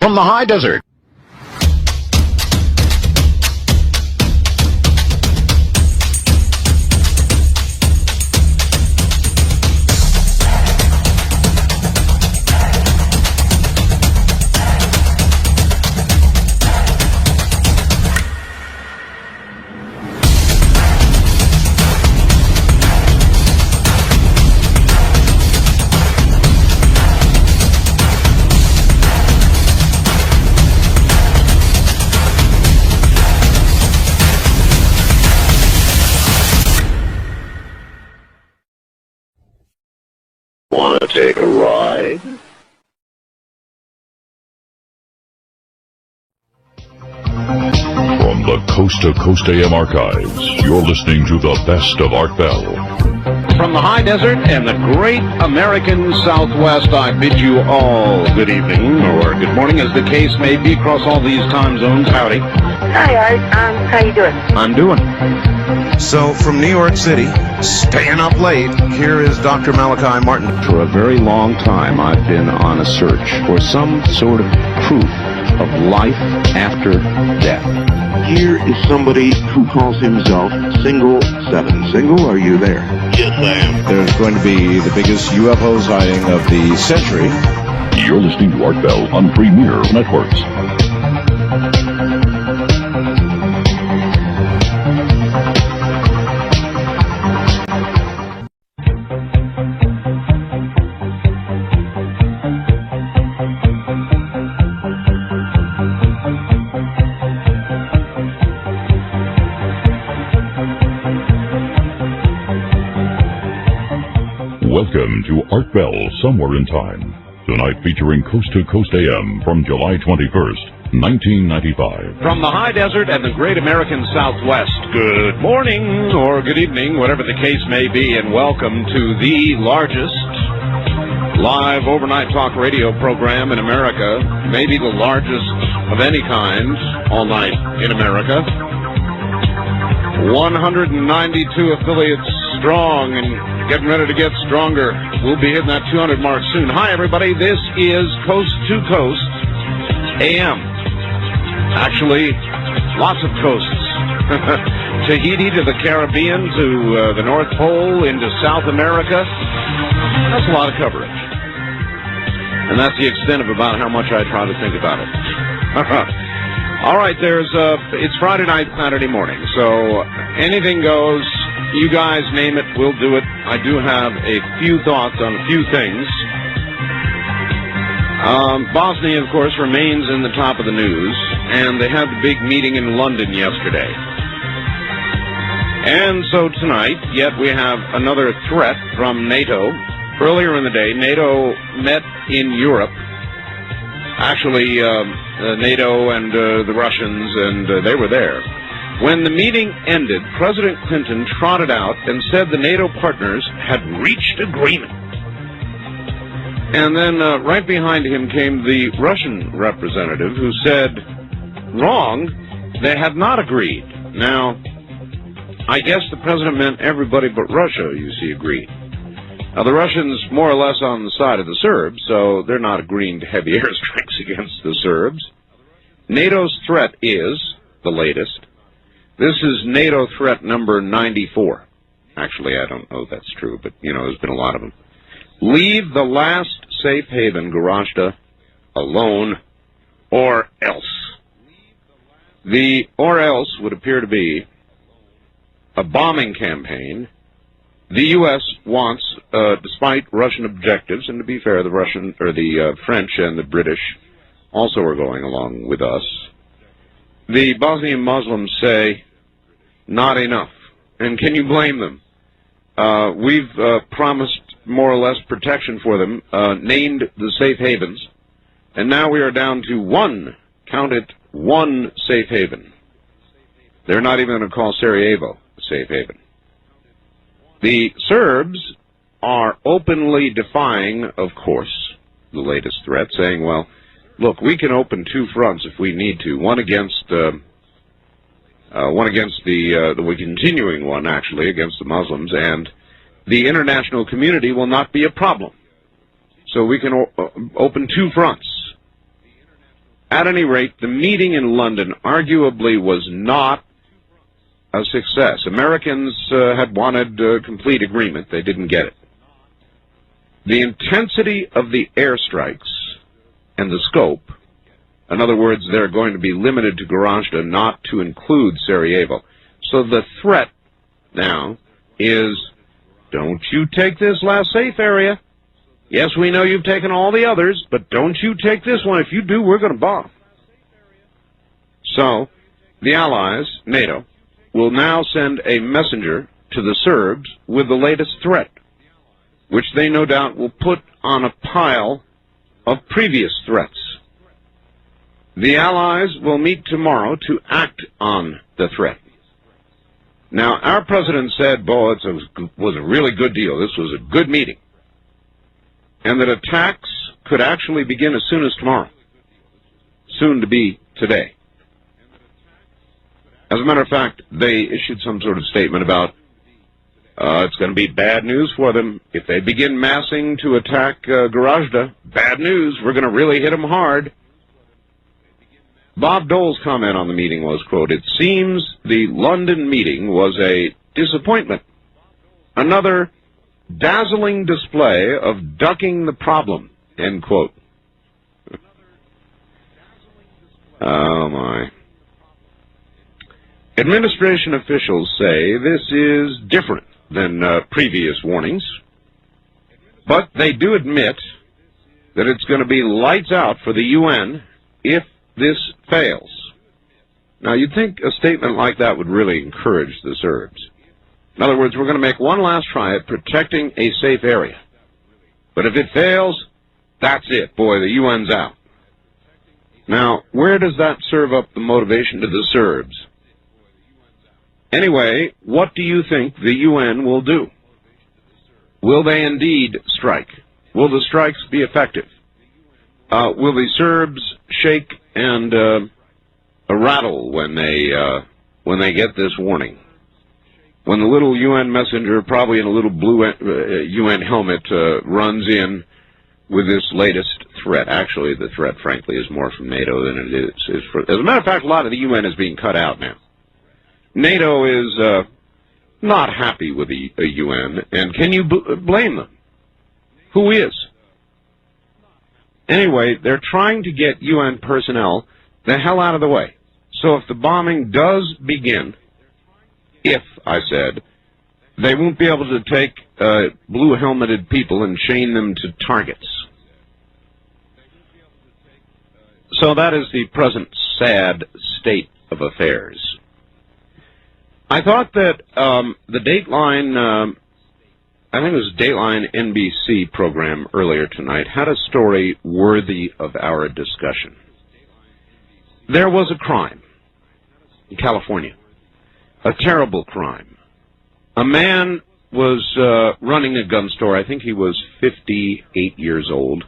From the high desert. Want to take a ride? From the Coast to Coast AM archives, you're listening to the best of Art Bell. From the high desert and the great American Southwest, I bid you all good evening, or good morning, as the case may be, across all these time zones. Howdy. Hi, Art. How you doing? I'm doing. So, from New York City, staying up late, here is Dr. Malachi Martin. For a very long time, I've been on a search for some sort of proof of life after death. Here is somebody who calls himself Single 7. Single, are you there? Yes, I am. There's going to be the biggest UFO sighting of the century. You're listening to Art Bell on Premier Networks. Welcome to Art Bell Somewhere in Time. Tonight featuring Coast to Coast AM from July 21st, 1995. From the high desert and the great American Southwest, good morning or good evening, whatever the case may be, and welcome to the largest live overnight talk radio program in America, maybe the largest of any kind all night in America. 192 affiliates strong and getting ready to get stronger. We'll be hitting that 200 mark soon. Hi, everybody. This is Coast to Coast AM. Actually, lots of coasts. Tahiti to the Caribbean to the North Pole into South America. That's a lot of coverage. And that's the extent of about how much I try to think about it. All right, it's Friday night, Saturday morning, so anything goes. You guys name it, we'll do it. I do have a few thoughts on a few things. Bosnia, of course, remains in the top of the news, and they had the big meeting in London yesterday. And so tonight, yet we have another threat from NATO. Earlier in the day, NATO met in Europe. Actually, NATO and the Russians, and they were there. When the meeting ended, President Clinton trotted out and said the NATO partners had reached agreement. And then right behind him came the Russian representative who said, wrong, they had not agreed. Now, I guess the president meant everybody but Russia, you see, agreed. Now, the Russians more or less on the side of the Serbs, so they're not agreeing to heavy airstrikes against the Serbs. NATO's threat is the latest. This is NATO threat number 94. Actually, I don't know if that's true, but, there's been a lot of them. Leave the last safe haven, Gorazde, alone, or else. The or else would appear to be a bombing campaign. The U.S. wants, despite Russian objectives, and to be fair, the French and the British also are going along with us. The Bosnian Muslims say, not enough. And can you blame them? We've promised more or less protection for them, named the safe havens, and now we are down to one, count it, one safe haven. They're not even going to call Sarajevo a safe haven. The Serbs are openly defying, of course, the latest threat, saying, well, look, we can open two fronts if we need to, one against the continuing one, actually, against the Muslims, and the international community will not be a problem. So we can open two fronts. At any rate, the meeting in London arguably was not a success. Americans had wanted complete agreement. They didn't get it. The intensity of the airstrikes and the scope, in other words, they're going to be limited to Gorazde, not to include Sarajevo. So the threat now is, don't you take this last safe area. Yes, we know you've taken all the others, but don't you take this one. If you do, we're going to bomb. So the Allies, NATO, will now send a messenger to the Serbs with the latest threat, which they no doubt will put on a pile of previous threats. The Allies will meet tomorrow to act on the threat. Now, our president said, boy, it was a really good deal. This was a good meeting. And that attacks could actually begin as soon as tomorrow. Soon to be today. As a matter of fact, they issued some sort of statement about it's going to be bad news for them. If they begin massing to attack Gorazde, bad news, we're going to really hit them hard. Bob Dole's comment on the meeting was, quote, "It seems the London meeting was a disappointment. Another dazzling display of ducking the problem," end quote. Oh, my. Administration officials say this is different than previous warnings, but they do admit that it's going to be lights out for the UN if this fails. Now, you'd think a statement like that would really encourage the Serbs. In other words, we're going to make one last try at protecting a safe area. But if it fails, that's it. Boy, the UN's out. Now, where does that serve up the motivation to the Serbs? Anyway, what do you think the UN will do? Will they indeed strike? Will the strikes be effective? Will the Serbs shake and rattle when they get this warning? When the little UN messenger, probably in a little blue UN helmet, runs in with this latest threat. Actually, the threat, frankly, is more from NATO than it is for. As a matter of fact, a lot of the UN is being cut out now. NATO is not happy with the UN, and can you blame them? Who is? Anyway, they're trying to get UN personnel the hell out of the way. So if the bombing does begin, if, I said, they won't be able to take blue-helmeted people and chain them to targets. So that is the present sad state of affairs. I thought that the Dateline, I think it was Dateline NBC program earlier tonight, had a story worthy of our discussion. There was a crime in California, a terrible crime. A man was running a gun store. I think he was 58 years old,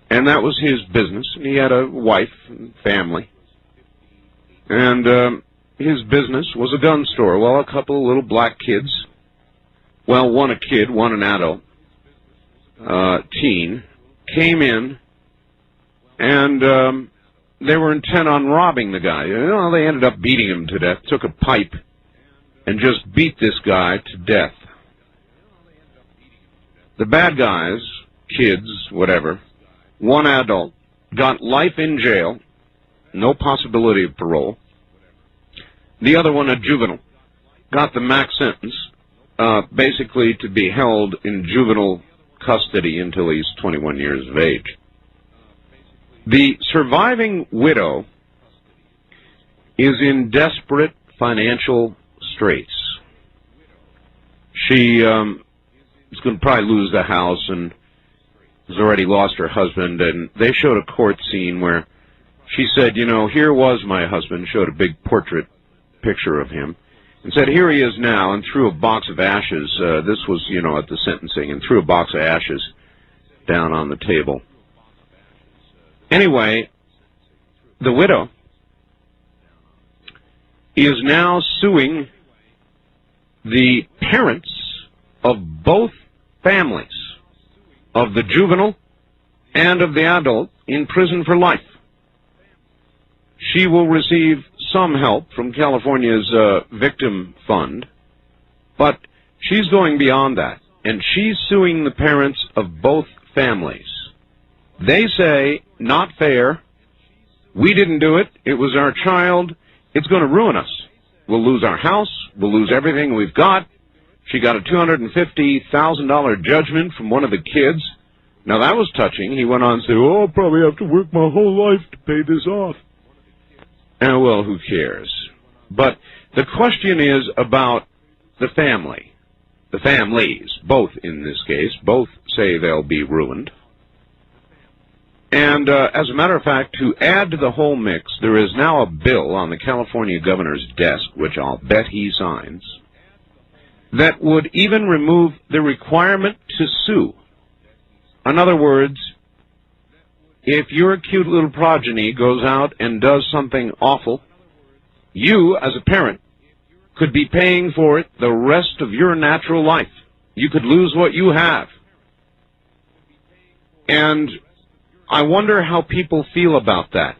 and that was his business. And he had a wife and family, and his business was a gun store. Well, a couple of little black kids, well, one a kid, one an adult, teen, came in, and they were intent on robbing the guy. You know, they ended up beating him to death, took a pipe, and just beat this guy to death. The bad guys, kids, whatever, one adult, got life in jail, no possibility of parole. The other one, a juvenile, got the max sentence, basically to be held in juvenile custody until he's 21 years of age. The surviving widow is in desperate financial straits. She is going to probably lose the house and has already lost her husband, and they showed a court scene where she said, you know, here was my husband, showed a big portrait picture of him, and said, here he is now, and threw a box of ashes. This was, you know, at the sentencing, and threw a box of ashes down on the table. Anyway, the widow is now suing the parents of both families, of the juvenile and of the adult, in prison for life. She will receive some help from California's victim fund, but she's going beyond that, and she's suing the parents of both families. They say, not fair, we didn't do it, it was our child, it's going to ruin us. We'll lose our house, we'll lose everything we've got. She got a $250,000 judgment from one of the kids. Now that was touching. He went on to say, oh, I'll probably have to work my whole life to pay this off. Well, who cares? But the question is about the family. The families, both in this case, both say they'll be ruined. And as a matter of fact, to add to the whole mix, there is now a bill on the California governor's desk, which I'll bet he signs, that would even remove the requirement to sue. In other words, if your cute little progeny goes out and does something awful, you, as a parent, could be paying for it the rest of your natural life. You could lose what you have. And I wonder how people feel about that.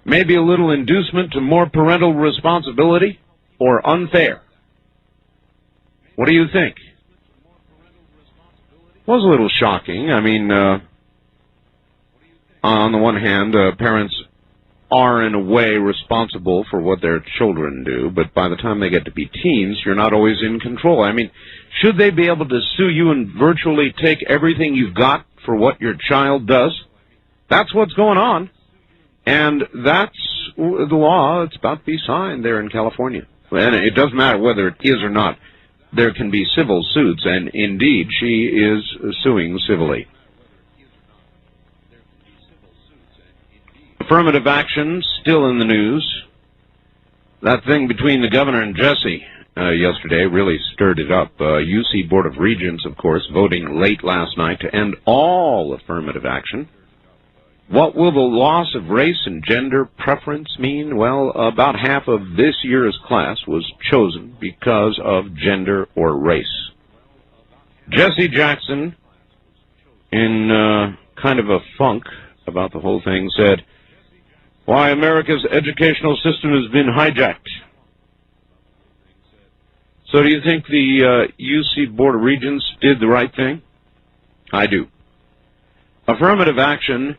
Maybe a little inducement to more parental responsibility, or unfair? What do you think? Was a little shocking. I mean, on the one hand, parents are in a way responsible for what their children do, but by the time they get to be teens, you're not always in control. I mean, should they be able to sue you and virtually take everything you've got for what your child does? That's what's going on. And that's the law. It's about to be signed there in California. And it doesn't matter whether it is or not. There can be civil suits, and indeed, she is suing civilly. Affirmative action still in the news. That thing between the governor and Jesse yesterday really stirred it up. UC Board of Regents, of course, voting late last night to end all affirmative action. What will the loss of race and gender preference mean? Well, about half of this year's class was chosen because of gender or race. Jesse Jackson, in kind of a funk about the whole thing, said, "Why America's educational system has been hijacked." So do you think the UC Board of Regents did the right thing? I do. Affirmative action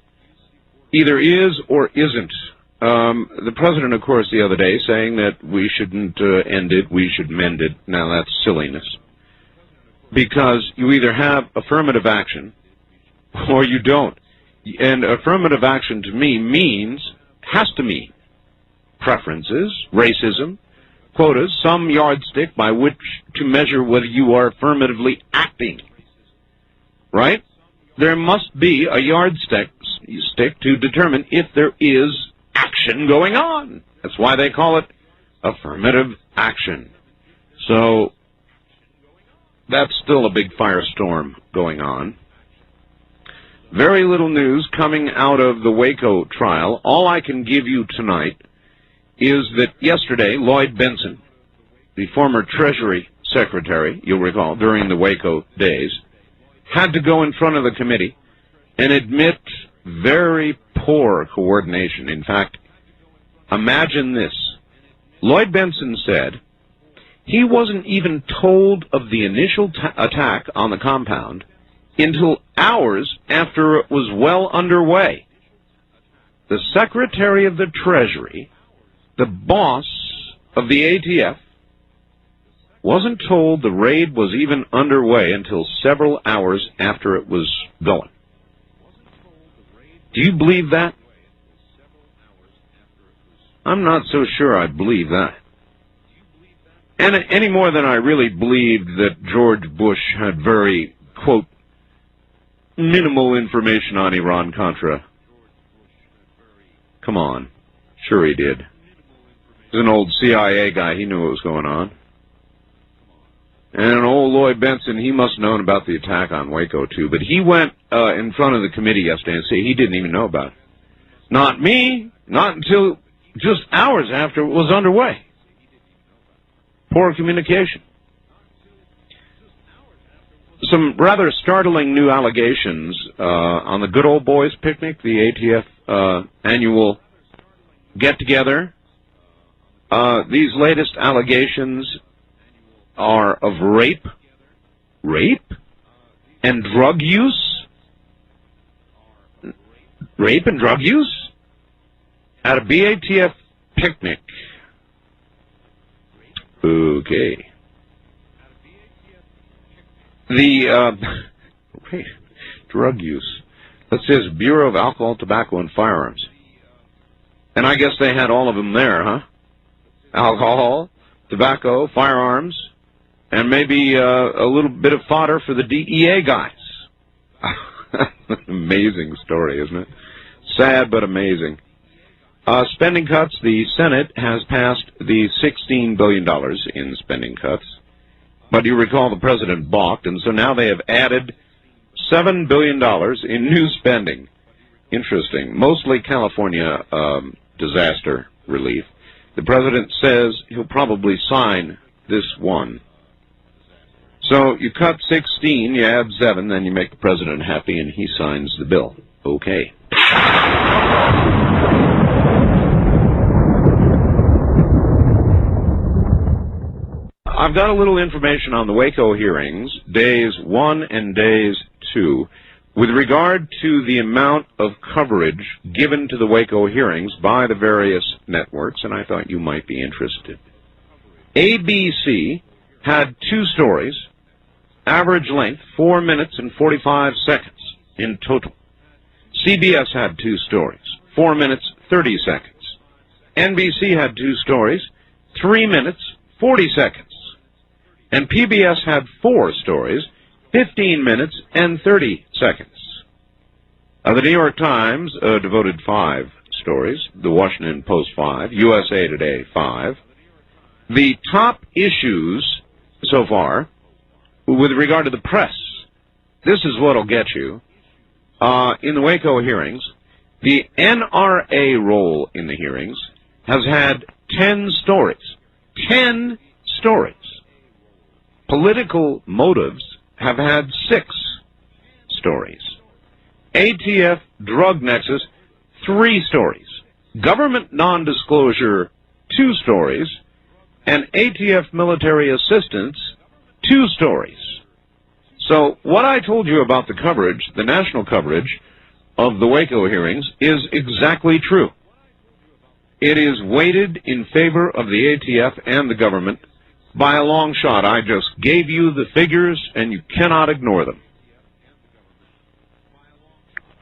either is or isn't. The president, of course, the other day saying that we shouldn't end it, we should mend it. Now, that's silliness. Because you either have affirmative action or you don't. And affirmative action to me has to mean preferences, racism, quotas, some yardstick by which to measure whether you are affirmatively acting. Right? There must be a yardstick to determine if there is action going on. That's why they call it affirmative action. So that's still a big firestorm going on. Very little news coming out of the Waco trial. All I can give you tonight is that yesterday, Lloyd Bentsen, the former Treasury Secretary, you'll recall, during the Waco days, had to go in front of the committee and admit very poor coordination. In fact, imagine this. Lloyd Bentsen said he wasn't even told of the initial attack on the compound until hours after it was well underway. The Secretary of the Treasury, the boss of the ATF, wasn't told the raid was even underway until several hours after it was going. Do you believe that? I'm not so sure I believe that. And any more than I really believed that George Bush had very, quote, minimal information on Iran-Contra. Come on. Sure he did. He's an old CIA guy. He knew what was going on. And old Lloyd Bentsen, he must have known about the attack on Waco, too. But he went in front of the committee yesterday and said he didn't even know about it. Not me. Not until just hours after it was underway. Poor communication. Some rather startling new allegations on the Good Old Boys Picnic, the ATF annual get together. These latest allegations are of rape, and drug use, at a BATF picnic. Okay. The drug use. That says Bureau of Alcohol, Tobacco, and Firearms. And I guess they had all of them there, huh? Alcohol, tobacco, firearms, and maybe a little bit of fodder for the DEA guys. Amazing story, isn't it? Sad but amazing. Spending cuts. The Senate has passed the $16 billion in spending cuts. But you recall the president balked, and so now they have added $7 billion in new spending. Interesting. Mostly California disaster relief. The president says he'll probably sign this one. So you cut 16, you add 7, then you make the president happy and he signs the bill. Okay. I've got a little information on the Waco hearings, days 1 and days 2, with regard to the amount of coverage given to the Waco hearings by the various networks, and I thought you might be interested. ABC had 2 stories, average length 4 minutes and 45 seconds in total. CBS had 2 stories, 4 minutes 30 seconds. NBC had 2 stories, 3 minutes 40 seconds. And PBS had 4 stories, 15 minutes and 30 seconds. The New York Times devoted 5 stories, the Washington Post 5, USA Today 5. The top issues so far, with regard to the press, this is what'll get you. In the Waco hearings, the NRA role in the hearings has had 10 stories. 10 stories. Political motives have had 6 stories. ATF drug nexus, 3 stories. Government non-disclosure, 2 stories. And ATF military assistance, 2 stories. So what I told you about the coverage, the national coverage of the Waco hearings, is exactly true. It is weighted in favor of the ATF and the government by a long shot. I just gave you the figures, and you cannot ignore them.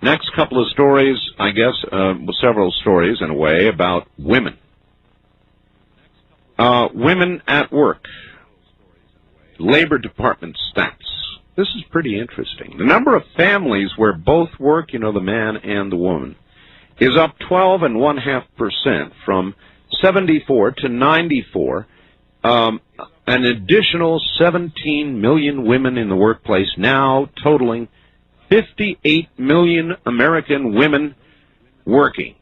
Next couple of stories, I guess, several stories in a way, about women. Women at work. Labor Department stats. This is pretty interesting. The number of families where both work, you know, the man and the woman, is up 12.5% from 74 to 94. An additional 17 million women in the workplace now, totaling 58 million American women working.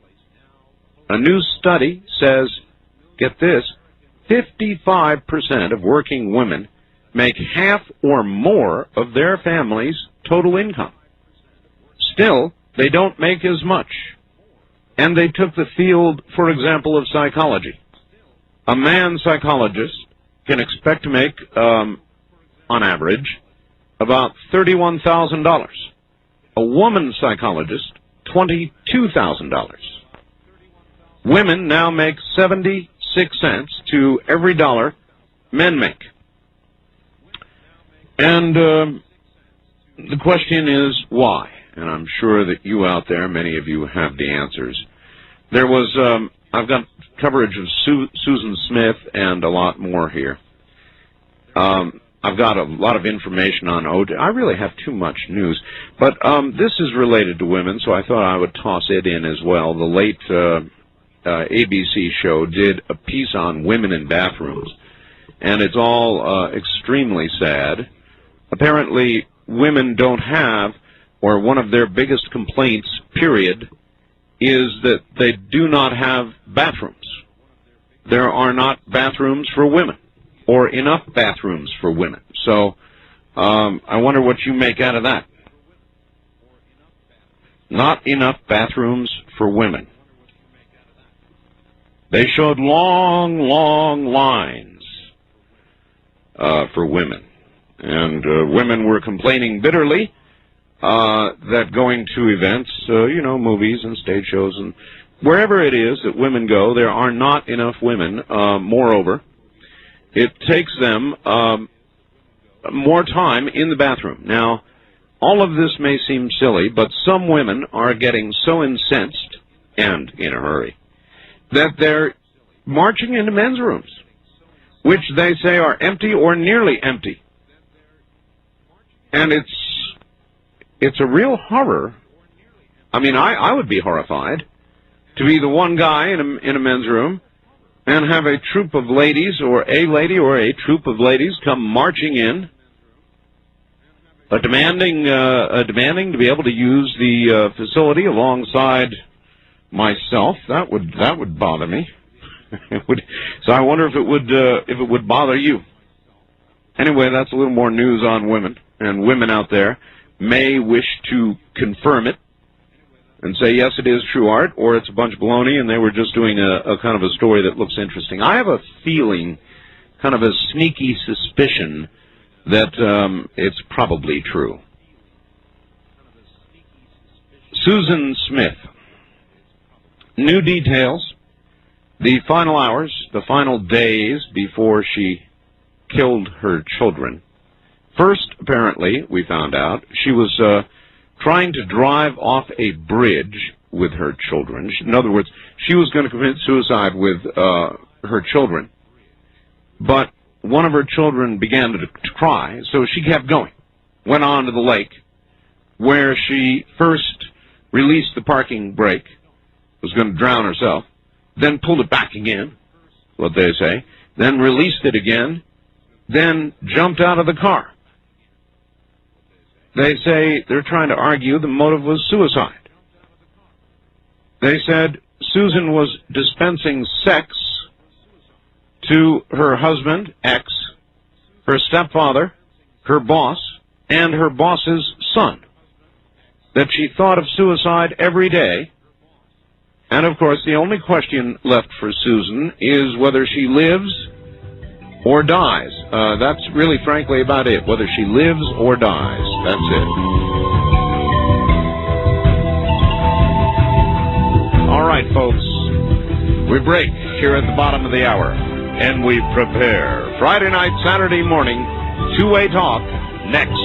A new study says, get this, 55% of working women make half or more of their family's total income. Still, they don't make as much. And they took the field, for example, of psychology. A man psychologist can expect to make, on average, about $31,000. A woman psychologist, $22,000. Women now make 76 cents to every dollar men make. And the question is why? And I'm sure that you out there, many of you have the answers. There was, I've got coverage of Susan Smith and a lot more here. I've got a lot of information on OJ. I really have too much news. But this is related to women, so I thought I would toss it in as well. The late ABC show did a piece on women in bathrooms, and it's all extremely sad. Apparently, women don't have, or one of their biggest complaints, period, is that they do not have bathrooms. There are not bathrooms for women, or enough bathrooms for women. So I wonder what you make out of that. Not enough bathrooms for women. They showed long, long lines for women. And women were complaining bitterly that going to events, movies and stage shows and wherever it is that women go, there are not enough women. Moreover, it takes them more time in the bathroom. Now, all of this may seem silly, but some women are getting so incensed, and in a hurry, that they're marching into men's rooms, which they say are empty or nearly empty. And it's a real horror. I mean, I would be horrified to be the one guy in a men's room and have a troop of ladies, or a lady or a troop of ladies, come marching in, demanding to be able to use the facility alongside myself. That would bother me. So I wonder if it would bother you. Anyway, that's a little more news on women, and women out there may wish to confirm it and say, yes, it is true art, or it's a bunch of baloney, and they were just doing a kind of a story that looks interesting. I have a feeling, kind of a sneaky suspicion, that it's probably true. Susan Smith. New details. The final hours, the final days before she killed her children. First, apparently, we found out, she was trying to drive off a bridge with her children. In other words, she was going to commit suicide with her children. But one of her children began to cry, so she kept going. Went on to the lake, where she first released the parking brake, was going to drown herself, then pulled it back again, what they say, then released it again, then jumped out of the car. They say they're trying to argue the motive was suicide. They said Susan was dispensing sex to her husband, ex, her stepfather, her boss, and her boss's son. That she thought of suicide every day. And, of course, the only question left for Susan is whether she lives or dies. That's really, frankly, about it. Whether she lives or dies. That's it. All right, folks. We break here at the bottom of the hour, and we prepare. Friday night, Saturday morning, two-way talk next.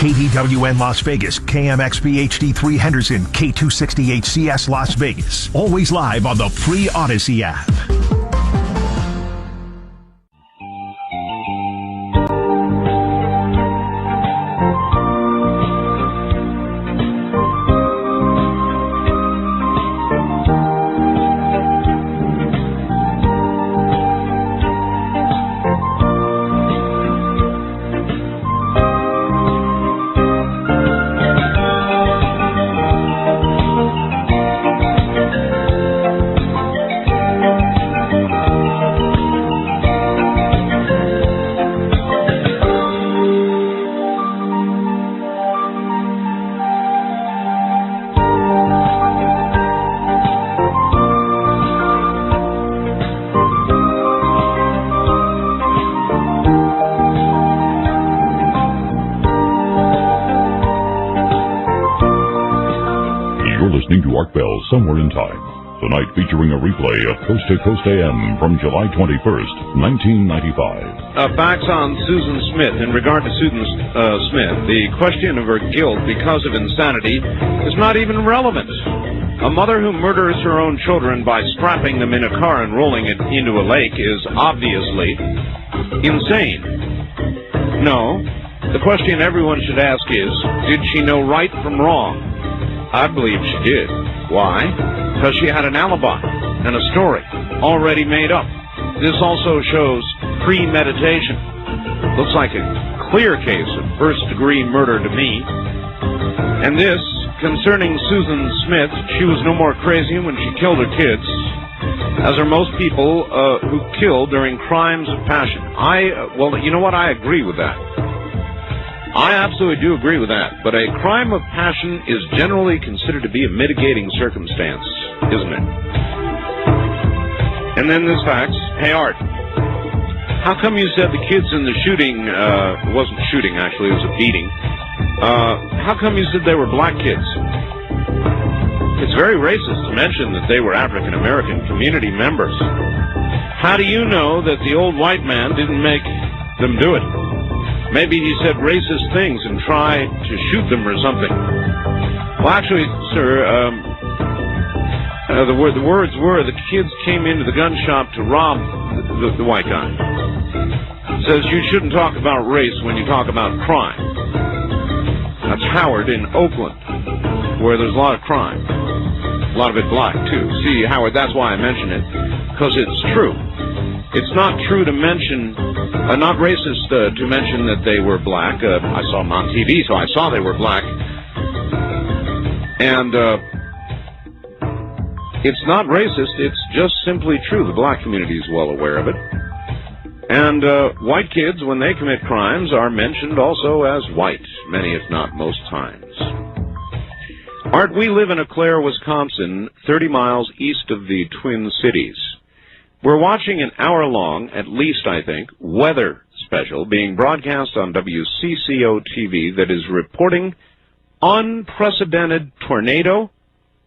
KDWN Las Vegas, KMXP HD3 Henderson, K260HCS Las Vegas. Always live on the free Odyssey app. Somewhere in Time. Tonight featuring a replay of Coast to Coast AM from July 21st, 1995. Facts on Susan Smith. In regard to Susan Smith, the question of her guilt because of insanity is not even relevant. A mother who murders her own children by strapping them in a car and rolling it into a lake is obviously insane. No. The question everyone should ask is, did she know right from wrong? I believe she did. Why? Because she had an alibi and a story already made up. This also shows premeditation. Looks like a clear case of first-degree murder to me. And this, concerning Susan Smith, she was no more crazy when she killed her kids as are most people who kill during crimes of passion. Well, you know what? I agree with that. I absolutely do agree with that. But a crime of passion is generally considered to be a mitigating circumstance, isn't it? And then this fax. Hey, Art, how come you said the kids in the shooting, wasn't shooting actually, it was a beating. How come you said they were black kids? It's very racist to mention that they were African American community members. How do you know that the old white man didn't make them do it? Maybe he said racist things and tried to shoot them or something. Well, actually, sir, the words were the kids came into the gun shop to rob the white guy. It says you shouldn't talk about race when you talk about crime. That's Howard in Oakland, where there's a lot of crime. A lot of it black, too. See, Howard, that's why I mention it, because it's true. It's not true to mention, not racist to mention that they were black. I saw them on TV, so I saw they were black. And it's not racist, it's just simply true. The black community is well aware of it. And white kids, when they commit crimes, are mentioned also as white, many if not most times. Art, we live in Eau Claire, Wisconsin, 30 miles east of the Twin Cities. We're watching an hour-long, at least I think, weather special being broadcast on WCCO-TV that is reporting unprecedented tornado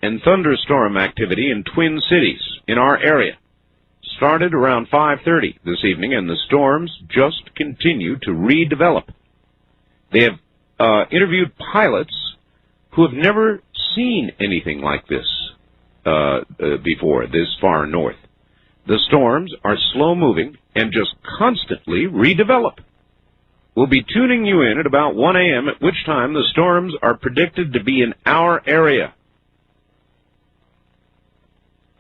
and thunderstorm activity in Twin Cities in our area. Started around 5:30 this evening, and the storms just continue to redevelop. They have interviewed pilots who have never seen anything like this before, this far north. The storms are slow-moving and just constantly redevelop. We'll be tuning you in at about 1 a.m., at which time the storms are predicted to be in our area.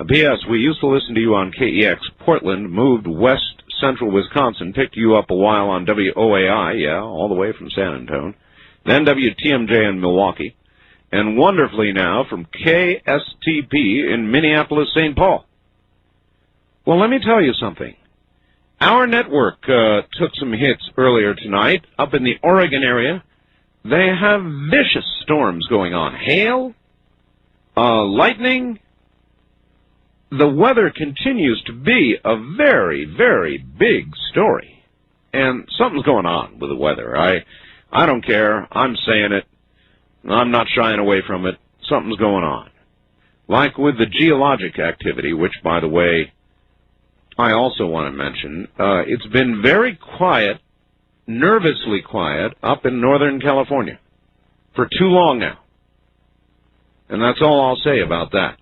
P.S. We used to listen to you on KEX. Portland, moved west central Wisconsin, picked you up a while on WOAI, yeah, all the way from San Antonio, then WTMJ in Milwaukee, and wonderfully now from KSTP in Minneapolis, St. Paul. Well, let me tell you something. Our network took some hits earlier tonight up in the Oregon area. They have vicious storms going on. Hail, lightning. The weather continues to be a very, very big story. And something's going on with the weather. I don't care. I'm saying it. I'm not shying away from it. Something's going on. Like with the geologic activity, which, by the way, I also want to mention, it's been very quiet, nervously quiet, up in Northern California for too long now. And that's all I'll say about that.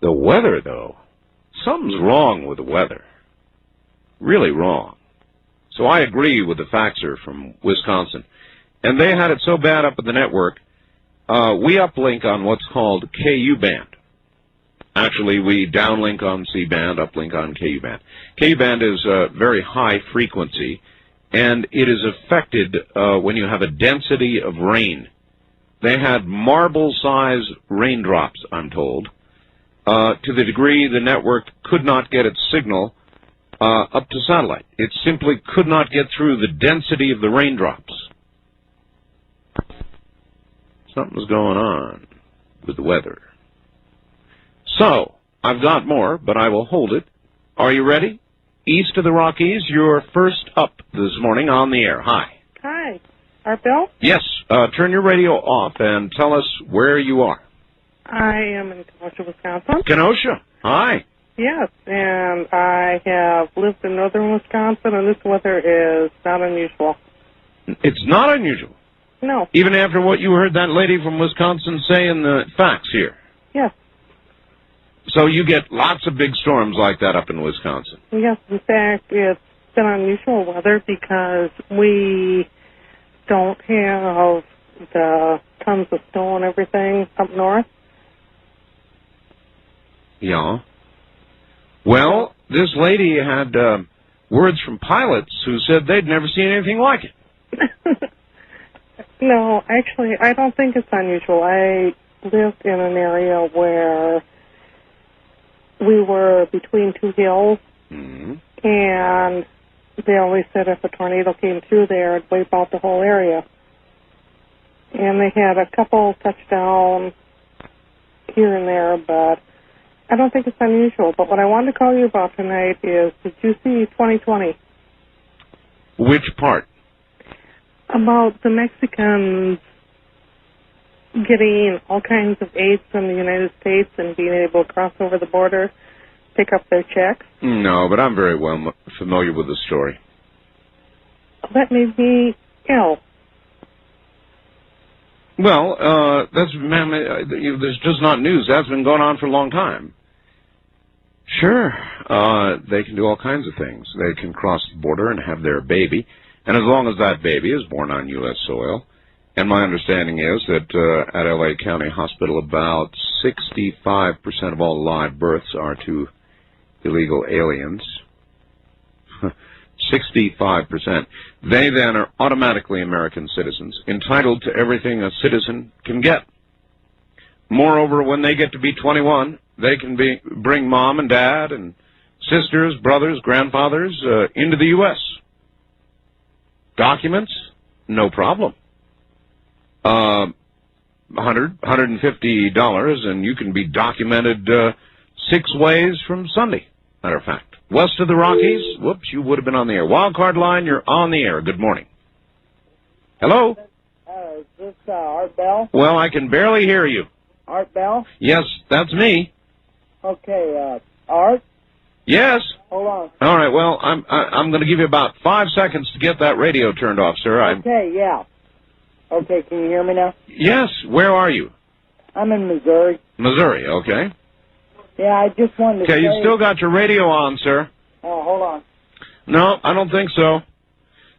The weather, though, something's wrong with the weather. Really wrong. So I agree with the faxer from Wisconsin. And they had it so bad up at the network, we uplink on what's called KU band. Actually, we downlink on C-band, uplink on KU band. KU band is very high frequency, and it is affected when you have a density of rain. They had marble-sized raindrops, I'm told, to the degree the network could not get its signal up to satellite. It simply could not get through the density of the raindrops. Something's going on with the weather. So, I've got more, but I will hold it. Are you ready? East of the Rockies, you're first up this morning on the air. Hi. Hi. Art Bell? Yes. Turn your radio off and tell us where you are. I am in Kenosha, Wisconsin. Kenosha. Hi. Yes, and I have lived in northern Wisconsin, and this weather is not unusual. It's not unusual. No. Even after what you heard that lady from Wisconsin say in the fax here. Yes. So you get lots of big storms like that up in Wisconsin. Yes, in fact, it's been unusual weather because we don't have the tons of snow and everything up north. Yeah. Well, this lady had words from pilots who said they'd never seen anything like it. No, actually, I don't think it's unusual. I lived in an area where we were between two hills, and they always said if a tornado came through there, it'd wipe out the whole area. And they had a couple touchdowns here and there, but I don't think it's unusual. But what I wanted to call you about tonight is, did you see 2020? Which part? About the Mexicans getting all kinds of aid from the United States and being able to cross over the border, pick up their checks. No, but I'm very well familiar with the story. That made me ill. Well, that's just not news. That's been going on for a long time. Sure, they can do all kinds of things. They can cross the border and have their baby, and as long as that baby is born on U.S. soil, and my understanding is that at L.A. County Hospital, about 65% of all live births are to illegal aliens. 65%. They then are automatically American citizens, entitled to everything a citizen can get. Moreover, when they get to be 21, they can bring mom and dad and sisters, brothers, grandfathers into the U.S. Documents? No problem. $150, and you can be documented 6 ways from Sunday, matter of fact. West of the Rockies, whoops, you would have been on the air. Wildcard line, you're on the air. Good morning. Hello? Is this Art Bell? Well, I can barely hear you. Art Bell? Yes, that's me. Okay, Art? Yes. Hold on. All right, well, I'm going to give you about 5 seconds to get that radio turned off, sir. Okay, yeah. Okay, can you hear me now? Yes, where are you? I'm in Missouri. Missouri, okay. Yeah, I just wanted to say... Okay, you still got your radio on, sir. Oh, hold on. No, I don't think so.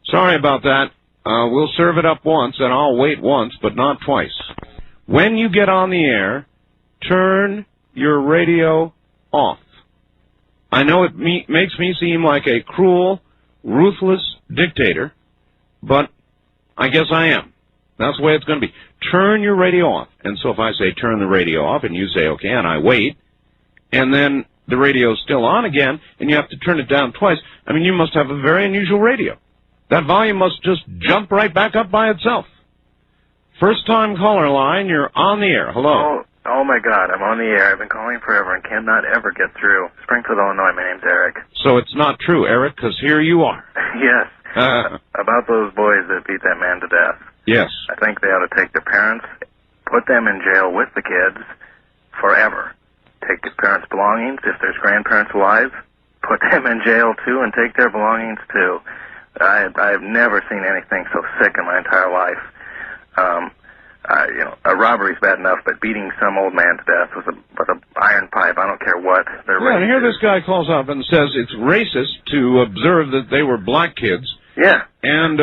Sorry about that. We'll serve it up once, and I'll wait once, but not twice. When you get on the air, turn your radio off. I know it makes me seem like a cruel, ruthless dictator, but I guess I am. That's the way it's going to be. Turn your radio off. And so if I say turn the radio off, and you say okay, and I wait, and then the radio's still on again, and you have to turn it down twice, I mean, you must have a very unusual radio. That volume must just jump right back up by itself. First-time caller line, you're on the air. Hello. Oh, my God, I'm on the air. I've been calling forever and cannot ever get through. Springfield, Illinois, my name's Eric. So it's not true, Eric, because here you are. Yes. About those boys that beat that man to death. Yes. I think they ought to take their parents, put them in jail with the kids forever. Take the parents' belongings. If there's grandparents alive, put them in jail, too, and take their belongings, too. I've never seen anything so sick in my entire life. A robbery's bad enough, but beating some old man to death with an iron pipe, I don't care what. Yeah, and here this guy calls up and says it's racist to observe that they were black kids. Yeah. And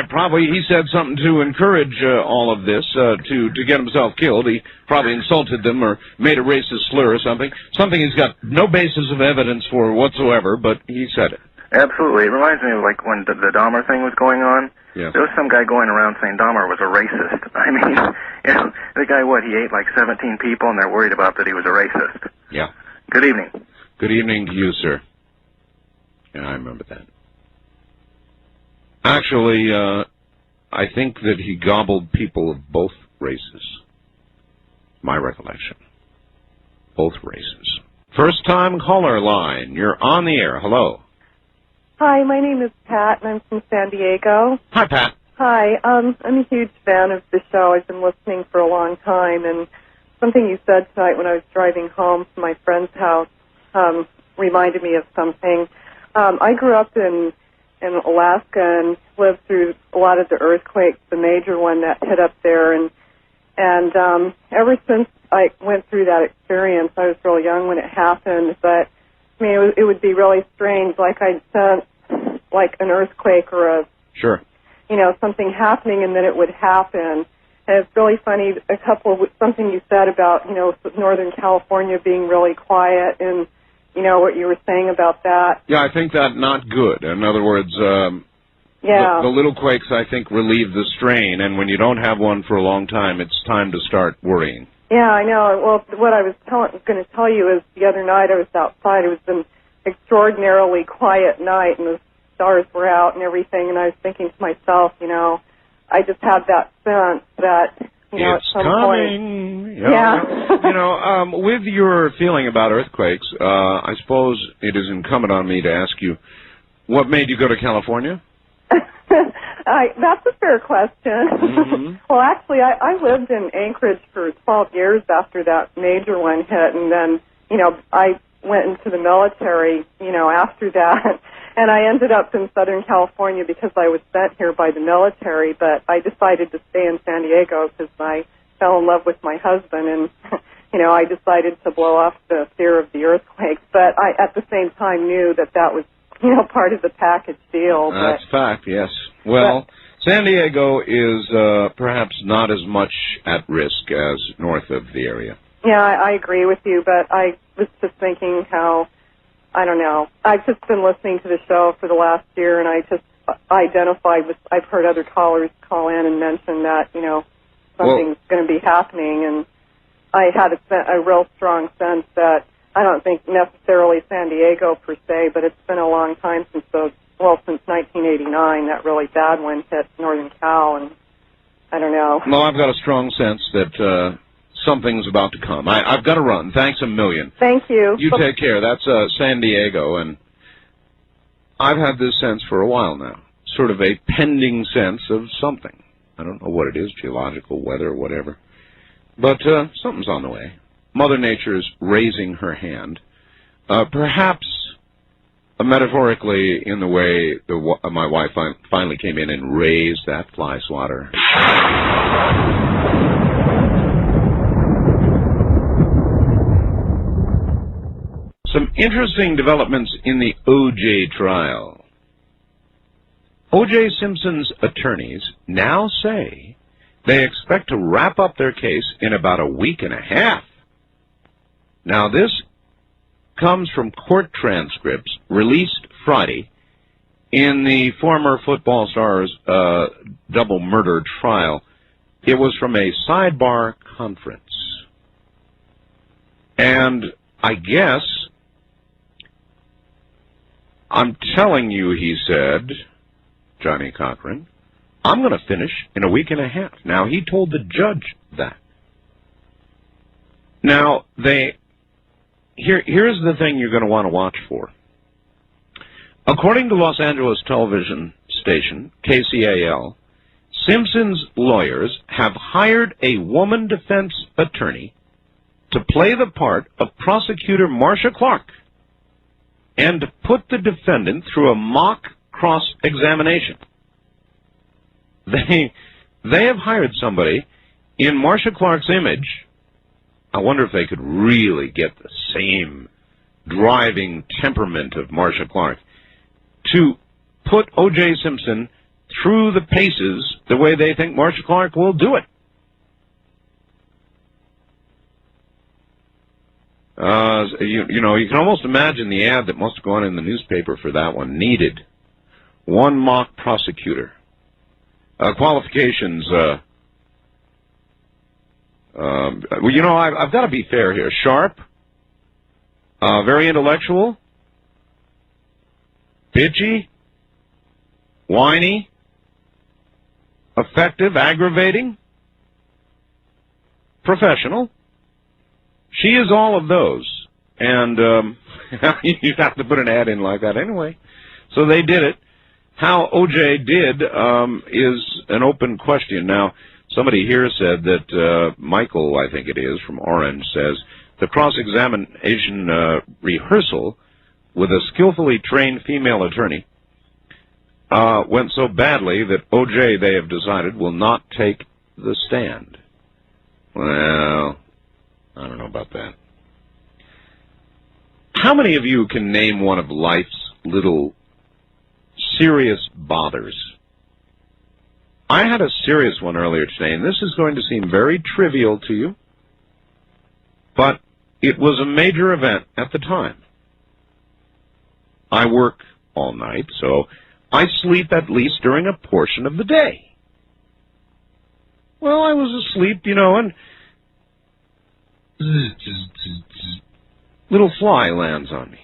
probably he said something to encourage all of this, to get himself killed. He probably insulted them or made a racist slur or something. Something he's got no basis of evidence for whatsoever, but he said it. Absolutely. It reminds me of like when the Dahmer thing was going on. Yes. There was some guy going around saying Dahmer was a racist. I mean, the guy, he ate like 17 people, and they're worried about that he was a racist. Yeah. Good evening. Good evening to you, sir. Yeah, I remember that. Actually, I think that he gobbled people of both races. My recollection. Both races. First-time caller line. You're on the air. Hello. Hi, my name is Pat, and I'm from San Diego. Hi, Pat. Hi, I'm a huge fan of the show. I've been listening for a long time, and something you said tonight when I was driving home from my friend's house reminded me of something. I grew up in Alaska and lived through a lot of the earthquakes, the major one that hit up there, and ever since I went through that experience, I was real young when it happened, but I mean, it would be really strange, like I'd sense like an earthquake or sure, something happening, and then it would happen. And it's really funny, something you said about, Northern California being really quiet, and, what you were saying about that. Yeah, I think that not good. In other words, the little quakes, I think, relieve the strain, and when you don't have one for a long time, it's time to start worrying. Yeah, I know. Well, what I was going to tell you is the other night I was outside. It was an extraordinarily quiet night, and the stars were out and everything, and I was thinking to myself, I just had that sense that, at It's some coming. point... Yeah. With your feeling about earthquakes, I suppose it is incumbent on me to ask you, what made you go to California? That's a fair question. Mm-hmm. Well, actually, I lived in Anchorage for 12 years after that major one hit, and then, I went into the military, after that, and I ended up in Southern California because I was sent here by the military, but I decided to stay in San Diego because I fell in love with my husband, and, I decided to blow off the fear of the earthquakes, but I, at the same time, knew that was part of the package deal. That's fact, yes. Well, San Diego is perhaps not as much at risk as north of the area. Yeah, I agree with you, but I was just thinking how, I don't know, I've just been listening to the show for the last year, and I just identified with, I've heard other callers call in and mention that, something's going to be happening, and I had a real strong sense that I don't think necessarily San Diego per se, but it's been a long time since since 1989, that really bad one hit Northern Cal, and I don't know. Well, I've got a strong sense that something's about to come. I've got to run. Thanks a million. Thank you. You take care. That's San Diego, and I've had this sense for a while now, sort of a pending sense of something. I don't know what it is, geological, weather, whatever. But something's on the way. Mother Nature's raising her hand, perhaps metaphorically in the way my wife finally came in and raised that fly swatter. Some interesting developments in the O.J. trial. O.J. Simpson's attorneys now say they expect to wrap up their case in about a week and a half. Now, this comes from court transcripts released Friday in the former football star's double murder trial. It was from a sidebar conference. And I guess, I'm telling you, he said, Johnny Cochran, I'm going to finish in a week and a half. Now, he told the judge that. Now, here's the thing you're going to want to watch for. According to Los Angeles television station, KCAL, Simpson's lawyers have hired a woman defense attorney to play the part of prosecutor Marcia Clark and to put the defendant through a mock cross-examination. They have hired somebody in Marcia Clark's image. I wonder if they could really get the same driving temperament of Marcia Clark to put O.J. Simpson through the paces the way they think Marcia Clark will do it. You can almost imagine the ad that must have gone in the newspaper for that one. Needed one mock prosecutor. Qualifications, I've got to be fair here. Sharp, very intellectual, bitchy, whiny, effective, aggravating, professional. She is all of those. And you'd have to put an ad in like that anyway. So they did it. How O.J. did is an open question. Now, somebody here said that Michael, I think it is, from Orange, says the cross-examination rehearsal with a skillfully trained female attorney went so badly that O.J., they have decided, will not take the stand. Well, I don't know about that. How many of you can name one of life's little serious bothers? I had a serious one earlier today, and this is going to seem very trivial to you, but it was a major event at the time. I work all night, so I sleep at least during a portion of the day. Well, I was asleep, and little fly lands on me.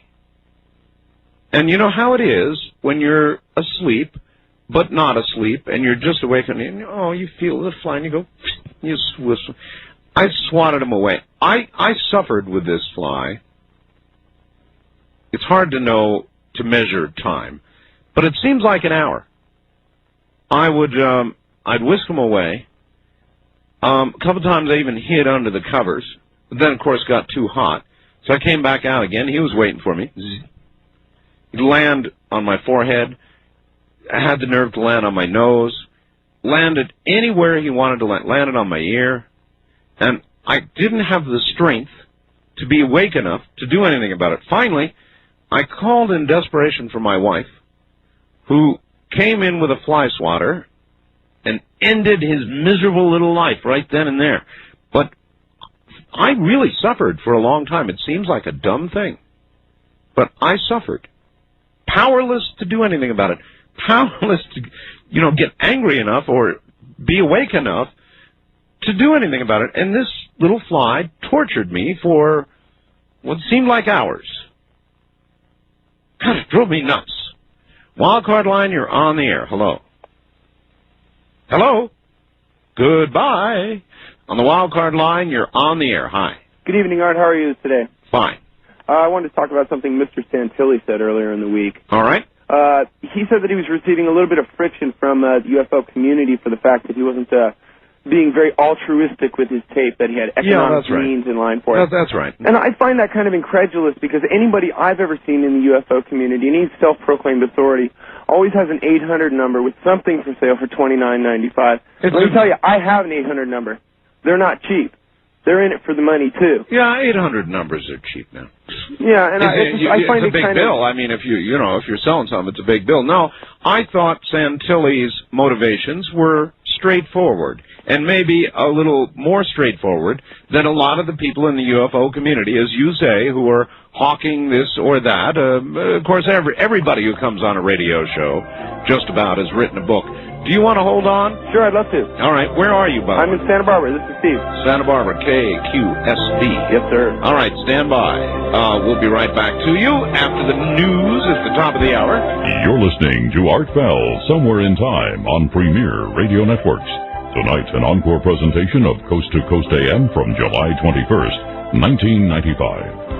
And you know how it is when you're asleep, but not asleep, and you're just awakened, and you feel the fly, and you go, you whistle. I swatted him away. I suffered with this fly. It's hard to know, to measure time, but it seems like an hour. I'd whisk him away. A couple times I even hid under the covers, but then, of course, got too hot. So I came back out again. He was waiting for me. He'd land on my forehead. I had the nerve to land on my nose. Landed anywhere he wanted to land. Landed on my ear. And I didn't have the strength to be awake enough to do anything about it. Finally, I called in desperation for my wife, who came in with a fly swatter and ended his miserable little life right then and there. But I really suffered for a long time. It seems like a dumb thing, but I suffered. Powerless to do anything about it. Powerless to, get angry enough or be awake enough to do anything about it. And this little fly tortured me for what seemed like hours. God, it drove me nuts. Wildcard line, you're on the air. Hello. Hello. Goodbye. On the wildcard line, you're on the air. Hi. Good evening, Art. How are you today? Fine. I wanted to talk about something Mr. Santilli said earlier in the week. All right. He said that he was receiving a little bit of friction from the UFO community for the fact that he wasn't being very altruistic with his tape, that he had economic means in line for it. That's right. And I find that kind of incredulous because anybody I've ever seen in the UFO community, and he's self-proclaimed authority, always has an 800 number with something for sale for $29.95. Let me tell you, I have an 800 number. They're not cheap. They're in it for the money, too. Yeah, 800 numbers are cheap now. Yeah, and I find it's a big bill. I mean, if you're selling something, it's a big bill. No, I thought Santilli's motivations were straightforward, and maybe a little more straightforward than a lot of the people in the UFO community, as you say, who are hawking this or that. Of course, everybody who comes on a radio show just about has written a book. Do you want to hold on? Sure, I'd love to. All right, where are you, Bob? I'm in Santa Barbara. This is Steve. Santa Barbara, KQSD. Yes, sir. All right, stand by. We'll be right back to you after the news at the top of the hour. You're listening to Art Bell, Somewhere in Time, on Premier Radio Networks. Tonight, an encore presentation of Coast to Coast AM from July 21st, 1995.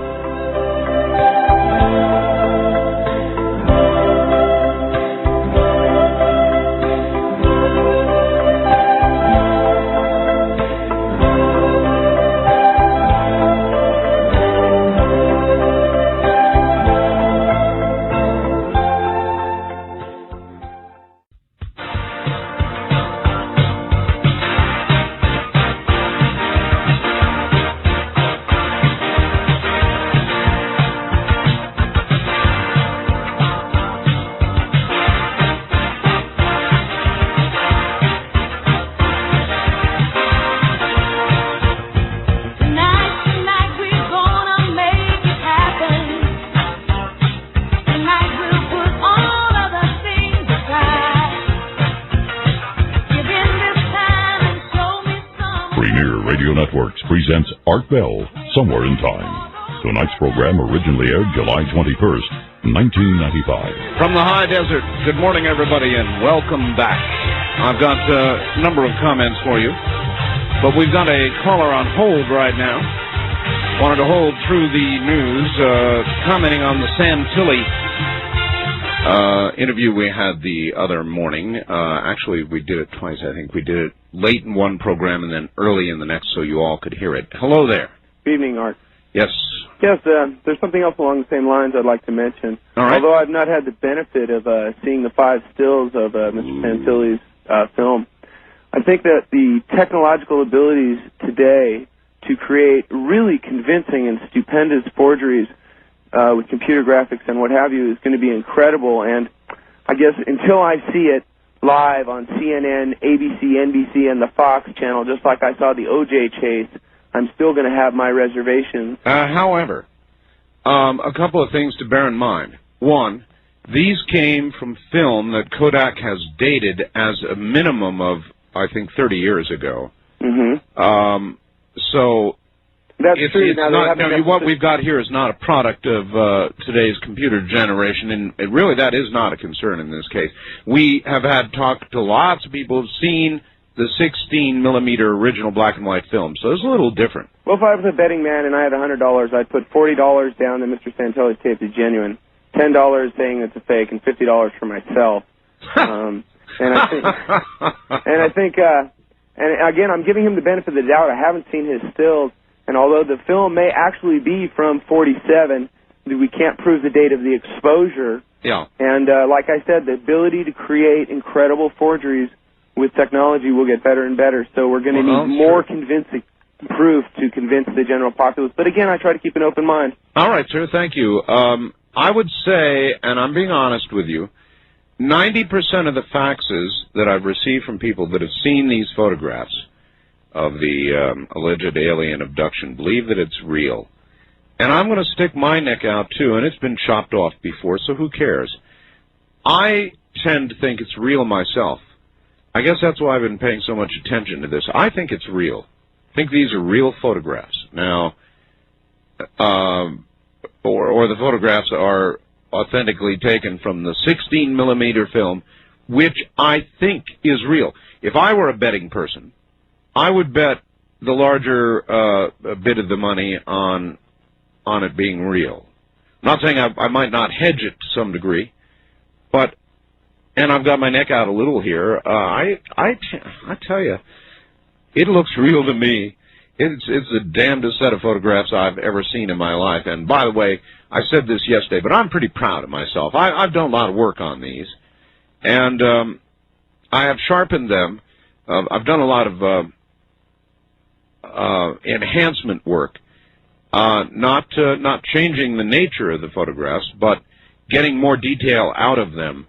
Presents Art Bell, Somewhere in Time. Tonight's program originally aired July 21st, 1995. From the high desert, good morning, everybody, and welcome back. I've got a number of comments for you, but we've got a caller on hold right now. Wanted to hold through the news, commenting on the Santilli interview we had the other morning. Actually, we did it twice, I think. We did it late in one program and then early in the next so you all could hear it. Hello there. Good evening, Art. Yes. Yes, there's something else along the same lines I'd like to mention. All right. Although I've not had the benefit of seeing the 5 stills of Mr. Santilli's film, I think that the technological abilities today to create really convincing and stupendous forgeries with computer graphics and what have you is going to be incredible. And I guess until I see it live on CNN, ABC, NBC, and the Fox channel, just like I saw the O.J. chase, I'm still going to have my reservations. However, a couple of things to bear in mind. One, these came from film that Kodak has dated as a minimum of, I think, 30 years ago. Mm-hmm. So That's true. It's Now, they not, haven't no, necessarily- what we've got here is not a product of today's computer generation, and really that is not a concern in this case. We have had talked to lots of people who've seen the 16-millimeter original black and white film, so it's a little different. Well, if I was a betting man and I had $100, I'd put $40 down that Mr. Santelli's tape is genuine, $10 saying it's a fake, and $50 for myself. And I think, and again, I'm giving him the benefit of the doubt. I haven't seen his stills, and although the film may actually be from 47, we can't prove the date of the exposure. Yeah. And like I said, the ability to create incredible forgeries with technology will get better and better. So we're going to need more convincing proof to convince the general populace. But again, I try to keep an open mind. All right, sir. Thank you. I would say, and I'm being honest with you, 90% of the faxes that I've received from people that have seen these photographs of the alleged alien abduction believe that it's real. And I'm going to stick my neck out, too, and it's been chopped off before, so who cares? I tend to think it's real myself. I guess that's why I've been paying so much attention to this. I think it's real. I think these are real photographs. Now, or the photographs are authentically taken from the 16-millimeter film, which I think is real. If I were a betting person, I would bet the larger bit of the money on it being real. I'm not saying I might not hedge it to some degree, but, and I've got my neck out a little here, I tell you, it looks real to me. It's the damnedest set of photographs I've ever seen in my life. And by the way, I said this yesterday, but I'm pretty proud of myself. I've done a lot of work on these, and I have sharpened them. I've done a lot of enhancement work, not changing the nature of the photographs, but getting more detail out of them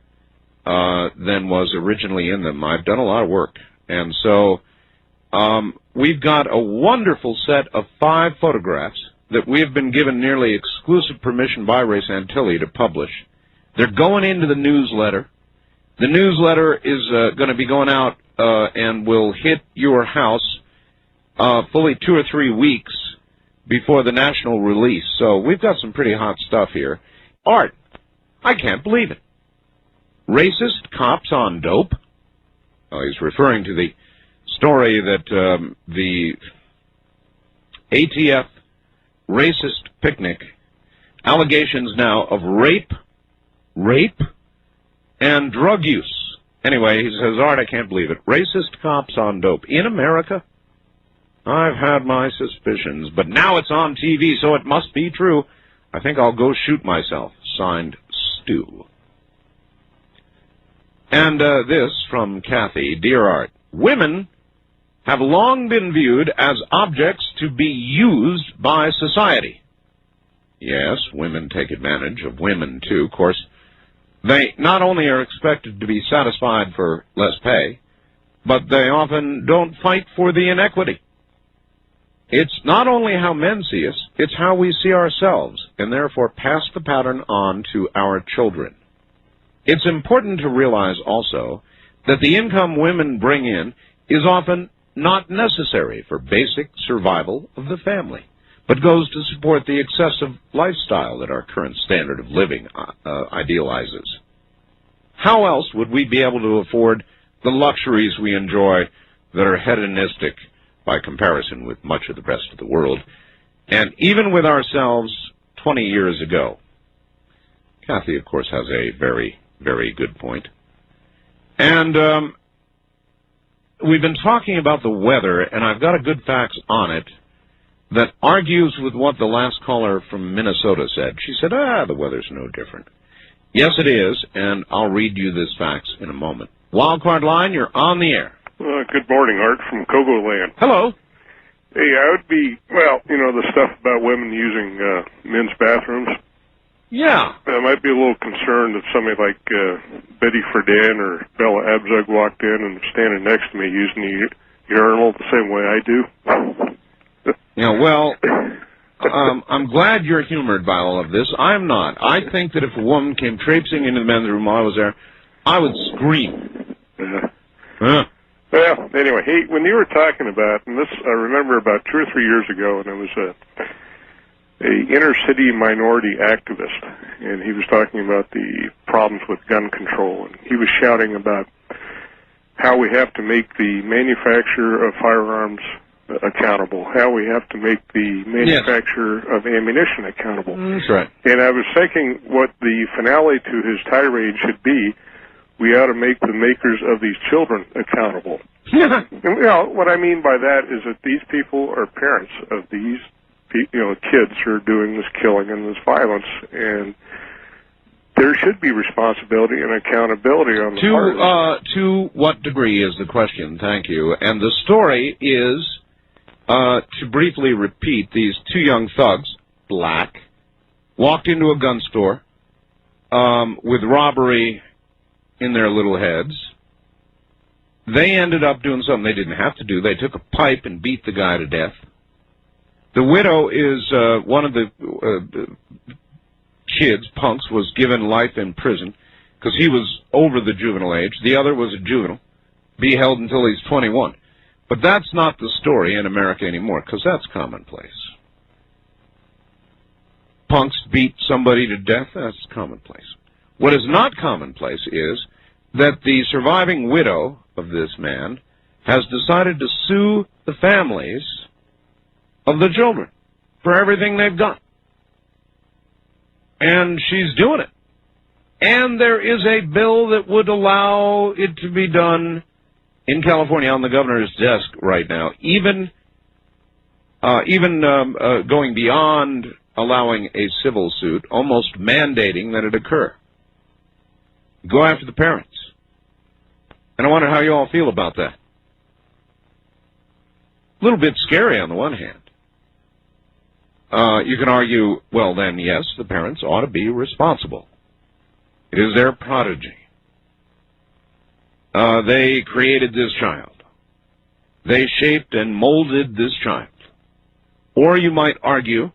than was originally in them. I've done a lot of work, and so we've got a wonderful set of 5 photographs that we have been given nearly exclusive permission by Ray Santilli to publish. They're going into the newsletter. The newsletter is going to be going out and will hit your house fully 2 or 3 weeks before the national release. So we've got some pretty hot stuff here. Art, I can't believe it. Racist cops on dope. Oh, he's referring to the story that the ATF racist picnic, allegations now of rape, and drug use. Anyway, he says, Art, I can't believe it. Racist cops on dope. In America? I've had my suspicions, but now it's on TV, so it must be true. I think I'll go shoot myself. Signed, Stu. And this from Kathy. Dear Art, women have long been viewed as objects to be used by society. Yes, women take advantage of women, too. Of course, they not only are expected to be satisfied for less pay, but they often don't fight for the inequity. It's not only how men see us, it's how we see ourselves, and therefore pass the pattern on to our children. It's important to realize also that the income women bring in is often not necessary for basic survival of the family, but goes to support the excessive lifestyle that our current standard of living idealizes. How else would we be able to afford the luxuries we enjoy that are hedonistic by comparison with much of the rest of the world, and even with ourselves 20 years ago? Kathy, of course, has a very, very good point. And we've been talking about the weather, and I've got a good fax on it that argues with what the last caller from Minnesota said. She said, the weather's no different. Yes, it is, and I'll read you this fax in a moment. Wildcard line, you're on the air. Good morning, Art from Kogo Land. Hello. Hey, I would be, well, you know, the stuff about women using men's bathrooms. Yeah. I might be a little concerned if somebody like Betty Friedan or Bella Abzug walked in and was standing next to me using the urinal the same way I do. Yeah, well, I'm glad you're humored by all of this. I'm not. I think that if a woman came traipsing into the men's room while I was there, I would scream. Well, anyway, hey, when you were talking about, and this I remember about 2 or 3 years ago, and I was a inner city minority activist, and he was talking about the problems with gun control, and he was shouting about how we have to make the manufacturer of firearms accountable, how we have to make the manufacturer of ammunition accountable. That's right. And I was thinking what the finale to his tirade should be. We ought to make the makers of these children accountable. And, what I mean by that is that these people are parents of these kids who are doing this killing and this violence, and there should be responsibility and accountability on the part. To what degree is the question? Thank you. And the story is, to briefly repeat, these two young thugs, black, walked into a gun store with robbery in their little heads. They ended up doing something they didn't have to do. They took a pipe and beat the guy to death. The widow is one of the kids, punks, was given life in prison because he was over the juvenile age. The other was a juvenile, be held until he's 21. But that's not the story in America anymore, because that's commonplace. Punks beat somebody to death, that's commonplace. What is not commonplace is that the surviving widow of this man has decided to sue the families of the children for everything they've done. And she's doing it. And there is a bill that would allow it to be done in California on the governor's desk right now, even going beyond allowing a civil suit, almost mandating that it occur. Go after the parents. And I wonder how you all feel about that. A little bit scary on the one hand. You can argue, well then, yes, the parents ought to be responsible. It is their prodigy. They created this child. They shaped and molded this child. Or you might argue,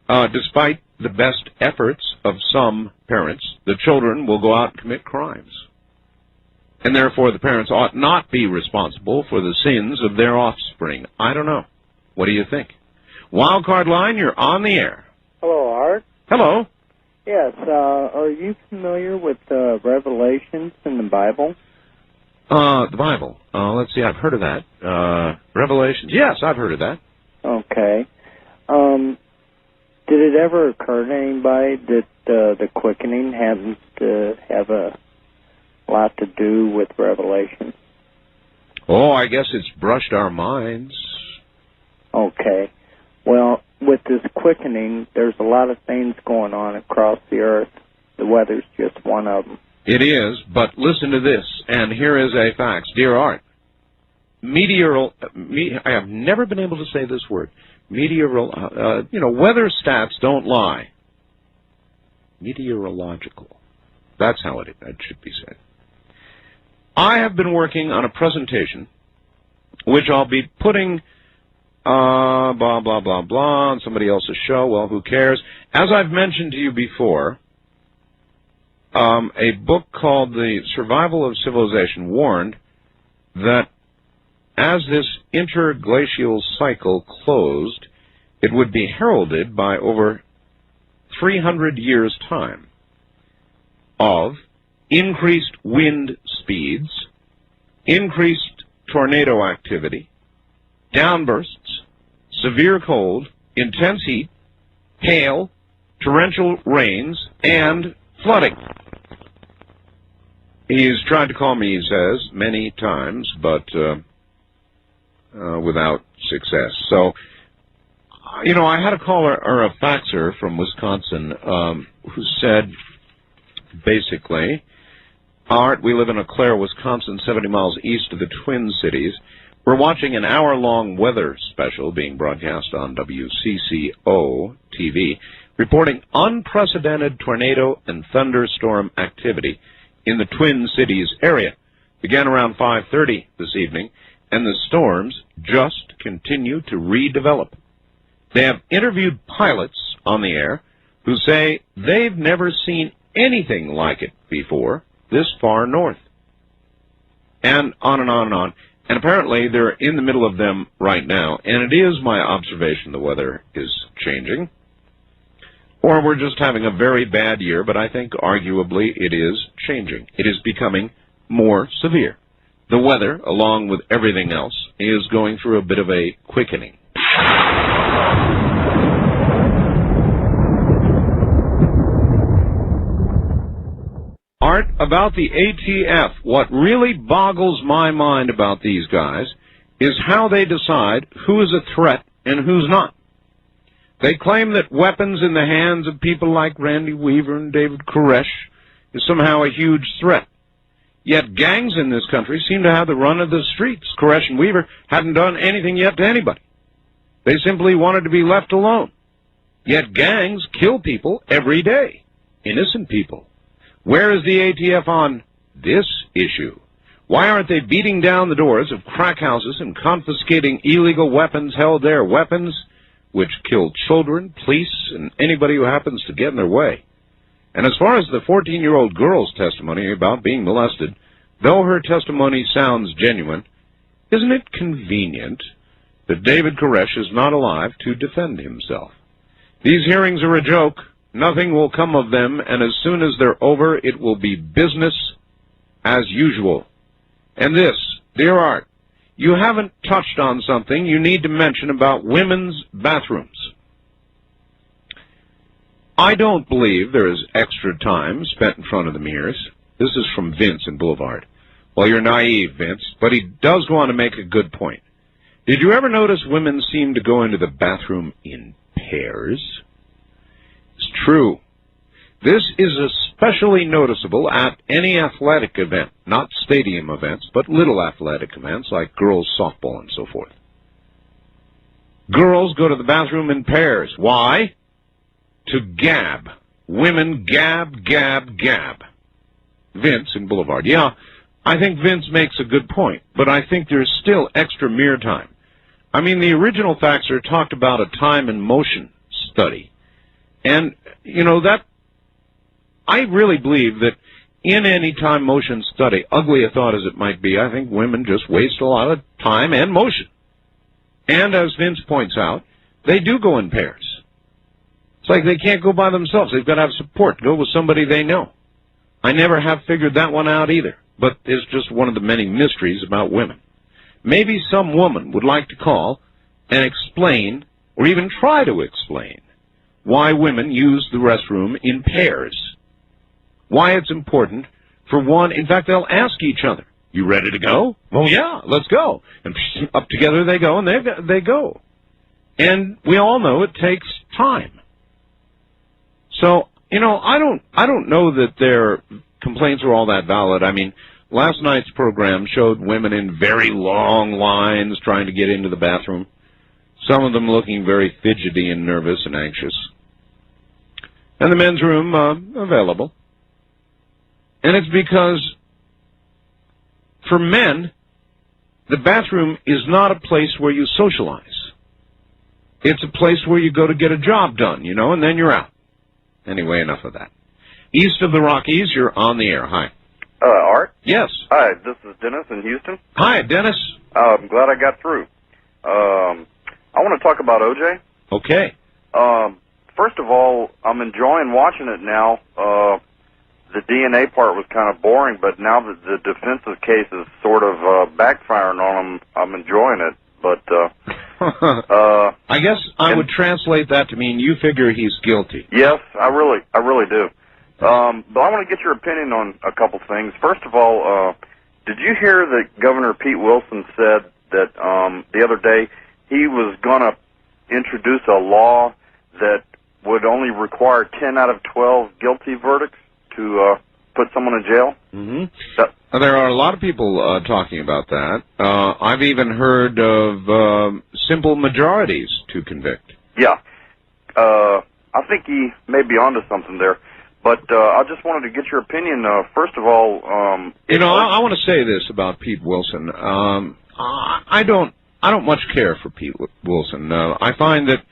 despite the best efforts of some parents, the children will go out and commit crimes. And therefore the parents ought not be responsible for the sins of their offspring. I don't know. What do you think? Wildcard line, you're on the air. Hello, Art. Hello. Yes, are you familiar with Revelations in the Bible? The Bible. Let's see, I've heard of that. Revelations. Yes, I've heard of that. Okay. Did it ever occur to anybody that the quickening happens to have a lot to do with Revelation? Oh, I guess it's brushed our minds. Okay. Well, with this quickening, there's a lot of things going on across the earth. The weather's just one of them. It is, but listen to this, and here is a fact. Dear Art, I have never been able to say this word. Weather stats don't lie. Meteorological. That's how it should be said. I have been working on a presentation, which I'll be putting, blah, blah, blah, blah, on somebody else's show. Well, who cares? As I've mentioned to you before, a book called The Survival of Civilization warned that as this interglacial cycle closed, it would be heralded by over 300 years' time of increased wind speeds, increased tornado activity, downbursts, severe cold, intense heat, hail, torrential rains, and flooding. He's tried to call me, he says, many times, but without success. So, I had a caller, or a faxer from Wisconsin, who said, basically, Art, we live in Eau Claire, Wisconsin, 70 miles east of the Twin Cities. We're watching an hour-long weather special being broadcast on WCCO TV, reporting unprecedented tornado and thunderstorm activity in the Twin Cities area. Began around 5:30 this evening, and the storms just continue to redevelop. They have interviewed pilots on the air who say they've never seen anything like it before this far north. and on and on and on. And apparently they're in the middle of them right now. And it is my observation the weather is changing. Or we're just having a very bad year, but I think arguably it is changing. It is becoming more severe. The weather, along with everything else, is going through a bit of a quickening. Art, about the ATF, what really boggles my mind about these guys is how they decide who is a threat and who's not. They claim that weapons in the hands of people like Randy Weaver and David Koresh is somehow a huge threat. Yet gangs in this country seem to have the run of the streets. Koresh and Weaver hadn't done anything yet to anybody. They simply wanted to be left alone. Yet gangs kill people every day, innocent people. Where is the ATF on this issue? Why aren't they beating down the doors of crack houses and confiscating illegal weapons held there, weapons which kill children, police, and anybody who happens to get in their way? And as far as the 14-year-old girl's testimony about being molested, though her testimony sounds genuine, isn't it convenient that David Koresh is not alive to defend himself? These hearings are a joke. Nothing will come of them, and as soon as they're over, it will be business as usual. And this, dear Art, you haven't touched on something you need to mention about women's bathrooms. I don't believe there is extra time spent in front of the mirrors. This is from Vince in Boulevard. Well, you're naive, Vince, but he does go on to make a good point. Did you ever notice women seem to go into the bathroom in pairs? It's true. This is especially noticeable at any athletic event, not stadium events, but little athletic events like girls' softball and so forth. Girls go to the bathroom in pairs. Why? To gab. Women gab, gab, gab. Vince in Boulevard. Yeah, I think Vince makes a good point, but I think there's still extra mirror time. I mean, the original faxer talked about a time and motion study. And, you know, that, I really believe that in any time motion study, ugly a thought as it might be, I think women just waste a lot of time and motion. And as Vince points out, they do go in pairs. It's like they can't go by themselves. They've got to have support, go with somebody they know. I never have figured that one out either, but it's just one of the many mysteries about women. Maybe some woman would like to call and explain, or even try to explain, why women use the restroom in pairs. Why it's important for one, in fact, they'll ask each other, you ready to go? Well, yeah, let's go. And up together they go, and they go. And we all know it takes time. So, you know, I don't know that their complaints are all that valid. I mean, last night's program showed women in very long lines trying to get into the bathroom, some of them looking very fidgety and nervous and anxious. And the men's room available. And it's because for men, the bathroom is not a place where you socialize. It's a place where you go to get a job done, you know, and then you're out. Anyway, enough of that. East of the Rockies, you're on the air. Hi. Art? Yes. Hi, this is Dennis in Houston. Hi, Dennis. I'm glad I got through. I want to talk about O.J. Okay. First of all, I'm enjoying watching it now. The DNA part was kind of boring, but now that the defensive case is sort of backfiring on him, I'm enjoying it. But I guess I would translate that to mean you figure he's guilty. Yes, I really do. But I want to get your opinion on a couple things. First of all, did you hear that Governor Pete Wilson said that the other day he was going to introduce a law that would only require 10 out of 12 guilty verdicts to put someone in jail? Mm-hmm. There are a lot of people talking about that. I've even heard of simple majorities to convict. Yeah. I think he may be onto something there. But I just wanted to get your opinion. First of all, you know, I want to say this about Pete Wilson. I don't much care for Pete Wilson. I find that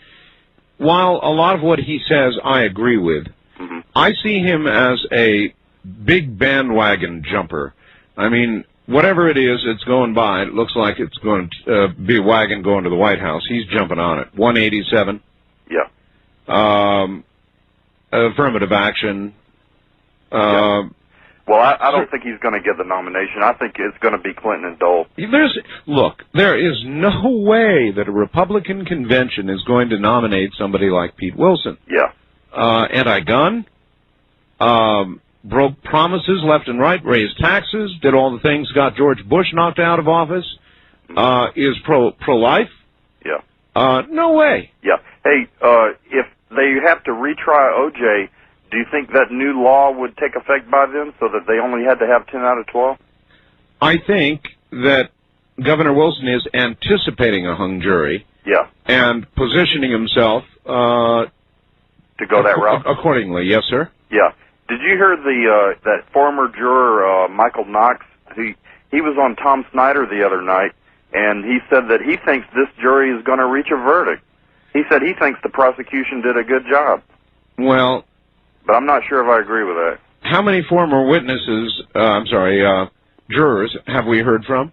while a lot of what he says I agree with, I see him as a big bandwagon jumper. I mean, whatever it is that's going by, it looks like it's going to be a wagon going to the White House. He's jumping on it. 187. Yeah. Affirmative action. Yeah. Well, I don't think he's going to get the nomination. I think it's going to be Clinton and Dole. Look, there is no way that a Republican convention is going to nominate somebody like Pete Wilson. Yeah. Anti-gun, broke promises left and right, raised taxes, did all the things, got George Bush knocked out of office, is pro-life. Yeah. No way. Yeah. Hey, if they have to retry O.J., do you think that new law would take effect by then so that they only had to have 10 out of 12? I think that Governor Wilson is anticipating a hung jury. Yeah. And positioning himself to go that route? Accordingly, yes, sir. Yeah. Did you hear that former juror, Michael Knox? He was on Tom Snyder the other night, and he said that he thinks this jury is going to reach a verdict. He said he thinks the prosecution did a good job. Well... But I'm not sure if I agree with that. How many former witnesses, jurors, have we heard from?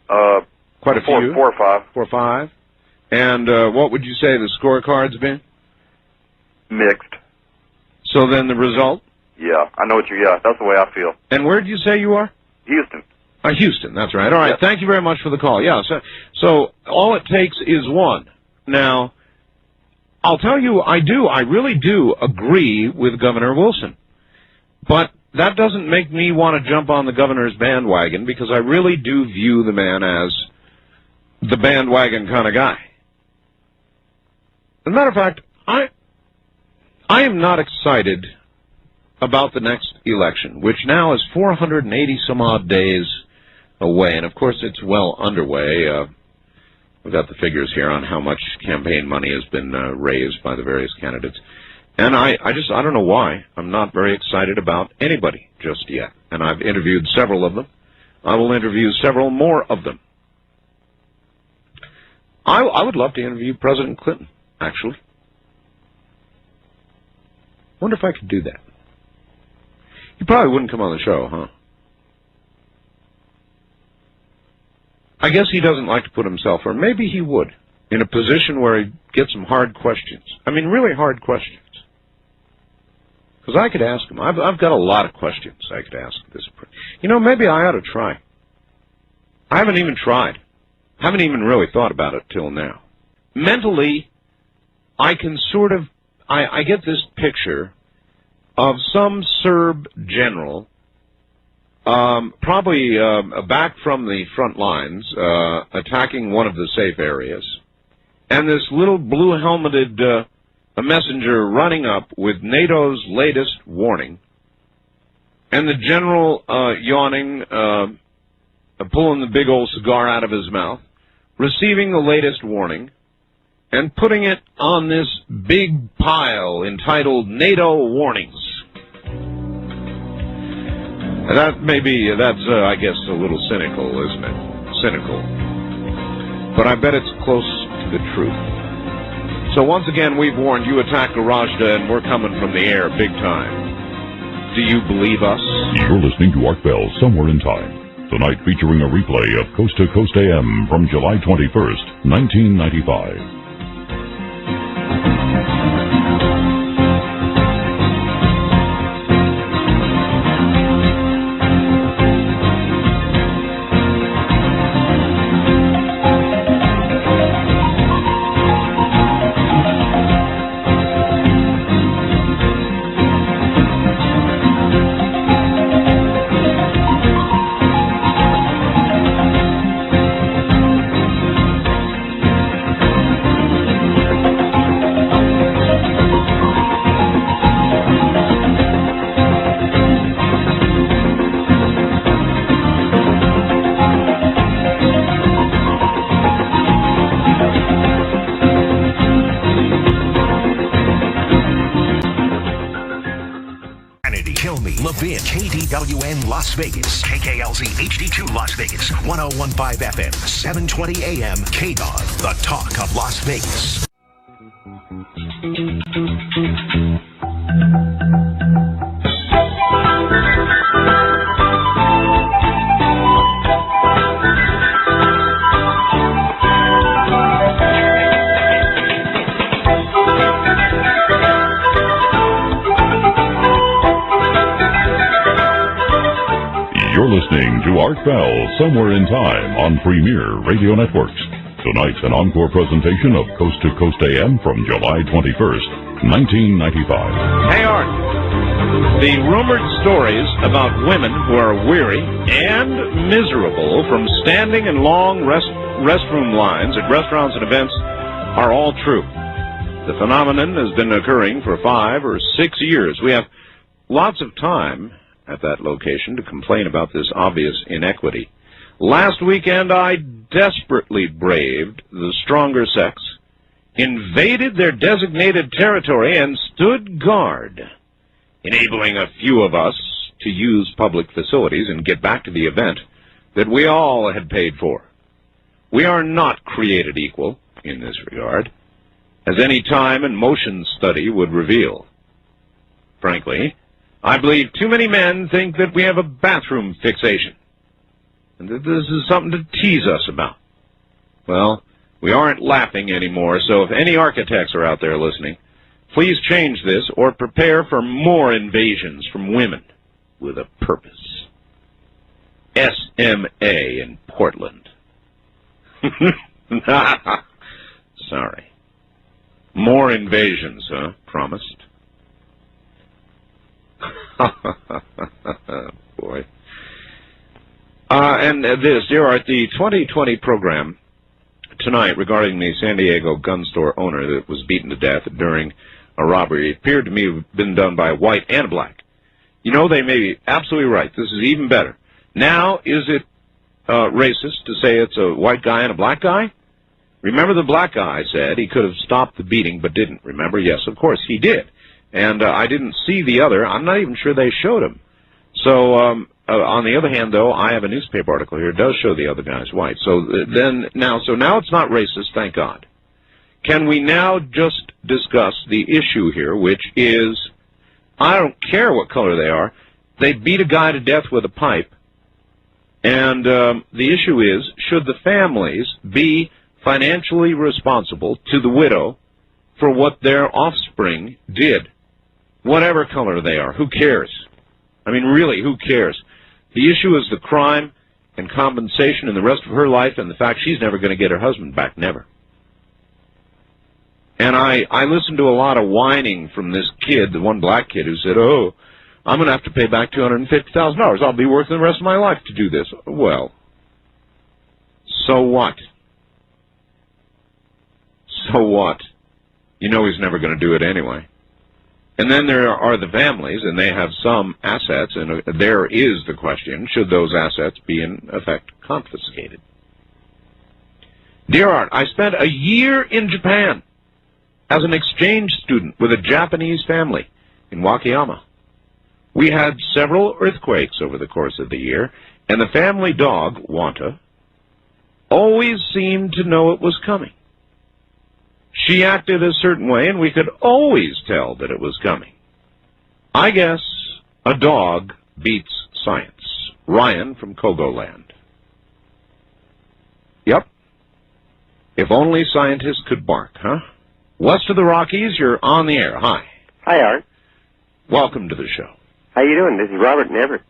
Quite a few. 4 or 5. 4 or 5. And what would you say the scorecard's been? Mixed. So then the result? Yeah, I know that's the way I feel. And where did you say you are? Houston. Houston, that's right. All right, Yep. Thank you very much for the call. Yeah, so all it takes is one. Now, I'll tell you, I really do agree with Governor Wilson. But that doesn't make me want to jump on the governor's bandwagon, because I really do view the man as the bandwagon kind of guy. As a matter of fact, I am not excited about the next election, which now is 480 some odd days away, and of course it's well underway. We've got the figures here on how much campaign money has been raised by the various candidates. And I don't know why. I'm not very excited about anybody just yet. And I've interviewed several of them. I will interview several more of them. I would love to interview President Clinton, actually. Wonder if I could do that. He probably wouldn't come on the show, huh? I guess he doesn't like to put himself, or maybe he would, in a position where he'd get some hard questions. I mean, really hard questions. Because I could ask him. I've got a lot of questions I could ask this. Maybe I ought to try. I haven't even tried. Haven't even really thought about it till now. Mentally, I can sort of, I get this picture of some Serb general, probably back from the front lines, attacking one of the safe areas, and this little blue-helmeted messenger running up with NATO's latest warning, and the general yawning, pulling the big old cigar out of his mouth, receiving the latest warning, and putting it on this big pile entitled NATO Warnings. That's, I guess, a little cynical, isn't it? Cynical. But I bet it's close to the truth. So once again, we've warned you, attack Garajda, and we're coming from the air big time. Do you believe us? You're listening to Art Bell, Somewhere in Time. Tonight featuring a replay of Coast to Coast AM from July 21st, 1995. KDWN Las Vegas, KKLZ HD2 Las Vegas, 1015 FM, 720 AM, KDON, the talk of Las Vegas. listening to Art Bell, Somewhere in Time on Premier Radio Networks. Tonight's an encore presentation of Coast to Coast AM from July 21st, 1995. Hey, Art. The rumored stories about women who are weary and miserable from standing in long restroom lines at restaurants and events are all true. The phenomenon has been occurring for 5 or 6 years. We have lots of time at that location to complain about this obvious inequity. Last weekend, I desperately braved the stronger sex, invaded their designated territory, and stood guard, enabling a few of us to use public facilities and get back to the event that we all had paid for. We are not created equal in this regard, as any time and motion study would reveal. Frankly, I believe too many men think that we have a bathroom fixation, and that this is something to tease us about. Well, we aren't laughing anymore, so if any architects are out there listening, please change this or prepare for more invasions from women with a purpose. SMA in Portland. Sorry. More invasions, huh? Promised. Boy. And this, dear Art, the 2020 program tonight regarding the San Diego gun store owner that was beaten to death during a robbery appeared to me to have been done by a white and a black. You know, they may be absolutely right. This is even better. Now, is it racist to say it's a white guy and a black guy? Remember the black guy said he could have stopped the beating but didn't. Remember? Yes, of course, he did. And I didn't see the other. I'm not even sure they showed him. So, on the other hand, though, I have a newspaper article here. It does show the other guy's white. So now it's not racist, thank God. Can we now just discuss the issue here, which is, I don't care what color they are, they beat a guy to death with a pipe. And the issue is, should the families be financially responsible to the widow for what their offspring did? Whatever color they are, who cares? I mean, really, who cares? The issue is the crime and compensation in the rest of her life and the fact she's never going to get her husband back, never. And I listened to a lot of whining from this kid, the one black kid, who said, oh, I'm going to have to pay back $250,000. I'll be working the rest of my life to do this. Well, so what? So what? You know he's never going to do it anyway. And then there are the families, and they have some assets, and there is the question, should those assets be in effect confiscated? Dear Art, I spent a year in Japan as an exchange student with a Japanese family in Wakayama. We had several earthquakes over the course of the year, and the family dog, Wanta, always seemed to know it was coming. She acted a certain way, and we could always tell that it was coming. I guess a dog beats science. Ryan from Kogoland. Yep. If only scientists could bark, huh? West of the Rockies, you're on the air. Hi. Hi, Art. Welcome to the show. How you doing? This is Robert in Everett.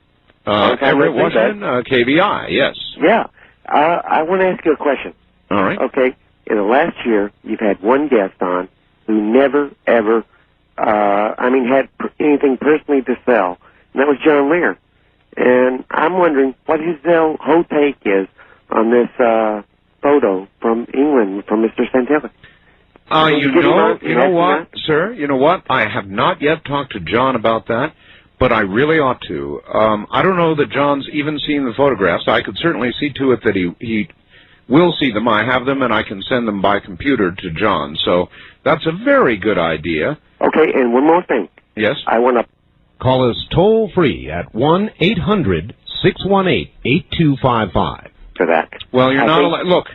Everett, Washington, KVI, yes. Yeah. I want to ask you a question. All right. Okay. In the last year, you've had one guest on who never, ever, had anything personally to sell, and that was John Lear. And I'm wondering what his whole take is on this photo from England from Mr. Santilli. You know what, sir? You know what? I have not yet talked to John about that, but I really ought to. I don't know that John's even seen the photographs. I could certainly see to it that he will see them. I have them, and I can send them by computer to John. So that's a very good idea. Okay, and one more thing. Yes? I want to call us toll-free at 1-800-618-8255. For that. Well, you're not allowed. Look,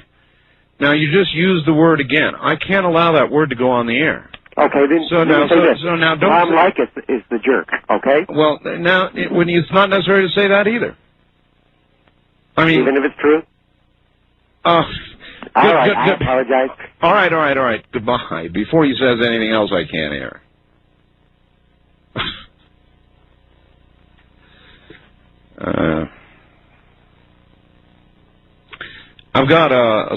now you just used the word again. I can't allow that word to go on the air. Okay, then. So now don't. Tom Leykis is the jerk. Okay. Well, now it's not necessary to say that either. I mean, even if it's true. All right, I apologize. All right. Goodbye. Before he says anything else, I can't air. I've got I'm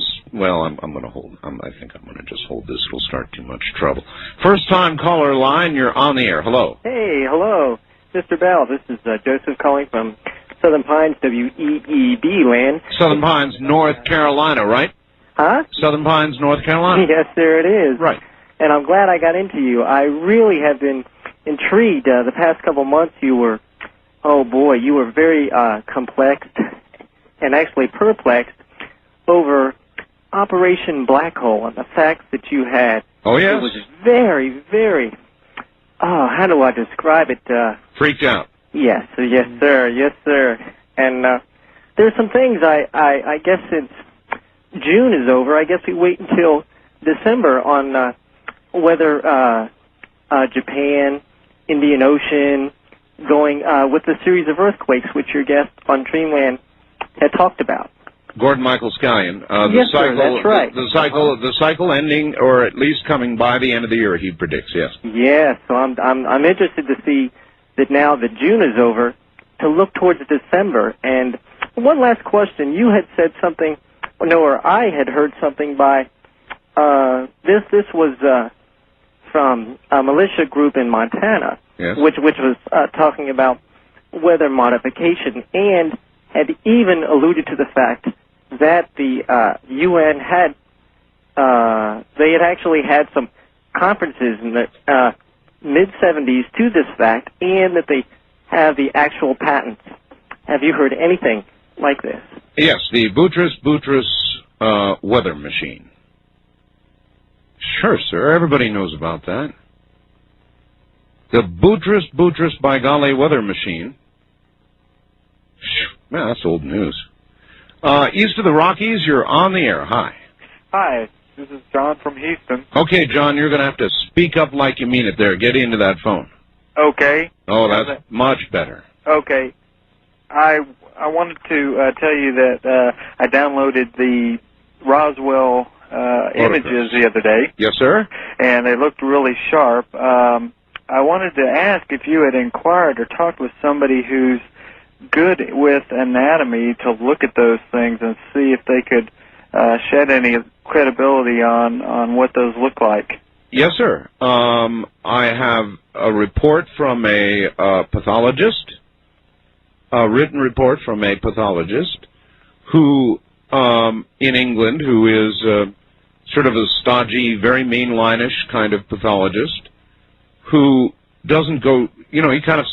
going to hold. I think I'm going to just hold this. It'll start too much trouble. First-time caller line. You're on the air. Hello. Hey, hello, Mr. Bell. This is Joseph calling from Southern Pines, WEEB land. Southern Pines, North Carolina, right? Huh? Southern Pines, North Carolina. Yes, there it is. Right. And I'm glad I got into you. I really have been intrigued. The past couple months you were very complex and actually perplexed over Operation Black Hole and the facts that you had. Oh, yes? It was very, very, how do I describe it? Freaked out. Yes, sir. And there's some things I guess since June is over, I guess we wait until December on whether Japan, Indian Ocean, going with the series of earthquakes which your guest on Dreamland had talked about. Gordon Michael Scallion. Yes, sir, that's right. The cycle ending, or at least coming by the end of the year, he predicts. Yes. Yes. So I'm interested to see that now that June is over, to look towards December. And one last question: you had said something, or I had heard something by this was from a militia group in Montana, yes, which was talking about weather modification, and had even alluded to the fact that the UN had actually had some conferences in the mid-'70s to this fact, and that they have the actual patents. Have you heard anything like this? Yes, the Boutros weather machine. Sure, sir. Everybody knows about that. The Boutros by golly weather machine. Man, that's old news. East of the Rockies, you're on the air. Hi. Hi, this is John from Houston. Okay, John, you're going to have to speak up like you mean it there. Get into that phone. Okay. Oh, that's much better. Okay. I wanted to tell you that I downloaded the Roswell images the other day. Yes, sir. And they looked really sharp. I wanted to ask if you had inquired or talked with somebody who's good with anatomy to look at those things and see if they could shed any credibility on what those look like. Yes, sir. I have a report from a pathologist, a written report from a pathologist who, in England, who is sort of a stodgy, very mainline-ish kind of pathologist who doesn't go, he kind of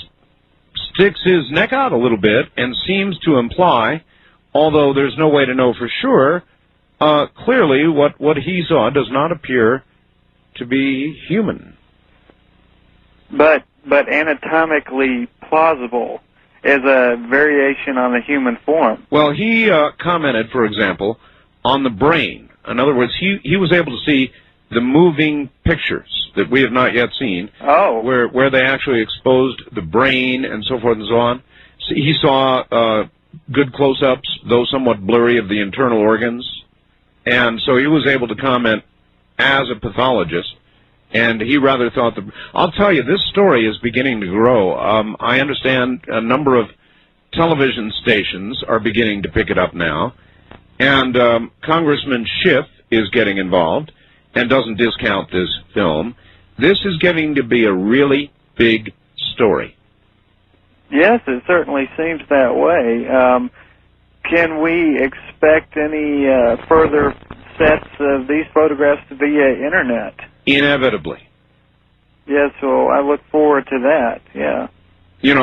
sticks his neck out a little bit and seems to imply, although there's no way to know for sure, clearly what he saw does not appear to be human. But anatomically plausible as a variation on the human form. Well, he commented, for example, on the brain. In other words, he was able to see the moving pictures that we have not yet seen, where they actually exposed the brain and so forth and so on. So he saw good close-ups, though somewhat blurry, of the internal organs. And so he was able to comment as a pathologist, and he rather thought I'll tell you, this story is beginning to grow. I understand a number of television stations are beginning to pick it up now, and Congressman Schiff is getting involved and doesn't discount this film. This is getting to be a really big story. Yes, it certainly seems that way. Can we expect any further sets of these photographs via internet? Inevitably. Yes, well, I look forward to that, yeah.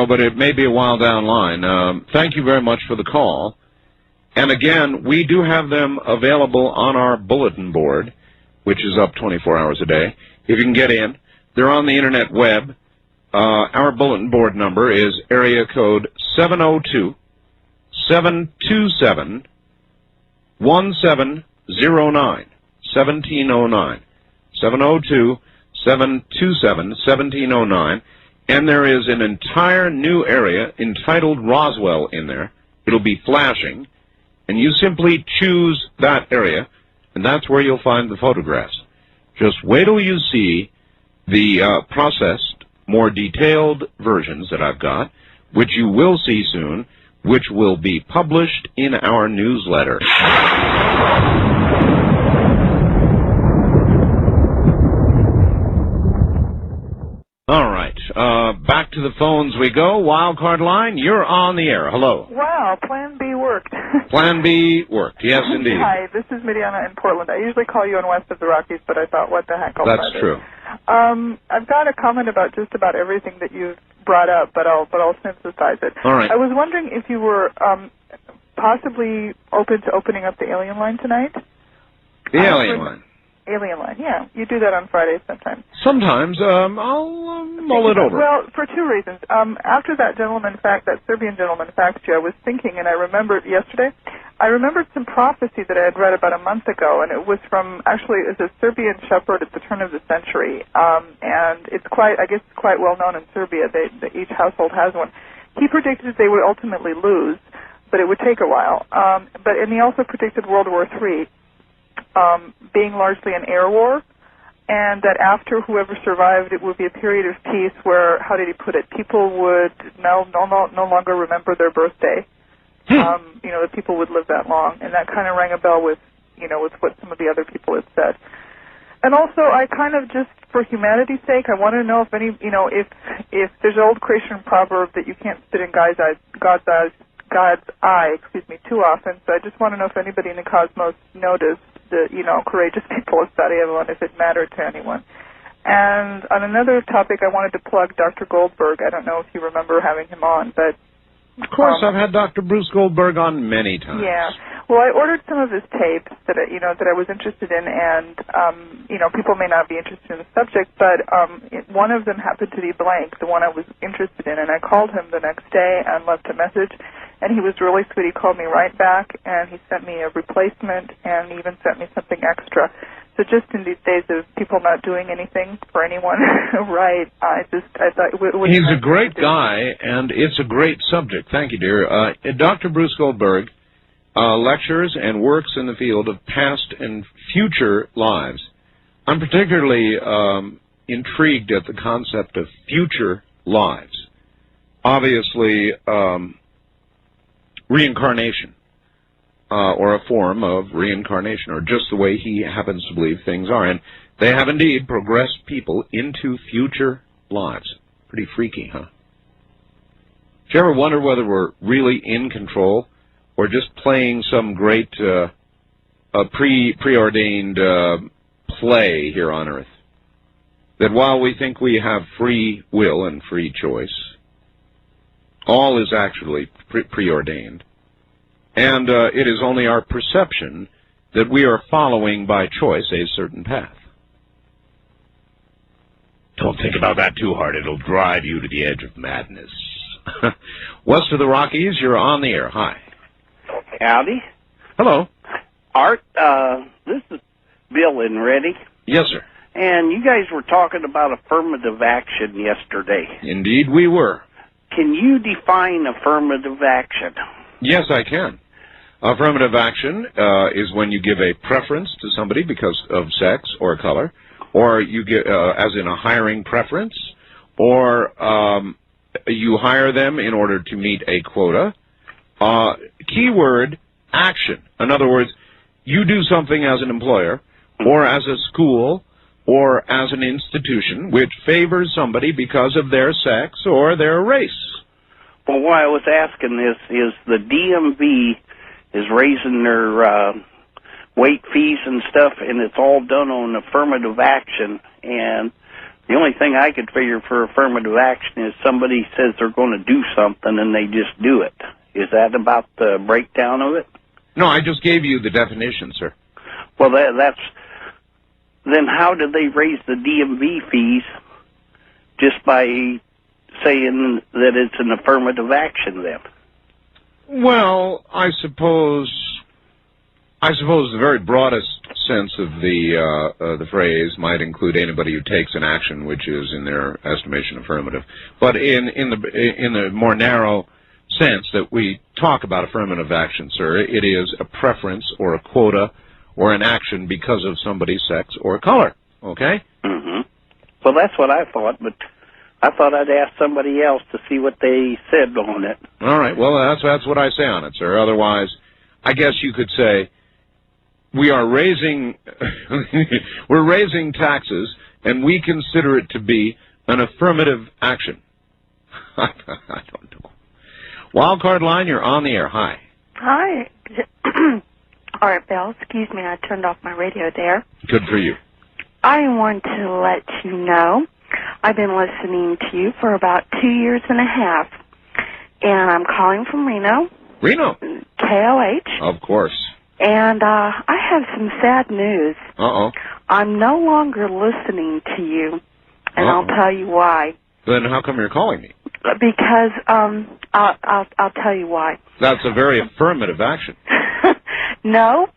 But it may be a while down the line. Thank you very much for the call. And again, we do have them available on our bulletin board, which is up 24 hours a day. If you can get in, they're on the internet web. Our bulletin board number is area code 702-727-1709. 1709. 702-727-1709. And there is an entire new area entitled Roswell in there. It'll be flashing. And you simply choose that area, and that's where you'll find the photographs. Just wait till you see the processed, more detailed versions that I've got, which you will see soon, which will be published in our newsletter. All right. Back to the phones we go. Wildcard line, you're on the air. Hello. Wow, Plan B worked. Plan B worked. Yes, indeed. Hi, this is Mediana in Portland. I usually call you on west of the Rockies, but I thought, what the heck, I'll That's try this. true. I've got a comment about just about everything that you've brought up, but I'll synthesize it. All right. I was wondering if you were possibly open to opening up the alien line tonight. The alien line. Alien line, yeah. You do that on Fridays sometimes. Sometimes I'll mull it over. Well, for two reasons. After that Serbian gentleman faxed you, I was thinking, and I remembered yesterday, I remembered some prophecy that I had read about a month ago, and it was from, actually, it's a Serbian shepherd at the turn of the century, and it's quite well known in Serbia. Each household has one. He predicted they would ultimately lose, but it would take a while. And he also predicted World War III. Being largely an air war, and that after whoever survived, it would be a period of peace where, how did he put it, people would no longer remember their birthday. The people would live that long, and that kind of rang a bell with what some of the other people had said. And also, I kind of just, for humanity's sake, I want to know if any, if there's an old Croatian proverb that you can't spit in God's eye, too often. So I just want to know if anybody in the cosmos noticed the, courageous people of Sarajevo, and if it mattered to anyone. And on another topic, I wanted to plug Dr. Goldberg. I don't know if you remember having him on, but... Of course, I've had Dr. Bruce Goldberg on many times. Yeah. Well, I ordered some of his tapes that I was interested in, and, people may not be interested in the subject, but one of them happened to be blank, the one I was interested in, and I called him the next day and left a message, and he was really sweet. He called me right back, and he sent me a replacement, and even sent me something extra. So just in these days of people not doing anything for anyone, right, I thought it would... He's a great guy, and it's a great subject. Thank you, dear. Dr. Bruce Goldberg lectures and works in the field of past and future lives. I'm particularly intrigued at the concept of future lives. Obviously, reincarnation, or a form of reincarnation, or just the way he happens to believe things are. And they have indeed progressed people into future lives. Pretty freaky, huh? Do you ever wonder whether we're really in control, or just playing some great preordained play here on Earth? That while we think we have free will and free choice, all is actually preordained. And it is only our perception that we are following by choice a certain path. Don't think about that too hard. It'll drive you to the edge of madness. West of the Rockies, you're on the air. Hi. Howdy. Hello. Art, this is Bill in Ready. Yes, sir. And you guys were talking about affirmative action yesterday. Indeed we were. Can you define affirmative action? Yes, I can. Affirmative action is when you give a preference to somebody because of sex or color, or you get, as in a hiring preference, or you hire them in order to meet a quota. Keyword, action. In other words, you do something as an employer, or as a school, or as an institution which favors somebody because of their sex or their race. Well, why I was asking this is the DMV is raising their weight fees and stuff, and it's all done on affirmative action. And the only thing I could figure for affirmative action is somebody says they're going to do something and they just do it. Is that about the breakdown of it? No, I just gave you the definition, sir. Well, that's... Then how do they raise the DMV fees just by saying that it's an affirmative action then? Well, I suppose the very broadest sense of the phrase might include anybody who takes an action which is, in their estimation, affirmative. But in the more narrow sense that we talk about affirmative action, sir, it is a preference or a quota or an action because of somebody's sex or color. Okay? Mm-hmm. Well, that's what I thought, but I thought I'd ask somebody else to see what they said on it. All right. Well, that's what I say on it, sir. Otherwise, I guess you could say we are raising we're raising taxes, and we consider it to be an affirmative action. I don't know. Wildcard line, you're on the air. Hi. Hi. Art Bell. Excuse me, I turned off my radio there. Good for you. I want to let you know I've been listening to you for about 2 years and a half, and I'm calling from Reno. Reno. KOH. Of course. And I have some sad news. Uh-oh. I'm no longer listening to you, and I'll tell you why. Then how come you're calling me? Because I'll tell you why. That's a very affirmative action. No,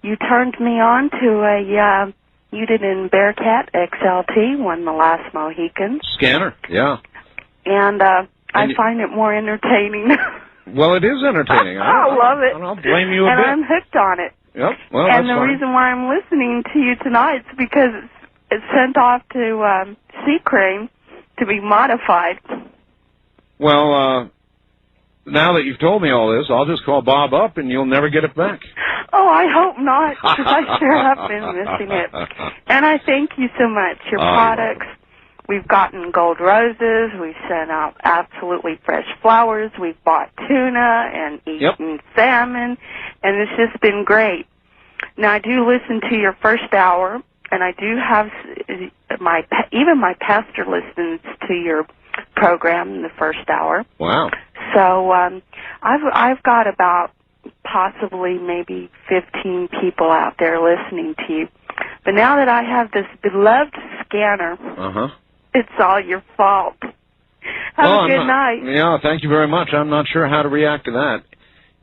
you turned me on to a Udin and Bearcat XLT, won the last Mohican. Scanner, yeah. And I find it more entertaining. Well, it is entertaining. I love it. I don't blame you a and bit. I'm hooked on it. Yep. Well, and the that's fine. reason why I'm listening to you tonight is because it's sent off to Sea Crane to be modified. Well, now that you've told me all this, I'll just call Bob up and you'll never get it back. Oh, I hope not, because I sure have been missing it. And I thank you so much. Your products, we've gotten gold roses, we've sent out absolutely fresh flowers, we've bought tuna and eaten salmon, and it's just been great. Now, I do listen to your first hour, and I do have even my pastor listens to your program in the first hour. Wow. So I've got about possibly maybe 15 people out there listening to you. But now that I have this beloved scanner, it's all your fault. Have a good night. Yeah, thank you very much. I'm not sure how to react to that.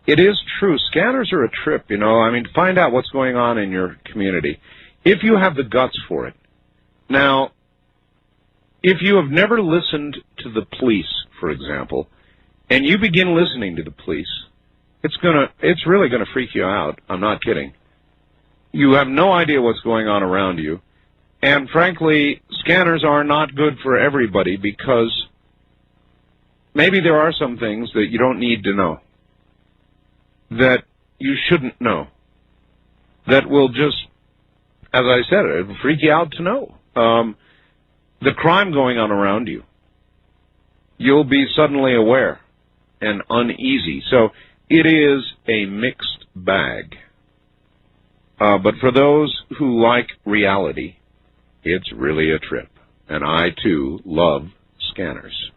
It is true. Scanners are a trip, you know. I mean, find out what's going on in your community, if you have the guts for it. Now, if you have never listened to the police, for example, and you begin listening to the police, it's really gonna freak you out. I'm not kidding. You have no idea what's going on around you. And frankly, scanners are not good for everybody because maybe there are some things that you don't need to know, that you shouldn't know, that will just, as I said, it'll freak you out to know. The crime going on around you, you'll be suddenly aware and uneasy. So it is a mixed bag. But for those who like reality, it's really a trip. And I, too, love scanners.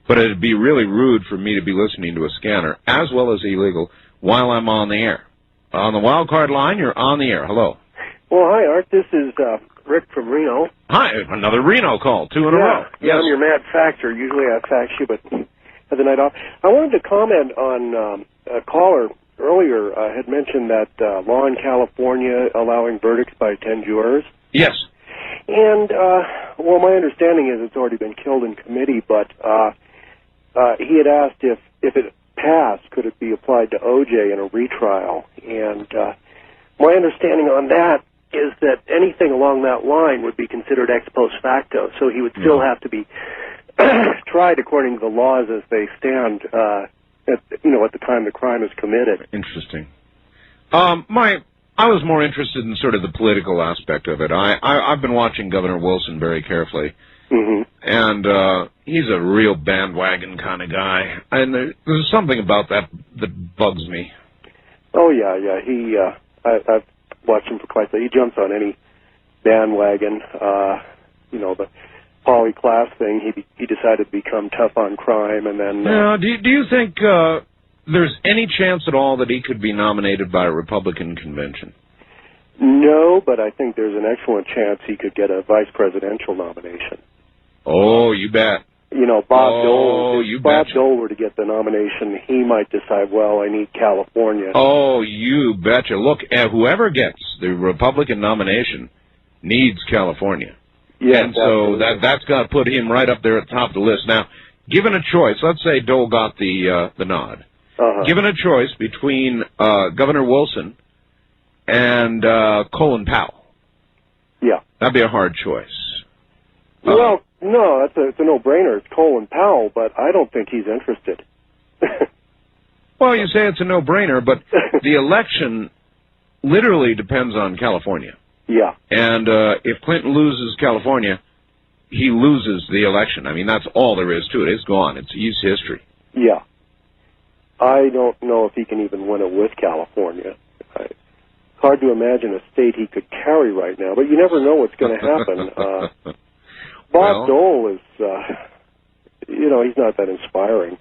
But it'd be really rude for me to be listening to a scanner, as well as illegal, while I'm on the air. On the wildcard line, you're on the air. Hello. Well, hi, Art. This is Rick from Reno. Hi. Another Reno call. 2 in a row. Yeah, I'm your mad faxer. Usually I fax you, but had the night off. I wanted to comment on a caller earlier had mentioned that law in California allowing verdicts by 10 jurors. Yes. And, well, my understanding is it's already been killed in committee, but he had asked if it passed, could it be applied to O.J. in a retrial? And my understanding on that is that anything along that line would be considered ex post facto, so he would still have to be tried according to the laws as they stand at the time the crime is committed. Interesting. I was more interested in sort of the political aspect of it. I've been watching Governor Wilson very carefully, and he's a real bandwagon kind of guy, and there's something about that bugs me. Oh yeah. I've watched him for quite some. He jumps on any bandwagon. The poly class thing. He decided to become tough on crime, and then. Do you think there's any chance at all that he could be nominated by a Republican convention? No, but I think there's an excellent chance he could get a vice presidential nomination. Oh, you bet. Bob Dole. If Bob Dole were to get the nomination, he might decide, well, I need California. Oh, you betcha. Look, whoever gets the Republican nomination needs California. Yeah, and so that's got to put him right up there at the top of the list. Now, given a choice, let's say Dole got the nod. Given a choice between Governor Wilson and Colin Powell. Yeah. That'd be a hard choice. Well, no, it's a no-brainer. It's Colin Powell, but I don't think he's interested. Well, you say it's a no-brainer, but the election literally depends on California. Yeah. And if Clinton loses California, he loses the election. I mean, that's all there is to it. It's gone. He's history. Yeah. I don't know if he can even win it with California. It's hard to imagine a state he could carry right now, but you never know what's going to happen. Bob Dole is, he's not that inspiring.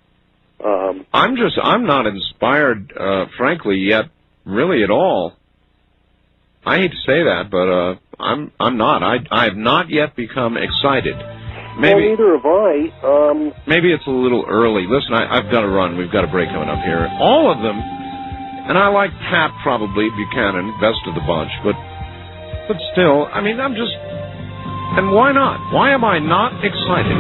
I'm not inspired, frankly, yet, really at all. I hate to say that, but I'm not. I have not yet become excited. Maybe, well, neither have I. Maybe it's a little early. Listen, I've got to run. We've got a break coming up here. All of them, and I like Pat probably, Buchanan, best of the bunch, but still, I mean, I'm just, and why not? Why am I not excited?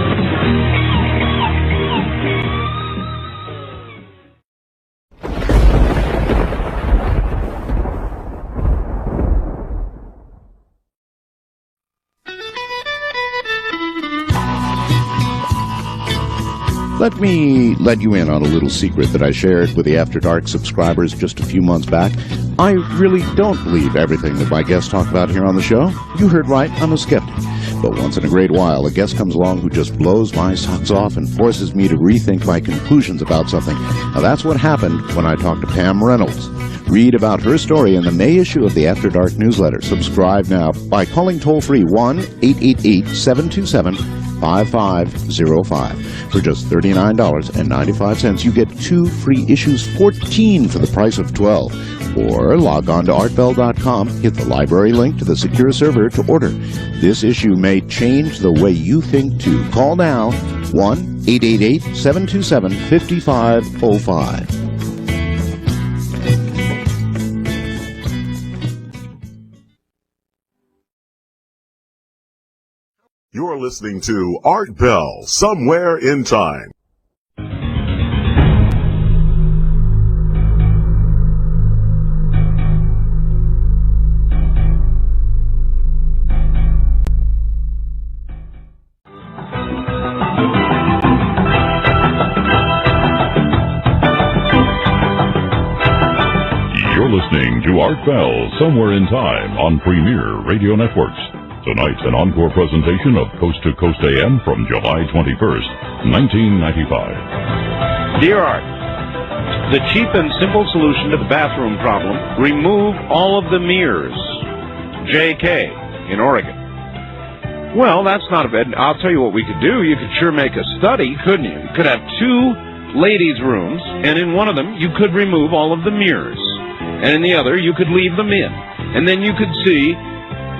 Let me let you in on a little secret that I shared with the After Dark subscribers just a few months back. I really don't believe everything that my guests talk about here on the show. You heard right, I'm a skeptic. But once in a great while, a guest comes along who just blows my socks off and forces me to rethink my conclusions about something. Now, that's what happened when I talked to Pam Reynolds. Read about her story in the May issue of the After Dark newsletter. Subscribe now by calling toll-free 1-888-727-5505. For just $39.95, you get 2 free issues, 14 for the price of 12. Or log on to artbell.com, hit the library link to the secure server to order. This issue may change the way you think too. Call now, 1-888-727-5505. You're listening to Art Bell, Somewhere in Time. You're listening to Art Bell, Somewhere in Time on Premier Radio Networks. Tonight's an encore presentation of Coast to Coast AM from July 21st, 1995. Dear Art, the cheap and simple solution to the bathroom problem, remove all of the mirrors. J.K. in Oregon. Well, that's not a bad. I'll tell you what we could do. You could sure make a study, couldn't you? You could have 2 ladies' rooms, and in one of them you could remove all of the mirrors. And in the other you could leave them in. And then you could see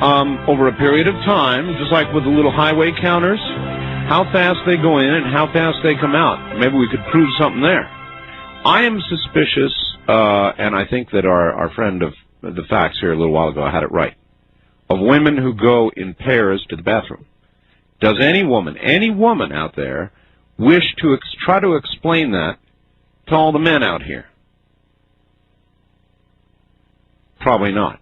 over a period of time, just like with the little highway counters, how fast they go in and how fast they come out. Maybe we could prove something there. I am suspicious, and I think that our friend of the facts here a little while ago had it right, of women who go in pairs to the bathroom. Does any woman out there wish to try to explain that to all the men out here? Probably not.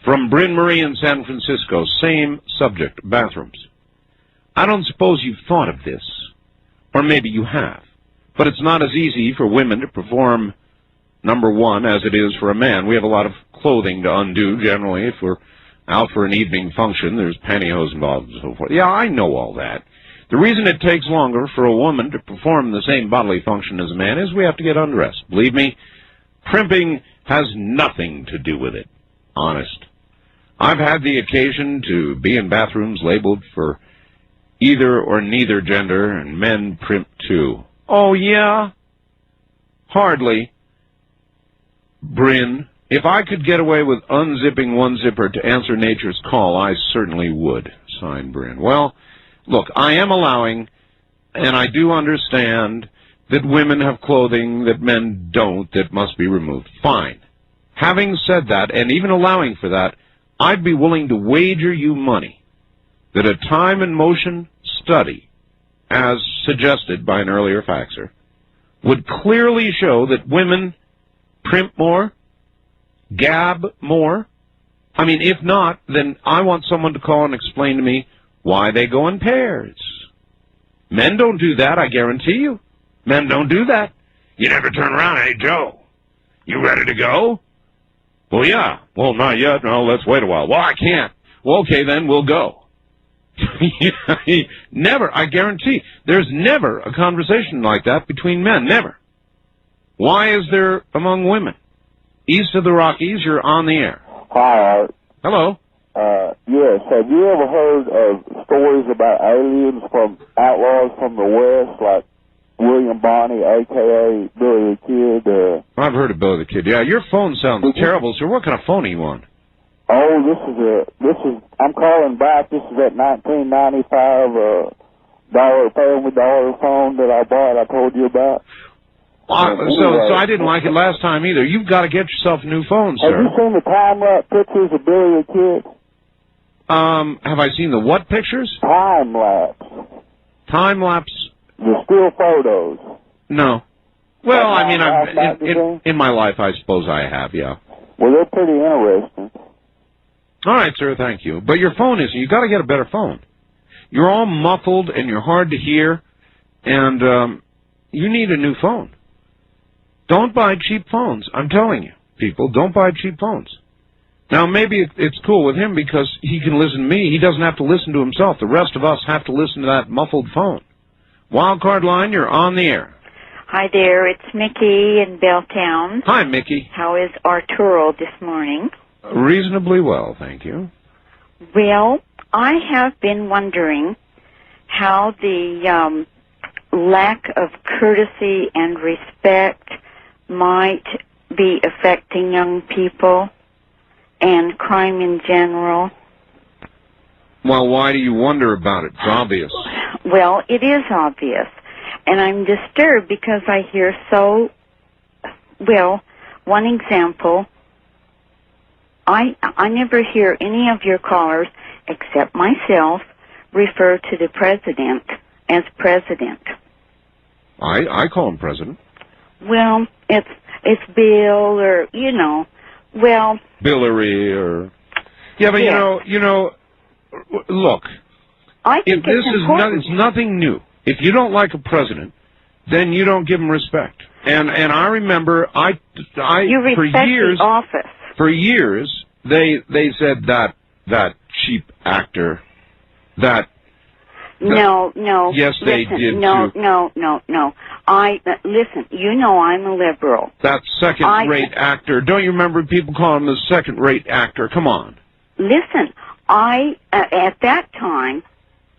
From Bryn Marie in San Francisco, same subject, bathrooms. I don't suppose you've thought of this, or maybe you have, but it's not as easy for women to perform number one as it is for a man. We have a lot of clothing to undo, generally. If we're out for an evening function, there's pantyhose involved and so forth. Yeah, I know all that. The reason it takes longer for a woman to perform the same bodily function as a man is we have to get undressed. Believe me, primping has nothing to do with it. Honest. I've had the occasion to be in bathrooms labeled for either or neither gender, and men primp too. Oh, yeah? Hardly. Bryn, if I could get away with unzipping one zipper to answer nature's call, I certainly would. Signed, Bryn. Well, look, I am allowing, and I do understand, that women have clothing that men don't that must be removed. Fine. Having said that, and even allowing for that, I'd be willing to wager you money that a time and motion study, as suggested by an earlier faxer, would clearly show that women primp more, gab more. I mean, if not, then I want someone to call and explain to me why they go in pairs. Men don't do that, I guarantee you. Men don't do that. You never turn around, hey, Joe, you ready to go? Well, yeah. Well, not yet. No, let's wait a while. Well, I can't. Well, okay, then we'll go. Never, I guarantee, there's never a conversation like that between men. Never. Why is there among women? East of the Rockies, you're on the air. Hi, Art. Hello. Yes, have you ever heard of stories about aliens from outlaws from the West, like William Bonney, a.k.a. Billy the Kid? I've heard of Billy the Kid. Yeah, your phone sounds terrible, sir. What kind of phone are you on? Oh, I'm calling back. This is that 1995 family dollar phone that I bought, I told you about. So I didn't like it last time either. You've got to get yourself a new phone, sir. Have you seen the time-lapse pictures of Billy the Kid? Have I seen the what pictures? Time-lapse. Time-lapse? The still photos. No. Well, I mean, in my life, I suppose I have, yeah. Well, they're pretty interesting. All right, sir, thank you. But your phone isn't. You've got to get a better phone. You're all muffled, and you're hard to hear, and you need a new phone. Don't buy cheap phones. I'm telling you, people, don't buy cheap phones. Now, maybe it's cool with him because he can listen to me. He doesn't have to listen to himself. The rest of us have to listen to that muffled phone. Wildcard line, you're on the air. Hi there, it's Mickey in Belltown. Hi, Mickey. How is Arturo this morning? Reasonably well, thank you. Well, I have been wondering how the lack of courtesy and respect might be affecting young people and crime in general. Well, why do you wonder about it? It's obvious. Well, it is obvious. And I'm disturbed because I hear one example, I never hear any of your callers, except myself, refer to the president as president. I call him president. Well, it's Bill or, Billary or... Yeah, but look, I think it's nothing new. If you don't like a president, then you don't give him respect. And I remember you respect the office. For years they said that cheap actor, No. Yes, listen, they did No. Listen, I'm a liberal. That second-rate actor. Don't you remember people calling him the second-rate actor? Come on. Listen, at that time,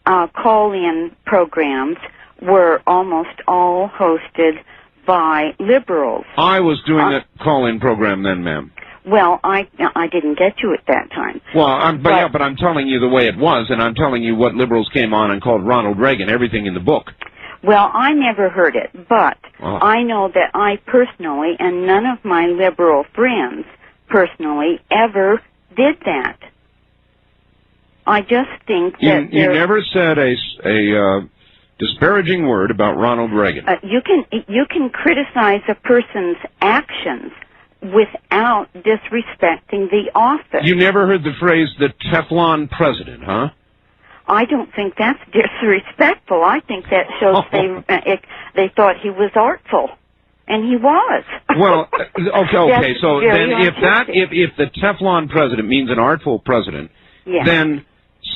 call-in programs were almost all hosted by liberals. I was doing that call-in program then, ma'am. Well, I didn't get you at that time. Well, but I'm telling you the way it was, and I'm telling you what liberals came on and called Ronald Reagan, everything in the book. Well, I never heard it, but I know that I personally, and none of my liberal friends personally, ever did that. I just think that you never said a disparaging word about Ronald Reagan. You can criticize a person's actions without disrespecting the office. You never heard the phrase the Teflon president, huh? I don't think that's disrespectful. I think that shows they thought he was artful, and he was. Well, okay. So then, artistic. if the Teflon president means an artful president, then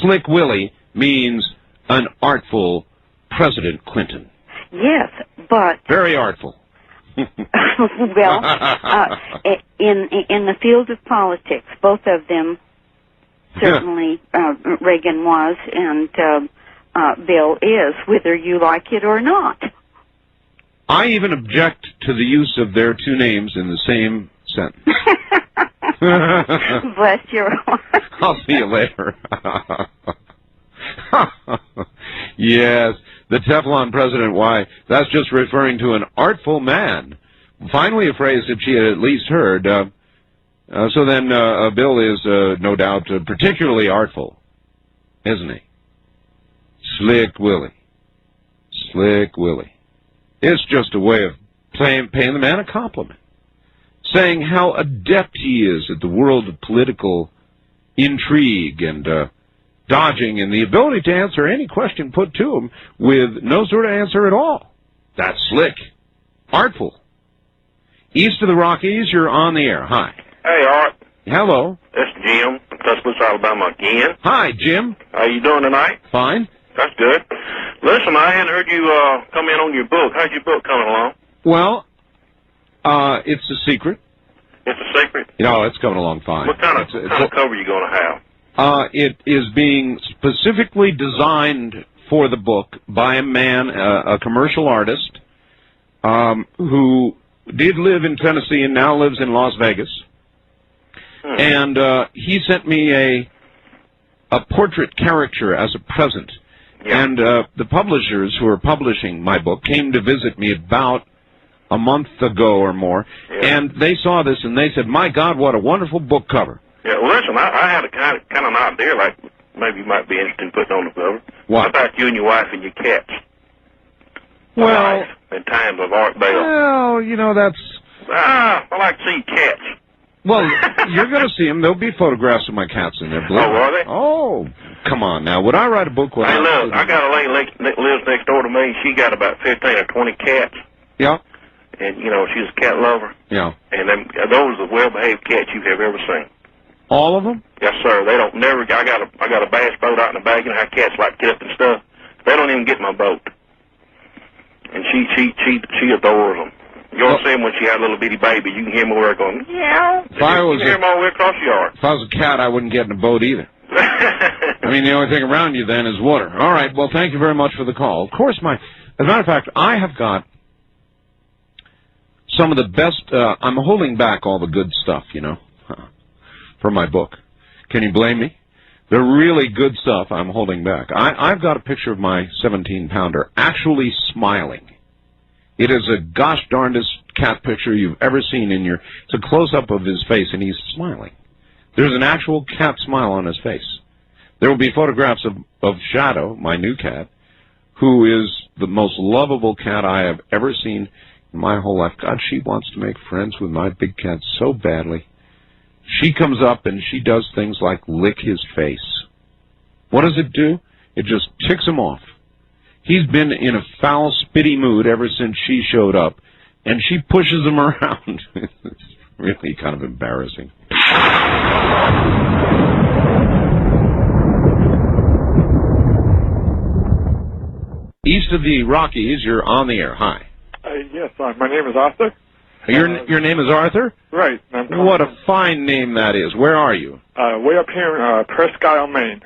Slick Willie means an artful President Clinton. Yes, but very artful. Well, in the field of politics, both of them. Certainly, Reagan was, and Bill is, whether you like it or not. I even object to the use of their two names in the same sentence. Bless your heart. I'll see you later. Yes, the Teflon president, why, that's just referring to an artful man. Finally, a phrase that she had at least heard. So then Bill is, no doubt, particularly artful, isn't he? Slick Willie. Slick Willie. It's just a way of paying the man a compliment, saying how adept he is at the world of political intrigue and dodging and the ability to answer any question put to him with no sort of answer at all. That's slick. Artful. East of the Rockies, you're on the air. Hi. Hey, Art. Hello. It's Jim from Tuscaloosa, Alabama again. Hi, Jim. How you doing tonight? Fine. That's good. Listen, I hadn't heard you come in on your book. How's your book coming along? Well, it's a secret. It's a secret? It's coming along fine. What kind of cover are you going to have? It is being specifically designed for the book by a man, a commercial artist, who did live in Tennessee and now lives in Las Vegas. And he sent me a portrait caricature as a present. Yeah. And the publishers who are publishing my book came to visit me about a month ago or more, and they saw this and they said, "My God, what a wonderful book cover." Yeah, well, listen, I had a kind of an idea, like maybe you might be interested in putting on the cover. What? How about you and your wife and your cats? Well, in times of Art Bell. Well, that's... I like to see cats. Well, you're going to see them. There'll be photographs of my cats in there. Oh, are they? Oh, come on now. Would I write a book without... Hey, look, I got a lady that lives next door to me. She got about 15 or 20 cats. Yeah. And, she's a cat lover. Yeah. And those are the well-behaved cats you have ever seen. All of them? Yes, sir. They don't never... I got a bass boat out in the back, and how cats like to get up and stuff. They don't even get in my boat. And she adores them. You ought to see them when she had a little bitty baby. You can hear them over there going, meow. You can hear them all the way across the yard. If I was a cat, I wouldn't get in a boat either. I mean, the only thing around you then is water. All right, well, thank you very much for the call. Of course, as a matter of fact, I have got some of the best, I'm holding back all the good stuff, for my book. Can you blame me? The really good stuff I'm holding back. I've got a picture of my 17-pounder actually smiling. It is a gosh darndest cat picture you've ever seen it's a close-up of his face, and he's smiling. There's an actual cat smile on his face. There will be photographs of Shadow, my new cat, who is the most lovable cat I have ever seen in my whole life. God, she wants to make friends with my big cat so badly. She comes up and she does things like lick his face. What does it do? It just ticks him off. He's been in a foul, spitty mood ever since she showed up, and she pushes him around. It's really kind of embarrassing. East of the Rockies, you're on the air. Hi. Yes, my name is Arthur. Your name is Arthur? Right. What a fine name that is. Where are you? Way up here in Presque Isle, Maine.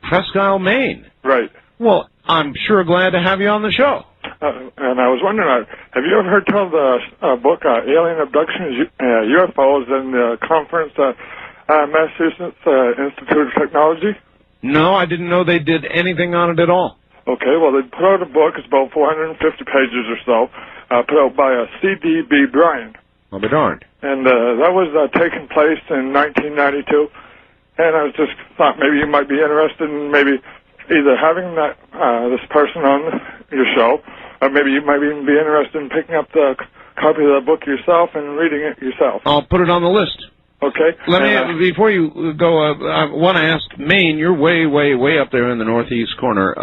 Presque Isle, Maine? Right. Well, I'm sure glad to have you on the show. And I was wondering, have you ever heard tell the book Alien Abductions, UFOs, and the conference, Massachusetts Institute of Technology? No, I didn't know they did anything on it at all. Okay, well, they put out a book. It's about 450 pages or so, put out by C.D.B. Bryan. I'll be darned. And that was taking place in 1992. And I was just thought maybe you might be interested in maybe either having this person on your show, or maybe you might even be interested in picking up the copy of the book yourself and reading it yourself. I'll put it on the list. Okay. Let me, before you go, I want to ask, Maine, you're way, way, way up there in the northeast corner.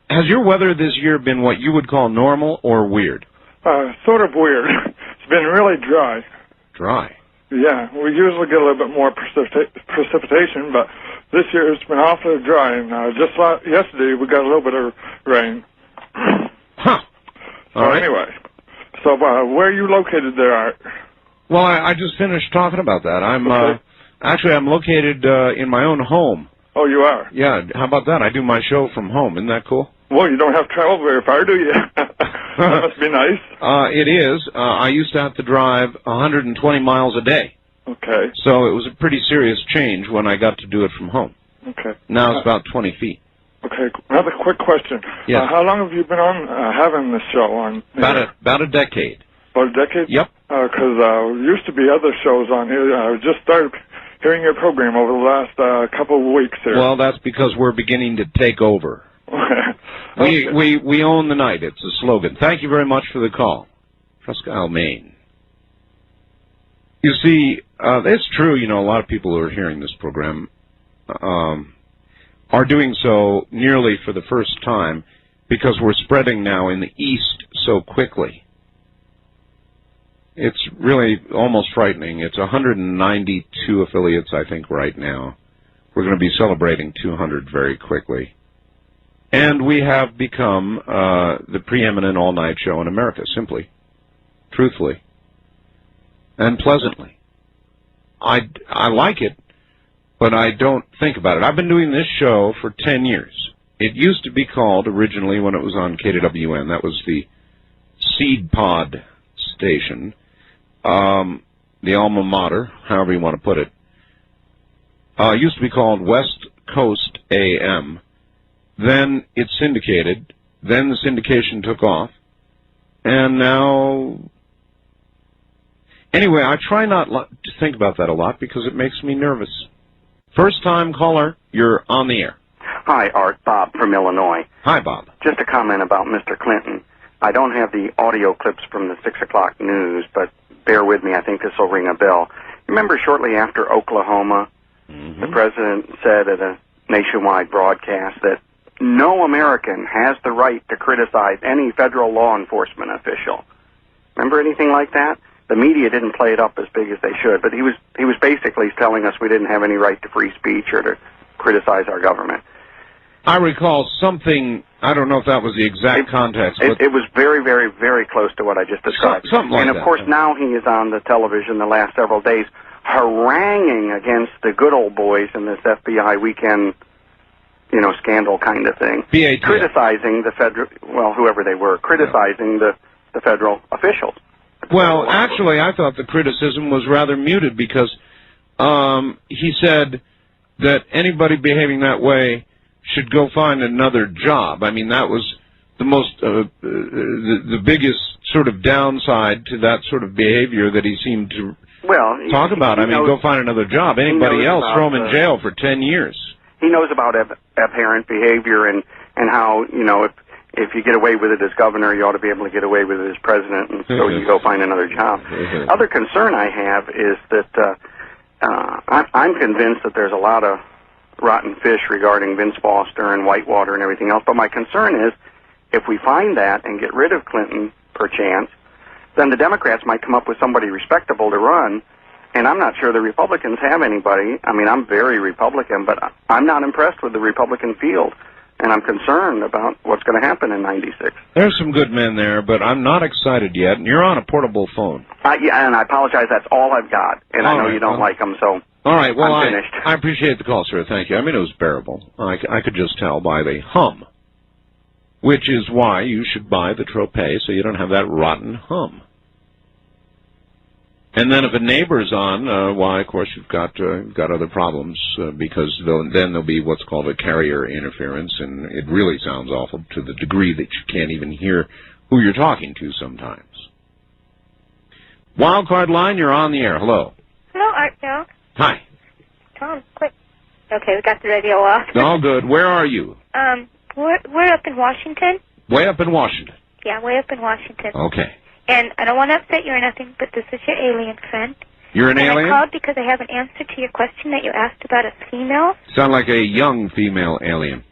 Has your weather this year been what you would call normal or weird? Sort of weird. It's been really dry. Dry? Yeah, we usually get a little bit more precipitation, but this year it's been awfully dry, and just yesterday we got a little bit of rain. Huh. So anyway, so where are you located there, Art? Well, I just finished talking about that. I'm located in my own home. Oh, you are? Yeah, how about that? I do my show from home. Isn't that cool? Well, you don't have to travel very far, do you? That must be nice. It is. I used to have to drive 120 miles a day. Okay. So it was a pretty serious change when I got to do it from home. Okay. Now it's about 20 feet. Okay. Another quick question. Yes. How long have you been on having this show on? About a decade. About a decade? Yep. Because there used to be other shows on here. I just started hearing your program over the last couple of weeks here. Well, that's because we're beginning to take over. We own the night. It's a slogan. Thank you very much for the call. Presque Isle, Maine. You see, it's true, a lot of people who are hearing this program are doing so nearly for the first time because we're spreading now in the East so quickly. It's really almost frightening. It's 192 affiliates, I think, right now. We're going to be celebrating 200 very quickly. And we have become the preeminent all-night show in America, simply, truthfully, and pleasantly. I like it, but I don't think about it. I've been doing this show for 10 years. It used to be called, originally, when it was on KWN, that was the Seed Pod station, the alma mater, however you want to put it. It used to be called West Coast AM. Then it syndicated. Then the syndication took off. And now... Anyway, I try not to think about that a lot because it makes me nervous. First-time caller, you're on the air. Hi, Art. Bob from Illinois. Hi, Bob. Just a comment about Mr. Clinton. I don't have the audio clips from the 6 o'clock news, but bear with me. I think this will ring a bell. Remember shortly after Oklahoma, the president said at a nationwide broadcast that no American has the right to criticize any federal law enforcement official. Remember anything like that? The media didn't play it up as big as they should, but he was basically telling us we didn't have any right to free speech or to criticize our government. I recall something, I don't know if that was the exact context. But It was very, very, very close to what I just described. Something like and, of that, course, now he is on the television the last several days haranguing against the good old boys in this FBI weekend, scandal kind of thing. BATF. Criticizing the federal, whoever they were, criticizing the federal officials. Well, actually, I thought the criticism was rather muted because he said that anybody behaving that way should go find another job. I mean, that was the most, the biggest sort of downside to that sort of behavior that he seemed to talk about. I mean, go find another job. Anybody else, throw him in jail for 10 years. He knows about abhorrent behavior and how, if you get away with it as governor, you ought to be able to get away with it as president, and so you go find another job. Other concern I have is that I'm convinced that there's a lot of rotten fish regarding Vince Foster and Whitewater and everything else, but my concern is if we find that and get rid of Clinton, perchance, then the Democrats might come up with somebody respectable to run, and I'm not sure the Republicans have anybody. I mean, I'm very Republican, but I'm not impressed with the Republican field. And I'm concerned about what's going to happen in '96. There's some good men there, but I'm not excited yet. And you're on a portable phone. Yeah, and I apologize. That's all I've got. And I know you don't like them, so all right, well, I'm finished. I appreciate the call, sir. Thank you. I mean, it was bearable. I could just tell by the hum, which is why you should buy the Tropez so you don't have that rotten hum. And then if a neighbor's on, why, of course, you've got other problems because then there'll be what's called a carrier interference, and it really sounds awful to the degree that you can't even hear who you're talking to sometimes. Wildcard line, you're on the air. Hello. Hello, Art Bell. Hi. Tom, quick. Okay, we got the radio off. All good. Where are you? We're up in Washington. Way up in Washington. Yeah, way up in Washington. Okay. And I don't want to upset you or nothing, but this is your alien friend. You're an alien? I called because I have an answer to your question that you asked about a female. Sound like a young female alien.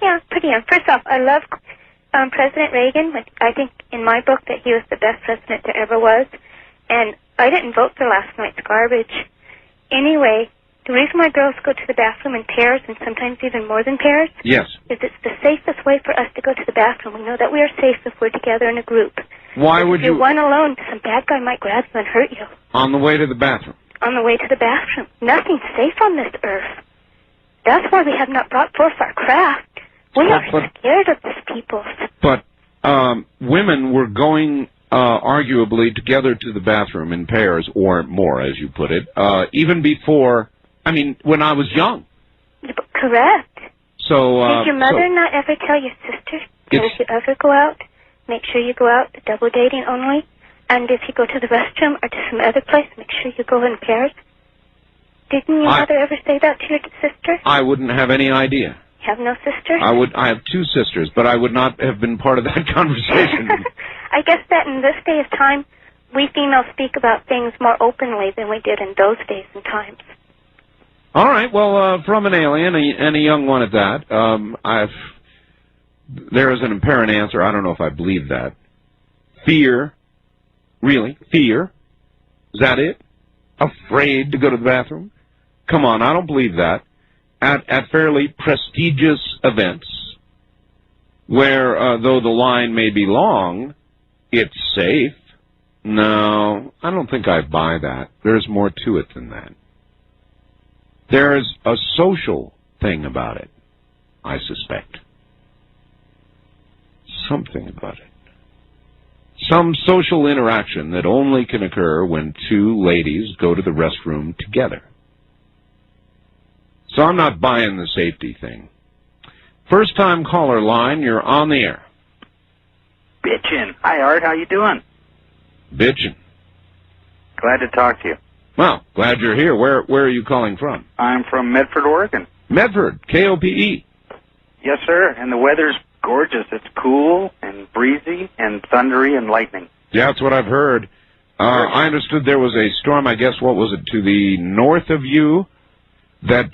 Yeah, pretty young. First off, I love President Reagan. I think in my book that he was the best president there ever was. And I didn't vote for last night's garbage. Anyway, the reason why girls go to the bathroom in pairs, and sometimes even more than pairs, yes, is it's the safest way for us to go to the bathroom. We know that we are safe if we're together in a group. Why would If you're one alone, some bad guy might grab you and hurt you. On the way to the bathroom? On the way to the bathroom. Nothing's safe on this earth. That's why we have not brought forth our craft. We are scared of these people. But women were going arguably together to the bathroom in pairs or more, as you put it, even before, when I was young. Correct. So, did your mother not ever tell your sister that if you ever go out, make sure you go out double dating only? And if you go to the restroom or to some other place, make sure you go in pairs? Didn't your mother ever say that to your sister? I wouldn't have any idea. You have no sister? I have two sisters, but I would not have been part of that conversation. I guess that in this day of time, we females speak about things more openly than we did in those days and times. All right, well, from an alien, and a young one at that, there is an apparent answer. I don't know if I believe that. Fear, really, fear, Is that it? Afraid to go to the bathroom? Come on, I don't believe that. At fairly prestigious events, where though the line may be long, it's safe. No, I don't think I buy that. There's more to it than that. There's a social thing about it, I suspect. Something about it. Some social interaction that only can occur when two ladies go to the restroom together. So I'm not buying the safety thing. First time caller line, you're on the air. Bitchin'. Hi, Art. How you doing? Bitchin'. Glad to talk to you. Well, glad you're here. Where are you calling from? I'm from Medford, Oregon. Medford, KOPE. Yes, sir. And the weather's gorgeous. It's cool and breezy and thundery and lightning. Yeah, that's what I've heard. I understood there was a storm, I guess, what was it, to the north of you that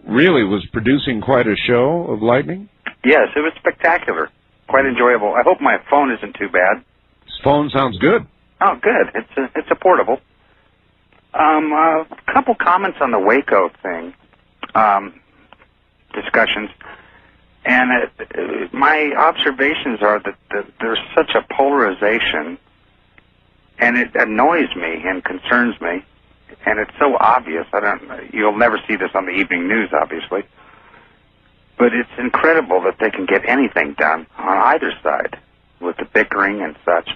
really was producing quite a show of lightning? Yes, it was spectacular. Quite enjoyable. I hope my phone isn't too bad. This phone sounds good. Oh, good. It's a portable. A couple comments on the Waco thing, discussions. And my observations are that there's such a polarization, and it annoys me and concerns me, and it's so obvious. You'll never see this on the evening news, obviously, but it's incredible that they can get anything done on either side with the bickering and such.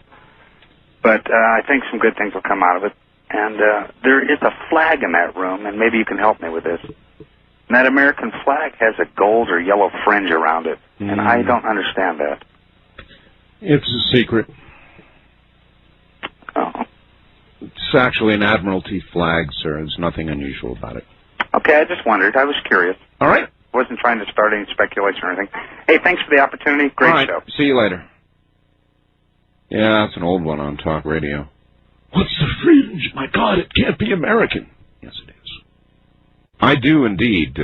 But I think some good things will come out of it. And there is a flag in that room, and maybe you can help me with this. And that American flag has a gold or yellow fringe around it, and I don't understand that. It's a secret. Oh. It's actually an Admiralty flag, sir. There's nothing unusual about it. Okay, I just wondered. I was curious. All right. Wasn't trying to start any speculation or anything. Hey, thanks for the opportunity. Great All right. show. See you later. Yeah, that's an old one on talk radio. What's the fringe? My God, it can't be American. Yes, it is. I do indeed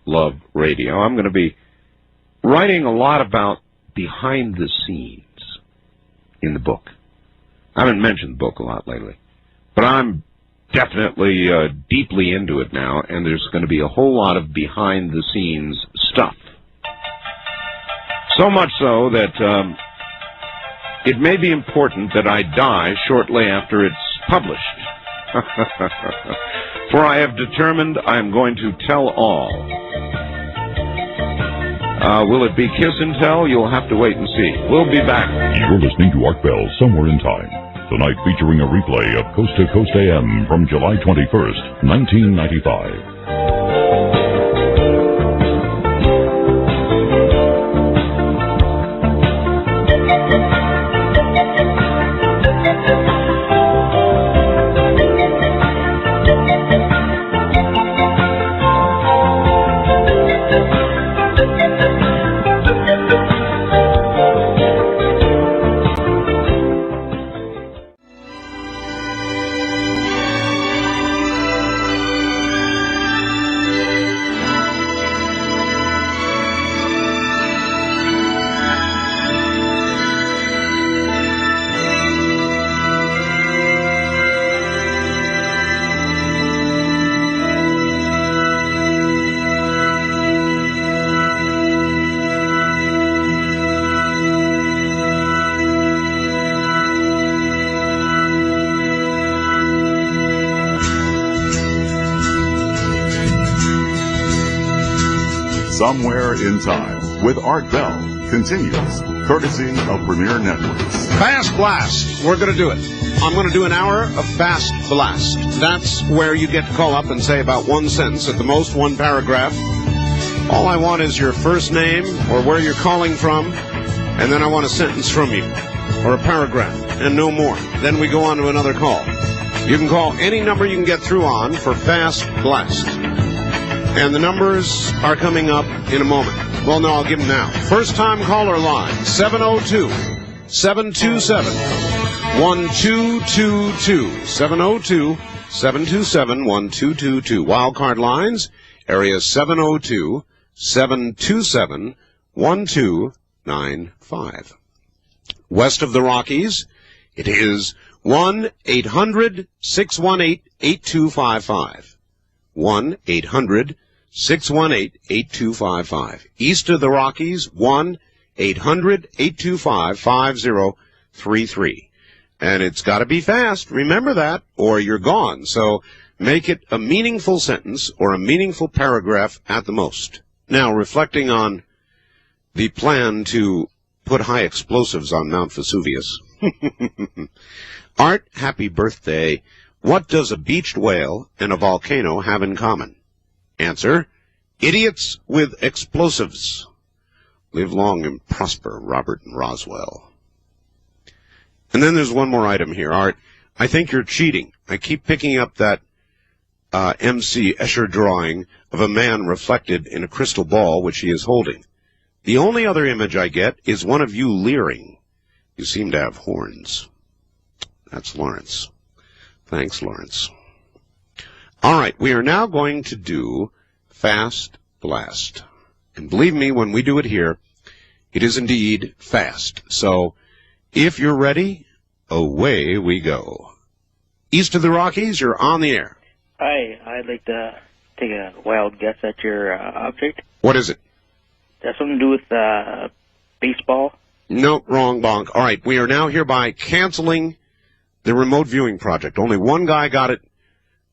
love radio. I'm going to be writing a lot about behind the scenes in the book. I haven't mentioned the book a lot lately, but I'm definitely deeply into it now, and there's going to be a whole lot of behind the scenes stuff. So much so that it may be important that I die shortly after it's published. For I have determined I am going to tell all. Will it be kiss and tell? You'll have to wait and see. We'll be back. You're listening to Art Bell Somewhere in Time. Tonight featuring a replay of Coast to Coast AM from July 21st, 1995. Somewhere in Time with Art Bell continues, courtesy of Premier Networks. Fast Blast. We're going to do it. I'm going to do an hour of Fast Blast. That's where you get to call up and say about one sentence, at the most one paragraph. All I want is your first name or where you're calling from, and then I want a sentence from you, or a paragraph, and no more. Then we go on to another call. You can call any number you can get through on for Fast Blast. And the numbers are coming up in a moment. Well, no, I'll give them now. First time caller line, 702-727-1222. 702-727-1222. Wildcard lines, area 702-727-1295. West of the Rockies, it is 1-800-618-8255. 1-800-618-8255. East of the Rockies, 1-800-825-5033. And it's got to be fast. Remember that, or you're gone. So make it a meaningful sentence or a meaningful paragraph at the most. Now, reflecting on the plan to put high explosives on Mount Vesuvius. Art, happy birthday. What does a beached whale and a volcano have in common? Answer, idiots with explosives. Live long and prosper, Robert and Roswell. And then there's one more item here, Art. I think you're cheating. I keep picking up that M.C. Escher drawing of a man reflected in a crystal ball which he is holding. The only other image I get is one of you leering. You seem to have horns. That's Lawrence. Thanks, Lawrence. All right, we are now going to do Fast Blast. And believe me, when we do it here, it is indeed fast. So, if you're ready, away we go. East of the Rockies, you're on the air. Hi, I'd like to take a wild guess at your object. What is it? Does that something to do with baseball? No, wrong, bonk. All right, we are now hereby canceling the remote viewing project. Only one guy got it,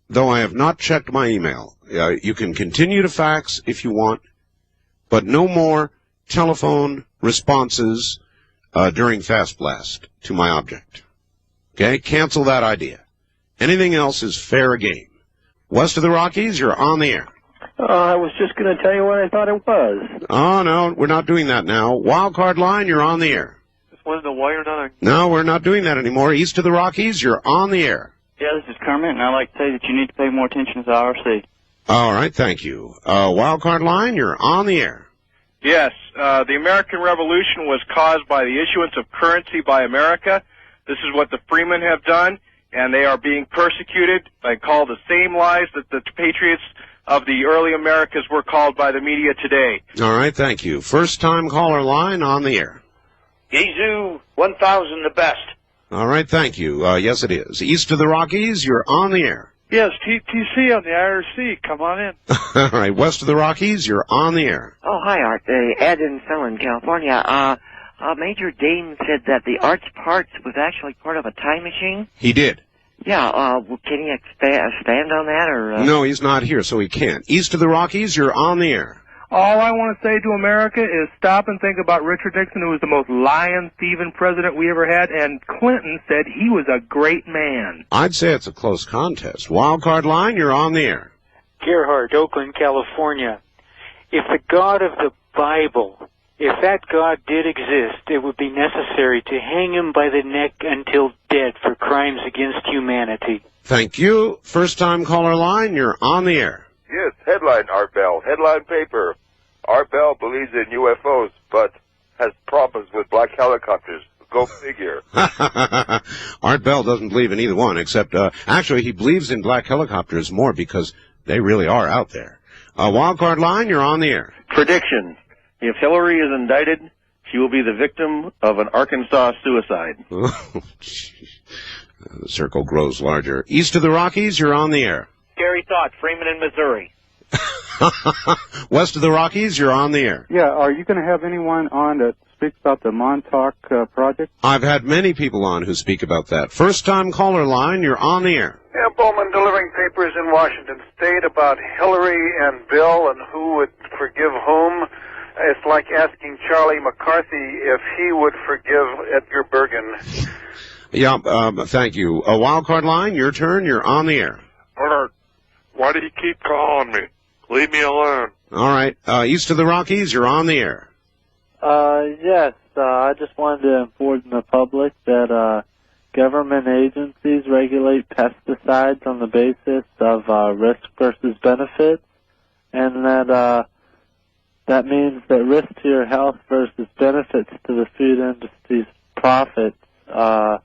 though I have not checked my email. You can continue to fax if you want, but no more telephone responses during Fast Blast to my object. Okay, cancel that idea. Anything else is fair game. West of the Rockies, you're on the air. I was just going to tell you what I thought it was. Oh, no, we're not doing that now. Wildcard line, you're on the air. Just wanted to know why you're not. No, we're not doing that anymore. East of the Rockies, you're on the air. Yeah, this is Kermit, and I'd like to say that you need to pay more attention to the IRC. All right, thank you. Wildcard line, you're on the air. Yes, the American Revolution was caused by the issuance of currency by America. This is what the freemen have done, and they are being persecuted and called the same lies that the patriots of the early Americas were called by the media today. All right, thank you. First-time caller line on the air. Yazoo, 1000 the best. All right, thank you. Yes, it is. East of the Rockies, you're on the air. Yes, TTC on the IRC. Come on in. All right, west of the Rockies, you're on the air. Oh, hi, Art. Ed in Selland, California. Major Dane said that the Art's parts was actually part of a time machine. He did. Yeah, can he expand on that, or? No, he's not here, so he can't. East of the Rockies, you're on the air. All I want to say to America is stop and think about Richard Nixon, who was the most lying, thieving president we ever had, and Clinton said he was a great man. I'd say it's a close contest. Wildcard line, you're on the air. Gerhard, Oakland, California. If the God of the Bible, if that God did exist, it would be necessary to hang him by the neck until dead for crimes against humanity. Thank you. First-time caller line, you're on the air. Yes, headline, Art Bell. Headline paper. Art Bell believes in UFOs, but has problems with black helicopters. Go figure. Art Bell doesn't believe in either one, except, actually, he believes in black helicopters more because they really are out there. Wildcard line, you're on the air. Prediction. If Hillary is indicted, she will be the victim of an Arkansas suicide. The circle grows larger. East of the Rockies, you're on the air. Scary thought, Freeman in Missouri. West of the Rockies, you're on the air. Yeah, are you going to have anyone on that speaks about the Montauk project? I've had many people on who speak about that. First-time caller line, you're on the air. Yeah, Bowman delivering papers in Washington State about Hillary and Bill and who would forgive whom. It's like asking Charlie McCarthy if he would forgive Edgar Bergen. Yeah, thank you. A wildcard line, your turn, you're on the air. Art, why do you keep calling me? Leave me alone. All right, east of the Rockies, you're on the air. Yes, I just wanted to inform the public that government agencies regulate pesticides on the basis of risk versus benefits, and that that means that risk to your health versus benefits to the food industry's profits, rather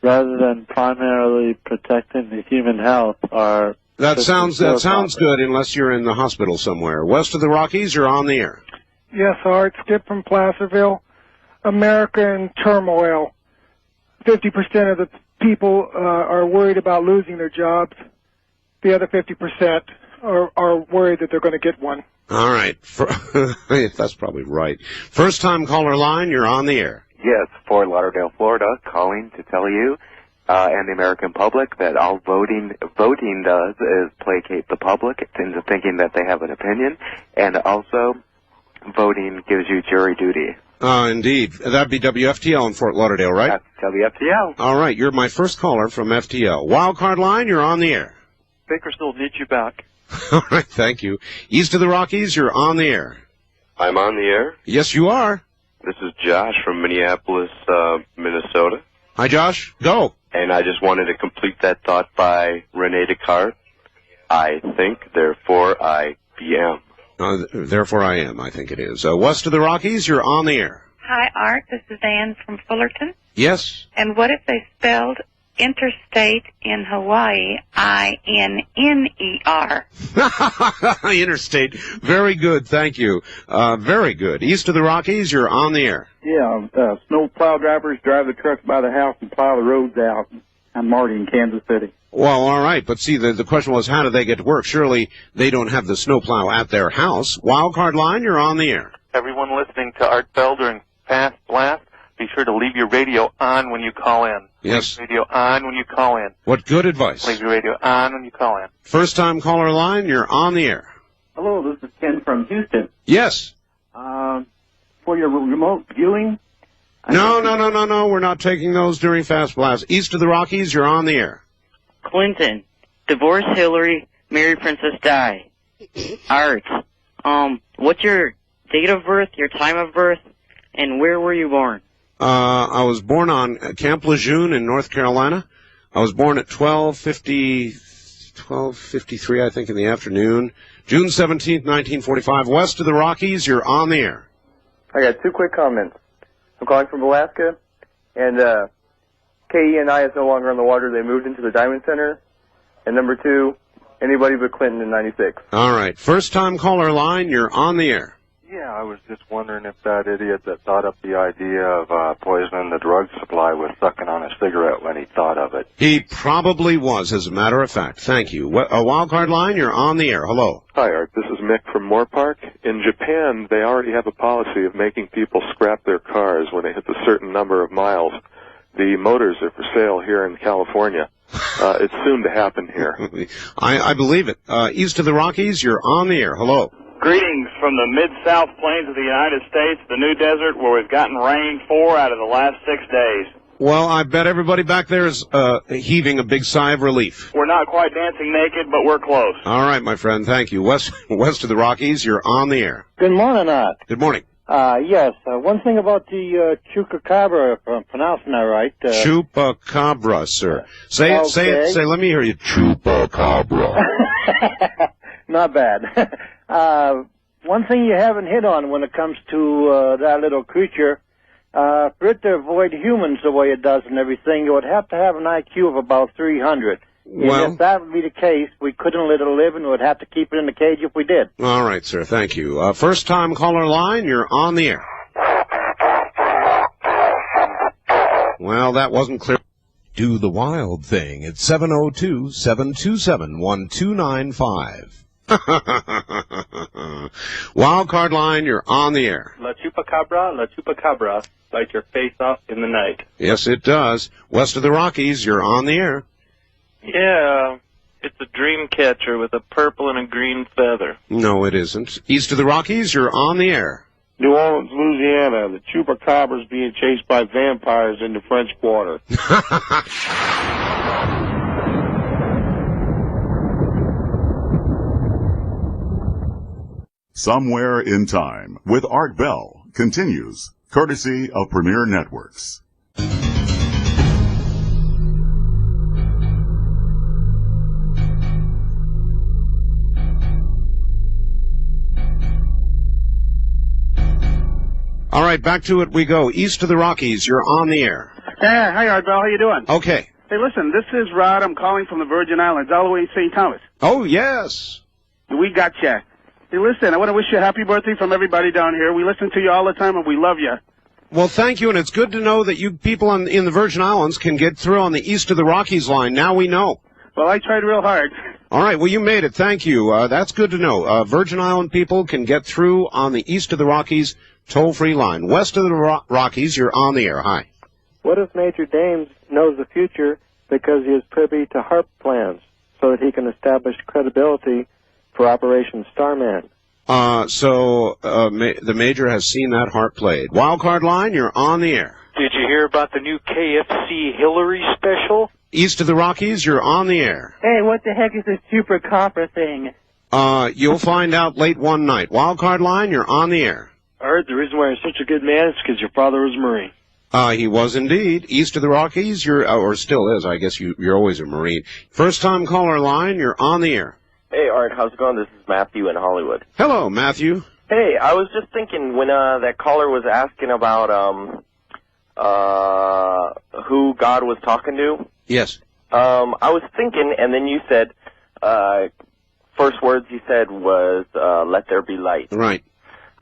than primarily protecting the human health, are... That sounds good unless you're in the hospital somewhere. West of the Rockies, you're on the air. Yes, Art. Skip from Placerville. America in turmoil. 50% of the people are worried about losing their jobs. The other 50% are worried that they're going to get one. All right. That's probably right. First time caller line, you're on the air. Yes, Fort Lauderdale, Florida, calling to tell you and the American public that all voting does is placate the public into thinking that they have an opinion, and also voting gives you jury duty. Indeed. That'd be WFTL in Fort Lauderdale, right? That's WFTL. All right. You're my first caller from FTL. Wildcard line, you're on the air. Bakersfield needs you back. All right. Thank you. East of the Rockies, you're on the air. I'm on the air. Yes, you are. This is Josh from Minneapolis, Minnesota. Hi, Josh. Go. And I just wanted to complete that thought by Rene Descartes. I think, therefore I am. Therefore I am, I think it is. West of the Rockies, you're on the air. Hi, Art. This is Ann from Fullerton. Yes. And what if they spelled interstate in Hawaii INNER? Interstate. Very good. Thank you. Very good. East of the Rockies, you're on the air. Yeah, snow plow drivers drive the trucks by the house and plow the roads out. I'm Marty in Kansas City. Well, all right, but see, the question was, how do they get to work? Surely they don't have the snowplow at their house. Wildcard line, you're on the air. Everyone listening to Art Bell during Past Blast, be sure to leave your radio on when you call in. Yes. Leave your radio on when you call in. What good advice. Leave your radio on when you call in. First time caller line, you're on the air. Hello, this is Ken from Houston. Yes. For your remote viewing? No, we're not taking those during Fast Blast. East of the Rockies, you're on the air. Clinton, divorce Hillary, marry Princess Di. Art, what's your date of birth, your time of birth, and where were you born? I was born on Camp Lejeune in North Carolina. I was born at 12:53, I think, in the afternoon. June 17th, 1945. West of the Rockies, you're on the air. I got two quick comments. I'm calling from Alaska, and KENI is no longer on the water. They moved into the Diamond Center. And number two, anybody but Clinton in 96. All right. First time caller line, you're on the air. Yeah, I was just wondering if that idiot that thought up the idea of poisoning the drug supply was sucking on a cigarette when he thought of it. He probably was, as a matter of fact. Thank you. A wildcard line, you're on the air. Hello. Hi, Art. This is Mick from Moore Park. In Japan, they already have a policy of making people scrap their cars when they hit a certain number of miles. The motors are for sale here in California. It's soon to happen here. I believe it. East of the Rockies, you're on the air. Hello. Greetings from the Mid-South Plains of the United States, the new desert where we've gotten rain 4 out of the last 6 days. Well, I bet everybody back there is heaving a big sigh of relief. We're not quite dancing naked, but we're close. All right, my friend. Thank you. West of the Rockies, you're on the air. Good morning, Art. Good morning. Yes, one thing about the chupacabra, if I'm pronouncing that right. Chupacabra, sir. Say it, let me hear you. Chupacabra. Not bad. One thing you haven't hit on when it comes to that little creature, for it to avoid humans the way it does and everything, it would have to have an IQ of about 300. Well, and if that would be the case, we couldn't let it live and we'd have to keep it in the cage if we did. All right, sir. Thank you. First time caller line, you're on the air. Well, that wasn't clear. Do the wild thing at 702-727-1295. Wildcard line, you're on the air. La chupacabra, light your face off in the night. Yes, it does. West of the Rockies, you're on the air. Yeah, it's a dream catcher with a purple and a green feather. No, it isn't. East of the Rockies, you're on the air. New Orleans, Louisiana. The chupacabra's being chased by vampires in the French Quarter. Somewhere in Time with Art Bell continues, courtesy of Premier Networks. All right, back to it we go. East of the Rockies, you're on the air. Yeah, hi, Art Bell. How you doing? Okay. Hey, listen, this is Rod. I'm calling from the Virgin Islands, all the way in St. Thomas. Oh, yes. We gotcha. Hey, listen, I want to wish you a happy birthday from everybody down here. We listen to you all the time, and we love you. Well, thank you, and it's good to know that you people in the Virgin Islands can get through on the east of the Rockies line. Now we know. Well, I tried real hard. All right, well, you made it. Thank you. That's good to know. Virgin Island people can get through on the east of the Rockies toll-free line. West of the Rockies, you're on the air. Hi. What if Major Dames knows the future because he is privy to HARP plans so that he can establish credibility for Operation Starman? The Major has seen that HARP played. Wildcard line, you're on the air. Did you hear about the new KFC Hillary special? East of the Rockies, you're on the air. Hey, what the heck is this chupacabra thing? You'll find out late one night. Wildcard line, you're on the air. I heard the reason why you're such a good man is because your father was a Marine. He was indeed. East of the Rockies, or still is, I guess you're always a Marine. First time caller line, you're on the air. Hey, Art, how's it going? This is Matthew in Hollywood. Hello, Matthew. Hey, I was just thinking when that caller was asking about who God was talking to. Yes. I was thinking, and then you said, first words you said was, let there be light. Right.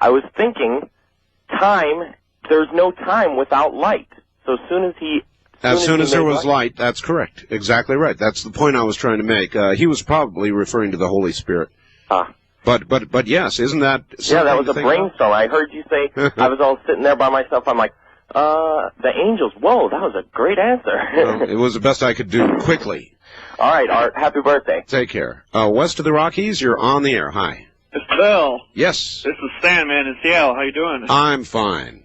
I was thinking, time, there's no time without light. So as soon as there was light, that's correct. Exactly right. That's the point I was trying to make. He was probably referring to the Holy Spirit. But yes, isn't that something? Yeah, that was a brainstorm. I heard you say, I was all sitting there by myself. I'm like, the angels. Whoa, that was a great answer. Well, it was the best I could do quickly. All right, Art, happy birthday. Take care. West of the Rockies, you're on the air. Hi. It's Bill. Yes. This is Stan, man, in Seattle. How you doing? I'm fine.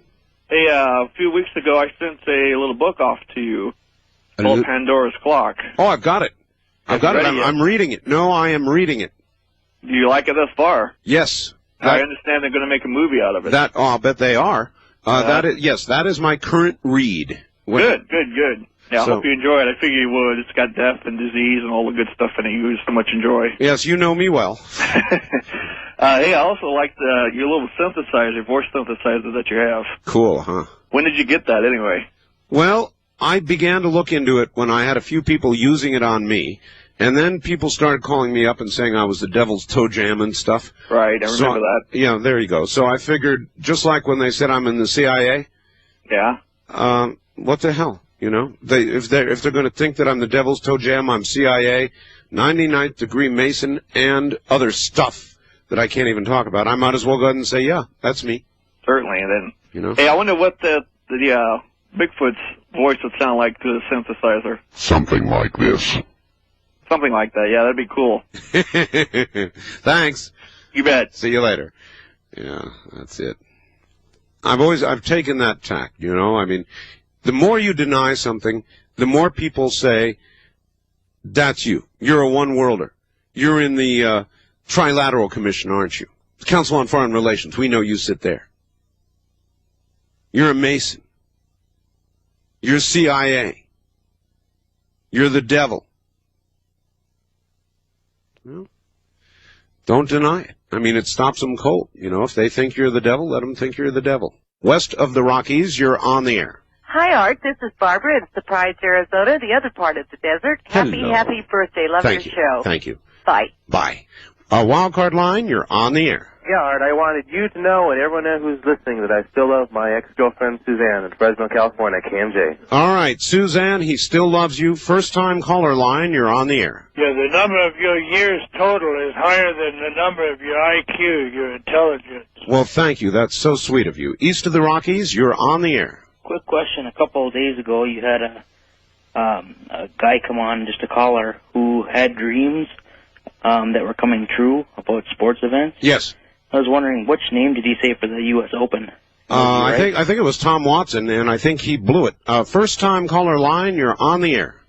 Hey, a few weeks ago, I sent a little book off to you called Pandora's Clock. Oh, I've got it. I've got it. I'm reading it. No, I am reading it. Do you like it thus far? Yes. I understand they're going to make a movie out of it. I'll bet they are. That is my current read. Good. Yeah, I hope you enjoy it. I figure you would. It's got death and disease and all the good stuff in it you so much enjoy. Yes, you know me well. Hey, I also like your little synthesizer, voice synthesizer that you have. Cool, huh? When did you get that, anyway? Well, I began to look into it when I had a few people using it on me, and then people started calling me up and saying I was the devil's toe jam and stuff. Right, I remember that. Yeah, there you go. So I figured, just like when they said I'm in the CIA. Yeah. What the hell? You know, if they're going to think that I'm the devil's toe jam, I'm CIA, 99th degree Mason, and other stuff that I can't even talk about. I might as well go ahead and say, yeah, that's me. Certainly, and then. You know. Hey, I wonder what the Bigfoot's voice would sound like to the synthesizer. Something like this. Something like that. Yeah, that'd be cool. Thanks. You bet. See you later. Yeah, that's it. I've taken that tack, you know. I mean, the more you deny something, the more people say, that's you. You're a one-worlder. You're in the Trilateral Commission, aren't you? The Council on Foreign Relations. We know you sit there. You're a Mason. You're CIA. You're the devil. Well, don't deny it. I mean, it stops them cold. You know, if they think you're the devil, let them think you're the devil. West of the Rockies, you're on the air. Hi, Art. This is Barbara in Surprise, Arizona, the other part of the desert. Hello. Happy birthday. Love your show. Thank you. Bye. Bye. Wildcard line, you're on the air. Yeah, Art, I wanted you to know and everyone who's listening that I still love my ex-girlfriend Suzanne in Fresno, California, KMJ. All right, Suzanne, he still loves you. First-time caller line, you're on the air. Yeah, the number of your years total is higher than the number of your IQ, your intelligence. Well, thank you. That's so sweet of you. East of the Rockies, you're on the air. Quick question. A couple of days ago, you had a guy come on, just a caller, who had dreams that were coming true about sports events. Yes. I was wondering, which name did he say for the U.S. Open? I think it was Tom Watson, and I think he blew it. First-time caller line, you're on the air.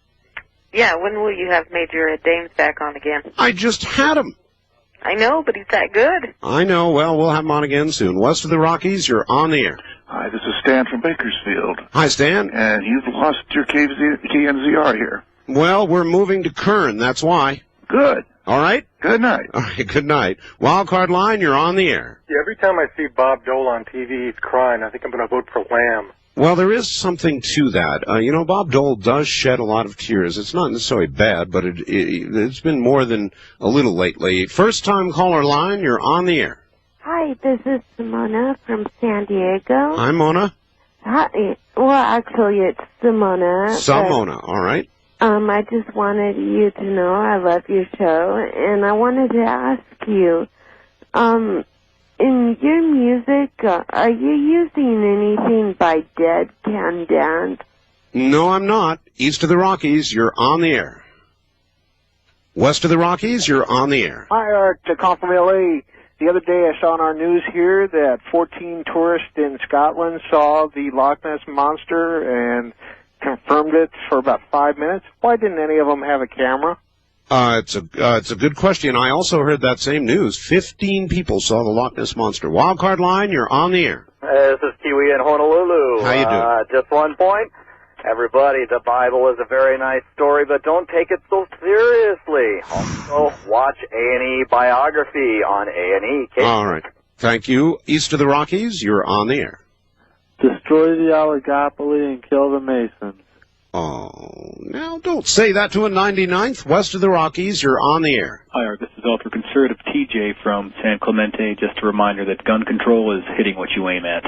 Yeah, when will you have Major Dames back on again? I just had him. I know, but he's that good. I know. Well, we'll have him on again soon. West of the Rockies, you're on the air. Hi, this is Stan from Bakersfield. Hi, Stan. And you've lost your KNZR here. Well, we're moving to Kern, that's why. Good. All right? Good night. All right, good night. Wildcard line, you're on the air. Yeah, every time I see Bob Dole on TV, he's crying. I think I'm going to vote for Lamb. Well, there is something to that. You know, Bob Dole does shed a lot of tears. It's not necessarily bad, but it's been more than a little lately. First-time caller line, you're on the air. Hi, this is Mona from San Diego. Hi, Mona. Hi. Well, actually, it's Simona. Simona, all right. I just wanted you to know I love your show, and I wanted to ask you, in your music, are you using anything by Dead Can Dance? No, I'm not. East of the Rockies, you're on the air. West of the Rockies, you're on the air. Hi, Art. To call from L.A. The other day I saw on our news here that 14 tourists in Scotland saw the Loch Ness Monster and confirmed it for about 5 minutes. Why didn't any of them have a camera? It's a good question. I also heard that same news. 15 people saw the Loch Ness Monster. Wildcard line, you're on the air. This is Kiwi in Honolulu. How you doing? Just 1 point. Everybody, the Bible is a very nice story, but don't take it so seriously. Also, watch A&E Biography on A&E. All right. Thank you. East of the Rockies, you're on the air. Destroy the oligopoly and kill the Masons. Oh, now don't say that to a 99th. West of the Rockies, you're on the air. Hi, Art. This is ultra conservative TJ from San Clemente. Just a reminder that gun control is hitting what you aim at.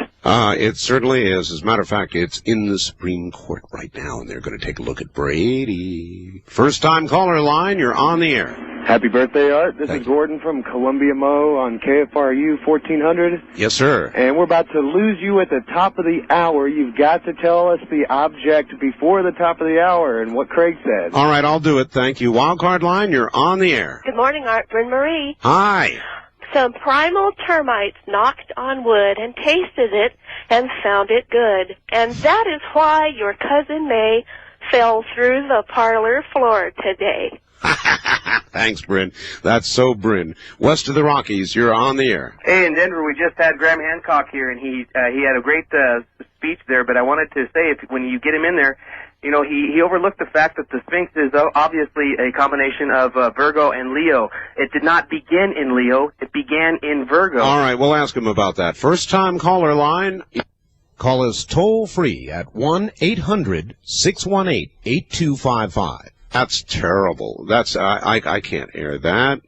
It certainly is. As a matter of fact, it's in the Supreme Court right now, and they're going to take a look at Brady. First-time caller line, you're on the air. Happy birthday, Art. This is Gordon from Columbia Mo on KFRU 1400. Yes, sir. And we're about to lose you at the top of the hour. You've got to tell us the object before the top of the hour and what Craig said. All right, I'll do it. Thank you. Wildcard line, you're on the air. Good morning, Art. Bryn Marie. Hi. Some primal termites knocked on wood and tasted it and found it good. And that is why your cousin May fell through the parlor floor today. Thanks, Bryn. That's so Bryn. West of the Rockies, you're on the air. Hey, in Denver, we just had Graham Hancock here, and he had a great speech there. But I wanted to say, when you get him in there, you know, he overlooked the fact that the Sphinx is obviously a combination of Virgo and Leo. It did not begin in Leo; it began in Virgo. All right, we'll ask him about that. First-time caller line. Call us toll-free at 1-800-618-8255. That's terrible. That's I can't air that.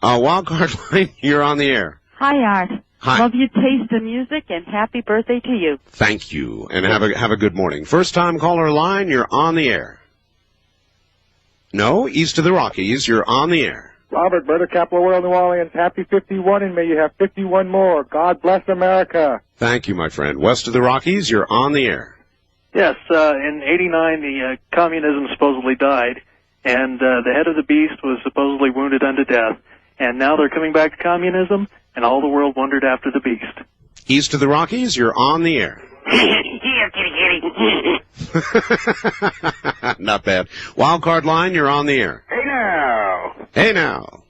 Wildcard line, you're on the air. Hi, Art. Hi. Love your taste in music, and happy birthday to you. Thank you, and have a good morning. First time caller line, you're on the air. No, East of the Rockies, you're on the air. Robert, Murder Capital World, New Orleans. Happy 51, and may you have 51 more. God bless America. Thank you, my friend. West of the Rockies, you're on the air. Yes, in '89, the communism supposedly died, and the head of the beast was supposedly wounded unto death. And now they're coming back to communism, and all the world wondered after the beast. East of the Rockies, you're on the air. Not bad. Wildcard line, you're on the air. Hey now. Hey now.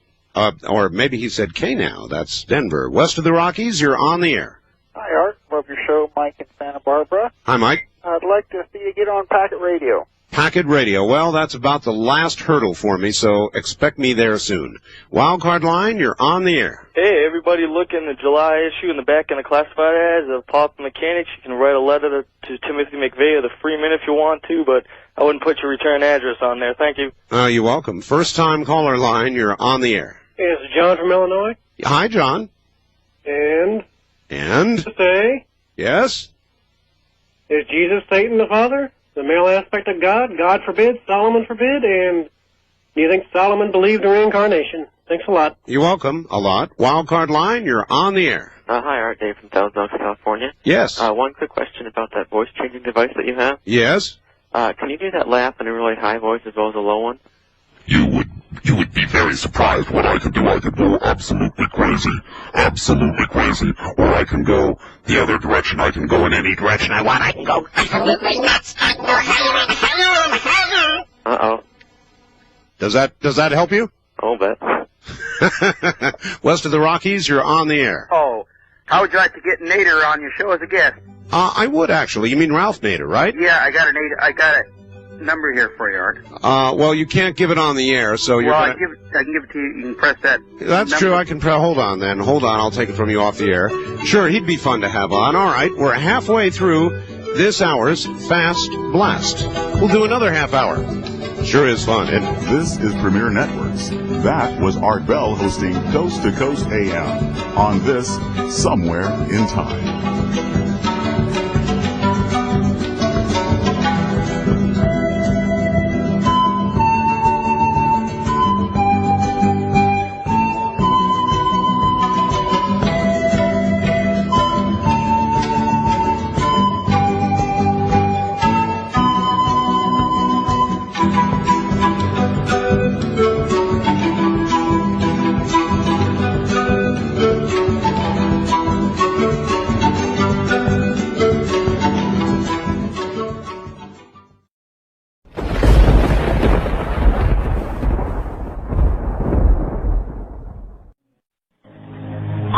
Or maybe he said K now. That's Denver. West of the Rockies, you're on the air. Hi, Art. Love your show. Mike in Santa Barbara. Hi, Mike. I'd like to see you get on Packet Radio. Packet Radio. Well, that's about the last hurdle for me, so expect me there soon. Wildcard line, you're on the air. Hey, everybody look in the July issue in the back in the classified ads of Pop Mechanics. You can write a letter to Timothy McVeigh of the Freeman if you want to, but I wouldn't put your return address on there. Thank you. You're welcome. First time caller line, you're on the air. Hey, this is John from Illinois. Hi, John. And? Say? Yes? Is Jesus Satan the Father? The male aspect of God? God forbid, Solomon forbid, and do you think Solomon believed in reincarnation? Thanks a lot. You're welcome. A lot. Wildcard line, you're on the air. Hi, Art. Dave from Thousand Oaks, California. Yes. One quick question about that voice-changing device that you have. Yes. Can you do that laugh in a really high voice as well as a low one? You would be very surprised what I could do. I could go absolutely crazy, or I can go the other direction. I can go in any direction I want. I can go absolutely nuts. Uh-oh. Does that help you? I'll bet. West of the Rockies, you're on the air. Oh, how would you like to get Nader on your show as a guest? I would actually. You mean Ralph Nader, right? Yeah, I got a number here for you, Art. Well, you can't give it on the air, so you're I can give it to you. You can press that. That's number. true. I can hold on then. Hold on. I'll take it from you off the air. Sure, he'd be fun to have on. All right, we're halfway through this hour's Fast Blast. We'll do another half hour. Sure is fun. This is Premier Networks. That was Art Bell hosting Coast to Coast AM on this Somewhere in Time.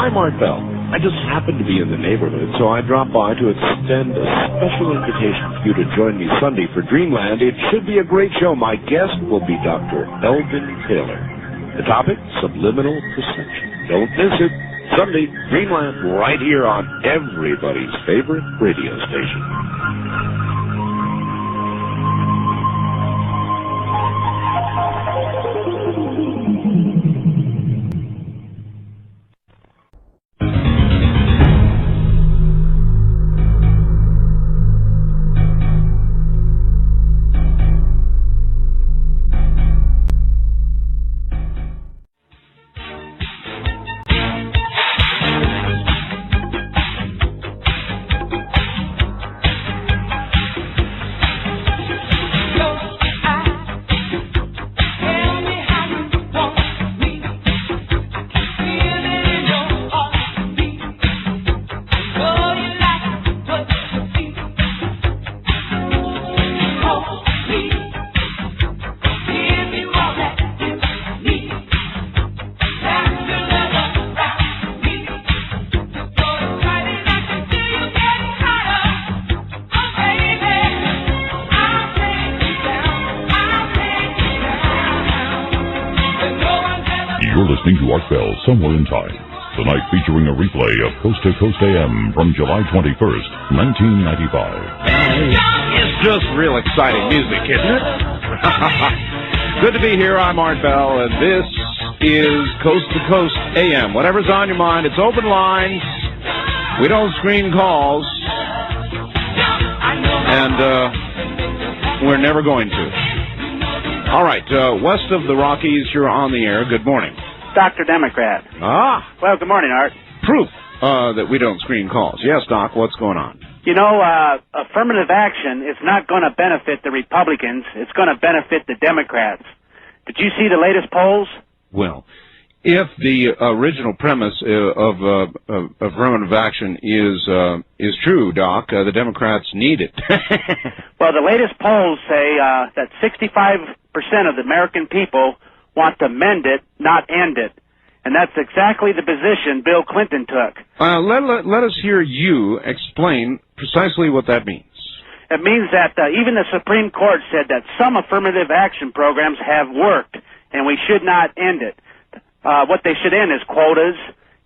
I'm Art Bell. I just happened to be in the neighborhood, so I dropped by to extend a special invitation for you to join me Sunday for Dreamland. It should be a great show. My guest will be Dr. Elvin Taylor. The topic, subliminal perception. Don't miss it. Sunday, Dreamland, right here on everybody's favorite radio station. You're listening to Art Bell, Somewhere in Time. Tonight featuring a replay of Coast to Coast AM from July 21st, 1995. It's just real exciting music, isn't it? Good to be here. I'm Art Bell, and this is Coast to Coast AM. Whatever's on your mind, it's open lines. We don't screen calls. And we're never going to. All right, west of the Rockies, you're on the air. Good morning. Dr. Democrat. Ah. Well, good morning, Art. Proof that we don't screen calls. Yes, Doc, what's going on? You know, affirmative action is not going to benefit the Republicans. It's going to benefit the Democrats. Did you see the latest polls? Well, if the original premise of affirmative action is true, Doc, the Democrats need it. Well, the latest polls say that 65% of the American people want to mend it, not end it. And that's exactly the position Bill Clinton took. Let us hear you explain precisely what that means. It means that even the Supreme Court said that some affirmative action programs have worked, and we should not end it. What they should end is quotas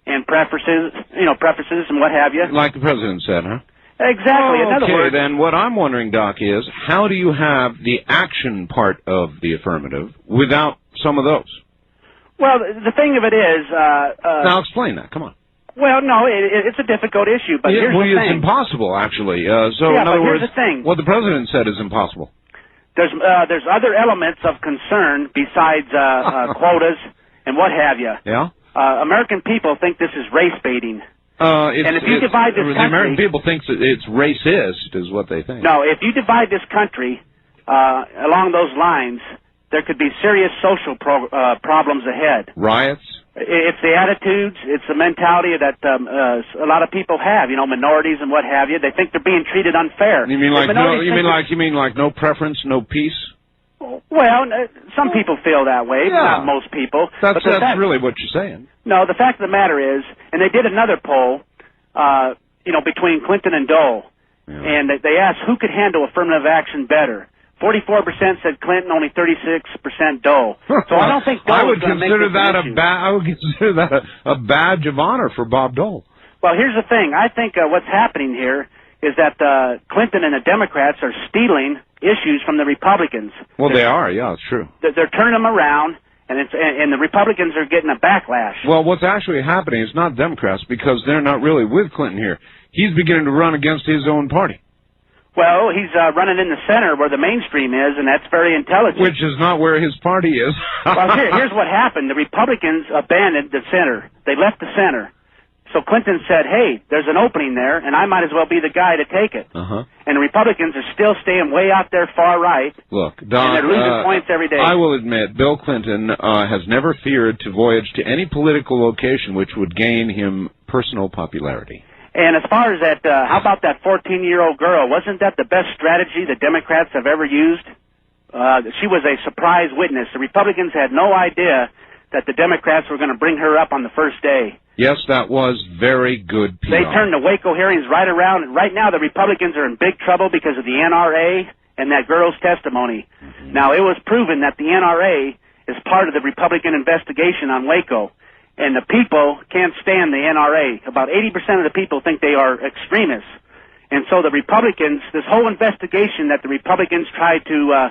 and preferences and what have you. Like the president said, huh? Exactly. In other words, then what I'm wondering, Doc, is how do you have the action part of the affirmative without some of those? Well, the thing of it is... now explain that, come on. Well, no, it's a difficult issue, but here's the thing. It's impossible, actually. So, yeah, in other words, here's the thing. What the president said is impossible. There's other elements of concern besides quotas and what have you. Yeah? American people think this is race baiting. And if you divide this country... The American people think that it's racist, is what they think. No, if you divide this country along those lines, there could be serious social problems ahead. Riots? It's the attitudes, it's the mentality that a lot of people have, minorities and what have you. They think they're being treated unfair. You mean like no preference, no peace? Well, some people feel that way, but not most people. That's really what you're saying. No, the fact of the matter is, and they did another poll, between Clinton and Dole, and they asked who could handle affirmative action better. 44% said Clinton, only 36% Dole. So I don't think Dole I would is going to make consider this that an issue. I would consider that a badge of honor for Bob Dole. Well, here's the thing. I think what's happening here is that Clinton and the Democrats are stealing issues from the Republicans. Well, they are. Yeah, it's true. They're turning them around, and the Republicans are getting a backlash. Well, what's actually happening is not Democrats, because they're not really with Clinton here. He's beginning to run against his own party. Well, he's running in the center where the mainstream is, and that's very intelligent. Which is not where his party is. Well, here's what happened. The Republicans abandoned the center. They left the center. So Clinton said, hey, there's an opening there, and I might as well be the guy to take it. And the Republicans are still staying way out there far right. Look, Don, and they're losing points every day. I will admit, Bill Clinton has never feared to voyage to any political location which would gain him personal popularity. And as far as that, how about that 14-year-old girl? Wasn't that the best strategy the Democrats have ever used? She was a surprise witness. The Republicans had no idea that the Democrats were going to bring her up on the first day. Yes, that was very good PR. They turned the Waco hearings right around, and right now the Republicans are in big trouble because of the NRA and that girl's testimony. Now, it was proven that the NRA is part of the Republican investigation on Waco, and the people can't stand the NRA. About 80% of the people think they are extremists. And so the Republicans, this whole investigation that the Republicans tried to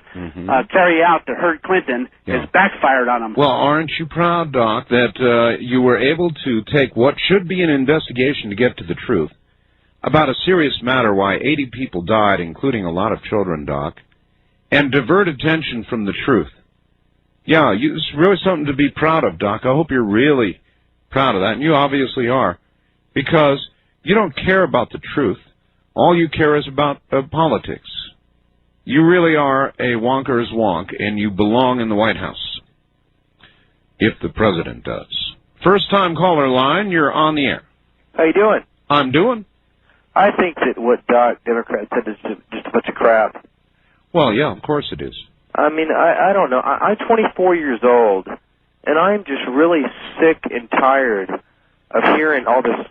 carry out to hurt Clinton has backfired on them. Well, aren't you proud, Doc, that you were able to take what should be an investigation to get to the truth about a serious matter, why 80 people died, including a lot of children, Doc, and divert attention from the truth? Yeah, it's really something to be proud of, Doc. I hope you're really proud of that, and you obviously are, because you don't care about the truth. All you care is about politics. You really are a wonker's wonk, and you belong in the White House. If the president does. First-time caller line, you're on the air. How you doing? I'm doing. I think that what Democrats said is just a bunch of crap. Well, yeah, of course it is. I mean, I don't know. I'm 24 years old, and I'm just really sick and tired of hearing all this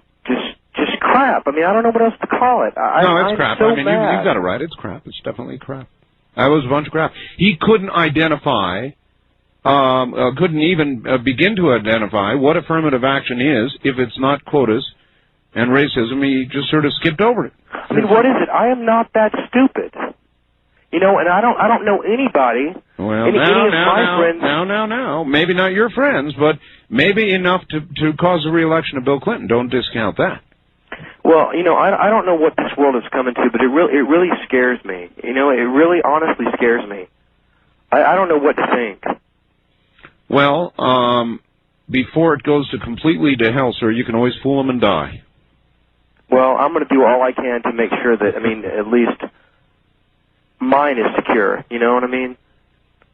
just crap. I mean, I don't know what else to call it. No, it's crap. So I mean, mad. you've got it right. It's crap. It's definitely crap. That was a bunch of crap. He couldn't identify, couldn't even begin to identify what affirmative action is if it's not quotas and racism. He just sort of skipped over it. I mean, what is it? I am not that stupid. You know, and I don't know anybody. Well, any of my friends. now. Maybe not your friends, but maybe enough to cause a re-election of Bill Clinton. Don't discount that. Well, you know, I don't know what this world is coming to, but it really scares me. You know, it really honestly scares me. I don't know what to think. Well, before it goes completely to hell, sir, you can always fool them and die. Well, I'm going to do all I can to make sure that, I mean, at least mine is secure. You know what I mean?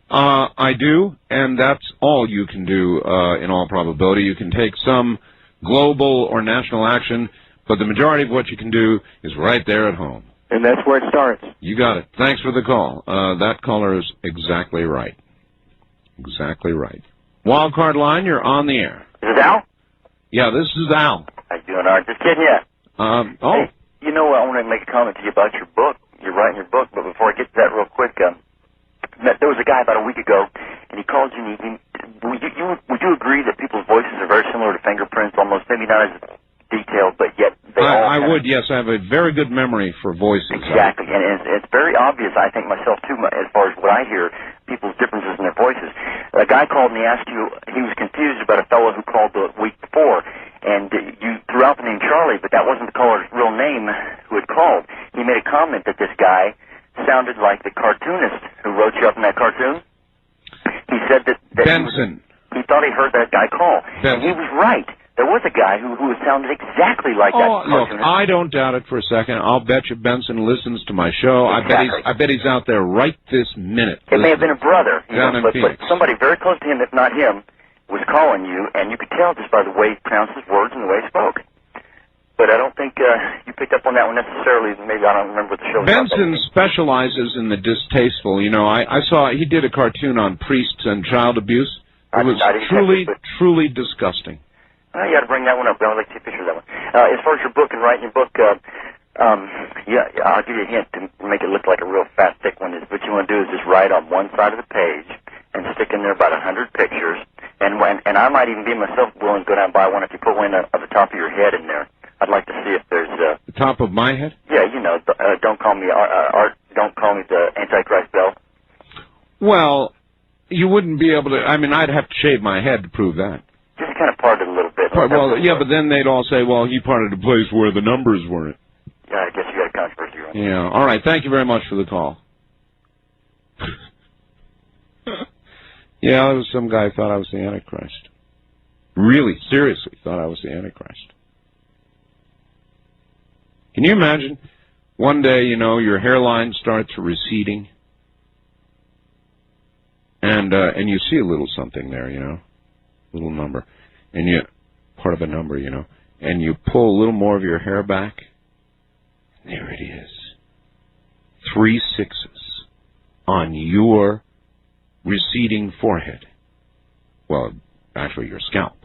I do, and that's all you can do in all probability. You can take some global or national action, but the majority of what you can do is right there at home. And that's where it starts. You got it. Thanks for the call. That caller is exactly right. Exactly right. Wildcard line, you're on the air. Is it Al? Yeah, this is Al. How you doing, Art? Just kidding you. Hey, you know, I want to make a comment to you about your book. You're writing your book, but before I get to that real quick, there was a guy about a week ago, and he called you, and would you agree that people's voices are very similar to fingerprints, almost maybe not as detailed, but yet they all I would, yes. I have a very good memory for voices. Exactly, and it's very obvious, I think, myself, too, as far as what I hear, people's differences in their voices. A guy called and he asked you, he was confused about a fellow who called the week before, and you threw out the name Charlie, but that wasn't the caller's real name who had called. He made a comment that this guy sounded like the cartoonist who wrote you up in that cartoon. He said that Benson. He thought he heard that guy call. And he was right. There was a guy who sounded exactly like that Look, cartoonist. I don't doubt it for a second. I'll bet you Benson listens to my show. Exactly. I bet he's out there right this minute. It may have been a brother, you down know, in but Phoenix. somebody very close to him, if not him, was calling you, and you could tell just by the way he pronounced his words and the way he spoke. But I don't think you picked up on that one necessarily. Maybe I don't remember what the show was. Benson specializes in the distasteful. You know, I saw he did a cartoon on priests and child abuse. It was truly disgusting. You got to bring that one up. I'd like to see a picture of that one. As far as your book and writing your book, yeah, I'll give you a hint to make it look like a real fat, thick one. What you want to do is just write on one side of the page and stick in there about 100 pictures. And I might even be myself willing to go down and buy one if you put one of the top of your head in there. I'd like to see if there's the top of my head. Yeah, you know, don't call me Art. Don't call me the Antichrist Bell. Well, you wouldn't be able to. I mean, I'd have to shave my head to prove that. Just kind of part it a little bit. Well, yeah, but then they'd all say, "Well, he parted a place where the numbers weren't." Yeah, I guess you got a controversy on. Yeah. All right. Thank you very much for the call. Yeah, there was some guy who thought I was the Antichrist. Really, seriously, thought I was the Antichrist. Can you imagine? One day, you know, your hairline starts receding, and you see a little something there, you know, little number, and you part of a number, you know, and you pull a little more of your hair back. There it is. 3 6s on your receding forehead. Well, actually, your scalp.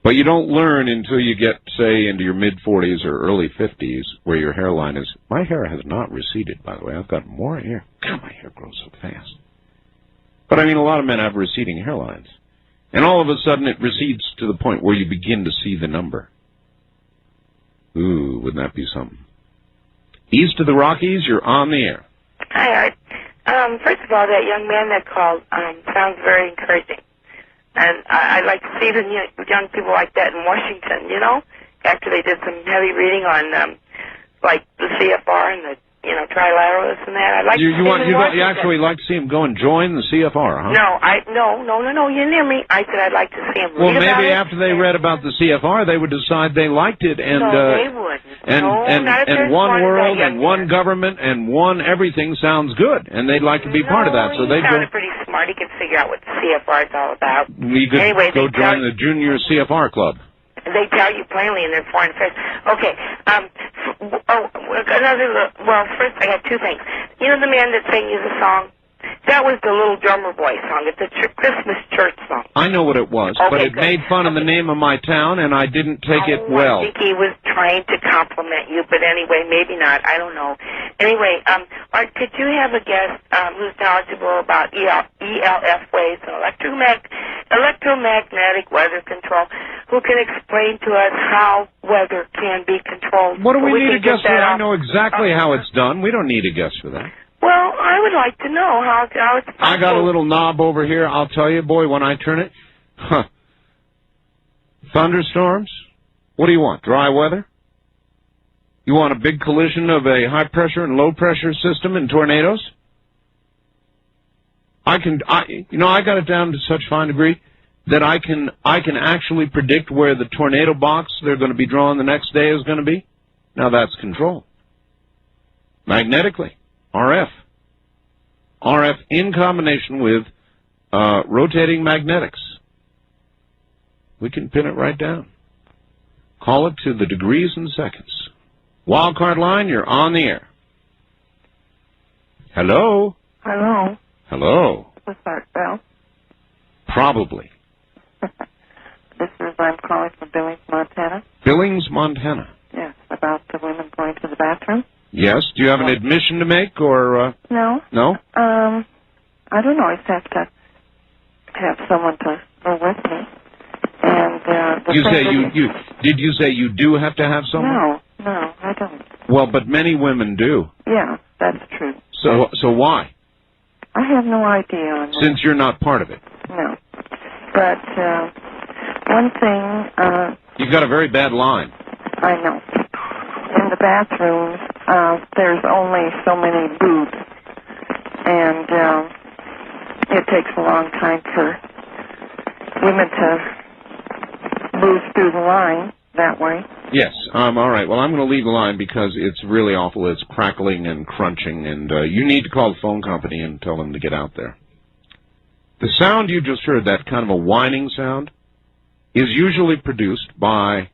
But you don't learn until you get, say, into your mid-40s or early 50s, where your hairline is... My hair has not receded, by the way. I've got more hair. God, my hair grows so fast. But, I mean, a lot of men have receding hairlines. And all of a sudden it recedes to the point where you begin to see the number. Ooh, wouldn't that be something? East of the Rockies, you're on the air. Hi, Art. First of all, that young man that called sounds very encouraging. And I'd like to see the young people like that in Washington, you know, after they did some heavy reading on, like, the CFR and the, trilateralists and that. I'd like to see them in Washington. You actually like to see him go and join the CFR, huh? No, you hear me? I said I'd like to see him Well, read about maybe it. after they read about the CFR, they would decide they liked it, and No, they wouldn't. and one world and one government and one everything sounds good, and they'd like to be part of that. So they sounded pretty smart. He could figure out what the CFR is all about. We could Anyway, go join the Junior CFR Club. They tell you plainly in their foreign affairs. Okay. First I have two things. You know the man that sang you the song? That was the Little Drummer Boy song. It's a Christmas church song. I know what it was, but it made fun of the name of my town, and I didn't take it well. I think he was trying to compliment you, but anyway, maybe not. I don't know. Anyway, Art, could you have a guest who's knowledgeable about ELF waves and electromagnetic weather control, who can explain to us how weather can be controlled? What do we need a guest for? I know exactly how it's done. We don't need a guest for that. Well, I would like to know how it's possible. I got a little knob over here. I'll tell you, boy, when I turn it, thunderstorms? What do you want, dry weather? You want a big collision of a high-pressure and low-pressure system and tornadoes? I got it down to such fine degree that I can actually predict where the tornado box they're going to be drawing the next day is going to be. Now that's control. Magnetically. RF in combination with rotating magnetics. We can pin it right down. Call it to the degrees and seconds. Wildcard line, you're on the air. Hello? Hello. Hello. Is this Art Bell? Probably. I'm calling from Billings, Montana. Billings, Montana. Yes, about the women going to the bathroom. Yes. Do you have an admission to make, or? No. No? I don't know. I just have to have someone to go with me. And did you say you do have to have someone? No, I don't. Well, but many women do. Yeah, that's true. So why? I have no idea on that. Since you're not part of it. No. But one thing... You've got a very bad line. I know. In the bathrooms, there's only so many boobs, and it takes a long time for women to move through the line that way. Yes. All right. Well, I'm going to leave the line because it's really awful. It's crackling and crunching, and you need to call the phone company and tell them to get out there. The sound you just heard, that kind of a whining sound, is usually produced by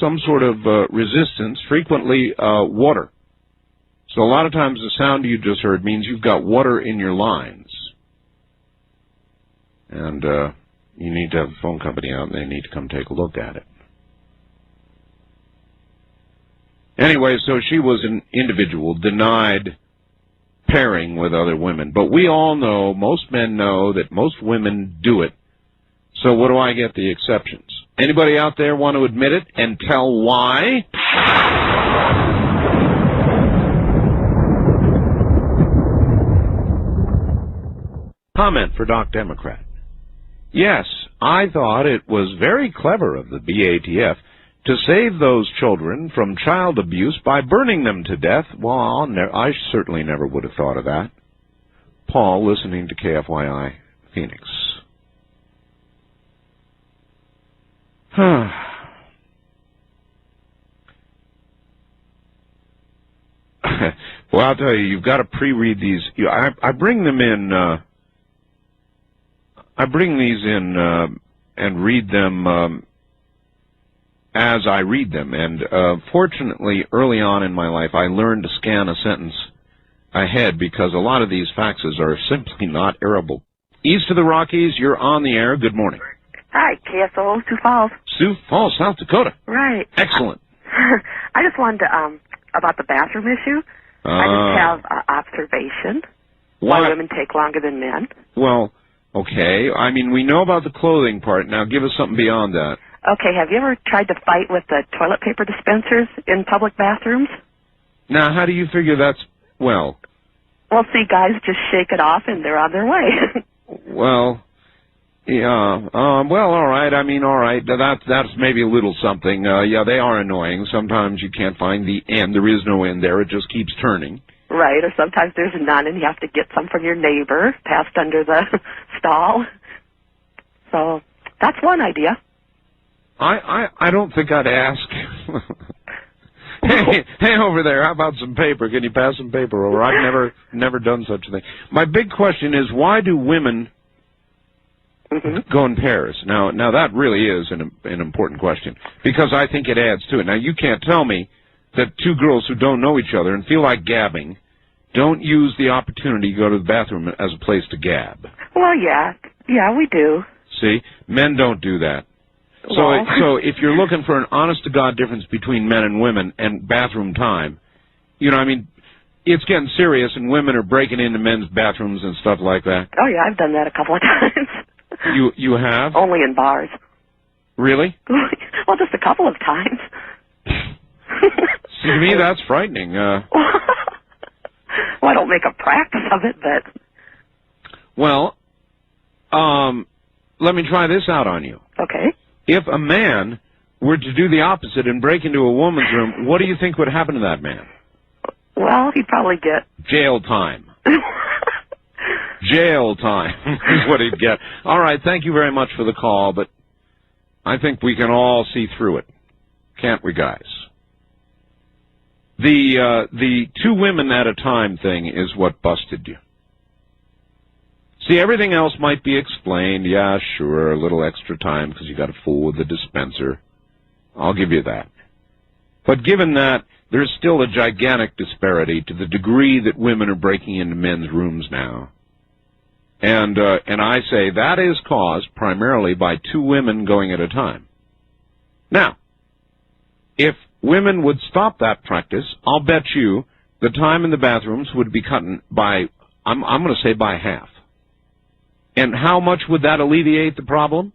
some sort of resistance, frequently water. So a lot of times the sound you just heard means you've got water in your lines. And you need to have the phone company out, and they need to come take a look at it. Anyway, so she was an individual denied pairing with other women. But we all know, most men know, that most women do it. So what do I get the exceptions? Anybody out there want to admit it and tell why? Comment for Doc Democrat. Yes, I thought it was very clever of the BATF to save those children from child abuse by burning them to death. Well, I certainly never would have thought of that. Paul, listening to KFYI, Phoenix. Well, I'll tell you, you've got to pre-read these. I bring them in. I bring these in and read them as I read them. And fortunately, early on in my life, I learned to scan a sentence ahead because a lot of these faxes are simply not arable. East of the Rockies, you're on the air. Good morning. Hi, KSO, Sioux Falls. Sioux Falls, South Dakota. Right. Excellent. I just wanted to, about the bathroom issue. I just have observation. Why women take longer than men. Well, okay. I mean, we know about the clothing part. Now give us something beyond that. Okay, have you ever tried to fight with the toilet paper dispensers in public bathrooms? Now, how do you figure that's, well... Well, see, guys just shake it off and they're on their way. Well, yeah, well, all right. I mean, all right. That's maybe a little something. Yeah, they are annoying. Sometimes you can't find the end. There is no end there. It just keeps turning. Right, or sometimes there's none and you have to get some from your neighbor passed under the stall. So, that's one idea. I don't think I'd ask. Hey, over there, how about some paper? Can you pass some paper over? I've never done such a thing. My big question is, why do women go in pairs? Now that really is an important question, because I think it adds to it. Now, you can't tell me that two girls who don't know each other and feel like gabbing don't use the opportunity to go to the bathroom as a place to gab. Well, yeah, we do. See, men don't do that. So if you're looking for an honest-to-God difference between men and women and bathroom time, you know, I mean, it's getting serious, and women are breaking into men's bathrooms and stuff like that. Oh, yeah, I've done that a couple of times. You have? Only in bars. Really? Well, just a couple of times. See, to me, that's frightening. Well, I don't make a practice of it, but... Well, let me try this out on you. Okay. If a man were to do the opposite and break into a woman's room, what do you think would happen to that man? Well, he'd probably get... Jail time. Jail time is what he'd get. All right, thank you very much for the call, but I think we can all see through it. Can't we, guys? The two women at a time thing is what busted you. See, everything else might be explained. Yeah, sure, a little extra time because you got to fool with the dispenser. I'll give you that. But given that, there's still a gigantic disparity to the degree that women are breaking into men's rooms now. And I say that is caused primarily by two women going at a time. Now, if women would stop that practice, I'll bet you the time in the bathrooms would be cut by, I'm going to say by half. And how much would that alleviate the problem?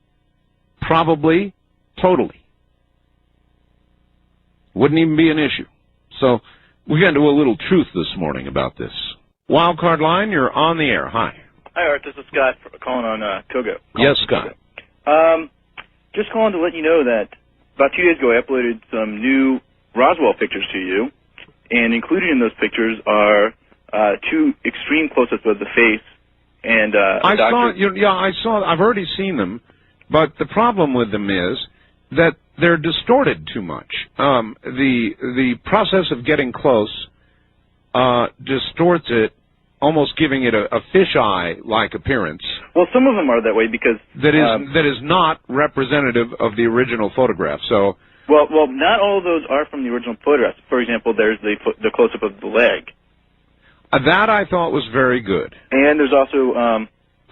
Probably totally. Wouldn't even be an issue. So we're going to do a little truth this morning about this. Wildcard line, you're on the air. Hi. Hi, Art. This is Scott calling on Togo. Yes, Scott. Just calling to let you know that about 2 days ago I uploaded some new Roswell pictures to you, and included in those pictures are two extreme close-ups of the face. And I saw. I've already seen them, but the problem with them is that they're distorted too much. The process of getting close distorts it, almost giving it a fisheye-like appearance. Well, some of them are that way because that is not representative of the original photograph. So. Well, not all of those are from the original photographs. For example, there's the close-up of the leg. That I thought was very good. And there's also...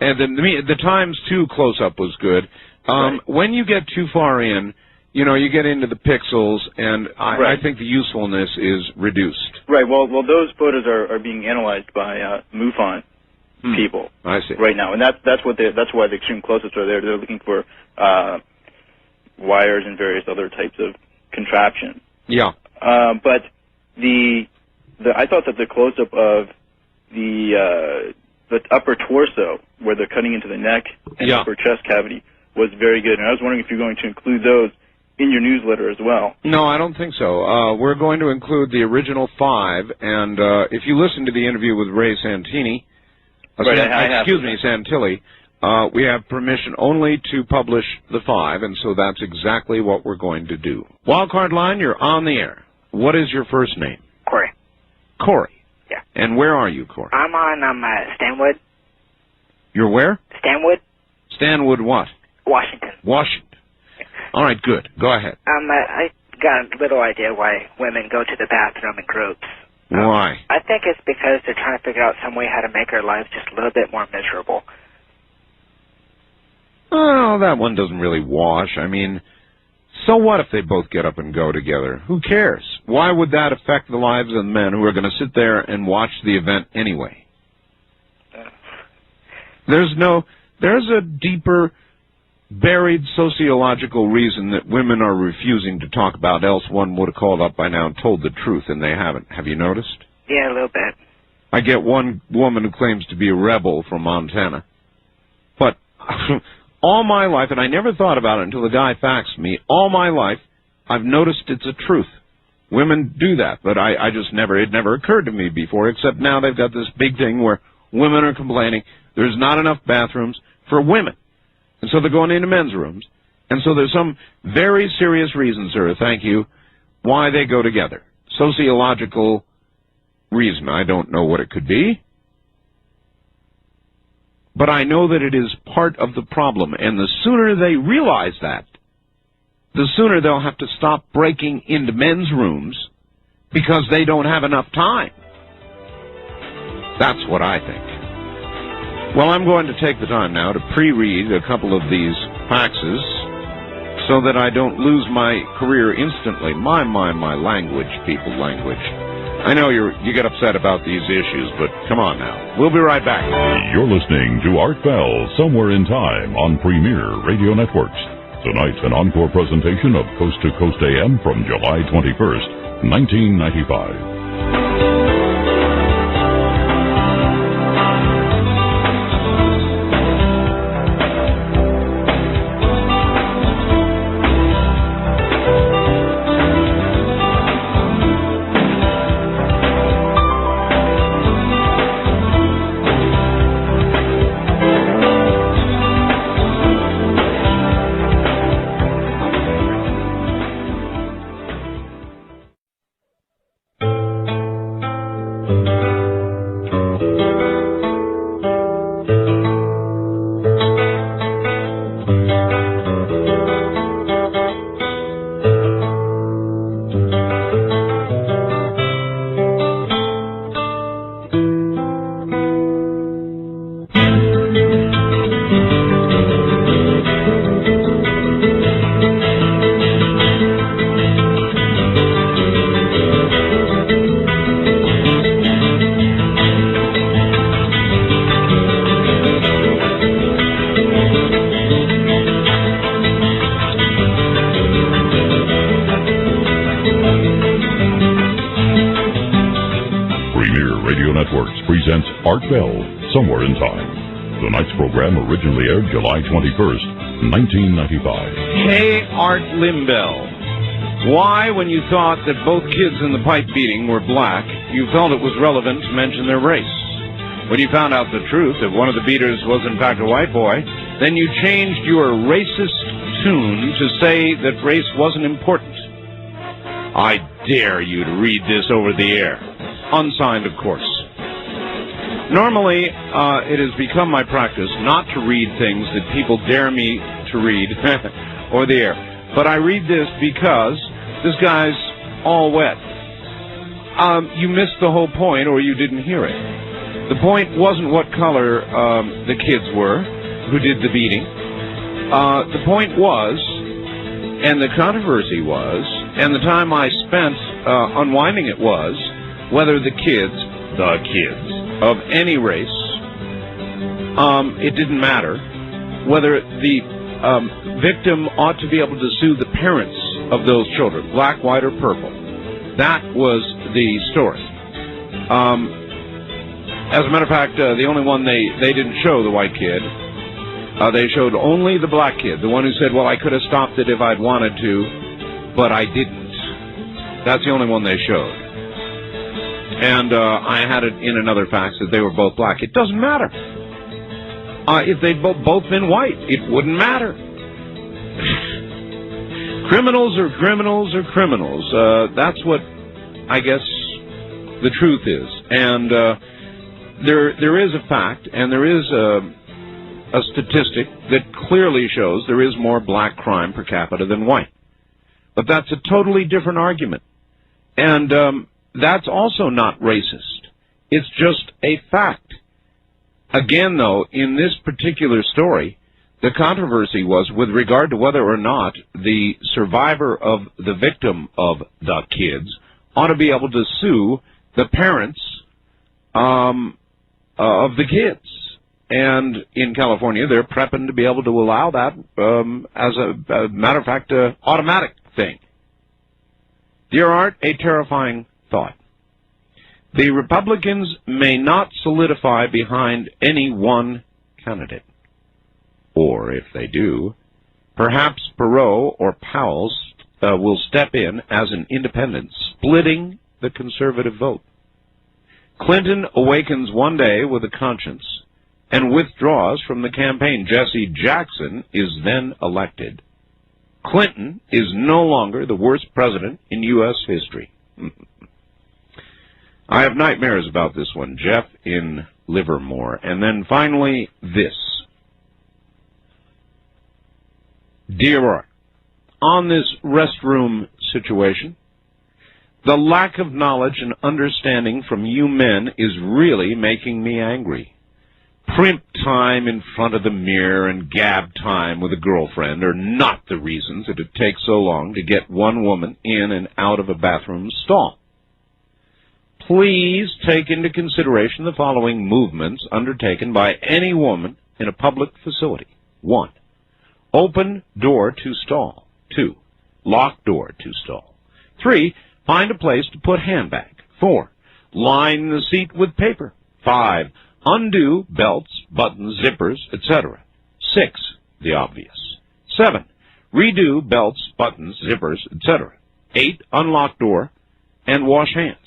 and the times 2 close-up was good. Right. When you get too far in, you know, you get into the pixels, and I think the usefulness is reduced. Right. Well, those photos are being analyzed by MUFON people. I see. Right now, and that's why the extreme close-ups are there. They're looking for wires and various other types of contraption. Yeah. But I thought that the close-up of the upper torso, where they're cutting into the neck and upper chest cavity, was very good. And I was wondering if you're going to include those in your newsletter as well. No, I don't think so. We're going to include the original 5, and if you listen to the interview with Ray Santini, Santilli, we have permission only to publish the 5, and so that's exactly what we're going to do. Wildcard line, you're on the air. What is your first name? Corey. Corey. Yeah. And where are you, Corey? I'm on Stanwood. You're where? Stanwood. Stanwood what? Washington. Washington. All right, good. Go ahead. I got a little idea why women go to the bathroom in groups. Why? I think it's because they're trying to figure out some way how to make our lives just a little bit more miserable. Oh, that one doesn't really wash. I mean, so what if they both get up and go together? Who cares? Why would that affect the lives of the men who are going to sit there and watch the event anyway? There's a deeper, buried sociological reason that women are refusing to talk about, else one would have called up by now and told the truth, and they haven't. Have you noticed? Yeah, a little bit. I get one woman who claims to be a rebel from Montana. But all my life, and I never thought about it until the guy faxed me, all my life I've noticed it's a truth. Women do that, but I just never, it never occurred to me before, except now they've got this big thing where women are complaining there's not enough bathrooms for women. And so they're going into men's rooms. And so there's some very serious reason, sir, thank you, why they go together. Sociological reason. I don't know what it could be. But I know that it is part of the problem. And the sooner they realize that, the sooner they'll have to stop breaking into men's rooms because they don't have enough time. That's what I think. Well, I'm going to take the time now to pre-read a couple of these faxes so that I don't lose my career instantly. My language, people, language. I know you get upset about these issues, but come on now. We'll be right back. You're listening to Art Bell, Somewhere in Time on Premier Radio Networks. Tonight's an encore presentation of Coast to Coast AM from July 21st, 1995. Art Bell, Somewhere in Time. Tonight's program originally aired July 21st, 1995. Hey, Art Limbell. Why, when you thought that both kids in the pipe beating were black, you felt it was relevant to mention their race? When you found out the truth that one of the beaters was in fact a white boy, then you changed your racist tune to say that race wasn't important. I dare you to read this over the air. Unsigned, of course. Normally, it has become my practice not to read things that people dare me to read or the air. But I read this because this guy's all wet. You missed the whole point, or you didn't hear it. The point wasn't what color the kids were who did the beating. The point was, and the controversy was, and the time I spent unwinding it was, whether the kids of any race, it didn't matter, whether the victim ought to be able to sue the parents of those children, black, white, or purple. That was the story. As a matter of fact, the only one they didn't show, the white kid. They showed only the black kid, the one who said, well, I could have stopped it if I'd wanted to, but I didn't. That's the only one they showed. And I had it in another fax that they were both black. It doesn't matter. If they'd both been white, it wouldn't matter. Criminals are criminals are criminals. That's what I guess the truth is. And there is a fact, and there is a statistic that clearly shows there is more black crime per capita than white. But that's a totally different argument. And that's also not racist. It's just a fact. Again, though, in this particular story, the controversy was with regard to whether or not the survivor of the victim of the kids ought to be able to sue the parents of the kids. And in California, they're prepping to be able to allow that as a matter of fact, automatic thing. Dear Art, a terrifying thought. The Republicans may not solidify behind any one candidate. Or, if they do, perhaps Perot or Powell will step in as an independent, splitting the conservative vote. Clinton awakens one day with a conscience and withdraws from the campaign. Jesse Jackson is then elected. Clinton is no longer the worst president in U.S. history. I have nightmares about this one, Jeff in Livermore. And then finally, this. Dear Art, on this restroom situation, the lack of knowledge and understanding from you men is really making me angry. Primp time in front of the mirror and gab time with a girlfriend are not the reasons that it takes so long to get one woman in and out of a bathroom stall. Please take into consideration the following movements undertaken by any woman in a public facility. 1. Open door to stall. 2. Lock door to stall. 3. Find a place to put handbag. 4. Line the seat with paper. 5. Undo belts, buttons, zippers, etc. 6. The obvious. 7. Redo belts, buttons, zippers, etc. 8. Unlock door and wash hands.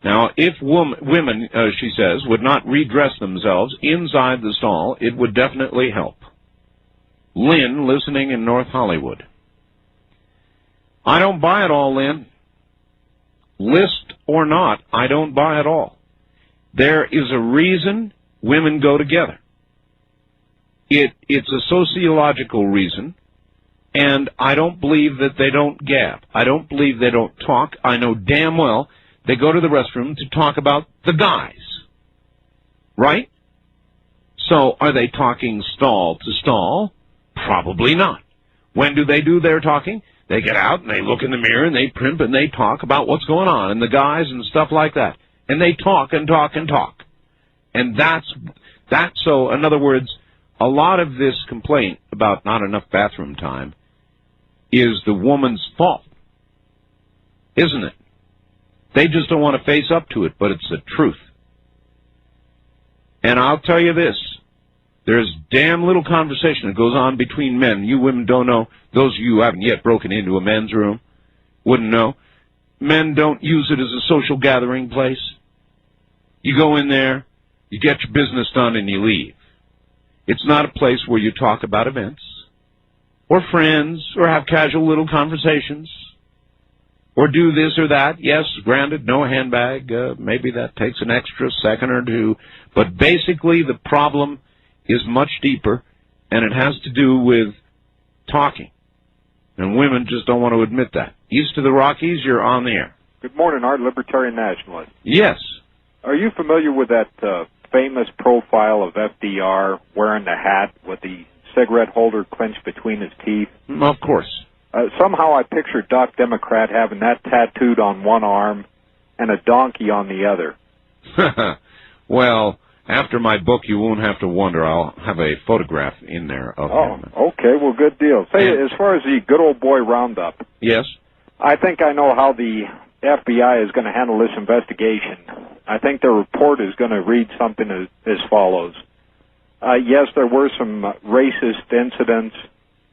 Now, if women, she says, would not redress themselves inside the stall, it would definitely help. Lynn, listening in North Hollywood. I don't buy it all, Lynn. List or not, I don't buy it all. There is a reason women go together. It's a sociological reason, and I don't believe that they don't gab. I don't believe they don't talk. I know damn well they go to the restroom to talk about the guys. Right? So, are they talking stall to stall? Probably not. When do they do their talking? They get out and they look in the mirror and they primp and they talk about what's going on and the guys and stuff like that. And they talk and talk and talk. And that's so, in other words, a lot of this complaint about not enough bathroom time is the woman's fault. Isn't it? They just don't want to face up to it, but it's the truth. And I'll tell you this. There's damn little conversation that goes on between men. You women don't know. Those of you who haven't yet broken into a men's room wouldn't know. Men don't use it as a social gathering place. You go in there, you get your business done, and you leave. It's not a place where you talk about events or friends or have casual little conversations or do this or that. Yes, granted, no handbag. Maybe that takes an extra second or two. But basically, the problem is much deeper, and it has to do with talking. And women just don't want to admit that. East of the Rockies, you're on the air. Good morning, Art, Libertarian Nationalist. Yes. Are you familiar with that famous profile of FDR wearing the hat with the cigarette holder clenched between his teeth? Of course. Somehow I picture Doc Democrat having that tattooed on one arm and a donkey on the other. Well, after my book, you won't have to wonder. I'll have a photograph in there of him. Okay, well, good deal. Say, as far as the good old boy roundup. Yes? I think I know how the FBI is going to handle this investigation. I think their report is going to read something as follows. Yes, there were some racist incidents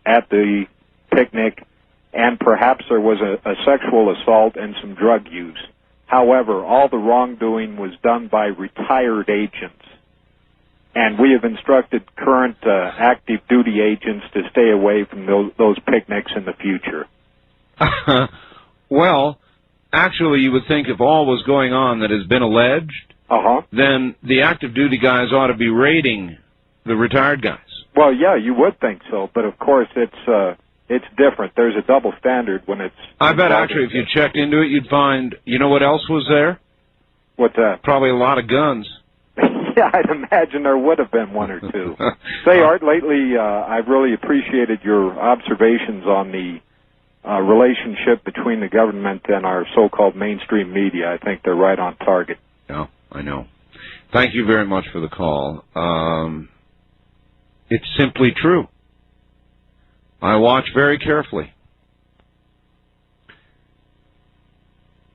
at the picnic, and perhaps there was a sexual assault and some drug use. However, all the wrongdoing was done by retired agents, and we have instructed current active duty agents to stay away from those picnics in the future. Well, actually, you would think if all was going on that has been alleged, then the active duty guys ought to be raiding the retired guys. Well, yeah, you would think so, but of course it's different. There's a double standard when it's... I bet actually if you checked into it, you'd find, you know what else was there? What's that? Probably a lot of guns. Yeah, I'd imagine there would have been one or two. Say, Art, lately I've really appreciated your observations on the relationship between the government and our so-called mainstream media. I think they're right on target. Yeah, I know. Thank you very much for the call. It's simply true. I watch very carefully.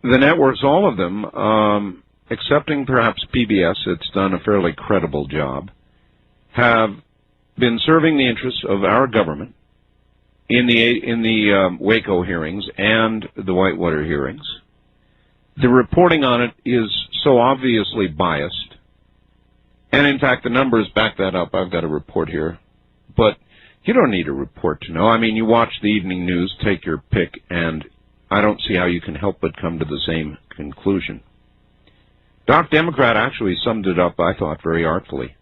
The networks, all of them, excepting perhaps PBS, it's done a fairly credible job, have been serving the interests of our government in the Waco hearings and the Whitewater hearings. The reporting on it is so obviously biased, and in fact the numbers back that up. I've got a report here, but you don't need a report to know. I mean, you watch the evening news, take your pick, and I don't see how you can help but come to the same conclusion. Doc Democrat actually summed it up, I thought, very artfully.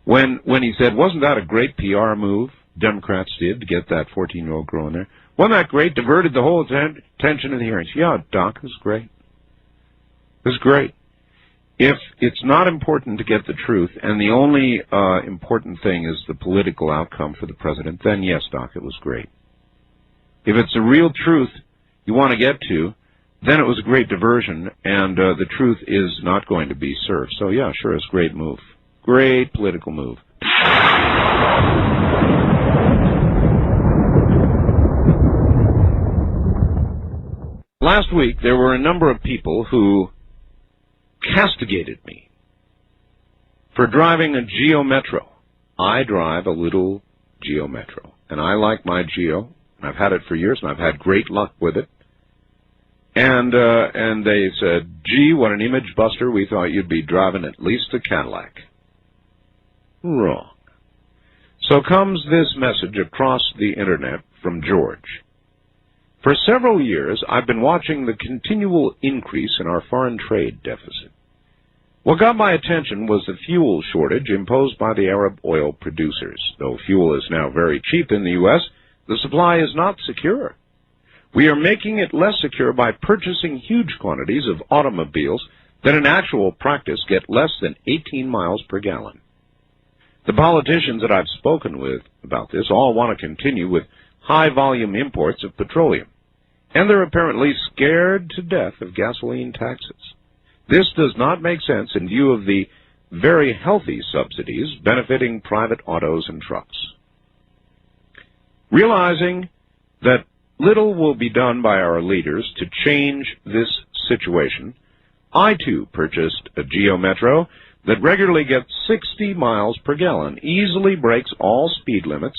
When he said, wasn't that a great PR move Democrats did to get that 14-year-old girl in there? Wasn't that great? Diverted the whole attention of the hearings. Yeah, Doc, it was great. It was great. If it's not important to get the truth, and the only important thing is the political outcome for the president, then yes, Doc, it was great. If it's a real truth you want to get to, then it was a great diversion, and the truth is not going to be served. So, yeah, sure, it's a great move. Great political move. Last week, there were a number of people who castigated me for driving a Geo Metro. I drive a little Geo Metro, and I like my Geo. I've had it for years, and I've had great luck with it. And they said, gee, what an image buster. We thought you'd be driving at least a Cadillac. Wrong. So comes this message across the Internet from George. For several years, I've been watching the continual increase in our foreign trade deficit. What got my attention was the fuel shortage imposed by the Arab oil producers. Though fuel is now very cheap in the U.S., the supply is not secure. We are making it less secure by purchasing huge quantities of automobiles that in actual practice get less than 18 miles per gallon. The politicians that I've spoken with about this all want to continue with high-volume imports of petroleum, and they're apparently scared to death of gasoline taxes. This does not make sense in view of the very healthy subsidies benefiting private autos and trucks. Realizing that little will be done by our leaders to change this situation, I, too, purchased a Geo Metro that regularly gets 60 miles per gallon, easily breaks all speed limits,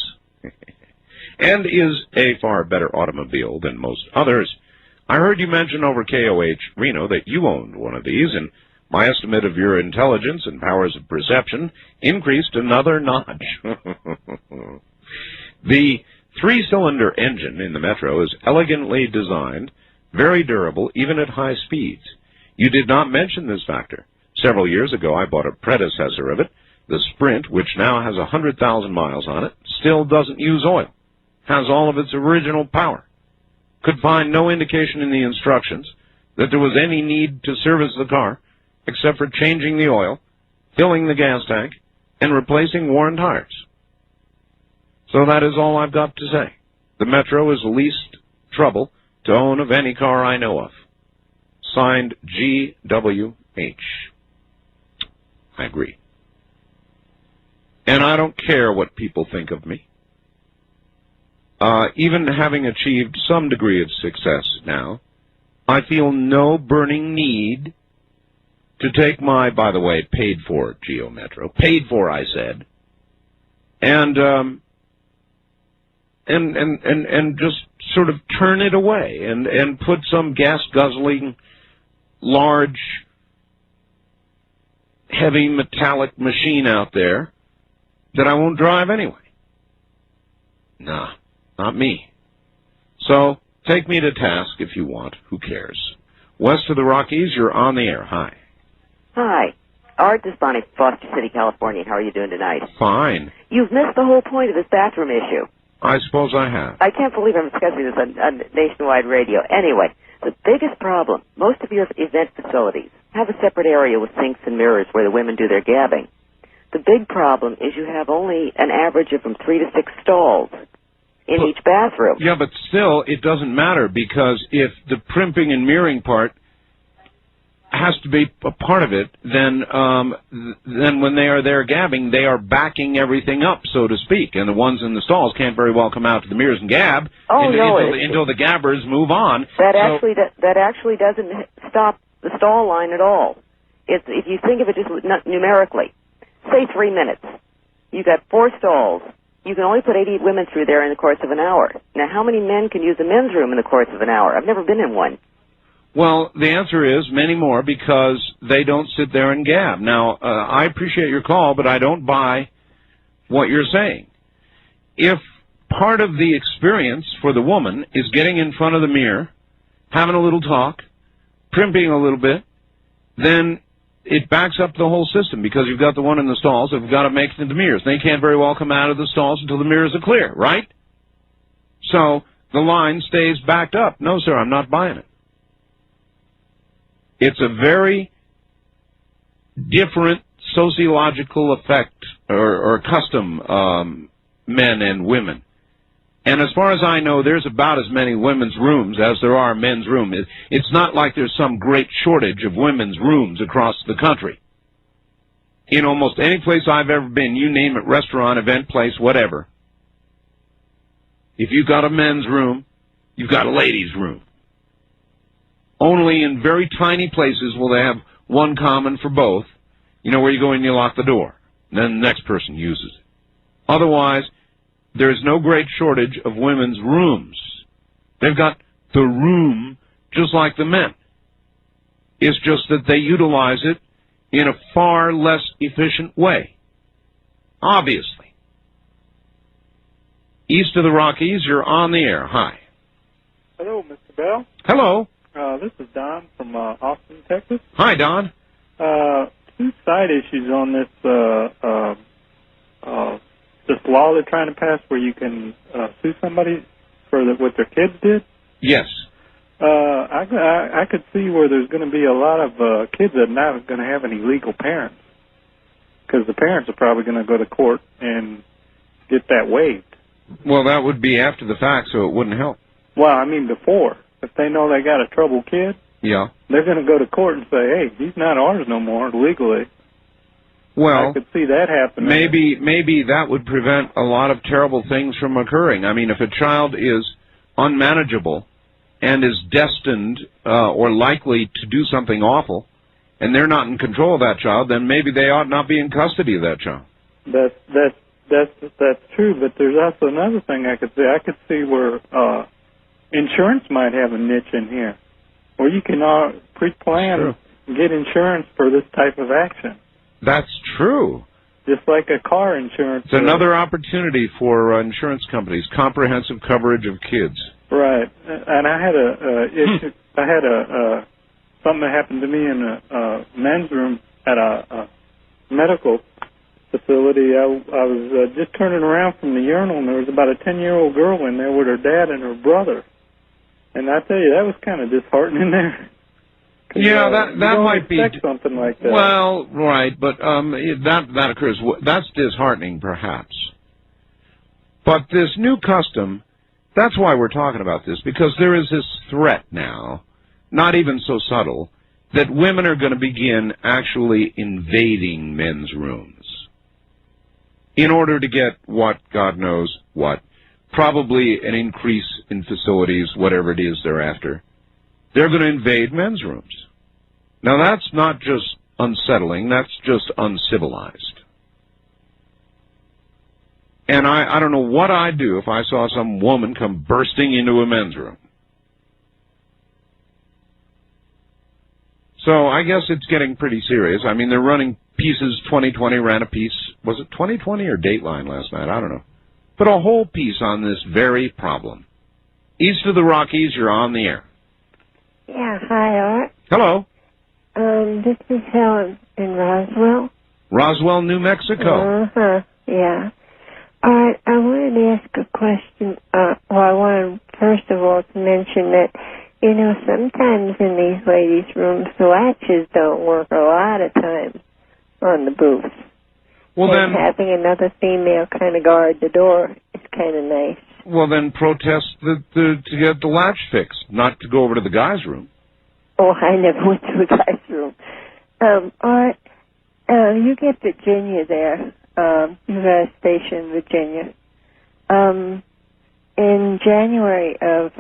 and is a far better automobile than most others. I heard you mention over KOH Reno that you owned one of these, and my estimate of your intelligence and powers of perception increased another notch. The three-cylinder engine in the Metro is elegantly designed, very durable, even at high speeds. You did not mention this factor. Several years ago, I bought a predecessor of it, the Sprint, which now has 100,000 miles on it, still doesn't use oil, has all of its original power. Could find no indication in the instructions that there was any need to service the car except for changing the oil, filling the gas tank, and replacing worn tires. So that is all I've got to say. The Metro is the least trouble to own of any car I know of. Signed, G.W.H. I agree. And I don't care what people think of me. Even having achieved some degree of success now, I feel no burning need to take my, by the way, paid-for Geo Metro. Paid for, I said. And just sort of turn it away and put some gas-guzzling, large, heavy metallic machine out there that I won't drive anyway. Nah, not me. So, take me to task if you want. Who cares? West of the Rockies, you're on the air. Hi. Hi. Art Desboni, Foster City, California. How are you doing tonight? Fine. You've missed the whole point of this bathroom issue. I suppose I have. I can't believe I'm discussing this on nationwide radio. Anyway, The biggest problem, most of your event facilities have a separate area with sinks and mirrors where the women do their gabbing. The big problem is you have only an average of from 3 to 6 stalls in each bathroom. Yeah, but still, it doesn't matter, because if the primping and mirroring part has to be a part of it, then when they are there gabbing, they are backing everything up, so to speak, and the ones in the stalls can't very well come out to the mirrors and gab until the gabbers move on. That actually doesn't stop the stall line at all. If you think of it just numerically, say 3 minutes, you got 4 stalls. You can only put 80 women through there in the course of an hour. Now, how many men can use a men's room in the course of an hour? I've never been in one. Well, the answer is many more, because they don't sit there and gab. Now, I appreciate your call, but I don't buy what you're saying. If part of the experience for the woman is getting in front of the mirror, having a little talk, primping a little bit, then it backs up the whole system, because you've got the one in the stalls that have got to make it into mirrors. They can't very well come out of the stalls until the mirrors are clear, right? So the line stays backed up. No, sir, I'm not buying it. It's a very different sociological effect or custom, men and women. And as far as I know, there's about as many women's rooms as there are men's rooms. It's not like there's some great shortage of women's rooms across the country. In almost any place I've ever been, you name it, restaurant, event place, whatever, if you've got a men's room, you've got a ladies' room. Only in very tiny places will they have one common for both, where you go and you lock the door, and then the next person uses it. Otherwise, there's no great shortage of women's rooms. They've got the room just like the men. It's just that they utilize it in a far less efficient way. Obviously. East of the Rockies, you're on the air. Hi. Hello, Mr. Bell. Hello. This is Don from Austin, Texas. Hi, Don. 2 side issues on this this law they're trying to pass where you can sue somebody for what their kids did. Yes. I could see where there's going to be a lot of kids that are not going to have any legal parents, because the parents are probably going to go to court and get that waived. Well, that would be after the fact, so it wouldn't help. Well, I mean before. If they know they got a troubled kid, yeah, they're going to go to court and say, hey, he's not ours no more legally. Well, I could see that happening. Maybe that would prevent a lot of terrible things from occurring. I mean, if a child is unmanageable and is destined or likely to do something awful, and they're not in control of that child, then maybe they ought not be in custody of that child. That's true, but there's also another thing I could see. I could see where insurance might have a niche in here, where you can pre-plan and get insurance for this type of action. That's true. Just like a car insurance. It's another opportunity for insurance companies, comprehensive coverage of kids. Right. And I had issue. I had something that happened to me in a men's room at a medical facility. I was just turning around from the urinal, and there was about a 10-year-old girl in there with her dad and her brother. And I tell you, that was kind of disheartening there. Yeah, that might be something like that. Well, right, but that occurs. That's disheartening, perhaps. But this new custom, that's why we're talking about this, because there is this threat now, not even so subtle, that women are going to begin actually invading men's rooms in order to get what, God knows what, probably an increase in facilities, whatever it is they're after. They're going to invade men's rooms. Now, that's not just unsettling, that's just uncivilized. And I don't know what I'd do if I saw some woman come bursting into a men's room. So I guess it's getting pretty serious. I mean, they're running pieces. 2020 ran a piece. Was it 2020 or Dateline last night? I don't know. But a whole piece on this very problem. East of the Rockies, you're on the air. Yeah, hi, Art. Hello. This is Helen in Roswell. Roswell, New Mexico. Uh-huh, yeah. All right, I wanted to ask a question. I wanted, first of all, to mention that You know, sometimes in these ladies' rooms, the latches don't work a lot of times on the booths. Well, and then having another female kind of guard the door is kind of nice. Well, then protest to get the latch fixed, not to go over to the guy's room. Oh, I never went to a guy's room. Art, you get Virginia there. You got a station, Virginia. In January of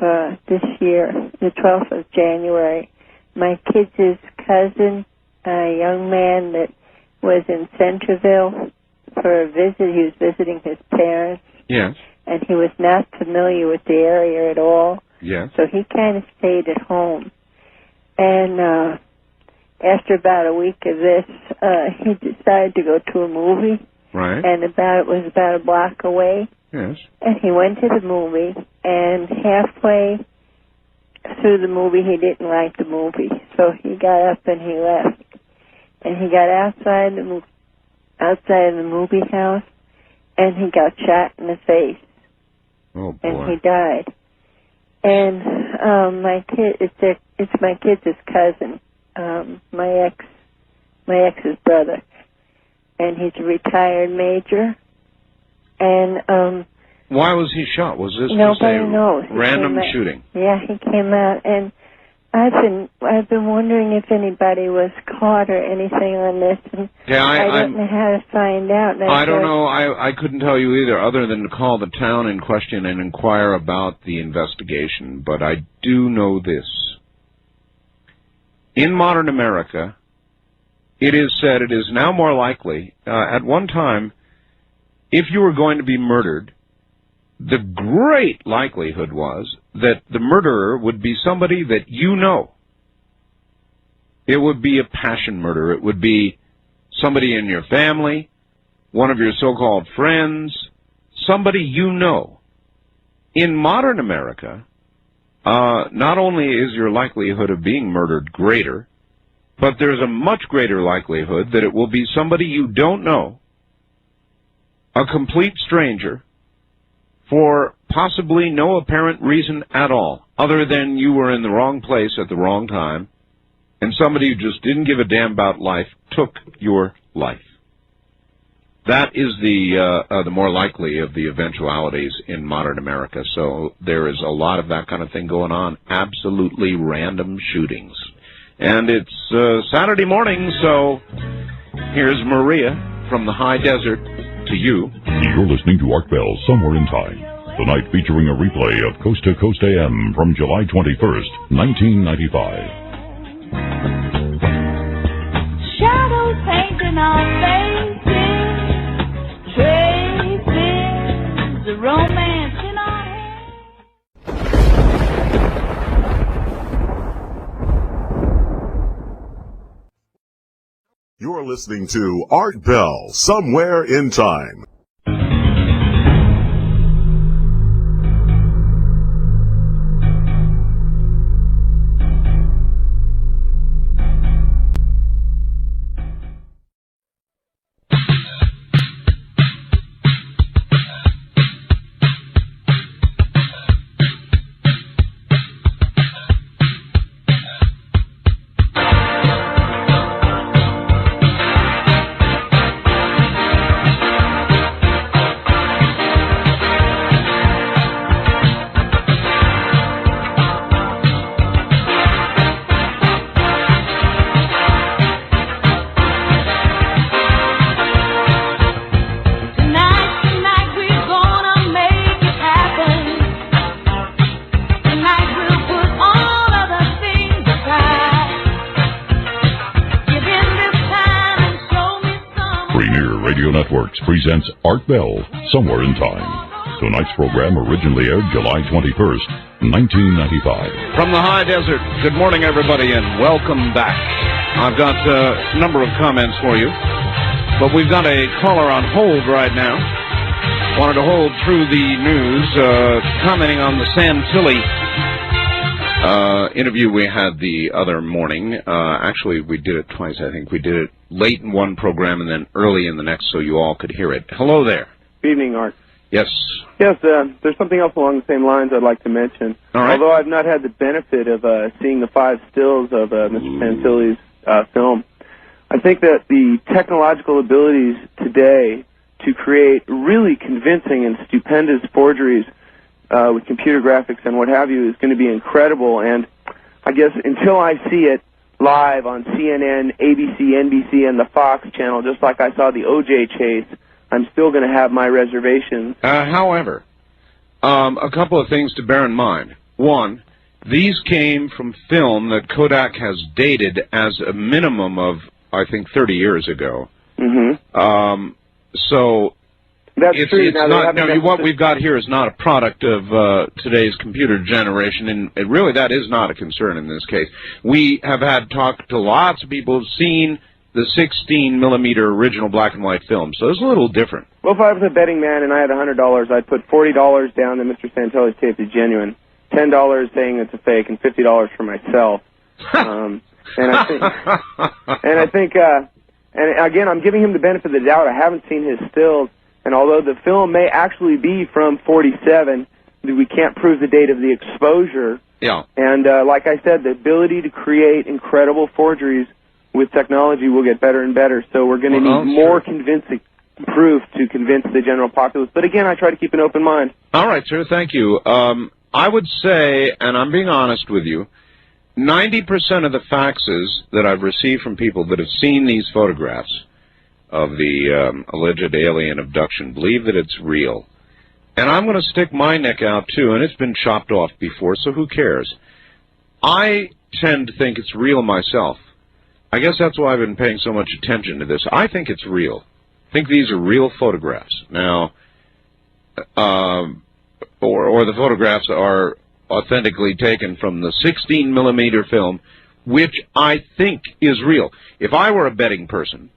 this year, the 12th of January, my kids' cousin, a young man that was in Centerville for a visit, he was visiting his parents. Yes. And he was not familiar with the area at all. Yes. So he kind of stayed at home. And after about a week of this, he decided to go to a movie. Right. And it was about a block away. Yes. And he went to the movie, and halfway through the movie, he didn't like the movie. So he got up and he left. And he got outside of the movie house, and he got shot in the face. Oh, boy. And he died. And it's my kid's cousin, my ex's brother, and he's a retired major. And why was he shot? Was this nobody just a knows. random shooting? Yeah, he came out, and I've been wondering if anybody was caught or anything on this, and yeah, I don't know how to find out. I don't know. I couldn't tell you either, other than to call the town in question and inquire about the investigation. But I do know this: in modern America, it is said it is now more likely. At one time, if you were going to be murdered, the great likelihood was that the murderer would be somebody that you know. It would be a passion murder. It would be somebody in your family, one of your so-called friends, somebody you know. In modern America, not only is your likelihood of being murdered greater, but there's a much greater likelihood that it will be somebody you don't know, a complete stranger, for possibly no apparent reason at all, other than you were in the wrong place at the wrong time, and somebody who just didn't give a damn about life took your life. That is the more likely of the eventualities in modern America. So there is a lot of that kind of thing going on, absolutely random shootings. And it's Saturday morning, so here's Maria from the high desert to you. You're listening to Art Bell, Somewhere in Time. Tonight featuring a replay of Coast to Coast AM from July 21st, 1995. Shadows painting our faces, traces, the romance in our head. You're listening to Art Bell, Somewhere in Time. Presents Art Bell, Somewhere in Time. Tonight's program originally aired July 21st, 1995. From the high desert, good morning, everybody, and welcome back. I've got a number of comments for you, but we've got a caller on hold right now. Wanted to hold through the news, commenting on the Santilli interview we had the other morning. Actually, we did it twice, I think. We did it late in one program and then early in the next so you all could hear it. Hello there. Good evening, Art. Yes. Yes, there's something else along the same lines I'd like to mention. All right. Although I've not had the benefit of seeing the 5 stills of Mr. Santilli's film, I think that the technological abilities today to create really convincing and stupendous forgeries with computer graphics and what have you is going to be incredible. And I guess until I see it live on CNN, ABC, NBC, and the Fox channel, just like I saw the O.J. chase, I'm still going to have my reservations. However, a couple of things to bear in mind. One, these came from film that Kodak has dated as a minimum of, I think, 30 years ago. Mm-hmm. So that's true. It's not, what we've got here is not a product of today's computer generation, and really that is not a concern in this case. We have had talked to lots of people who've seen the 16-millimeter original black and white film, so it's a little different. Well, if I was a betting man and I had $100, I'd put $40 down that Mr. Santilli's tape is genuine, $10 saying it's a fake, and $50 for myself. And I think, and again, I'm giving him the benefit of the doubt. I haven't seen his stills, and although the film may actually be from 47, we can't prove the date of the exposure. Yeah. And like I said, the ability to create incredible forgeries with technology will get better and better, so we're going to need more convincing proof to convince the general populace. But again, I try to keep an open mind. All right, sir, thank you. I would say, and I'm being honest with you, 90% of the faxes that I've received from people that have seen these photographs of the alleged alien abduction believe that it's real. And I'm going to stick my neck out, too, and it's been chopped off before, so who cares? I tend to think it's real myself. I guess that's why I've been paying so much attention to this. I think it's real. I think these are real photographs. Now, or the photographs are authentically taken from the 16-millimeter film, which I think is real. If I were a betting person,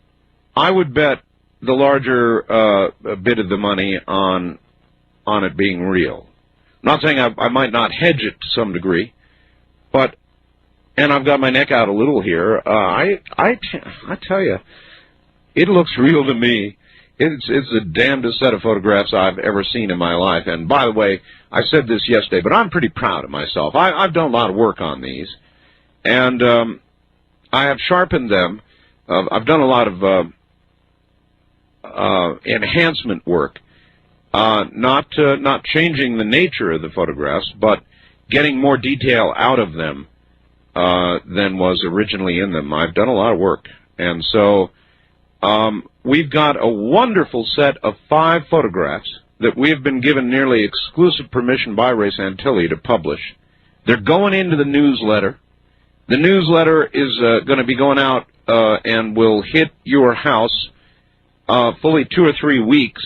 I would bet the larger bit of the money on it being real. I'm not saying I might not hedge it to some degree, but, and I've got my neck out a little here, I tell you, it looks real to me. It's the damnedest set of photographs I've ever seen in my life. And by the way, I said this yesterday, but I'm pretty proud of myself. I've done a lot of work on these, and I have sharpened them. I've done a lot of enhancement work, not changing the nature of the photographs, but getting more detail out of them than was originally in them. I've done a lot of work, and so we've got a wonderful set of 5 photographs that we have been given nearly exclusive permission by Ray Santilli to publish. They're going into the newsletter. The newsletter is going to be going out and will hit your house fully 2 or 3 weeks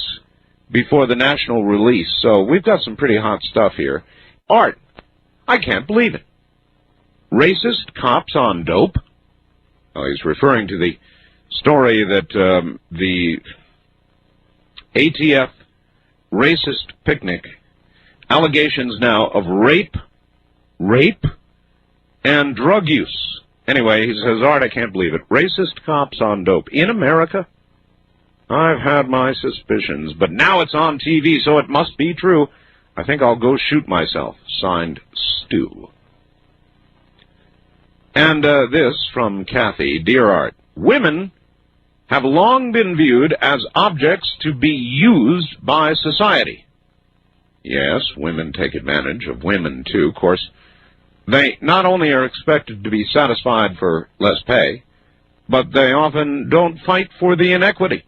before the national release. So we've got some pretty hot stuff here. Art, I can't believe it. Racist cops on dope. Oh, he's referring to the story that the ATF racist picnic, allegations now of rape, and drug use. Anyway, he says, Art, I can't believe it. Racist cops on dope. In America? I've had my suspicions, but now it's on TV, so it must be true. I think I'll go shoot myself. Signed, Stu. And this from Kathy. Dear Art, women have long been viewed as objects to be used by society. Yes, women take advantage of women, too. Of course, they not only are expected to be satisfied for less pay, but they often don't fight for the inequity.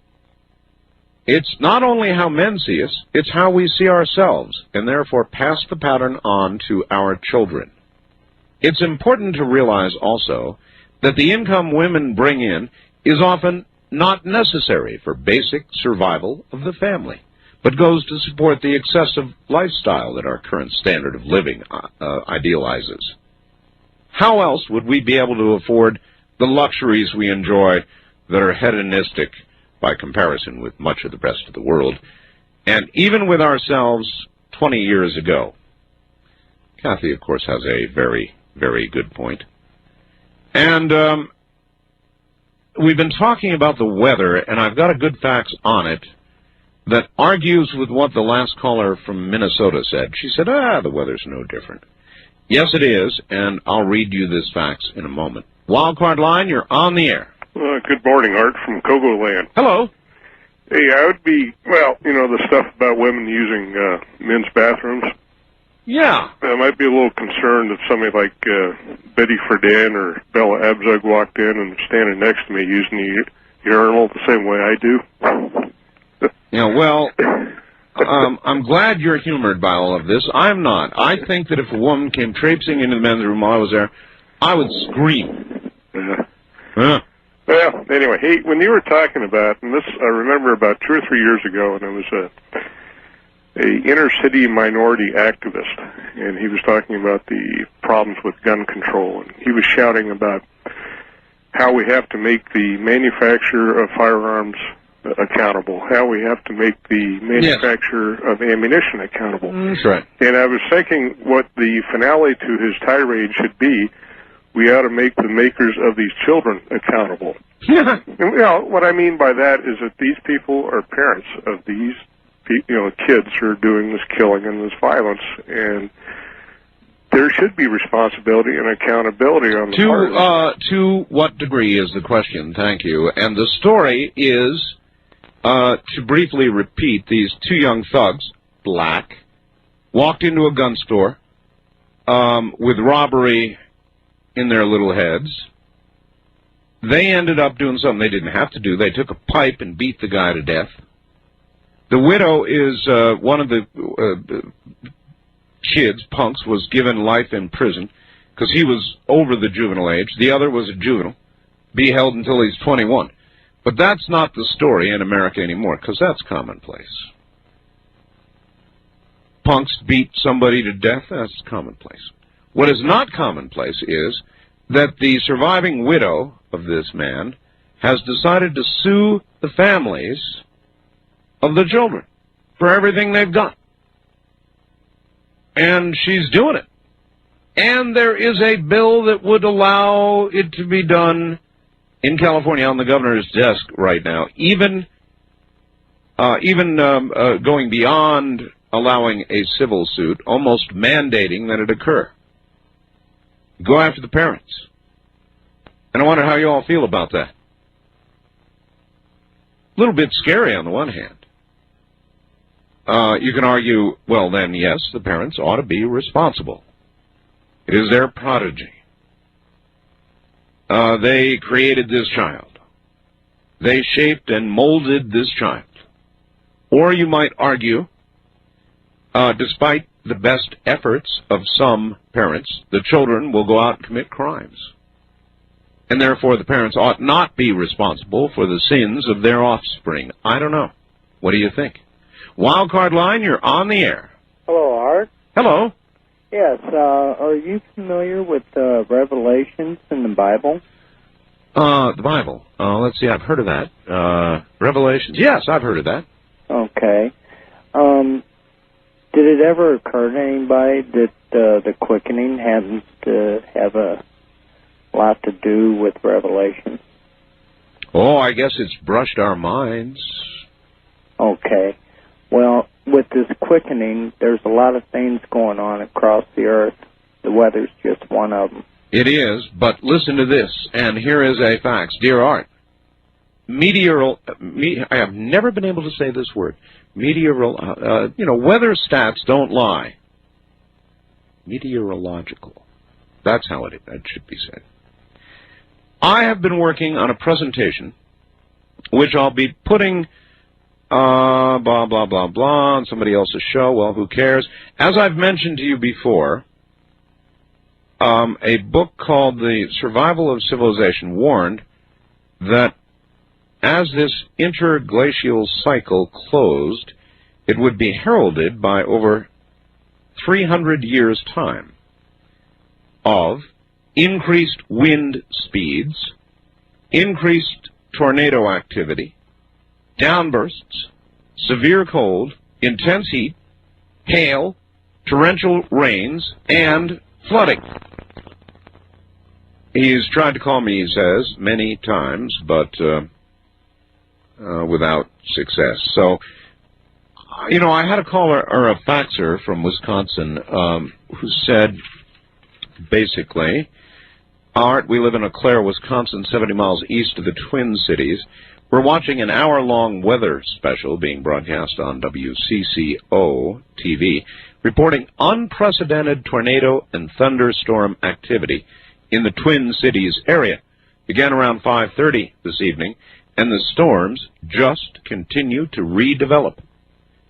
It's not only how men see us, it's how we see ourselves, and therefore pass the pattern on to our children. It's important to realize also that the income women bring in is often not necessary for basic survival of the family, but goes to support the excessive lifestyle that our current standard of living idealizes. How else would we be able to afford the luxuries we enjoy that are hedonistic by comparison with much of the rest of the world, and even with ourselves 20 years ago? Kathy, of course, has a very, very good point. And we've been talking about the weather, and I've got a good fax on it. that argues with what the last caller from Minnesota said. She said, the weather's no different. Yes, it is, and I'll read you this fax in a moment. Wildcard line, you're on the air. Good morning, Art from Kogo Land. Hello. Hey, I would be, the stuff about women using men's bathrooms. Yeah. I might be a little concerned if somebody like Betty Friedan or Bella Abzug walked in and was standing next to me using the urinal the same way I do. Yeah, well, I'm glad you're humored by all of this. I'm not. I think that if a woman came traipsing into the men's room while I was there, I would scream. Well, anyway, hey, when you were talking about, and this I remember about 2 or 3 years ago, and I was a inner city minority activist, and he was talking about the problems with gun control, and he was shouting about how we have to make the manufacturer of firearms accountable, how we have to make the manufacturer of ammunition accountable. That's right. And I was thinking what the finale to his tirade should be. We ought to make the makers of these children accountable. And, what I mean by that is that these people are parents of these kids who are doing this killing and this violence, and there should be responsibility and accountability on the part. To what degree is the question? Thank you. And the story is, to briefly repeat, these two young thugs, black, walked into a gun store with robbery in their little heads. They ended up doing something they didn't have to do. They took a pipe and beat the guy to death. The widow is one of the kids, punks, was given life in prison because he was over the juvenile age. The other was a juvenile, be held until he's 21. But that's not the story in America anymore, because that's commonplace. Punks beat somebody to death, that's commonplace. What is not commonplace is that the surviving widow of this man has decided to sue the families of the children for everything they've done. And she's doing it. And there is a bill that would allow it to be done in California on the governor's desk right now, even going beyond allowing a civil suit, almost mandating that it occur. Go after the parents. And I wonder how you all feel about that. A little bit scary on the one hand. You can argue, well then, yes, the parents ought to be responsible. It is their prodigy. They created this child. They shaped and molded this child. Or you might argue, despite the best efforts of some parents, the children will go out and commit crimes. And therefore the parents ought not be responsible for the sins of their offspring. I don't know. What do you think? Wildcard line, you're on the air. Hello, Art. Hello. Yes, are you familiar with Revelations in the Bible? The Bible. Let's see, I've heard of that. Revelations. Yes, I've heard of that. Okay. Did it ever occur to anybody that the quickening happens to have a lot to do with Revelation? Oh, I guess it's brushed our minds. Okay. Well, with this quickening, there's a lot of things going on across the earth. The weather's just one of them. It is, but listen to this, and here is a fact. Dear Art, I have never been able to say this word. Weather stats don't lie. Meteorological. That's how it should be said. I have been working on a presentation, which I'll be putting blah, blah, blah, blah, on somebody else's show. Well, who cares? As I've mentioned to you before, a book called The Survival of Civilization warned that as this interglacial cycle closed, it would be heralded by over 300 years' time of increased wind speeds, increased tornado activity, downbursts, severe cold, intense heat, hail, torrential rains, and flooding. He's tried to call me, he says, many times, but without success. So You know, I had a caller or a faxer from Wisconsin who said, basically, Art, we live in Eau Claire, Wisconsin, 70 miles east of the Twin Cities. We're watching an hour-long weather special being broadcast on WCCO TV, reporting unprecedented tornado and thunderstorm activity in the Twin Cities area. Began around 5:30 this evening, and the storms just continue to redevelop.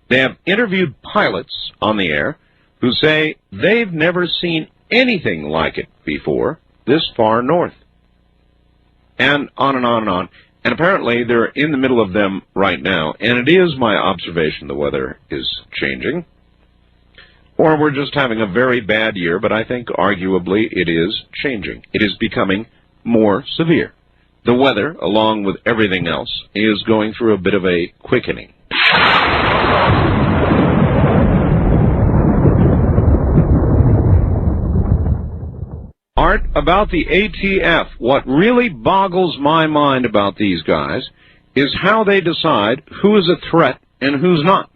They have interviewed pilots on the air who say they've never seen anything like it before this far north. And on and on and on. And apparently they're in the middle of them right now. And it is my observation the weather is changing. Or we're just having a very bad year, but I think arguably it is changing. It is becoming more severe. The weather, along with everything else, is going through a bit of a quickening. Art, about the ATF, what really boggles my mind about these guys is how they decide who is a threat and who's not.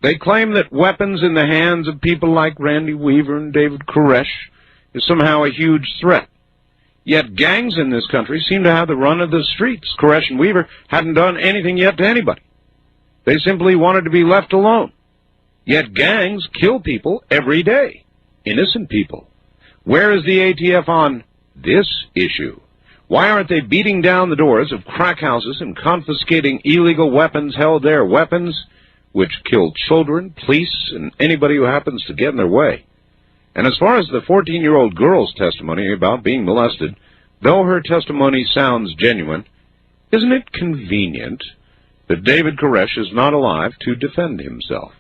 They claim that weapons in the hands of people like Randy Weaver and David Koresh is somehow a huge threat. Yet gangs in this country seem to have the run of the streets. Koresh and Weaver hadn't done anything yet to anybody. They simply wanted to be left alone. Yet gangs kill people every day, innocent people. Where is the ATF on this issue? Why aren't they beating down the doors of crack houses and confiscating illegal weapons held there, weapons which kill children, police, and anybody who happens to get in their way? And as far as the 14-year-old girl's testimony about being molested, though her testimony sounds genuine, isn't it convenient that David Koresh is not alive to defend himself?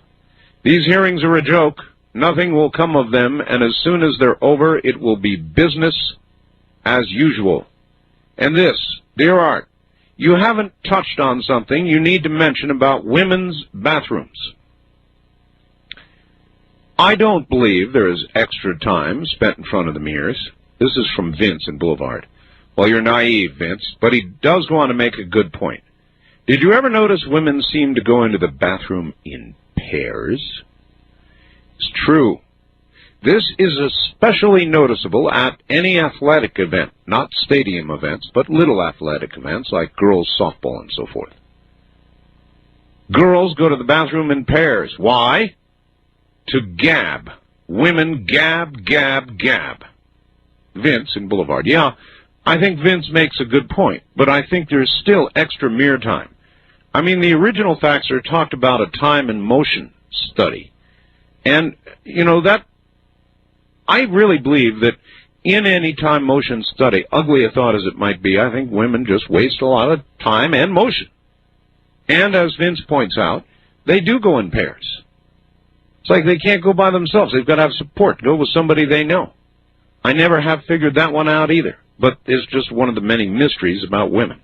These hearings are a joke. Nothing will come of them, and as soon as they're over, it will be business as usual. And this, dear Art, you haven't touched on something you need to mention about women's bathrooms. I don't believe there is extra time spent in front of the mirrors. This is from Vince in Boulevard. Well, you're naive, Vince, but he does go on to make a good point. Did you ever notice women seem to go into the bathroom in pairs? It's true. This is especially noticeable at any athletic event, not stadium events, but little athletic events like girls' softball and so forth. Girls go to the bathroom in pairs. Why? To gab. Women gab, gab, gab. Vince in Boulevard. Yeah, I think Vince makes a good point, but I think there's still extra mirror time. I mean, the original faxer talked about a time and motion study. And, you know, that, I really believe that in any time motion study, ugly a thought as it might be, I think women just waste a lot of time and motion. And as Vince points out, they do go in pairs. It's like they can't go by themselves. They've got to have support, go with somebody they know. I never have figured that one out either, but it's just one of the many mysteries about women.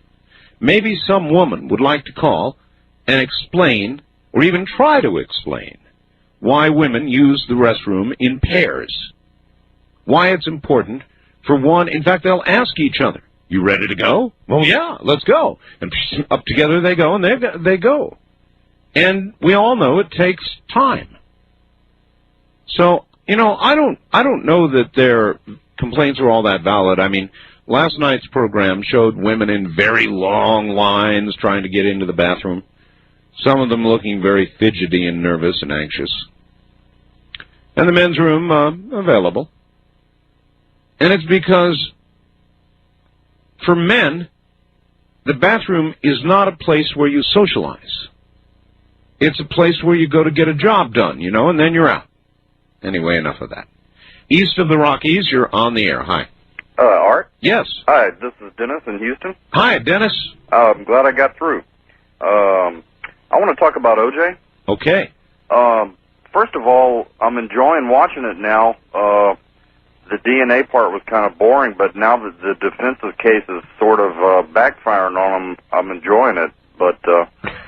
Maybe some woman would like to call and explain, or even try to explain, why women use the restroom in pairs. Why it's important for one, in fact, they'll ask each other, you ready to go? Well, yeah, let's go. And up together they go, and they go. And we all know it takes time. So, you know, I don't know that their complaints are all that valid. I mean, last night's program showed women in very long lines trying to get into the bathroom. Some of them looking very fidgety and nervous and anxious. And the men's room available. And it's because for men, the bathroom is not a place where you socialize. It's a place where you go to get a job done, you know, and then you're out. Anyway, enough of that. East of the Rockies, you're on the air. Hi. Art? Yes. Hi, this is Dennis in Houston. Hi, Dennis. I'm glad I got through. I want to talk about O.J. Okay. First of all, I'm enjoying watching it now. The DNA part was kind of boring, but now that the defensive case is sort of backfiring on him, I'm enjoying it. But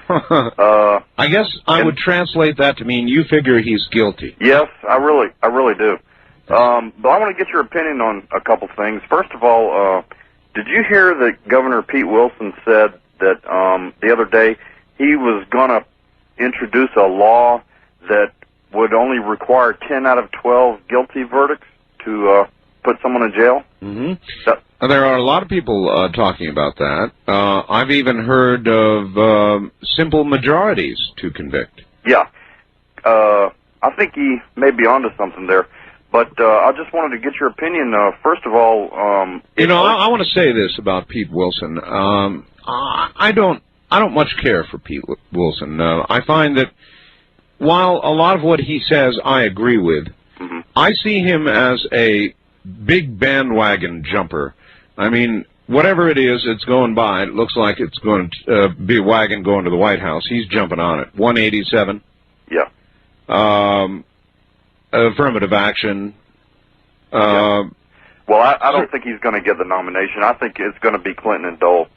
I guess I would translate that to mean you figure he's guilty. Yes, I really do. But I want to get your opinion on a couple things. First of all, did you hear that Governor Pete Wilson said that the other day he was going to introduce a law that would only require 10 out of 12 guilty verdicts to put someone in jail? Mm-hmm. There are a lot of people talking about that. I've even heard of simple majorities to convict. Yeah. I think he may be onto something there. But I just wanted to get your opinion. First of all, I want to say this about Pete Wilson. I don't much care for Pete Wilson. I find that while a lot of what he says I agree with, I see him as a big bandwagon jumper. I mean, whatever it is that's going by, it looks like it's going to be a wagon going to the White House. He's jumping on it. 187. Yeah. Affirmative action. Yeah. Well, I don't think he's going to get the nomination. I think it's going to be Clinton and Dole.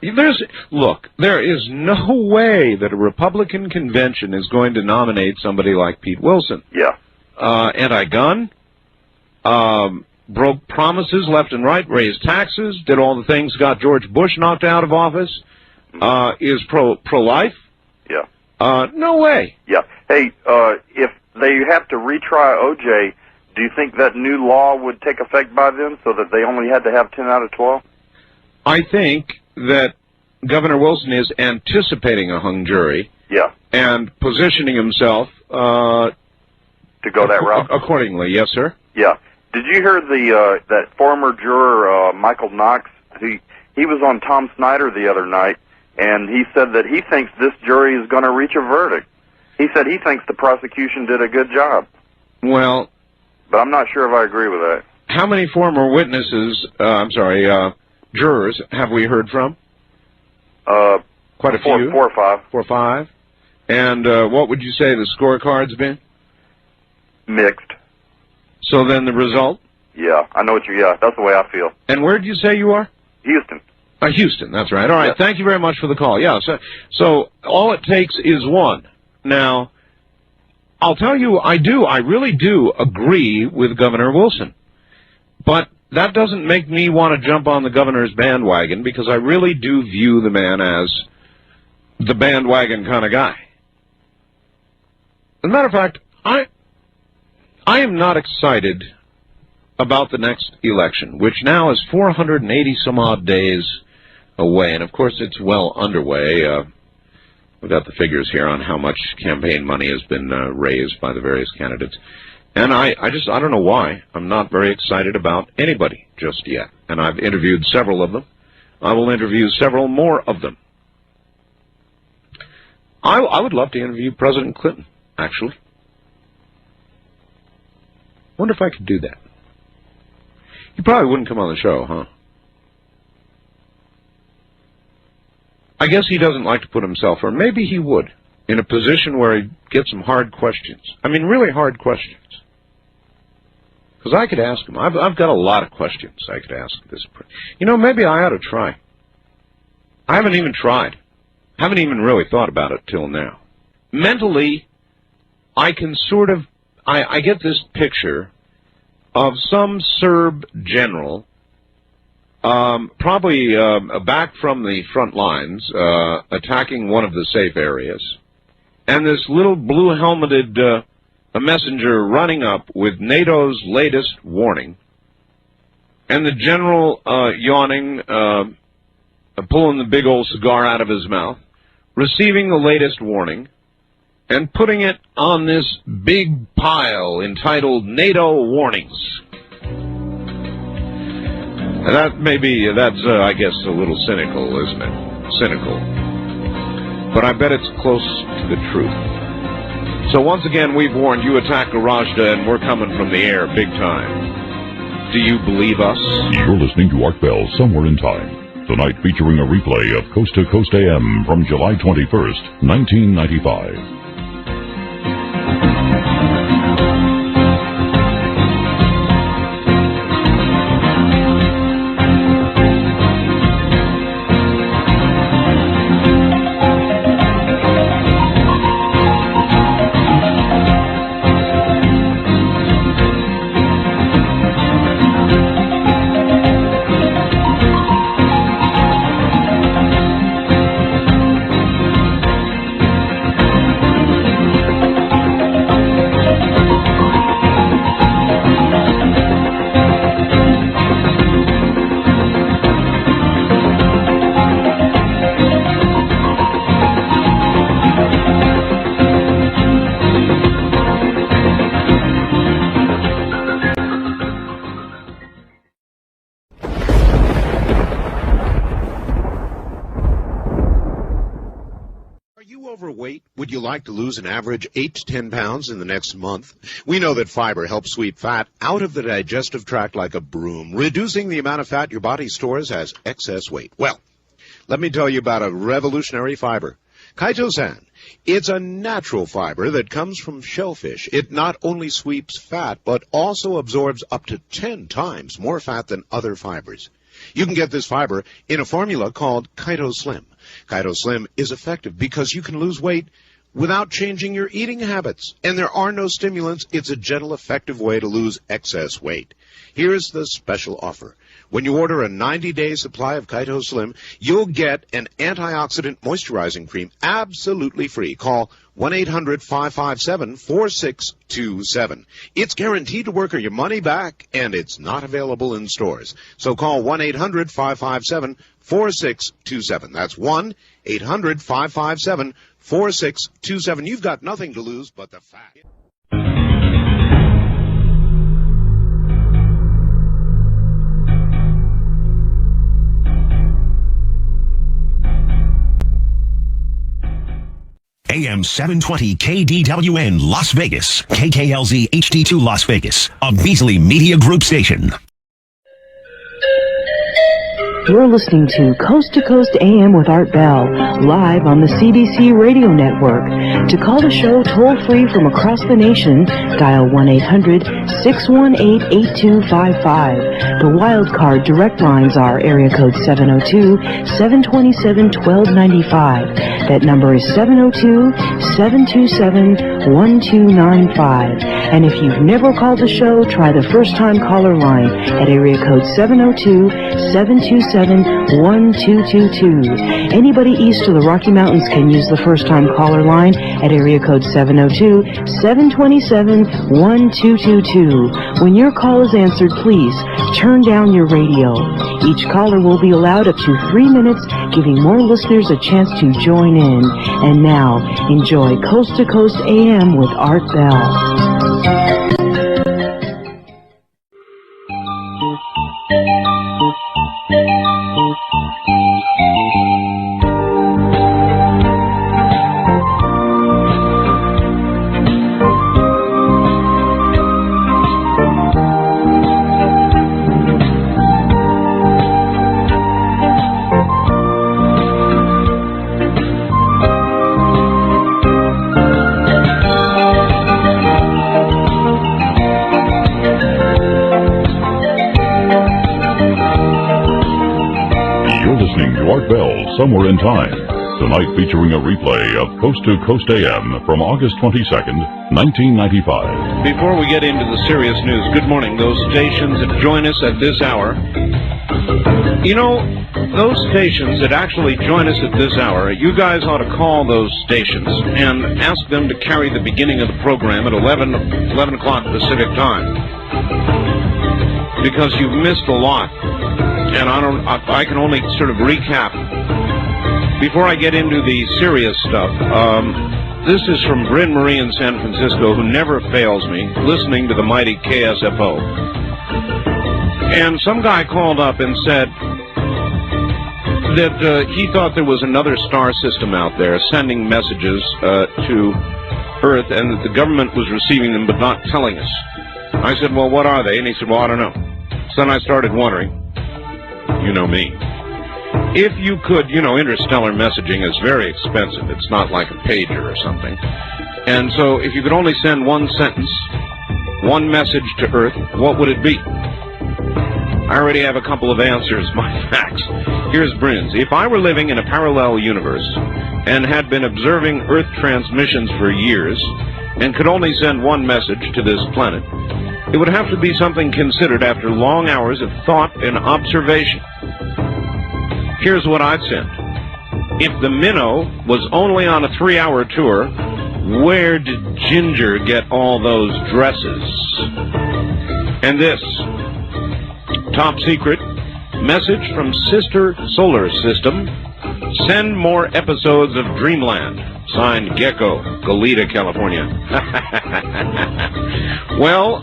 Look, there is no way that a Republican convention is going to nominate somebody like Pete Wilson. Yeah. Anti-gun, broke promises left and right, raised taxes, did all the things, got George Bush knocked out of office, is pro-life. Yeah. No way. Yeah. Hey, if they have to retry O.J., do you think that new law would take effect by then so that they only had to have 10 out of 12? I think that Governor Wilson is anticipating a hung jury. Yeah. And positioning himself to go that route? Accordingly, yes, sir. Yeah. Did you hear that former juror, Michael Knox? He was on Tom Snyder the other night, and he said that he thinks this jury is going to reach a verdict. He said he thinks the prosecution did a good job. Well... But I'm not sure if I agree with that. How many former witnesses, jurors, have we heard from? Quite a few. 4 or 5. 4 or 5. And what would you say the scorecard's been? Mixed. So then the result? Yeah, I know what that's the way I feel. And where did you say you are? Houston. Houston, that's right. All right, Thank you very much for the call. Yeah, so all it takes is one. Now... I'll tell you, I really do agree with Governor Wilson. But that doesn't make me want to jump on the governor's bandwagon, because I really do view the man as the bandwagon kind of guy. As a matter of fact, I am not excited about the next election, which now is 480-some-odd days away. And, of course, it's well underway. We've got the figures here on how much campaign money has been raised by the various candidates. And I don't know why. I'm not very excited about anybody just yet. And I've interviewed several of them. I will interview several more of them. I would love to interview President Clinton, actually. Wonder if I could do that. He probably wouldn't come on the show, huh? I guess he doesn't like to put himself, or maybe he would, in a position where he'd get some hard questions. I mean, really hard questions. Because I could ask him. I've got a lot of questions I could ask this. Maybe I ought to try. I haven't even tried. Haven't even really thought about it till now. Mentally, I can sort of, I get this picture of some Serb general, probably back from the front lines, attacking one of the safe areas, and this little blue-helmeted messenger running up with NATO's latest warning, and the general yawning, pulling the big old cigar out of his mouth, receiving the latest warning, and putting it on this big pile entitled NATO Warnings. That's, I guess, a little cynical, isn't it? Cynical. But I bet it's close to the truth. So once again, we've warned you, attack Garajda, and we're coming from the air big time. Do you believe us? You're listening to Art Bell, Somewhere in Time. Tonight featuring a replay of Coast to Coast AM from July 21st, 1995. Would you like to lose an average 8 to 10 pounds in the next month? We know that fiber helps sweep fat out of the digestive tract like a broom, reducing the amount of fat your body stores as excess weight. Well, let me tell you about a revolutionary fiber, chitosan. It's a natural fiber that comes from shellfish. It not only sweeps fat, but also absorbs up to 10 times more fat than other fibers. You can get this fiber in a formula called ChitoSlim. ChitoSlim is effective because you can lose weight without changing your eating habits. And there are no stimulants. It's a gentle, effective way to lose excess weight. Here's the special offer. When you order a 90-day supply of ChitoSlim, you'll get an antioxidant moisturizing cream absolutely free. Call 1-800-557-4627. It's guaranteed to work or your money back, and it's not available in stores. So call 1-800-557-4627. That's 1-800-557-4627. You've got nothing to lose but the fat. AM 720 KDWN Las Vegas, KKLZ HD2 Las Vegas, a Beasley Media Group station. You're listening to Coast AM with Art Bell, live on the CBC Radio Network. To call the show toll-free from across the nation, dial 1-800-618-8255. The wild card direct lines are area code 702-727-1295. That number is 702-727-1295. And if you've never called the show, try the first-time caller line at area code 702-727-1222. Anybody east of the Rocky Mountains can use the first-time caller line at area code 702-727-1222. When your call is answered, please turn down your radio. Each caller will be allowed up to 3 minutes, giving more listeners a chance to join in. And now, enjoy Coast to Coast AM with Art Bell. Somewhere in Time, tonight featuring a replay of Coast to Coast AM from August 22nd, 1995. Before we get into the serious news, good morning. Those stations that join us at this hour, you know, those stations that actually join us at this hour, you guys ought to call those stations and ask them to carry the beginning of the program at 11 o'clock Pacific time, because you've missed a lot. And I can only sort of recap. Before I get into the serious stuff, this is from Bryn Marie in San Francisco, who never fails me, listening to the mighty KSFO. And some guy called up and said that he thought there was another star system out there sending messages to Earth, and that the government was receiving them but not telling us. I said, well, what are they? And he said, well, I don't know. So then I started wondering, you know me. If you could, you know, interstellar messaging is very expensive. It's not like a pager or something. And so if you could only send one sentence, one message to Earth, what would it be? I already have a couple of answers, my facts. Here's Bryn's. If I were living in a parallel universe and had been observing Earth transmissions for years and could only send one message to this planet, it would have to be something considered after long hours of thought and observation. Here's what I'd send. If the minnow was only on a 3-hour tour, where did Ginger get all those dresses? And this, top secret, message from Sister Solar System, send more episodes of Dreamland. Signed, Gecko, Goleta, California. Well,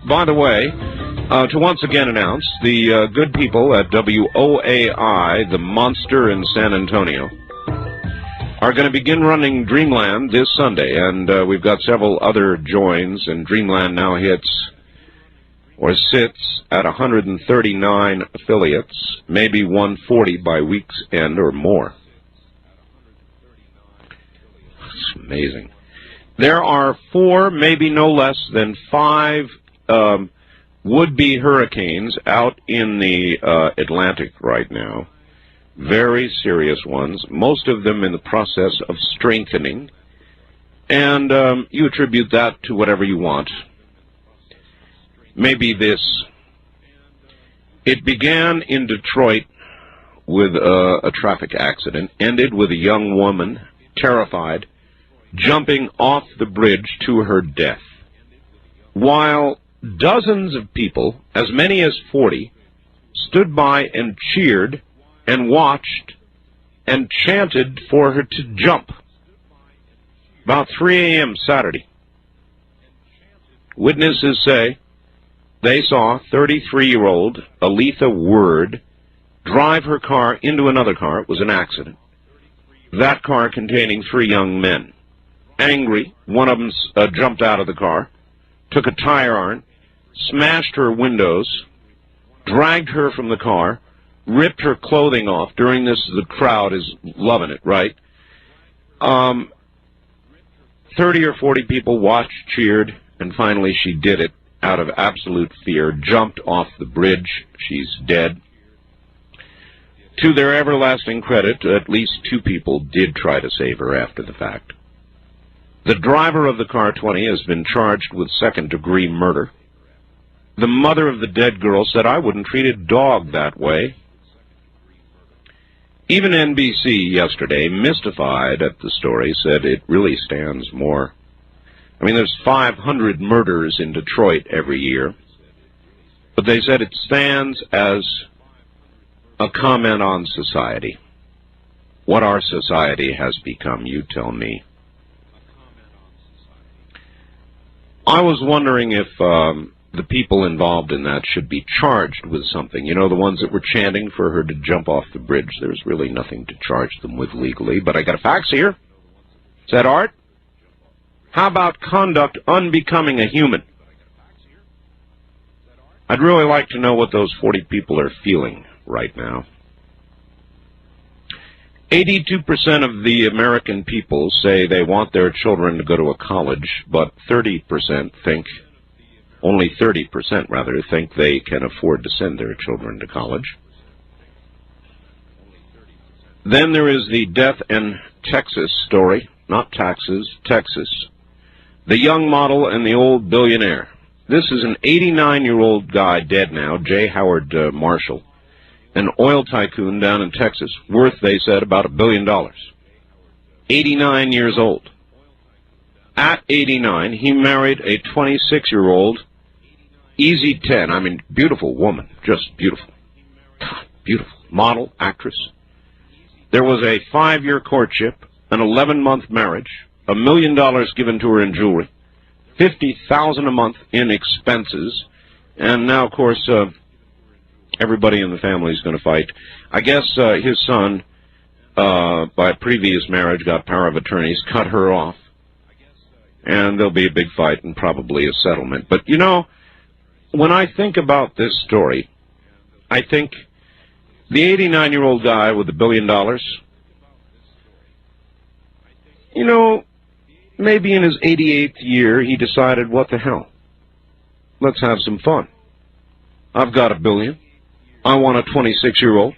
by the way, to once again announce, the good people at WOAI, the Monster in San Antonio, are going to begin running Dreamland this Sunday, and we've got several other joins, and Dreamland now sits at 139 affiliates, maybe 140 by week's end or more. It's amazing. There are 4, maybe no less than 5 would-be hurricanes out in the Atlantic right now. Very serious ones, most of them in the process of strengthening. And you attribute that to whatever you want. Maybe this. It began in Detroit with a traffic accident, ended with a young woman, terrified, jumping off the bridge to her death, while dozens of people, as many as 40, stood by and cheered and watched and chanted for her to jump. About 3 a.m. Saturday. Witnesses say they saw 33-year-old Aletha Word drive her car into another car. It was an accident. That car containing 3 young men. Angry, one of them jumped out of the car, took a tire iron, smashed her windows, dragged her from the car, ripped her clothing off. During this, the crowd is loving it, right? 30 or 40 people watched, cheered, and finally she did it out of absolute fear, jumped off the bridge. She's dead. To their everlasting credit, at least 2 people did try to save her after the fact. The driver of the car 20 has been charged with second-degree murder. The mother of the dead girl said, "I wouldn't treat a dog that way." Even NBC yesterday, mystified at the story, said it really stands more. I mean, there's 500 murders in Detroit every year, but they said it stands as a comment on society. What our society has become, you tell me. I was wondering if the people involved in that should be charged with something. You know, the ones that were chanting for her to jump off the bridge. There's really nothing to charge them with legally, but I got a fax here. Is that Art? How about conduct unbecoming a human? I'd really like to know what those 40 people are feeling right now. 82% of the American people say they want their children to go to a college, but 30% think, only 30% rather, think they can afford to send their children to college. Then there is the death in Texas story, not taxes, Texas. The young model and the old billionaire. This is an 89-year-old guy, dead now, J. Howard Marshall, an oil tycoon down in Texas, worth, they said, about $1 billion. 89 years old. At 89, he married a 26-year-old, easy 10, I mean, beautiful woman, just beautiful. God, beautiful. Model, actress. There was a 5-year courtship, an 11-month marriage, $1 million given to her in jewelry, $50,000 a month in expenses, and now, of course, everybody in the family is going to fight. I guess his son, by previous marriage, got power of attorneys, cut her off, and there'll be a big fight and probably a settlement. But, you know, when I think about this story, I think the 89-year-old guy with $1 billion, you know, maybe in his 88th year he decided, what the hell? Let's have some fun. I've got $1 billion. I want a 26-year-old.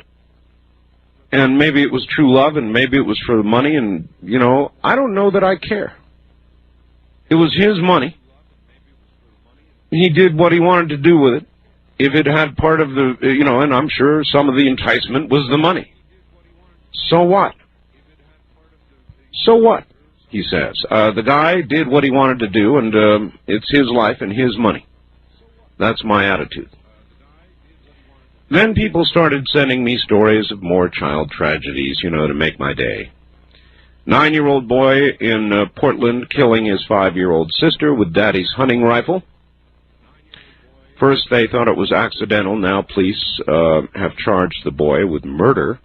And maybe it was true love, and maybe it was for the money, and, you know, I don't know that I care. It was his money. He did what he wanted to do with it. If it had part of the, you know, and I'm sure some of the enticement was the money. So what? So what, he says. The guy did what he wanted to do, and it's his life and his money. That's my attitude. Then people started sending me stories of more child tragedies, you know, to make my day. 9-year-old boy in Portland killing his 5-year-old sister with daddy's hunting rifle. First they thought it was accidental. Now police have charged the boy with murder.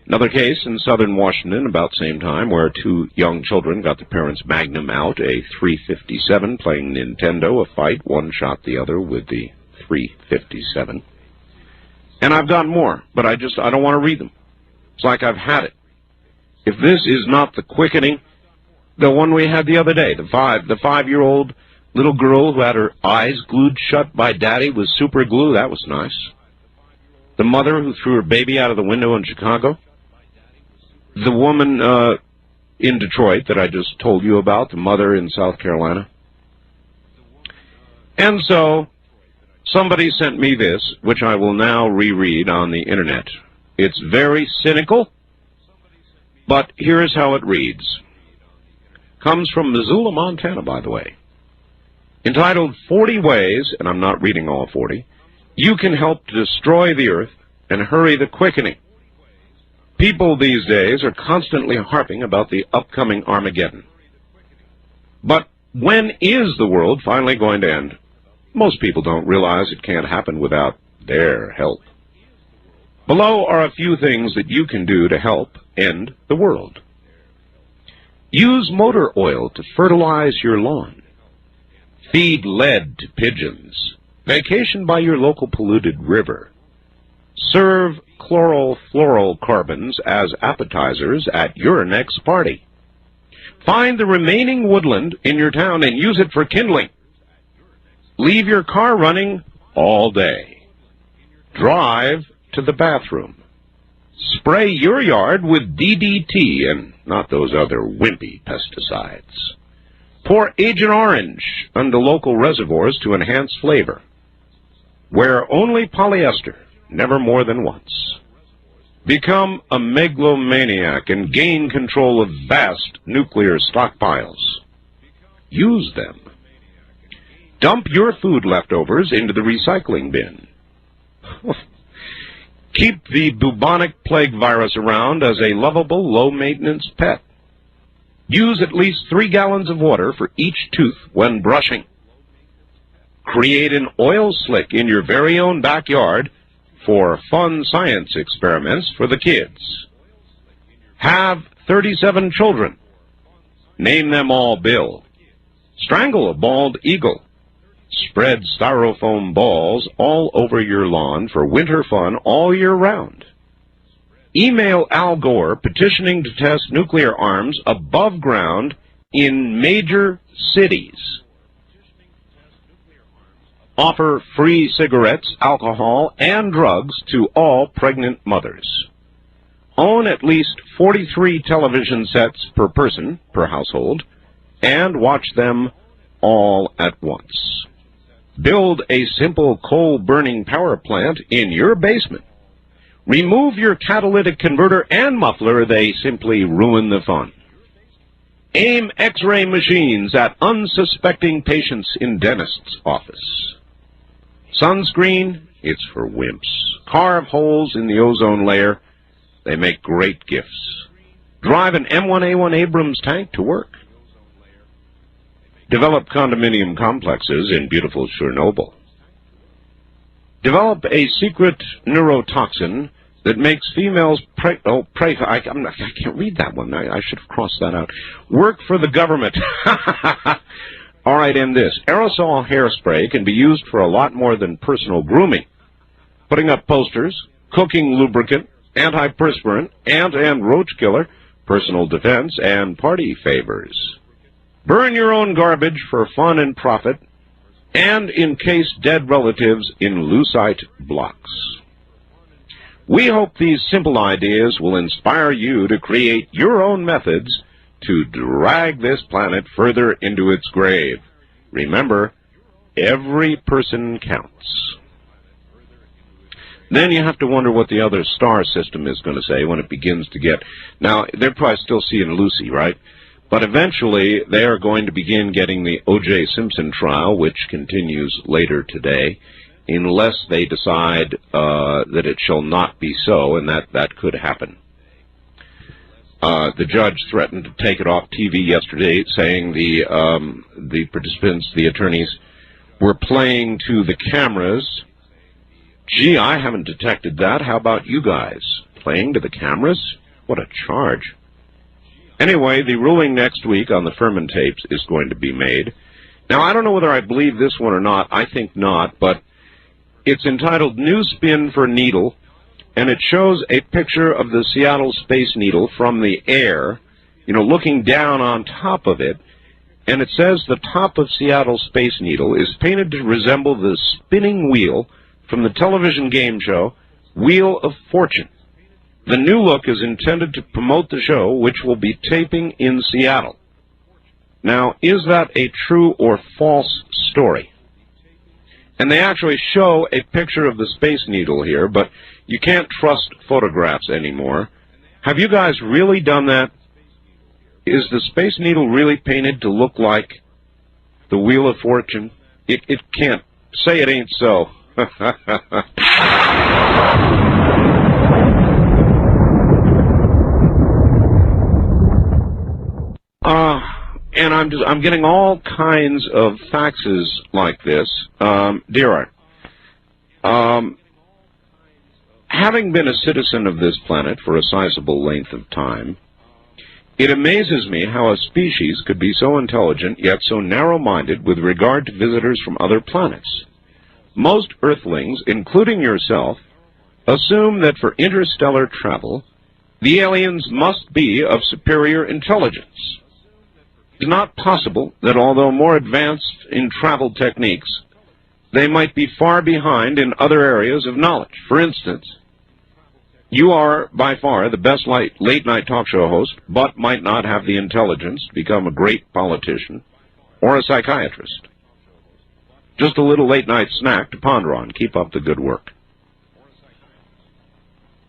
Another case in southern Washington about the same time where two young children got their parents' Magnum out, a .357 playing Nintendo, a fight. One shot the other with the .357. And I've got more, but I don't want to read them. It's like I've had it. If this is not the quickening, the one we had the other day, the 5-year-old little girl who had her eyes glued shut by daddy with super glue, that was nice. The mother who threw her baby out of the window in Chicago. The woman in Detroit that I just told you about, the mother in South Carolina. And so, somebody sent me this, which I will now reread on the Internet. It's very cynical, but here's how it reads. Comes from Missoula, Montana, by the way. Entitled 40 Ways, and I'm not reading all 40, you can help to destroy the earth and hurry the quickening. People these days are constantly harping about the upcoming Armageddon. But when is the world finally going to end? Most people don't realize it can't happen without their help. Below are a few things that you can do to help end the world. Use motor oil to fertilize your lawn. Feed lead to pigeons. Vacation by your local polluted river. Serve chlorofluorocarbons as appetizers at your next party. Find the remaining woodland in your town and use it for kindling. Leave your car running all day. Drive to the bathroom. Spray your yard with DDT and not those other wimpy pesticides. Pour Agent Orange into local reservoirs to enhance flavor. Wear only polyester, never more than once. Become a megalomaniac and gain control of vast nuclear stockpiles. Use them. Dump your food leftovers into the recycling bin. Keep the bubonic plague virus around as a lovable, low-maintenance pet. Use at least 3 gallons of water for each tooth when brushing. Create an oil slick in your very own backyard for fun science experiments for the kids. Have 37 children. Name them all Bill. Strangle a bald eagle. Spread styrofoam balls all over your lawn for winter fun all year round. Email Al Gore petitioning to test nuclear arms above ground in major cities. Offer free cigarettes, alcohol, and drugs to all pregnant mothers. Own at least 43 television sets per person, per household, and watch them all at once. Build a simple coal-burning power plant in your basement. Remove your catalytic converter and muffler, they simply ruin the fun. Aim X-ray machines at unsuspecting patients in dentist's office. Sunscreen, it's for wimps. Carve holes in the ozone layer, they make great gifts. Drive an M1A1 Abrams tank to work. Develop condominium complexes in beautiful Chernobyl. Develop a secret neurotoxin that makes females I can't read that one. I should have crossed that out. Work for the government. All right, and this. Aerosol hairspray can be used for a lot more than personal grooming. Putting up posters, cooking lubricant, antiperspirant, ant and roach killer, personal defense, and party favors. Burn your own garbage for fun and profit, and encase dead relatives in lucite blocks. We hope these simple ideas will inspire you to create your own methods to drag this planet further into its grave. Remember, every person counts. Then you have to wonder what the other star system is going to say when it begins to get... Now, they're probably still seeing Lucy, right? But eventually, they are going to begin getting the O.J. Simpson trial, which continues later today, unless they decide that it shall not be so, and that could happen. The judge threatened to take it off TV yesterday, saying the participants, the attorneys, were playing to the cameras. Gee, I haven't detected that. How about you guys? playing to the cameras? What a charge. Anyway, the ruling next week on the Furman tapes is going to be made. Now, I don't know whether I believe this one or not. I think not, but it's entitled New Spin for Needle, and it shows a picture of the Seattle Space Needle from the air, you know, looking down on top of it, and it says the top of Seattle Space Needle is painted to resemble the spinning wheel from the television game show Wheel of Fortune. The new look is intended to promote the show, which will be taping in Seattle. Now, is that a true or false story? And they actually show a picture of the Space Needle here, but you can't trust photographs anymore. Have you guys really done that? Is the Space Needle really painted to look like the Wheel of Fortune? It can't. Say it ain't so. And I'm getting all kinds of faxes like this. Dear Art, having been a citizen of this planet for a sizable length of time, it amazes me how a species could be so intelligent yet so narrow-minded with regard to visitors from other planets. Most Earthlings, including yourself, assume that for interstellar travel, the aliens must be of superior intelligence. It is not possible that although more advanced in travel techniques, they might be far behind in other areas of knowledge. For instance, you are by far the best late-night talk show host, but might not have the intelligence to become a great politician or a psychiatrist. Just a little late-night snack to ponder on. Keep up the good work.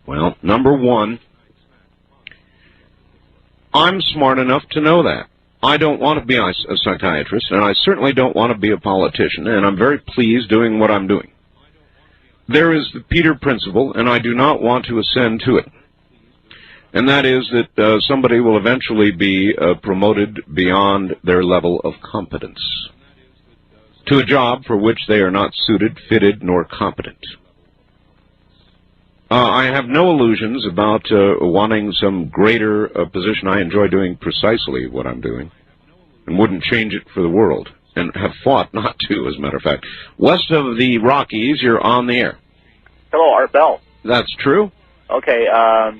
Well, number one, I'm smart enough to know that. I don't want to be a psychiatrist, and I certainly don't want to be a politician, and I'm very pleased doing what I'm doing. There is the Peter Principle, and I do not want to ascend to it. And that is that somebody will eventually be promoted beyond their level of competence to a job for which they are not suited, fitted, nor competent. I have no illusions about wanting some greater position. I enjoy doing precisely what I'm doing and wouldn't change it for the world, and have fought not to, as a matter of fact. West of the Rockies, you're on the air. Hello, Art Bell. That's true. Okay,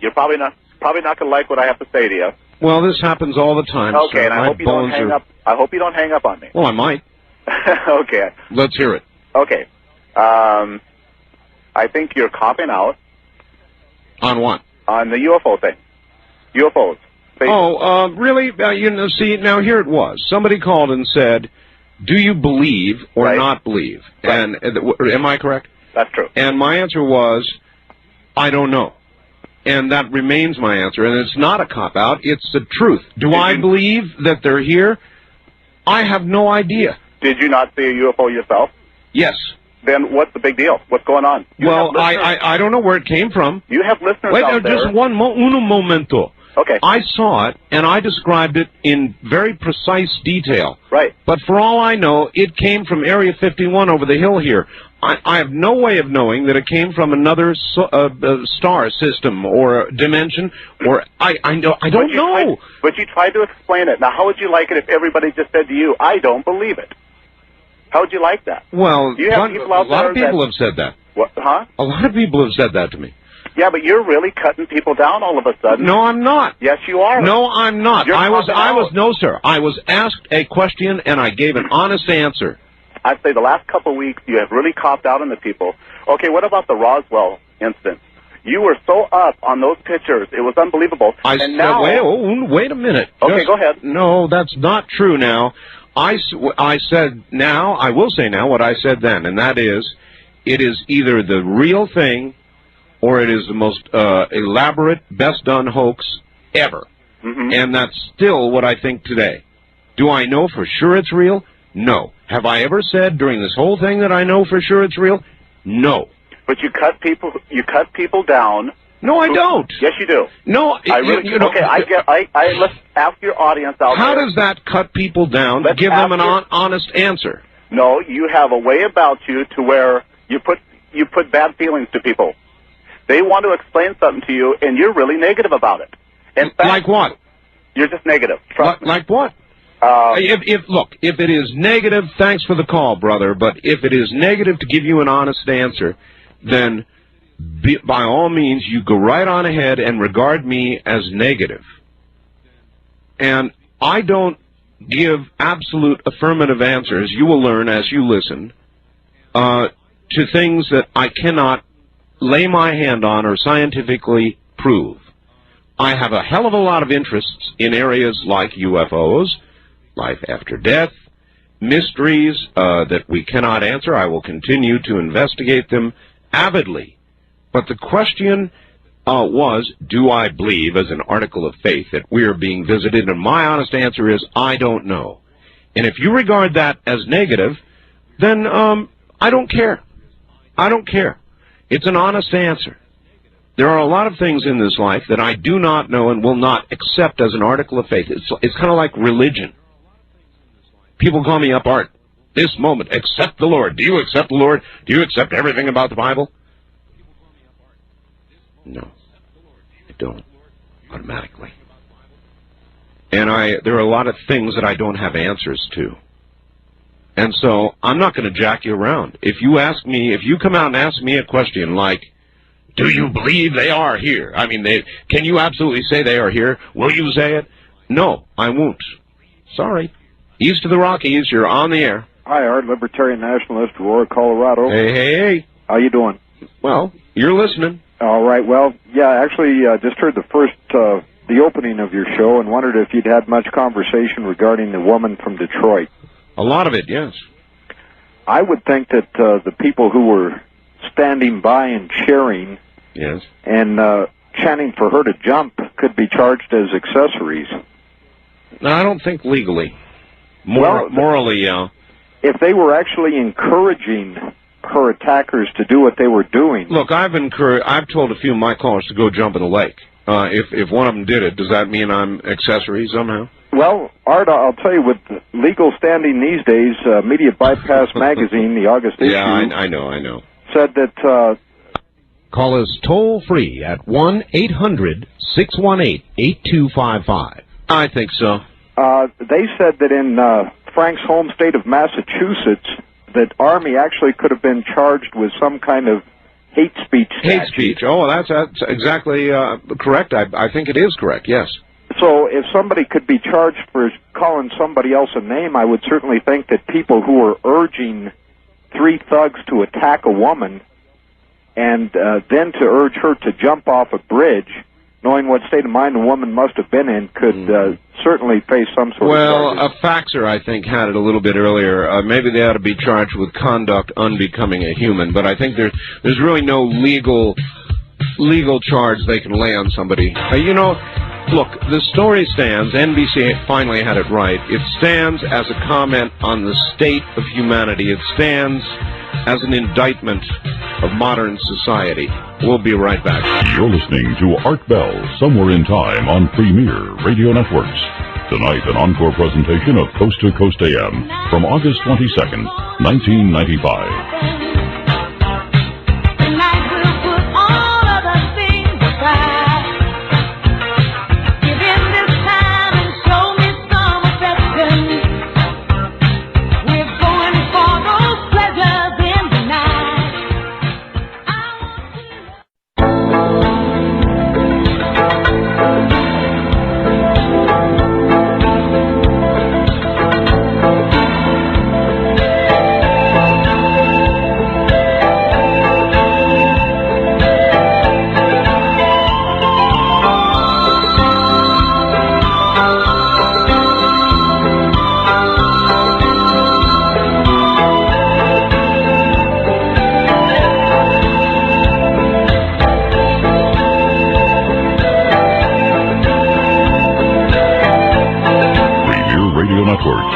you're probably not going to like what I have to say to you. Well, this happens all the time. Okay, so and I hope you don't hang up. I hope you don't hang up on me. Well, I might. Okay. Let's hear it. Okay. I think you're copping out. On what? On the UFO thing. UFOs. Really? See, now here it was. Somebody called and said, do you believe or not believe? Right. And am I correct? That's true. And my answer was, I don't know. And that remains my answer. And it's not a cop-out. It's the truth. Do I believe that they're here? I have no idea. Did you not see a UFO yourself? Yes. Then what's the big deal? What's going on? Well, I don't know where it came from. You have listeners Wait, out there. Just uno momento. Okay. I saw it, and I described it in very precise detail. Right. But for all I know, it came from Area 51 over the hill here. I have no way of knowing that it came from another star system or dimension, or I don't know. But you tried to explain it. Now, how would you like it if everybody just said to you, I don't believe it? How would you like that? Well, you have people out a lot of there people have said that. What, huh? A lot of people have said that to me. Yeah, but you're really cutting people down all of a sudden. No, I'm not. Yes, you are. No, I'm not. You're No, sir. I was asked a question, and I gave an honest answer. I'd say the last couple of weeks you have really copped out on the people. Okay, what about the Roswell incident? You were so up on those pictures. It was unbelievable. Wait a minute. Okay, go ahead. No, that's not true now. I said now, I will say now what I said then, and that is, it is either the real thing or it is the most elaborate, best-done hoax ever. Mm-hmm. And that's still what I think today. Do I know for sure it's real? No. Have I ever said during this whole thing that I know for sure it's real? No. But you cut people down. No, I don't. Yes, you do. No, okay. Let's ask your audience out there. How does that cut people down? Let's give them an honest answer. No, you have a way about you to where you put bad feelings to people. They want to explain something to you, and you're really negative about it. In fact, like what? You're just negative. Trust me. Like what? If it is negative, thanks for the call, brother. But if it is negative to give you an honest answer, then by all means, you go right on ahead and regard me as negative. And I don't give absolute affirmative answers, you will learn as you listen, to things that I cannot lay my hand on or scientifically prove. I have a hell of a lot of interests in areas like UFOs, life after death, mysteries that we cannot answer. I will continue to investigate them avidly. But the question was, do I believe, as an article of faith, that we are being visited? And my honest answer is, I don't know. And if you regard that as negative, then I don't care. I don't care. It's an honest answer. There are a lot of things in this life that I do not know and will not accept as an article of faith. It's kind of like religion. People call me up, Art, this moment, accept the Lord. Do you accept the Lord? Do you accept everything about the Bible? No, I don't, automatically. And there are a lot of things that I don't have answers to. And so I'm not going to jack you around. If you come out and ask me a question like, do you believe they are here? I mean, can you absolutely say they are here? Will you say it? No, I won't. Sorry. East of the Rockies, you're on the air. Hi, Art, Libertarian Nationalist, Aurora, Colorado. Hey. How you doing? Well, you're listening. All right. Well, yeah, actually, just heard the opening of your show and wondered if you'd had much conversation regarding the woman from Detroit. A lot of it, yes. I would think that the people who were standing by and cheering, yes, and chanting for her to jump could be charged as accessories. No, I don't think legally. Morally, yeah. If they were actually encouraging her attackers to do what they were doing. Look, I've told a few of my callers to go jump in the lake. If one of them did it, does that mean I'm accessory somehow? Well, Art, I'll tell you, with legal standing these days, Media Bypass Magazine, the August issue... Yeah, I know. ...said that... Call us toll-free at 1-800-618-8255. I think so. They said that in Frank's home state of Massachusetts, that Army actually could have been charged with some kind of hate speech statute. Hate speech. Oh, that's exactly correct. I think it is correct, yes. So if somebody could be charged for calling somebody else a name, I would certainly think that people who are urging three thugs to attack a woman and then to urge her to jump off a bridge, knowing what state of mind the woman must have been in, could certainly face some sort of charges. Well, a faxer, I think, had it a little bit earlier. Maybe they ought to be charged with conduct unbecoming a human, but I think there's really no legal charge they can lay on somebody. Look, the story stands. NBC finally had it right. It stands as a comment on the state of humanity. It stands as an indictment of modern society. We'll be right back. You're listening to Art Bell, Somewhere in Time on Premier Radio Networks. Tonight, an encore presentation of Coast to Coast AM from August 22nd, 1995.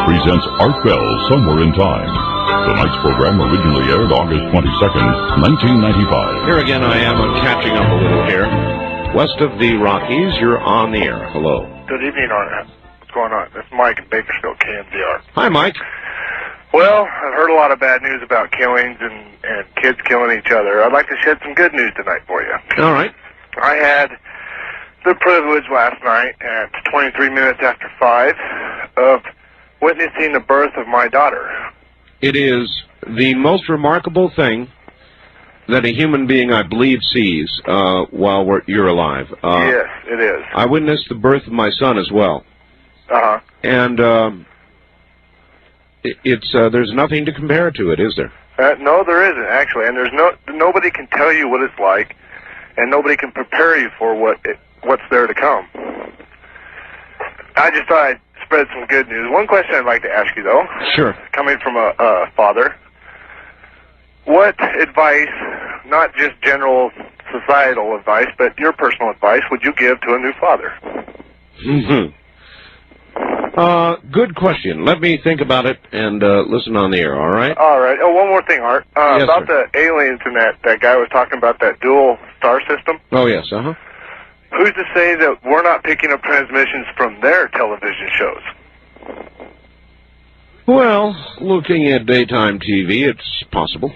Presents Art Bell, Somewhere in Time. Tonight's program originally aired August 22nd, 1995. Here again I am. I'm catching up a little here. West of the Rockies, you're on the air. Hello. Good evening, Art. What's going on? It's Mike in Bakersfield, KMZR. Hi, Mike. Well, I've heard a lot of bad news about killings and kids killing each other. I'd like to shed some good news tonight for you. All right. I had the privilege last night at 23 minutes after 5 of witnessing the birth of my daughter. It is the most remarkable thing that a human being, I believe, sees while you're alive. Yes, it is. I witnessed the birth of my son as well. Uh-huh. And there's nothing to compare to it, is there? No, there isn't, actually. And nobody can tell you what it's like, and nobody can prepare you for what's there to come. I just thought I'd spread some good news. One question I'd like to ask you, though. Sure. Coming from a father, what advice, not just general societal advice, but your personal advice, would you give to a new father? Good question. Let me think about it and listen on the air, all right? All right. Oh, one more thing, Art. Yes, about sir. the aliens and that guy was talking about that dual star system. Oh, yes, uh-huh. Who's to say that we're not picking up transmissions from their television shows? Well, looking at daytime TV, it's possible.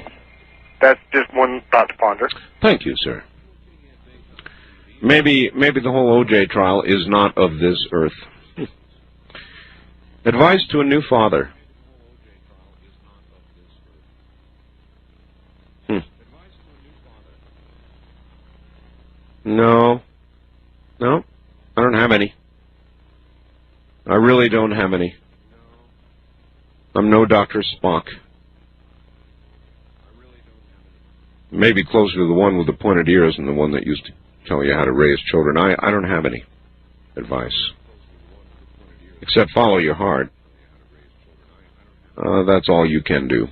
That's just one thought to ponder. Thank you, sir. Maybe the whole O.J. trial is not of this earth. Advice to a new father. No, I don't have any. I really don't have any. I'm no Dr. Spock. Maybe closer to the one with the pointed ears than the one that used to tell you how to raise children. I don't have any advice. Except follow your heart. That's all you can do.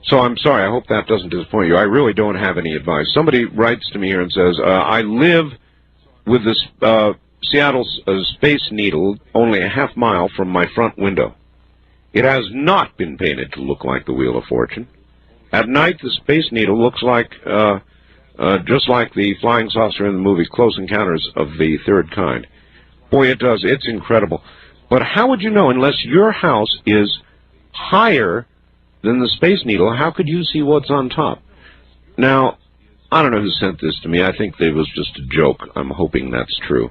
So I'm sorry, I hope that doesn't disappoint you. I really don't have any advice. Somebody writes to me here and says, I live with this Seattle Space Needle only a half mile from my front window. It has not been painted to look like the Wheel of Fortune. At night, the Space Needle looks like, just like the flying saucer in the movie Close Encounters of the Third Kind. Boy, it does. It's incredible. But how would you know, unless your house is higher than the Space Needle, how could you see what's on top? Now, I don't know who sent this to me. I think it was just a joke. I'm hoping that's true.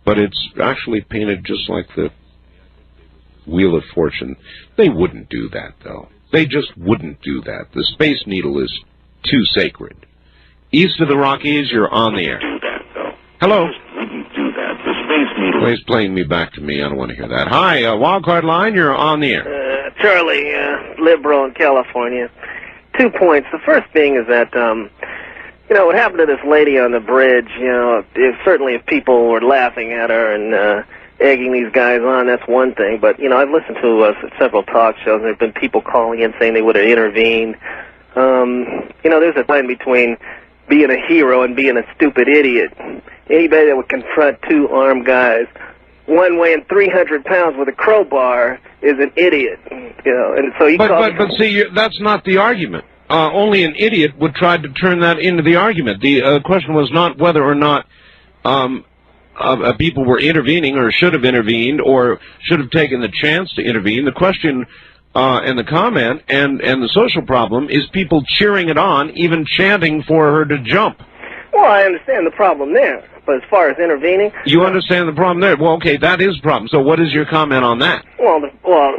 But it's actually painted just like the Wheel of Fortune. They wouldn't do that, though. They just wouldn't do that. The Space Needle is too sacred. East of the Rockies, you're on the air. Hello. Well, he's playing me back to me. I don't want to hear that. Hi, Wildcard Line, you're on the air. Charlie, liberal in California. 2 points. The first being is that, what happened to this lady on the bridge, certainly if people were laughing at her and egging these guys on, that's one thing. But, I've listened to several talk shows, and there have been people calling in saying they would have intervened. There's a line between being a hero and being a stupid idiot. Anybody that would confront two armed guys, one weighing 300 pounds with a crowbar, is an idiot. And so But see, that's not the argument. Only an idiot would try to turn that into the argument. The question was not whether or not people were intervening or should have intervened or should have taken the chance to intervene. The question and the comment and the social problem is people cheering it on, even chanting for her to jump. Well, I understand the problem there. But as far as intervening... You understand the problem there? Well, okay, that is a problem. So what is your comment on that? Well,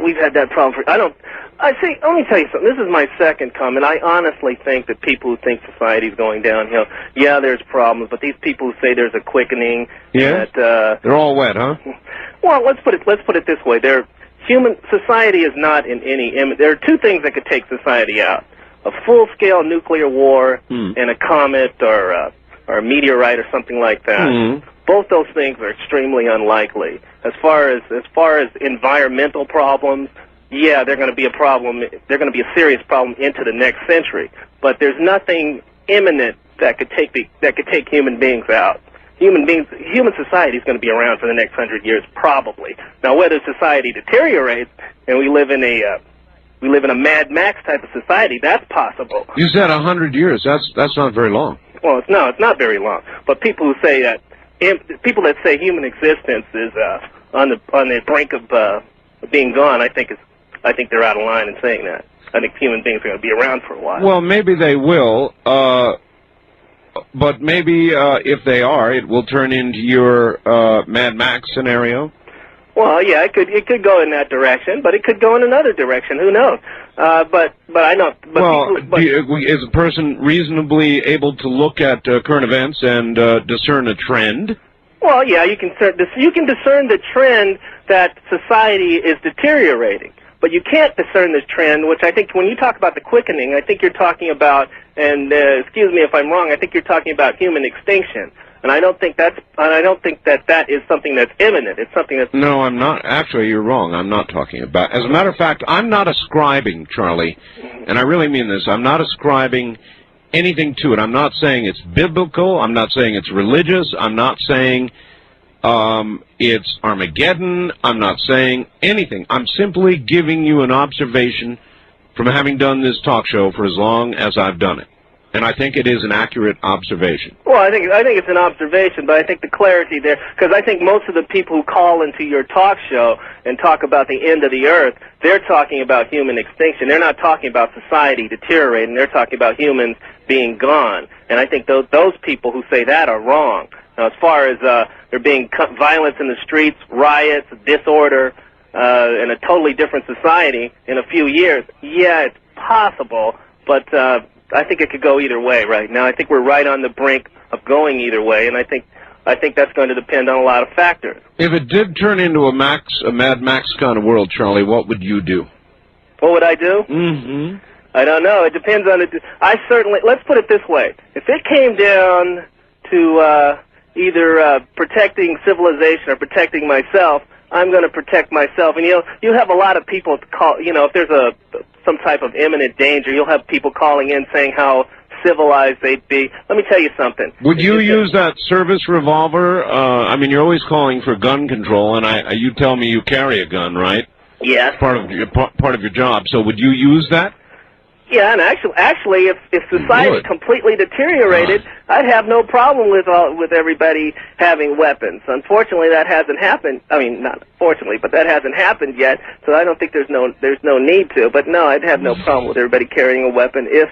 we've had that problem for... let me tell you something. This is my second comment. I honestly think that people who think society's going downhill, yeah, there's problems, but these people who say there's a quickening... Yeah? They're all wet, huh? Well, let's put it this way. Society is not in any... There are two things that could take society out. A full-scale nuclear war and a comet or a meteorite or something like that. Both those things are extremely unlikely. As far as environmental problems, yeah, they're going to be a problem. They're going to be a serious problem into the next century. But there's nothing imminent that could take human beings out. Human society is going to be around for the next 100 years, probably. Now, whether society deteriorates and we live in a Mad Max type of society, that's possible. You said 100 years. That's not very long. Well, it's not very long. But people who say that human existence is on the brink of being gone, I think is I think they're out of line in saying that. I think human beings are going to be around for a while. Well, maybe they will, but maybe if they are, it will turn into your Mad Max scenario. Well, yeah, it could go in that direction, but it could go in another direction. Who knows? But I know. But well, people, is a person reasonably able to look at current events and discern a trend? Well, yeah, you can discern the trend that society is deteriorating. But you can't discern this trend, which I think when you talk about the quickening, I think you're talking about, and excuse me if I'm wrong, I think you're talking about human extinction. And I don't think that is something that's imminent. It's something that's... No, I'm not. Actually, you're wrong. I'm not talking about... As a matter of fact, I'm not ascribing, Charlie, and I really mean this, I'm not ascribing anything to it. I'm not saying it's biblical. I'm not saying it's religious. I'm not saying... it's Armageddon. I'm not saying anything. I'm simply giving you an observation from having done this talk show for as long as I've done it. And I think it is an accurate observation. Well, I think it's an observation, but I think the clarity there, because I think most of the people who call into your talk show and talk about the end of the earth, they're talking about human extinction. They're not talking about society deteriorating. They're talking about humans being gone. And I think those people who say that are wrong. Now, as far as there being violence in the streets, riots, disorder, in a totally different society in a few years, yeah, it's possible, but I think it could go either way right now. I think we're right on the brink of going either way, and I think that's going to depend on a lot of factors. If it did turn into a Mad Max kind of world, Charlie, what would you do? What would I do? Mm-hmm. I don't know. It depends on it. Let's put it this way. If it came down to either protecting civilization or protecting myself, I'm going to protect myself. And you have a lot of people call. If there's some type of imminent danger, you'll have people calling in saying how civilized they'd be. Let me tell you something. Would you use that service revolver? I mean, you're always calling for gun control, and you tell me you carry a gun, right? Yes. Part of your job. So would you use that? Yeah, and actually, if society completely deteriorated, I'd have no problem with everybody having weapons. Unfortunately, that hasn't happened. I mean, not unfortunately, but that hasn't happened yet. So I don't think there's no need to. But no, I'd have no problem with everybody carrying a weapon if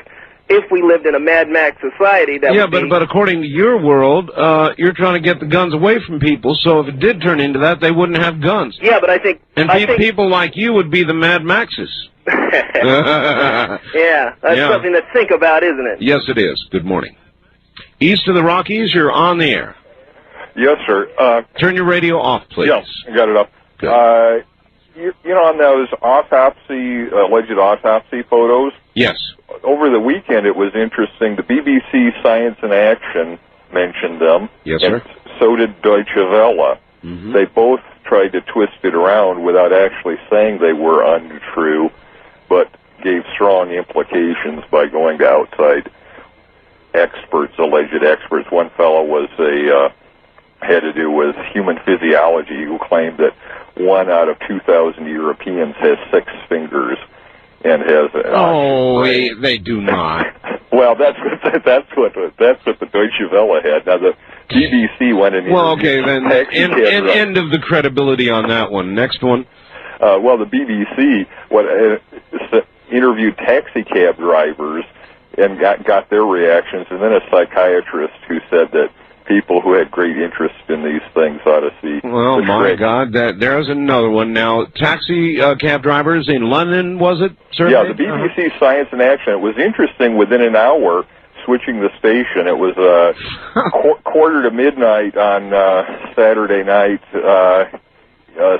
we lived in a Mad Max society. But according to your world, you're trying to get the guns away from people. So if it did turn into that, they wouldn't have guns. Yeah, but I think people like you would be the Mad Maxes. Yeah, that's something to think about, isn't it? Yes, it is. Good morning. East of the Rockies, you're on the air. Yes, sir. Turn your radio off, please. Yes, I got it up. On those alleged autopsy photos? Yes. Over the weekend, it was interesting. The BBC Science in Action mentioned them. Yes, sir. And so did Deutsche Welle. Mm-hmm. They both tried to twist it around without actually saying they were untrue, but gave strong implications by going to outside experts, alleged experts. One fellow had to do with human physiology, who claimed that 1 out of 2,000 Europeans has 6 fingers and has. They do not. Well, that's what the Deutsche Welle had. Now the BBC went in. Well, okay, then end of the credibility on that one. Next one. Well, the BBC interviewed taxi cab drivers and got their reactions, and then a psychiatrist who said that people who had great interest in these things ought to see. Well, my God, there's another one. Now, taxi cab drivers in London, was it, survey? Yeah, the BBC Science in Action. It was interesting. Within an hour, switching the station, it was quarter to midnight on Saturday night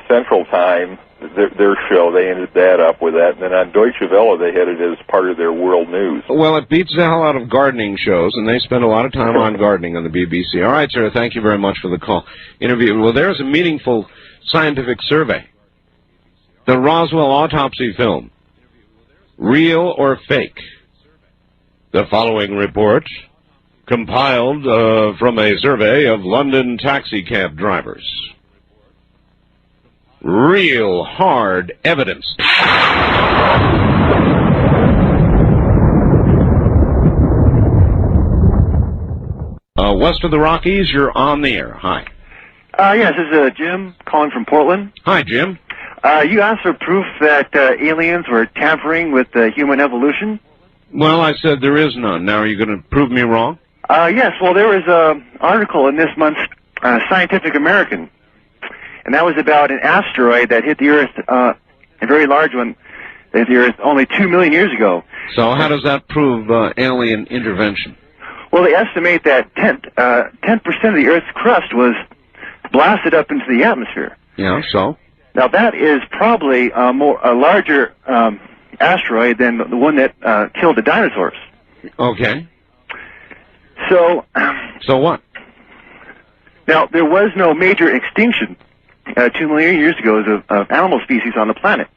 Central Time. Their show, they ended that up with that, and then on Deutsche Welle they had it as part of their world news. Well, it beats the hell out of gardening shows, and they spend a lot of time on gardening on the BBC. All right, sir, thank you very much for the call. Interview. Well, there's a meaningful scientific survey. The Roswell autopsy film, real or fake? The following report, compiled from a survey of London taxi cab drivers. Real hard evidence. West of the Rockies, you're on the air. Hi. Yes, this is Jim calling from Portland. Hi, Jim. You asked for proof that aliens were tampering with human evolution? Well, I said there is none. Now, are you going to prove me wrong? Yes, well, there was an article in this month's Scientific American, and that was about an asteroid that hit the Earth, a very large one, that hit the Earth only 2 million years ago. So how does that prove alien intervention? Well, they estimate that 10% of the Earth's crust was blasted up into the atmosphere. Yeah, so? Now, that is probably a larger asteroid than the one that killed the dinosaurs. Okay. So what? Now, there was no major extinction 2 million years ago of animal species on the planet.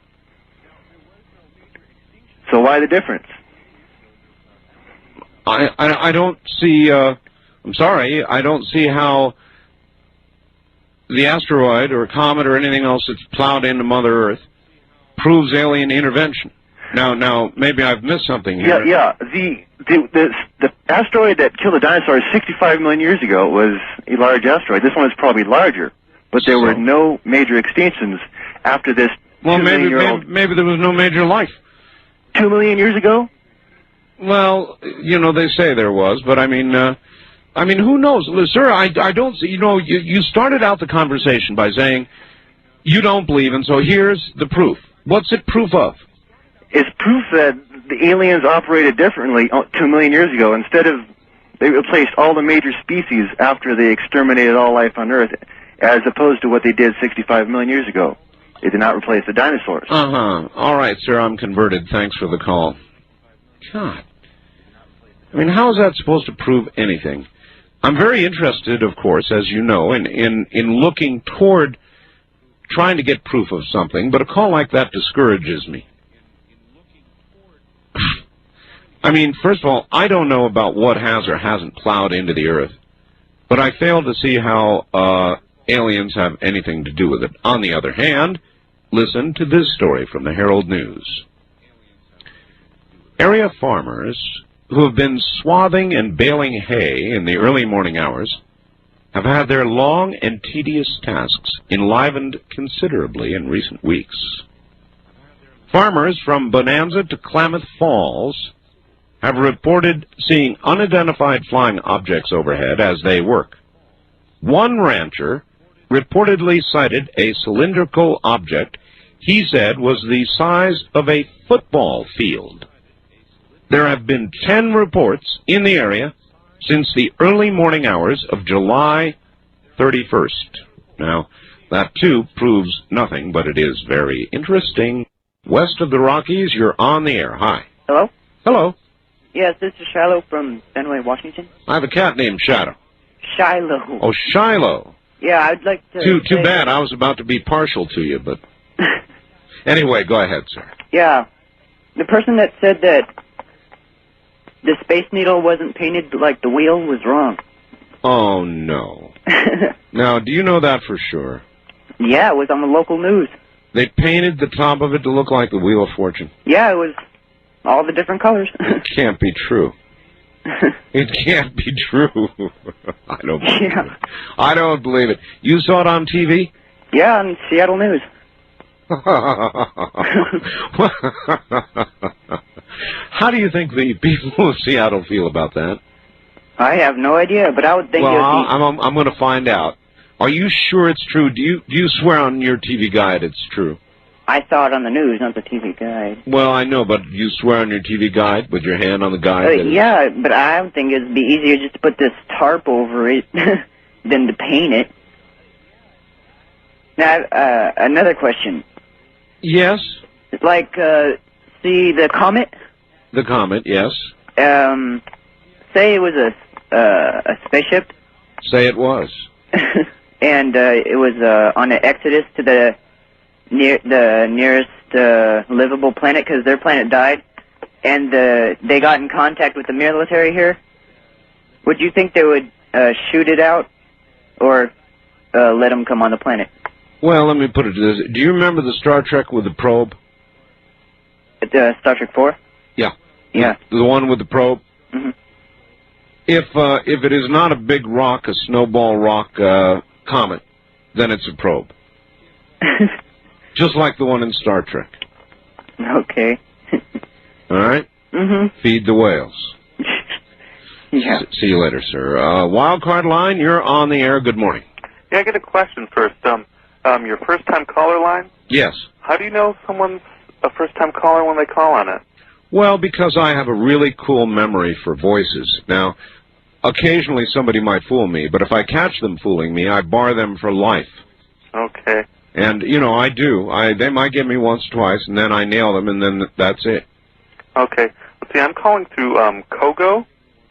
So why the difference? I don't see, I'm sorry, I don't see how the asteroid or comet or anything else that's plowed into Mother Earth proves alien intervention. Now, maybe I've missed something here. Yeah. The asteroid that killed the dinosaurs 65 million years ago was a large asteroid. This one is probably larger, but there were no major extinctions after this. Well, maybe there was no major life. 2 million years ago? Well, you know, they say there was, but I mean, who knows? Sir, I don't see, you started out the conversation by saying you don't believe, and so here's the proof. What's it proof of? It's proof that the aliens operated differently 2 million years ago. Instead of, they replaced all the major species after they exterminated all life on Earth, as opposed to what they did 65 million years ago. They did not replace the dinosaurs. All right, sir, I'm converted. Thanks for the call. God. I mean, how is that supposed to prove anything? I'm very interested, of course, as you know, in looking toward trying to get proof of something, but a call like that discourages me. I mean, first of all, I don't know about what has or hasn't plowed into the Earth, but I fail to see how aliens have anything to do with it. On the other hand, listen to this story from the Herald News. Area farmers who have been swathing and baling hay in the early morning hours have had their long and tedious tasks enlivened considerably in recent weeks. Farmers from Bonanza to Klamath Falls have reported seeing unidentified flying objects overhead as they work. One rancher reportedly sighted a cylindrical object he said was the size of a football field. There have been 10 reports in the area since the early morning hours of July 31st. Now, that too proves nothing, but it is very interesting. West of the Rockies, you're on the air. Hi. Hello? Hello. Yes, this is Shiloh from Fenway, Washington. I have a cat named Shadow. Shiloh. Oh, Shiloh. Yeah, I'd like to... Too bad. I was about to be partial to you, but... Anyway, go ahead, sir. Yeah. The person that said that the Space Needle wasn't painted like the wheel was wrong. Oh, no. Now, do you know that for sure? Yeah, it was on the local news. They painted the top of it to look like the Wheel of Fortune. Yeah, it was all the different colors. It can't be true. It can't be true. I don't believe it. I don't believe it. You saw it on TV? Yeah, on Seattle News. How do you think the people of Seattle feel about that? I have no idea, but I would think well, it would be... I'm going to find out. Are you sure it's true? Do you swear on your TV guide it's true? I saw it on the news, not the TV guide. Well, I know, but you swear on your TV guide with your hand on the guide? Yeah, but I would think it'd be easier just to put this tarp over it than to paint it. Now, another question. Yes? Like, see the comet? The comet, yes. Say it was a spaceship. Say it was. And it was on an exodus to the nearest livable planet because their planet died, and they got in contact with the military here. Would you think they would shoot it out or let them come on the planet? Well, let me put it to this. Do you remember the Star Trek with the probe? Star Trek 4? Yeah. Yeah. The one with the probe? Mm-hmm. If it is not a big rock, a snowball rock comet, then it's a probe. Just like the one in Star Trek. Okay. All right? Mm-hmm. Feed the whales. Yeah. See you later, sir. Wildcard line, you're on the air. Good morning. Yeah, I got a question first. Your first-time caller line? Yes. How do you know someone's a first-time caller when they call on it? Well, because I have a really cool memory for voices. Now, occasionally somebody might fool me, but if I catch them fooling me, I bar them for life. Okay. And, you know, I do. They might get me once or twice, and then I nail them, and then that's it. Okay. Let's see, I'm calling through Kogo.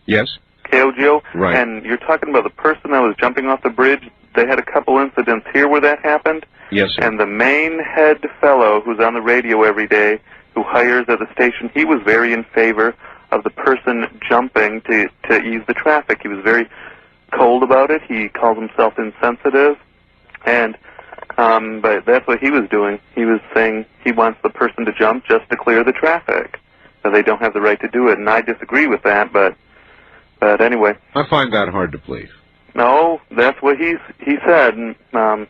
Yes? KOGO. Right. And you're talking about the person that was jumping off the bridge. They had a couple incidents here where that happened. Yes, sir. And the main head fellow who's on the radio every day, who hires at the station, he was very in favor of the person jumping to ease the traffic. He was very cold about it. He called himself insensitive. And but that's what he was doing. He was saying he wants the person to jump just to clear the traffic. So they don't have the right to do it. And I disagree with that, but anyway. I find that hard to believe. No, that's what he said. And,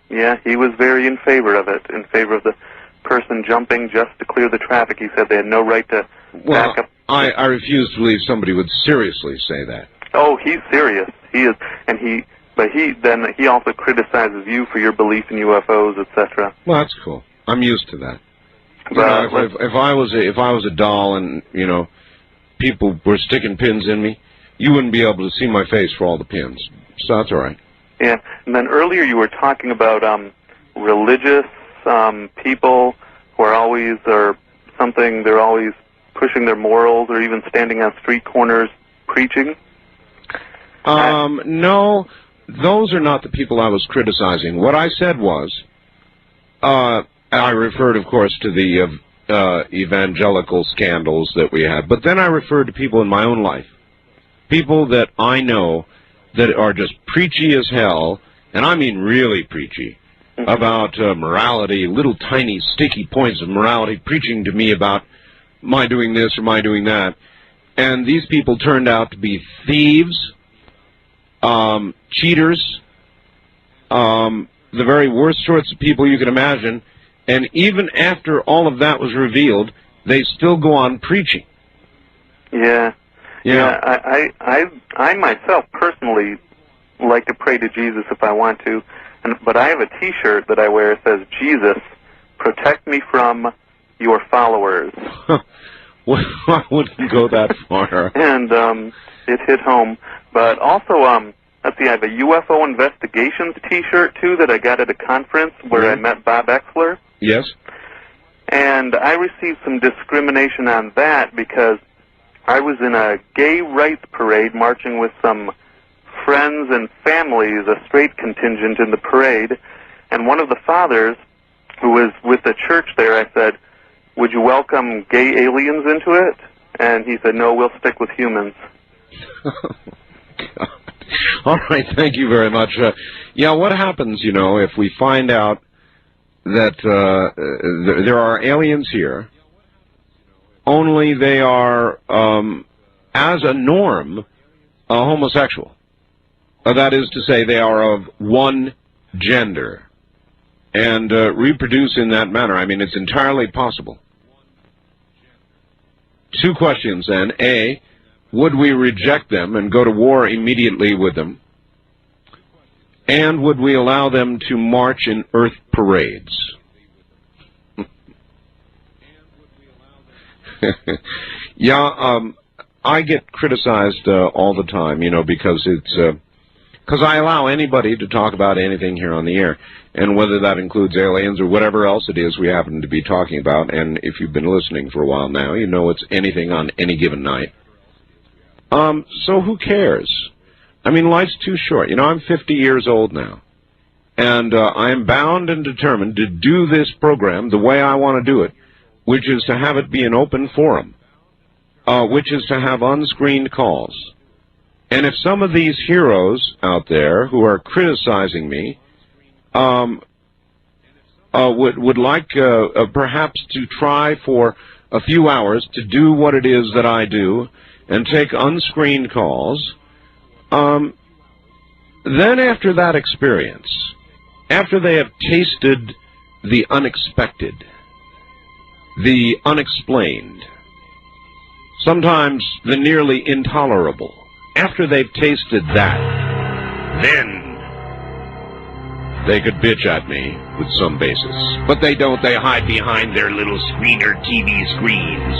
yeah, he was very in favor of it, in favor of the person jumping just to clear the traffic. He said they had no right to back up. I refuse to believe somebody would seriously say that. Oh, he's serious. He is, and he also criticizes you for your belief in UFOs, etc. Well, that's cool. I'm used to that. But, if I was a doll and, you know, people were sticking pins in me, you wouldn't be able to see my face for all the pins. So that's all right. Yeah, and then earlier you were talking about religious people who are always they're always pushing their morals or even standing on street corners preaching. No, those are not the people I was criticizing. What I said was, I referred, of course, to the evangelical scandals that we had, but then I referred to people in my own life, people that I know that are just preachy as hell, and I mean really preachy, about morality, little tiny sticky points of morality, preaching to me about my doing this or my doing that. And these people turned out to be thieves, cheaters, the very worst sorts of people you can imagine. And even after all of that was revealed, they still go on preaching. Yeah. Yeah. I myself personally like to pray to Jesus if I want to, but I have a T-shirt that I wear that says, "Jesus, protect me from your followers." Well, I wouldn't go that far. And it hit home. But also, let's see, I have a UFO Investigations T-shirt, too, that I got at a conference where I met Bob Exler. Yes. And I received some discrimination on that because I was in a gay rights parade marching with some friends and families, a straight contingent in the parade, and one of the fathers who was with the church there, I said, "Would you welcome gay aliens into it?" And he said, "No, we'll stick with humans." All right, thank you very much. Yeah, what happens, you know, if we find out that there are aliens here, only they are, as a norm, homosexual. That is to say, they are of one gender and reproduce in that manner. I mean, it's entirely possible. Two questions, then. A, would we reject them and go to war immediately with them? And would we allow them to march in Earth parades? Yeah, I get criticized all the time, you know, because I allow anybody to talk about anything here on the air, and whether that includes aliens or whatever else it is we happen to be talking about, and if you've been listening for a while now, you know it's anything on any given night. So who cares? I mean, life's too short. You know, I'm 50 years old now, and I am bound and determined to do this program the way I want to do it, which is to have it be an open forum, which is to have unscreened calls. And if some of these heroes out there who are criticizing me would like perhaps to try for a few hours to do what it is that I do and take unscreened calls, then after that experience, after they have tasted the unexpected, the unexplained, sometimes the nearly intolerable. After they've tasted that, then they could bitch at me with some basis. But they don't. They hide behind their little screener TV screens.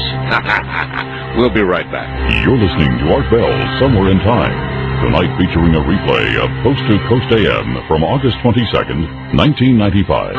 We'll be right back. You're listening to Art Bell, Somewhere in Time. Tonight featuring a replay of Coast to Coast AM from August 22nd, 1995.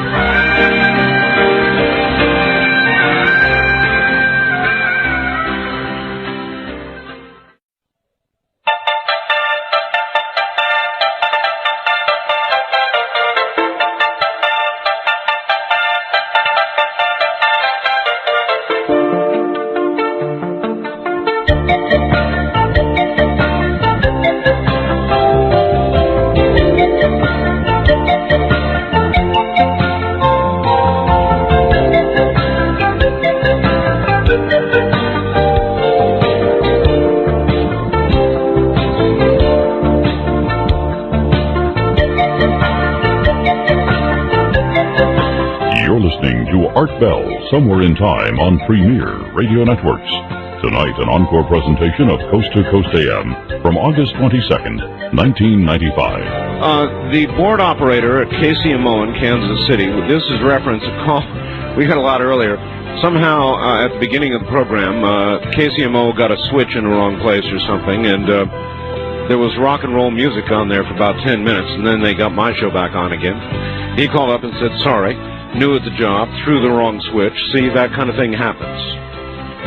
Art Bell, Somewhere in Time on Premier Radio Networks. Tonight, an encore presentation of Coast to Coast AM from August 22nd, 1995. The board operator at KCMO in Kansas City, this is reference a call we got a lot earlier. Somehow, at the beginning of the program, KCMO got a switch in the wrong place or something, and there was rock and roll music on there for about 10 minutes, and then they got my show back on again. He called up and said, sorry. New at the job, threw the wrong switch. See, that kind of thing happens.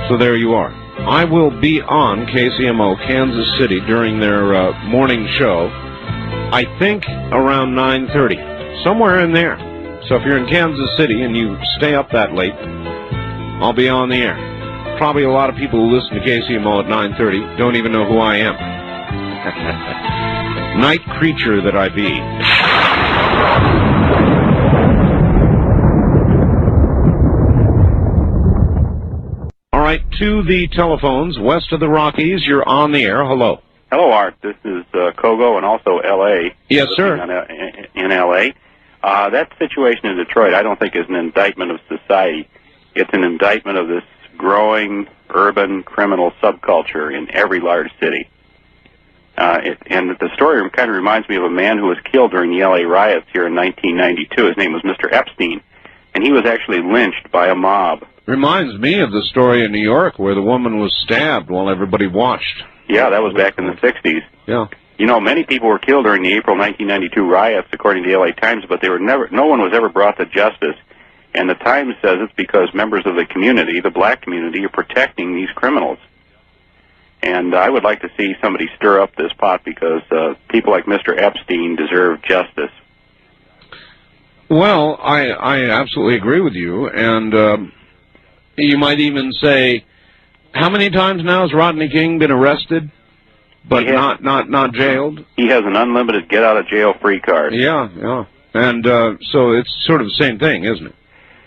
So there you are. I will be on KCMO, Kansas City, during their morning show, I think around 9:30, somewhere in there. So if you're in Kansas City and you stay up that late, I'll be on the air. Probably a lot of people who listen to KCMO at 9:30 don't even know who I am. Night creature that I be. All right, to the telephones west of the Rockies. You're on the air. Hello. Hello, Art. This is Kogo and also L.A. Yes, sir. In L.A. That situation in Detroit, I don't think is an indictment of society. It's an indictment of this growing urban criminal subculture in every large city. And the story kind of reminds me of a man who was killed during the L.A. riots here in 1992. His name was Mr. Epstein, and he was actually lynched by a mob. Reminds me of the story in New York where the woman was stabbed while everybody watched. Yeah, that was back in the 60s. Yeah. You know, many people were killed during the April 1992 riots, according to the L.A. Times, but no one was ever brought to justice. And the Times says it's because members of the community, the black community, are protecting these criminals. And I would like to see somebody stir up this pot because people like Mr. Epstein deserve justice. Well, I absolutely agree with you, and you might even say, how many times now has Rodney King been arrested, but not jailed? He has an unlimited get-out-of-jail-free card. Yeah. And so it's sort of the same thing, isn't it?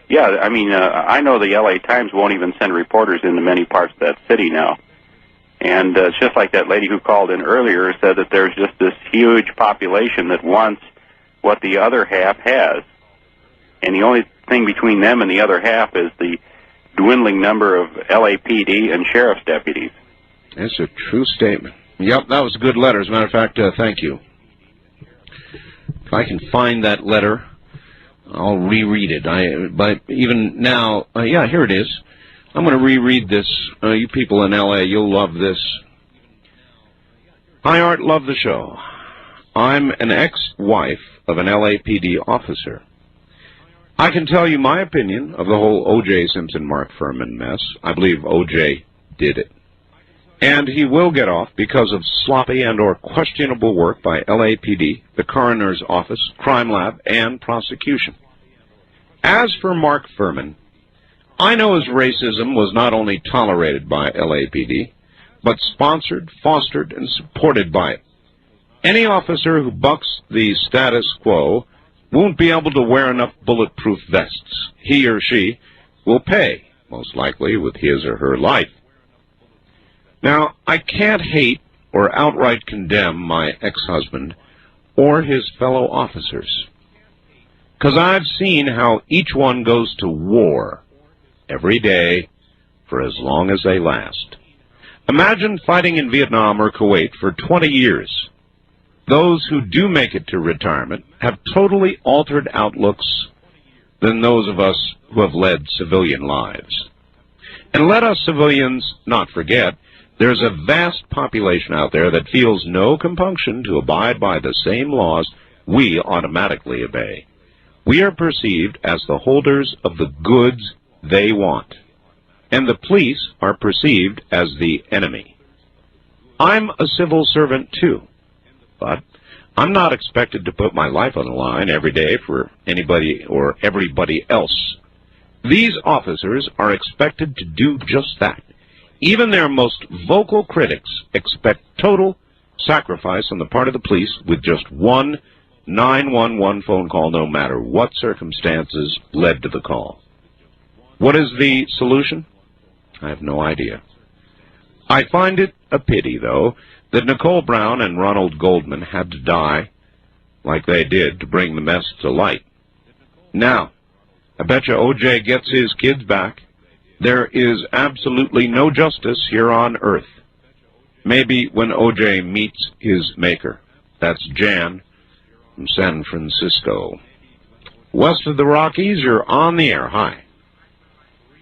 Yeah, I mean, I know the L.A. Times won't even send reporters into many parts of that city now. And it's just like that lady who called in earlier said that there's just this huge population that wants what the other half has. And the only thing between them and the other half is the dwindling number of LAPD and sheriff's deputies. That's a true statement. Yep, that was a good letter. As a matter of fact, thank you. If I can find that letter, I'll reread it. But even now, yeah, here it is. I'm going to reread this. You people in L.A., you'll love this. Hi, Art, love the show. I'm an ex-wife of an LAPD officer. I can tell you my opinion of the whole O.J. Simpson, Mark Furman mess. I believe O.J. did it. And he will get off because of sloppy and or questionable work by LAPD, the coroner's office, crime lab, and prosecution. As for Mark Furman, I know his racism was not only tolerated by LAPD, but sponsored, fostered, and supported by it. Any officer who bucks the status quo won't be able to wear enough bulletproof vests. He or she will pay, most likely with his or her life. Now, I can't hate or outright condemn my ex-husband or his fellow officers. because I've seen how each one goes to war every day for as long as they last. Imagine fighting in Vietnam or Kuwait for 20 years. Those who do make it to retirement have totally altered outlooks than those of us who have led civilian lives. And let us civilians not forget, there's a vast population out there that feels no compunction to abide by the same laws we automatically obey. We are perceived as the holders of the goods they want, and the police are perceived as the enemy. I'm a civil servant too, but I'm not expected to put my life on the line every day for anybody or everybody else. These officers are expected to do just that. Even their most vocal critics expect total sacrifice on the part of the police with just one 911 phone call, no matter what circumstances led to the call. What is the solution? I have no idea. I find it a pity, though, that Nicole Brown and Ronald Goldman had to die like they did to bring the mess to light. Now, I bet you O.J. gets his kids back. There is absolutely no justice here on earth. Maybe when O.J. meets his maker. That's Jan from San Francisco. West of the Rockies, you're on the air. Hi.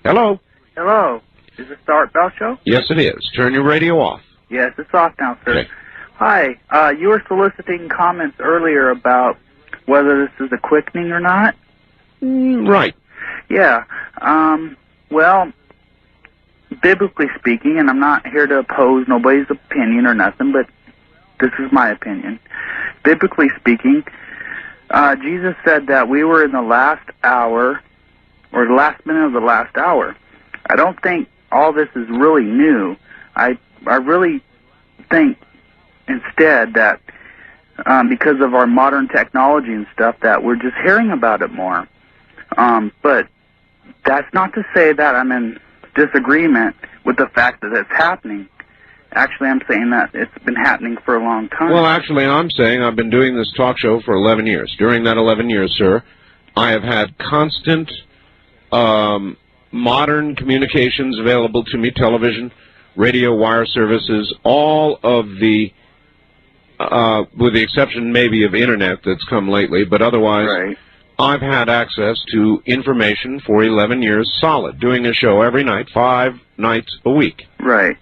Hello. Hello. Is this the Art Bell Show? Yes, it is. Turn your radio off. Yes, it's off now, sir. Okay. Hi. You were soliciting comments earlier about whether this is a quickening or not. Right. Yeah. Well, biblically speaking, and I'm not here to oppose nobody's opinion or nothing, but this is my opinion. Biblically speaking, Jesus said that we were in the last hour, or the last minute of the last hour. I don't think all this is really new. I really think instead that because of our modern technology and stuff that we're just hearing about it more. But that's not to say that I'm in disagreement with the fact that it's happening. Actually, I'm saying that it's been happening for a long time. Well, actually, I'm saying I've been doing this talk show for 11 years. During that 11 years, sir, I have had constant modern communications available to me, television, radio, wire services, all of the, with the exception maybe of Internet that's come lately, but otherwise, right. I've had access to information for 11 years solid, doing a show every night, 5 nights a week. Right.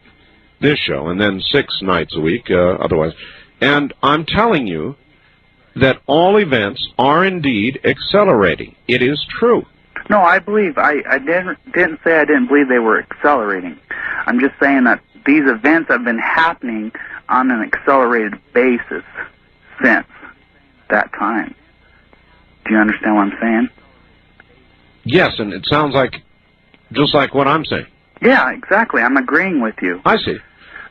This show, and then 6 nights a week otherwise. And I'm telling you that all events are indeed accelerating. It is true. No, I believe. I didn't say I didn't believe they were accelerating. I'm just saying that these events have been happening on an accelerated basis since that time. Do you understand what I'm saying? Yes, and it sounds like just like what I'm saying. Yeah, exactly. I'm agreeing with you. I see.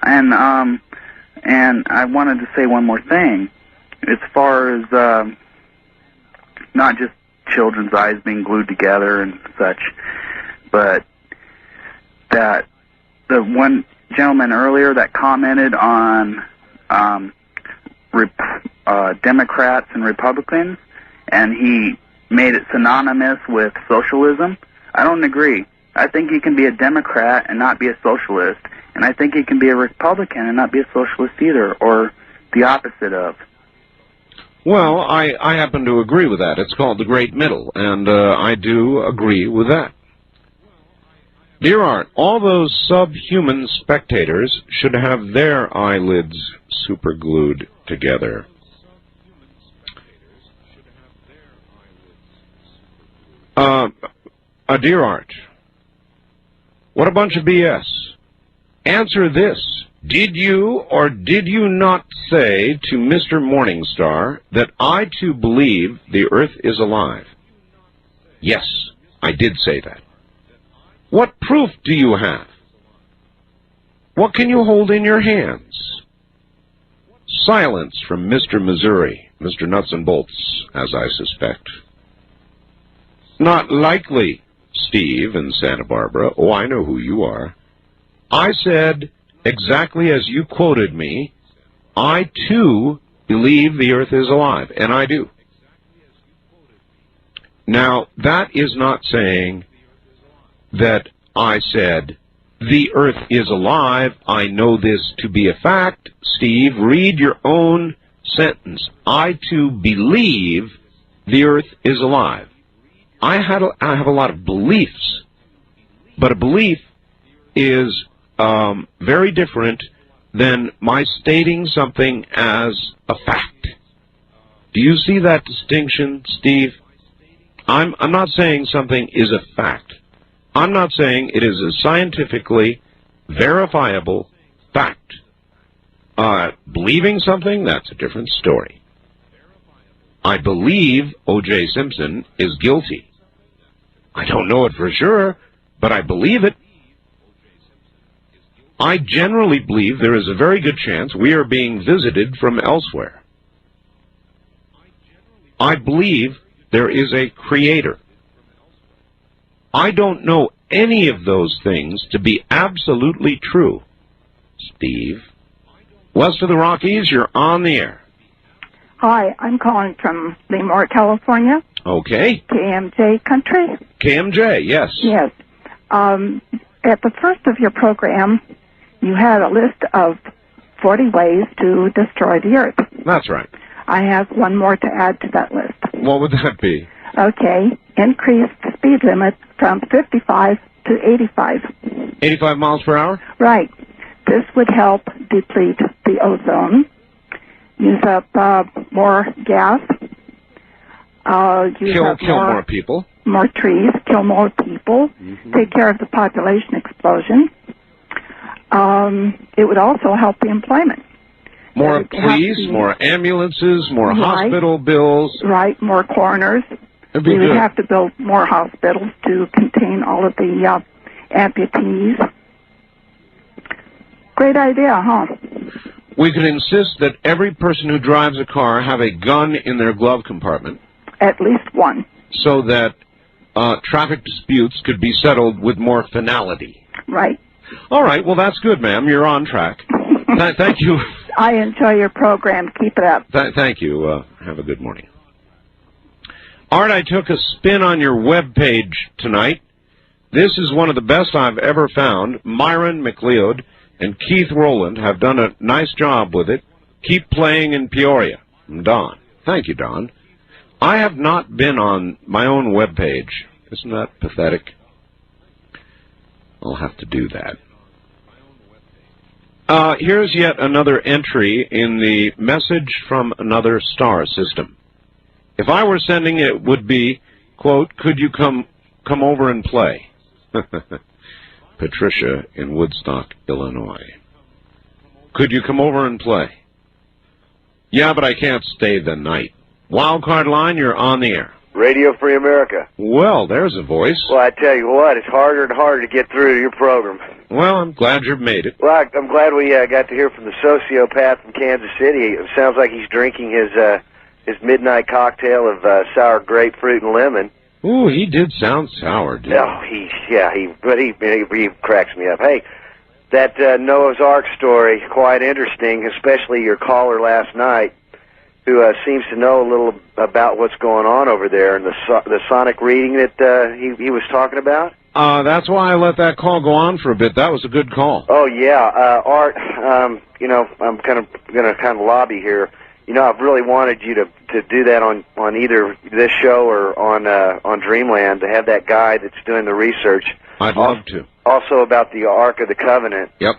And I wanted to say one more thing. As far as not just children's eyes being glued together and such, but that the one gentleman earlier that commented on Democrats and Republicans, and he made it synonymous with socialism, I don't agree. I think you can be a Democrat and not be a socialist, and I think you can be a Republican and not be a socialist either, or the opposite of. Well, I happen to agree with that. It's called the Great Middle, and I do agree with that. Dear Art, all those subhuman spectators should have their eyelids superglued together. Dear Art, what a bunch of BS. Answer this. Did you or did you not say to Mr. Morningstar that I too believe the earth is alive? Yes, I did say that. What proof do you have? What can you hold in your hands? Silence from Mr. Missouri, Mr. Nuts and Bolts, as I suspect. Not likely, Steve in Santa Barbara. Oh, I know who you are. I said, exactly as you quoted me, I too believe the earth is alive, and I do. Now, that is not saying that I said, the Earth is alive. I know this to be a fact. Steve, read your own sentence. I, too, believe the Earth is alive. I have a lot of beliefs, but a belief is very different than my stating something as a fact. Do you see that distinction, Steve? I'm not saying something is a fact. I'm not saying it is a scientifically verifiable fact. Believing something, that's a different story. I believe O.J. Simpson is guilty. I don't know it for sure, but I believe it. I generally believe there is a very good chance we are being visited from elsewhere. I believe there is a creator. I don't know any of those things to be absolutely true. Steve, west of the Rockies, you're on the air. Hi, I'm calling from Lemoore, California. Okay. KMJ Country. KMJ, yes. Yes. At the first of your program, you had a list of 40 ways to destroy the Earth. That's right. I have one more to add to that list. What would that be? Okay. Increase the speed limit from 55 to 85. 85 miles per hour? Right. This would help deplete the ozone, use up more gas, kill more people, more trees, kill more people, take care of the population explosion. It would also help the employment. More police, more ambulances, more hospital bills. Right, more coroners. We would have to build more hospitals to contain all of the amputees. Great idea, huh? We could insist that every person who drives a car have a gun in their glove compartment. At least one. So that traffic disputes could be settled with more finality. Right. All right, well, that's good, ma'am. You're on track. Thank you. I enjoy your program. Keep it up. Thank you. Have a good morning. Art, I took a spin on your webpage tonight. This is one of the best I've ever found. Myron McLeod and Keith Rowland have done a nice job with it. Keep playing in Peoria. Don. Thank you, Don. I have not been on my own webpage. Isn't that pathetic? I'll have to do that. Here's yet another entry in the message from another star system. If I were sending it, it would be, quote, could you come over and play? Patricia in Woodstock, Illinois. Could you come over and play? Yeah, but I can't stay the night. Wildcard line, you're on the air. Radio Free America. Well, there's a voice. Well, I tell you what, it's harder and harder to get through to your program. Well, I'm glad you've made it. Well, I'm glad we got to hear from the sociopath from Kansas City. It sounds like he's drinking his midnight cocktail of sour grapefruit and lemon. Ooh, he did sound sour, didn't he? Oh, he cracks me up. Hey, that Noah's Ark story, quite interesting, especially your caller last night, who seems to know a little about what's going on over there, and the sonic reading that he was talking about. That's why I let that call go on for a bit. That was a good call. Oh yeah, Art. I'm going to lobby here. I've really wanted you to do that on either this show or on Dreamland, to have that guy that's doing the research. I'd love to. Also about the Ark of the Covenant. Yep.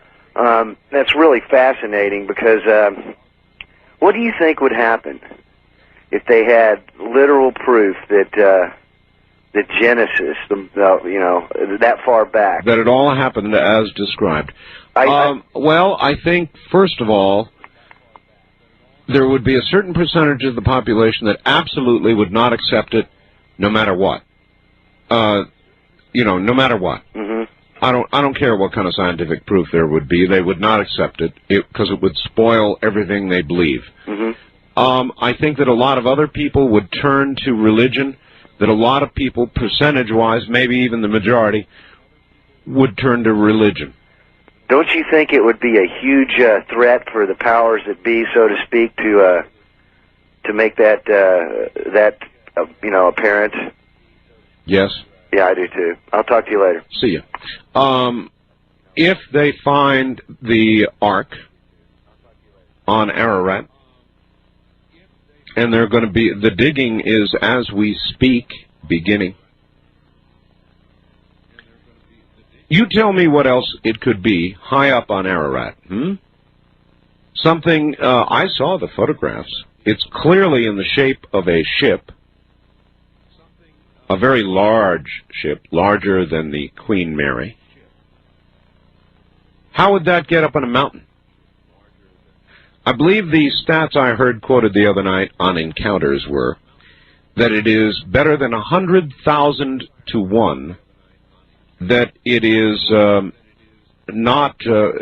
That's really fascinating because what do you think would happen if they had literal proof that Genesis, that far back, that it all happened as described? Well, I think first of all, there would be a certain percentage of the population that absolutely would not accept it, no matter what. No matter what. Mm-hmm. I don't care what kind of scientific proof there would be. They would not accept it because it would spoil everything they believe. Mm-hmm. I think that a lot of other people would turn to religion. That a lot of people, percentage-wise, maybe even the majority, would turn to religion. Don't you think it would be a huge threat for the powers that be, so to speak, to make that apparent? Yes. Yeah, I do too. I'll talk to you later. See ya. If they find the Ark on Ararat, and they're going to be, the digging is, as we speak, beginning. You tell me what else it could be high up on Ararat. Something, I saw the photographs. It's clearly in the shape of a ship, a very large ship, larger than the Queen Mary. How would that get up on a mountain? I believe the stats I heard quoted the other night on Encounters were that it is better than 100,000 to 1 that it is not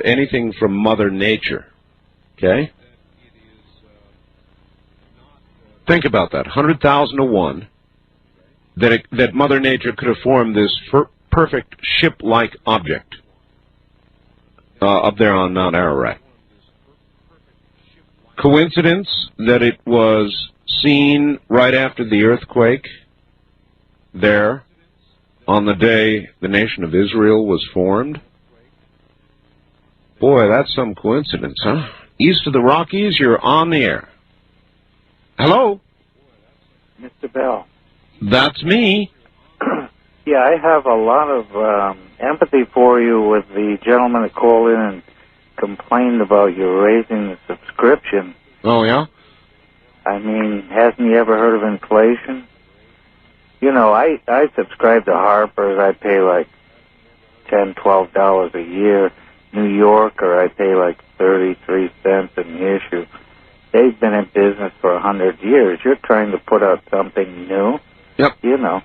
anything from Mother Nature. Okay? Think about that. 100,000 to 1 that Mother Nature could have formed this perfect ship-like object up there on Mount Ararat. Coincidence that it was seen right after the earthquake there on the day the nation of Israel was formed? Boy, that's some coincidence, huh? East of the Rockies, you're on the air. Hello? Mr. Bell. That's me. Yeah, I have a lot of empathy for you with the gentleman that called in and complained about you raising the subscription. Oh, yeah? I mean, hasn't he ever heard of inflation? You know, I subscribe to Harper's. I pay like $10, $12 a year. New Yorker, I pay like 33 cents an issue. They've been in business for 100 years. You're trying to put out something new. Yep. You know.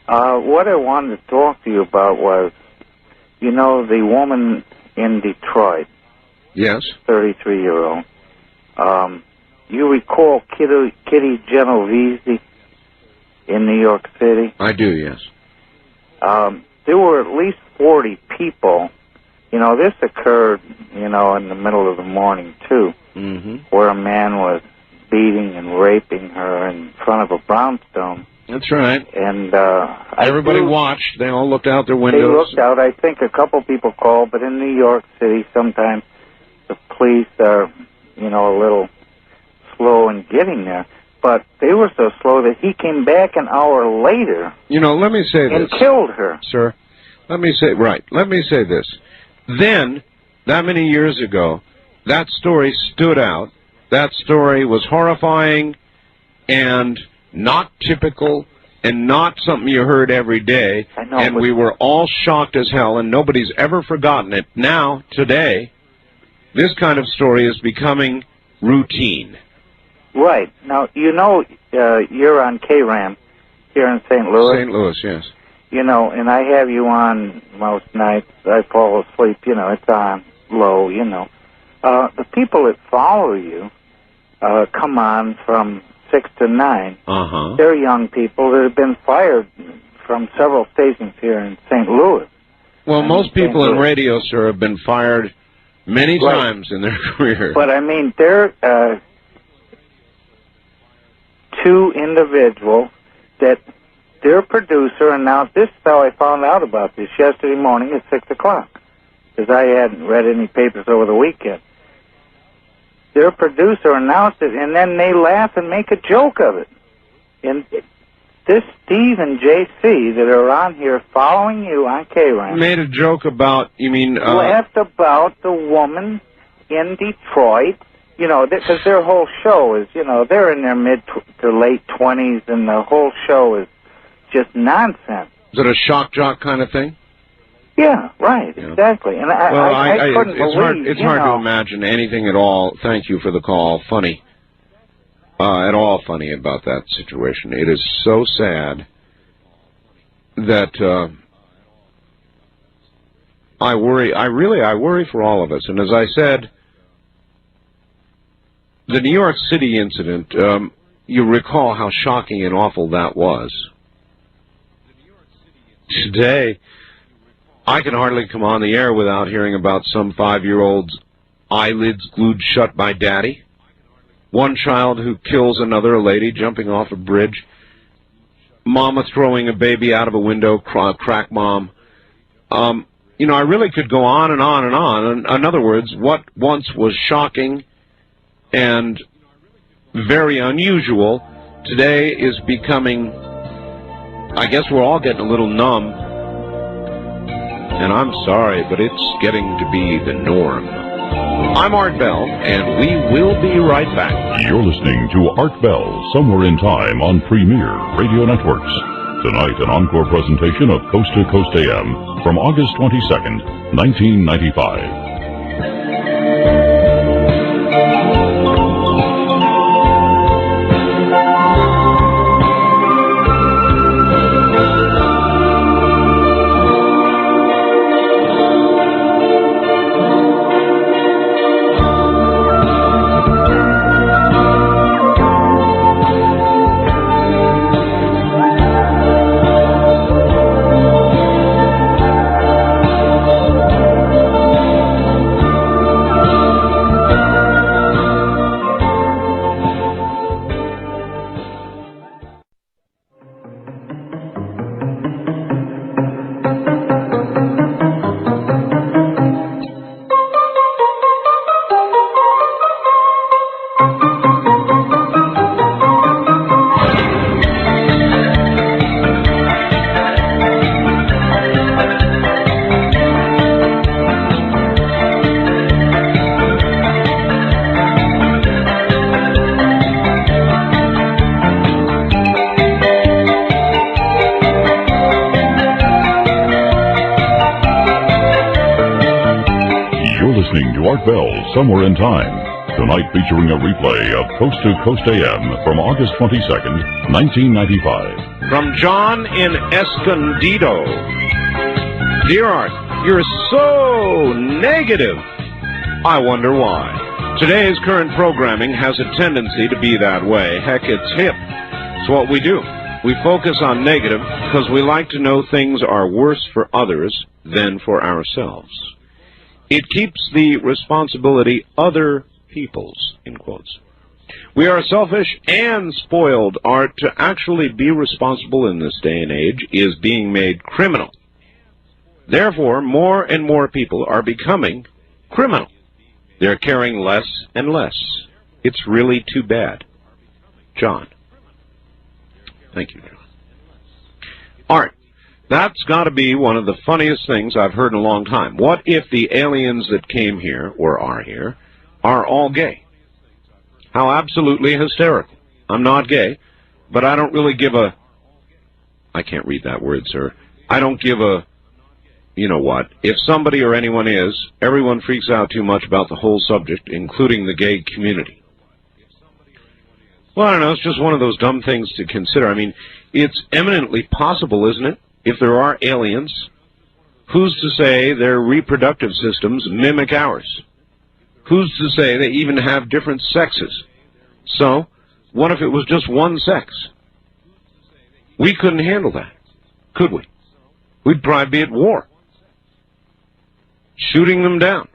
What I wanted to talk to you about was, you know, the woman in Detroit. Yes. 33-year-old. You recall Kitty Genovese in New York City? I do, yes. There were at least 40 people. You know, this occurred, you know, in the middle of the morning, too, where a man was beating and raping her in front of a brownstone. That's right. And everybody watched. They all looked out their windows. They looked out. I think a couple people called, but in New York City, sometimes the police are, you know, a little slow in getting there. But they were so slow that he came back an hour later. You know, let me say this. And killed her. Sir, let me say this. Then, that many years ago, that story stood out. That story was horrifying and not typical and not something you heard every day. I know, and we were all shocked as hell, and nobody's ever forgotten it. Now, today, this kind of story is becoming routine. Right. Now, you know, you're on KRAM here in St. Louis. St. Louis, yes. You know, and I have you on most nights. I fall asleep, you know, it's on low, you know. The people that follow you come on from 6 to 9. They're young people that have been fired from several stations here in St. Louis. Well, most people in radio, sir, have been fired many times in their career. But, I mean, they're two individuals that their producer announced. This is how I found out about this yesterday morning at 6 o'clock, because I hadn't read any papers over the weekend. Their producer announced it, and then they laugh and make a joke of it. And this Steve and JC that are on here following you on K-Ram made a joke about, you mean... laughed about the woman in Detroit, you know, because their whole show is, you know, they're in their mid to late 20s, and the whole show is just nonsense. Is it a shock jock kind of thing? Yeah, right, exactly. And I couldn't believe, it's hard to imagine anything at all. Thank you for the call. Funny. At all funny about that situation. It is so sad that I worry. I worry for all of us. And as I said, the New York City incident, you recall how shocking and awful that was. Today, I can hardly come on the air without hearing about some 5-year-old's eyelids glued shut by daddy. One child who kills another, a lady jumping off a bridge. mama throwing a baby out of a window, crack mom. You know, I really could go on and on and on. In other words, what once was shocking and very unusual today is becoming, I guess we're all getting a little numb. And I'm sorry, but it's getting to be the norm. I'm Art Bell, and we will be right back. You're listening to Art Bell, Somewhere in Time on Premier Radio Networks. Tonight, an encore presentation of Coast to Coast AM from August 22nd, 1995. Somewhere in Time, tonight featuring a replay of Coast to Coast AM from August 22nd, 1995. From John in Escondido. Dear Art, you're so negative. I wonder why. Today's current programming has a tendency to be that way. Heck, it's hip. It's what we do. We focus on negative because we like to know things are worse for others than for ourselves. It keeps the responsibility other people's, in quotes. We are selfish and spoiled. Art, to actually be responsible in this day and age is being made criminal. Therefore, more and more people are becoming criminal. They're caring less and less. It's really too bad. John. Thank you, John. Art. That's got to be one of the funniest things I've heard in a long time. What if the aliens that came here, or are here, are all gay? How absolutely hysterical. I'm not gay, but I don't really give a... I can't read that word, sir. I don't give a... You know what? If somebody or anyone is, everyone freaks out too much about the whole subject, including the gay community. Well, I don't know. It's just one of those dumb things to consider. I mean, it's eminently possible, isn't it? If there are aliens, who's to say their reproductive systems mimic ours? Who's to say they even have different sexes? So, what if it was just one sex? We couldn't handle that, could we? We'd probably be at war, shooting them down.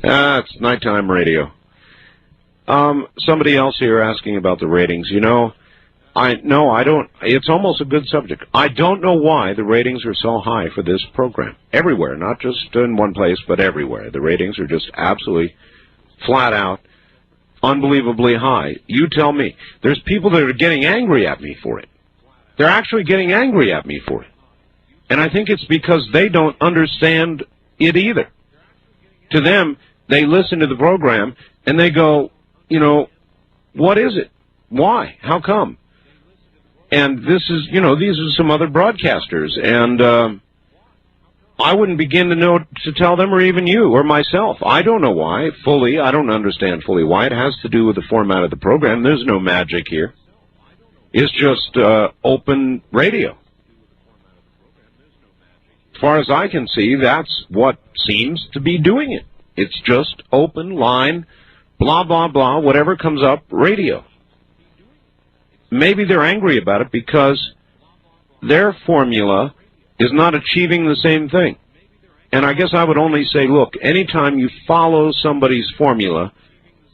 It's nighttime radio. Somebody else here asking about the ratings. You know, I don't. It's almost a good subject. I don't know why the ratings are so high for this program. Everywhere, not just in one place, but everywhere. The ratings are just absolutely flat out, unbelievably high. You tell me. There's people that are getting angry at me for it. They're actually getting angry at me for it. And I think it's because they don't understand it either. To them, they listen to the program and they go, you know, what is it? Why? How come? And this is, you know, these are some other broadcasters, and I wouldn't begin to know to tell them, or even you or myself. I don't know why fully. I don't understand fully why. It has to do with the format of the program. There's no magic here. It's just open radio. As far as I can see, that's what seems to be doing it. It's just open line, blah, blah, blah, whatever comes up, radio. Maybe they're angry about it because their formula is not achieving the same thing. And I guess I would only say, look, anytime you follow somebody's formula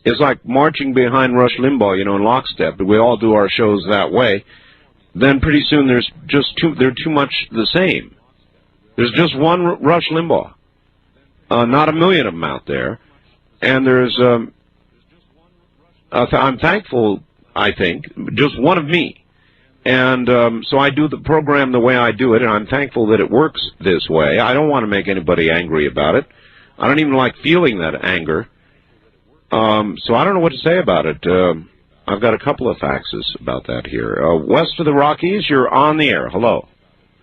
is like marching behind Rush Limbaugh, in lockstep. We all do our shows that way. Then pretty soon they're too much the same. There's just one Rush Limbaugh, not a million of them out there. And there's, I'm thankful, I think, just one of me. And so I do the program the way I do it, and I'm thankful that it works this way. I don't want to make anybody angry about it. I don't even like feeling that anger. So I don't know what to say about it. I've got a couple of faxes about that here. West of the Rockies, you're on the air. Hello.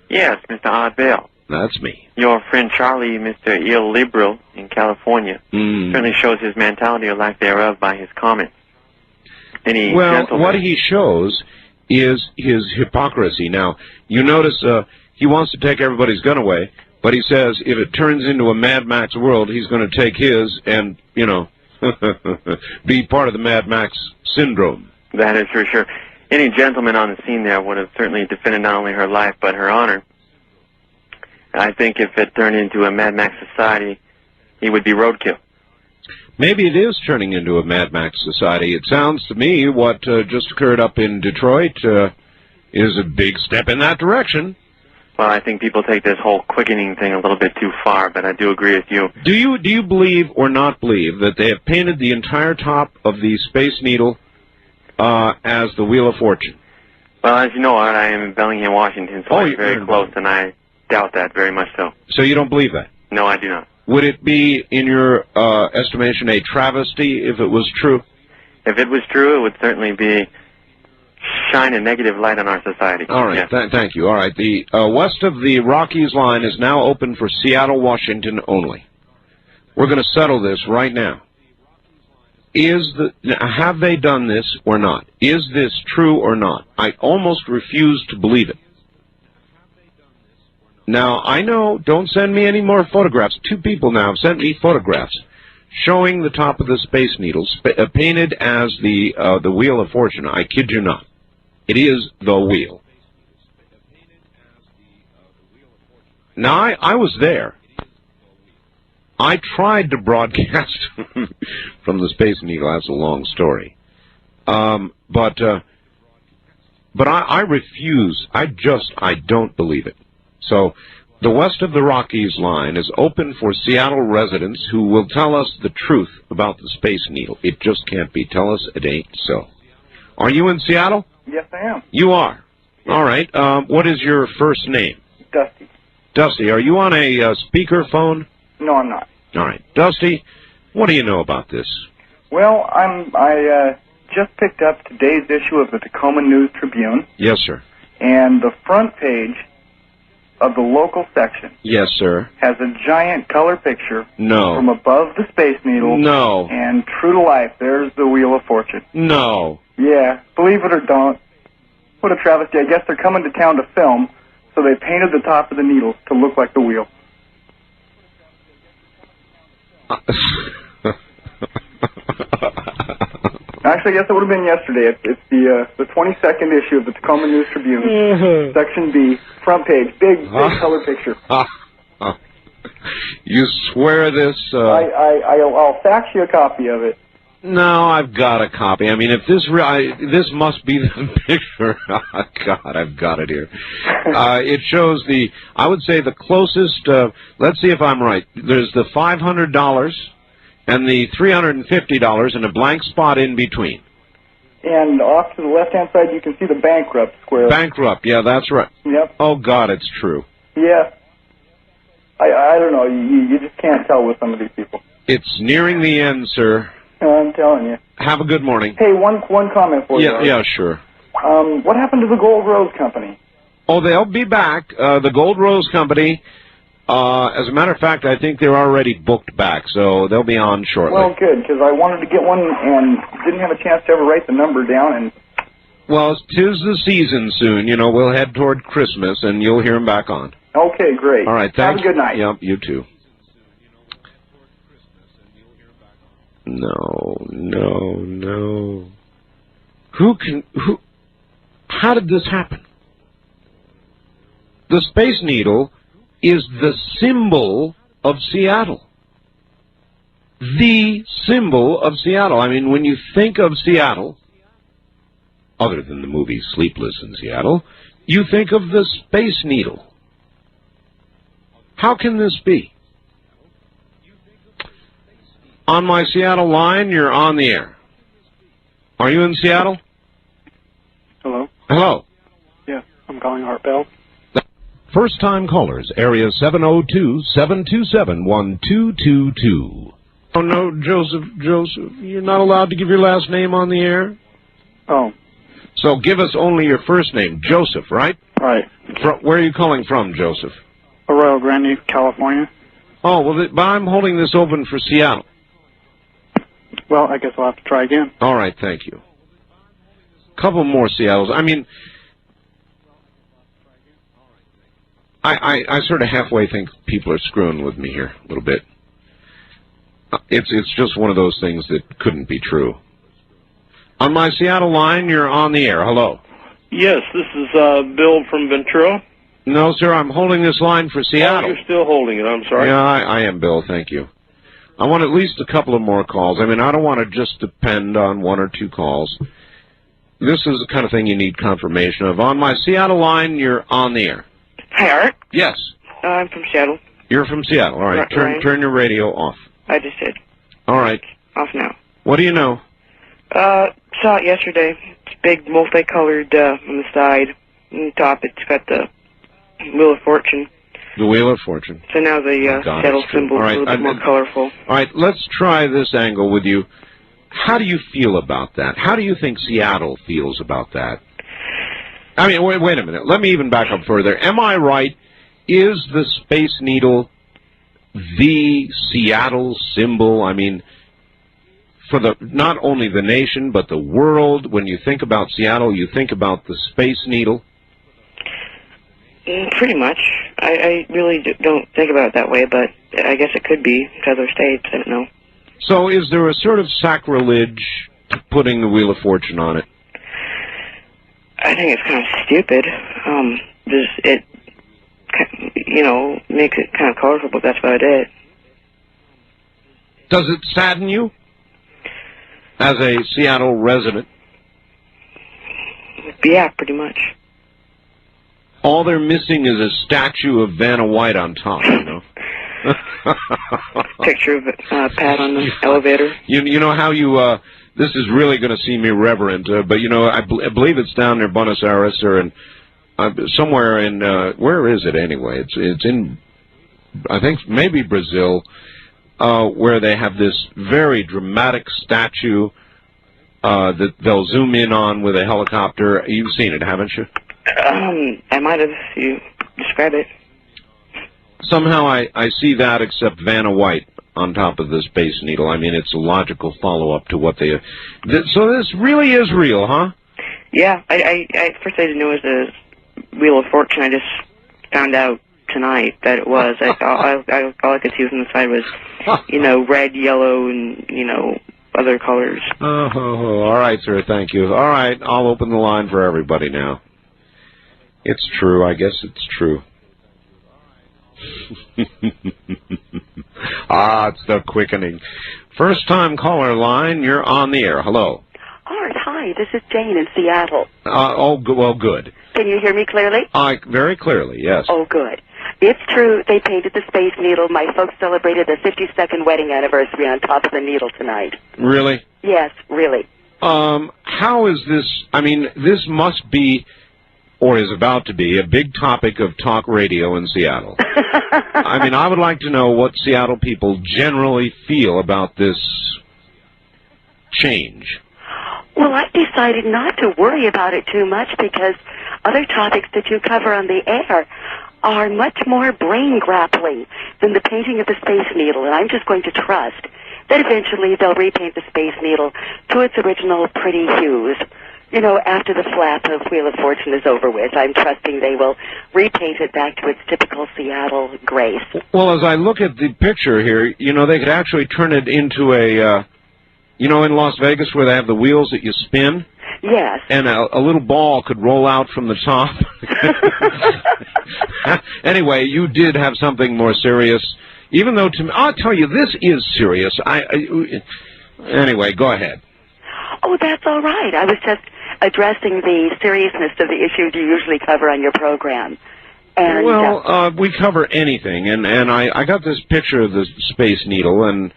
Yes, Mr. Art Bell. That's me. Your friend Charlie, Mr. Illiberal in California, certainly shows his mentality or lack thereof by his comments. What he shows is his hypocrisy. Now, you notice he wants to take everybody's gun away, but he says if it turns into a Mad Max world, he's going to take his and, be part of the Mad Max syndrome. That is for sure. Any gentleman on the scene there would have certainly defended not only her life, but her honor. I think if it turned into a Mad Max society, he would be roadkill. Maybe it is turning into a Mad Max society. It sounds to me what just occurred up in Detroit is a big step in that direction. Well, I think people take this whole quickening thing a little bit too far, but I do agree with you. Do you believe or not believe that they have painted the entire top of the Space Needle as the Wheel of Fortune? Well, as you know, Art, I am in Bellingham, Washington, so I'm very close, and I doubt that very much so. So you don't believe that? No, I do not. Would it be, in your estimation, a travesty if it was true? If it was true, it would certainly be shine a negative light on our society. All right, yes. Thank you. All right, the west of the Rockies line is now open for Seattle, Washington only. We're going to settle this right now. Have they done this or not? Is this true or not? I almost refuse to believe it. Now, I know, don't send me any more photographs. 2 people now have sent me photographs showing the top of the Space Needle painted as the Wheel of Fortune. I kid you not. It is the wheel. Now, I was there. I tried to broadcast from the Space Needle. That's a long story. But I refuse. I don't believe it. So the west of the Rockies line is open for Seattle residents who will tell us the truth about the Space Needle. It just can't be. Tell us it ain't so. Are you in Seattle? Yes, I am. You are? All right. What is your first name? Dusty. Dusty, are you on a speaker phone? No, I'm not. All right. Dusty, what do you know about this? Well, I just picked up today's issue of the Tacoma News Tribune. Yes, sir. And the front page of the local section. Yes, sir. Has a giant color picture. No. From above the Space Needle. No. And true to life, there's the Wheel of Fortune. No. Yeah, believe it or don't. What a travesty. I guess they're coming to town to film, so they painted the top of the needle to look like the wheel. Actually, I guess it would have been yesterday. It's the 22nd issue of the Tacoma News Tribune, Section B, front page, big color picture. You swear this? I'll fax you a copy of it. No, I've got a copy. I mean, if this must be the picture. Oh, God, I've got it here. It shows I would say the closest, let's see if I'm right. There's the $500 and the $350 and a blank spot in between. And off to the left-hand side, you can see the bankrupt square. Bankrupt, yeah, that's right. Yep. Oh, God, it's true. Yeah. I don't know. You just can't tell with some of these people. It's nearing the end, sir. I'm telling you. Have a good morning. Hey, one comment for you. Yeah, sure. What happened to the Gold Rose Company? Oh, they'll be back. The Gold Rose Company, as a matter of fact, I think they're already booked back, so they'll be on shortly. Well, good, because I wanted to get one and didn't have a chance to ever write the number down. And well, 'tis the season soon. You know, we'll head toward Christmas, and you'll hear them back on. Okay, great. All right, thanks. Have a good night. Yep, you too. No. How did this happen? The Space Needle is the symbol of Seattle. the symbol of Seattle. I mean, when you think of Seattle, other than the movie Sleepless in Seattle, you think of the Space Needle. How can this be? On my Seattle line, you're on the air. Are you in Seattle? Hello? Hello. Yeah, I'm calling Art Bell. First-time callers, area 702-727-1222. Oh, no, Joseph, you're not allowed to give your last name on the air? Oh. So give us only your first name, Joseph, right? Right. Where are you calling from, Joseph? Arroyo Grande, California. Oh, well, but I'm holding this open for Seattle. Well, I guess I'll have to try again. All right, thank you. Couple more Seattles. I mean, I sort of halfway think people are screwing with me here a little bit. It's just one of those things that couldn't be true. On my Seattle line, you're on the air. Hello. Yes, this is Bill from Ventura. No, sir, I'm holding this line for Seattle. Oh, you're still holding it. I'm sorry. Yeah, I am, Bill. Thank you. I want at least a couple of more calls. I mean, I don't want to just depend on one or two calls. This is the kind of thing you need confirmation of. On my Seattle line, you're on the air. Hi, Art. Yes. I'm from Seattle. You're from Seattle. All right. Turn your radio off. I just did. All right. Off now. What do you know? Saw it yesterday. It's big, multicolored on the side. On the top, it's got the Wheel of Fortune. The Wheel of Fortune. So now the Seattle symbol is a little bit more colorful. All right, let's try this angle with you. How do you feel about that? How do you think Seattle feels about that? I mean, wait a minute. Let me even back up further. Am I right? Is the Space Needle the Seattle symbol? I mean, for not only the nation, but the world. When you think about Seattle, you think about the Space Needle? Pretty much. I really don't think about it that way, but I guess it could be to other states. I don't know. So is there a sort of sacrilege to putting the Wheel of Fortune on it? I think it's kind of stupid. It, makes it kind of colorful, but that's about it. Does it sadden you as a Seattle resident? Yeah, pretty much. All they're missing is a statue of Vanna White on top, you know? Picture of Pat on the elevator. You know how you, this is really going to seem irreverent, but, I believe it's down near Buenos Aires or in, somewhere in, where is it anyway? It's in, I think, maybe Brazil, where they have this very dramatic statue that they'll zoom in on with a helicopter. You've seen it, haven't you? I might have, if you describe it. Somehow I see that except Vanna White on top of the Space Needle. I mean, it's a logical follow-up to what they... So this really is real, huh? Yeah, I first I didn't know it was a Wheel of Fortune. I just found out tonight that it was. All I could see from the side was, red, yellow, and, other colors. Oh, all right, sir, thank you. All right, I'll open the line for everybody now. It's true. I guess it's true. It's the quickening. First-time caller line, you're on the air. Hello. Art, hi. This is Jane in Seattle. Well, good. Can you hear me clearly? Very clearly, yes. Oh, good. It's true. They painted the Space Needle. My folks celebrated their 52nd wedding anniversary on top of the needle tonight. Really? Yes, really. How is this? I mean, this must be, or is about to be, a big topic of talk radio in Seattle. I mean, I would like to know what Seattle people generally feel about this change. Well, I've decided not to worry about it too much because other topics that you cover on the air are much more brain-grappling than the painting of the Space Needle, and I'm just going to trust that eventually they'll repaint the Space Needle to its original pretty hues. After the flap of Wheel of Fortune is over with, I'm trusting they will repaint it back to its typical Seattle grace. Well, as I look at the picture here, they could actually turn it into a, in Las Vegas where they have the wheels that you spin? Yes. And a little ball could roll out from the top. Anyway, you did have something more serious, even though to me, I'll tell you, this is serious. Anyway, go ahead. Oh, that's all right. I was just addressing the seriousness of the issues you usually cover on your program. And, well, we cover anything, and I got this picture of the Space Needle, and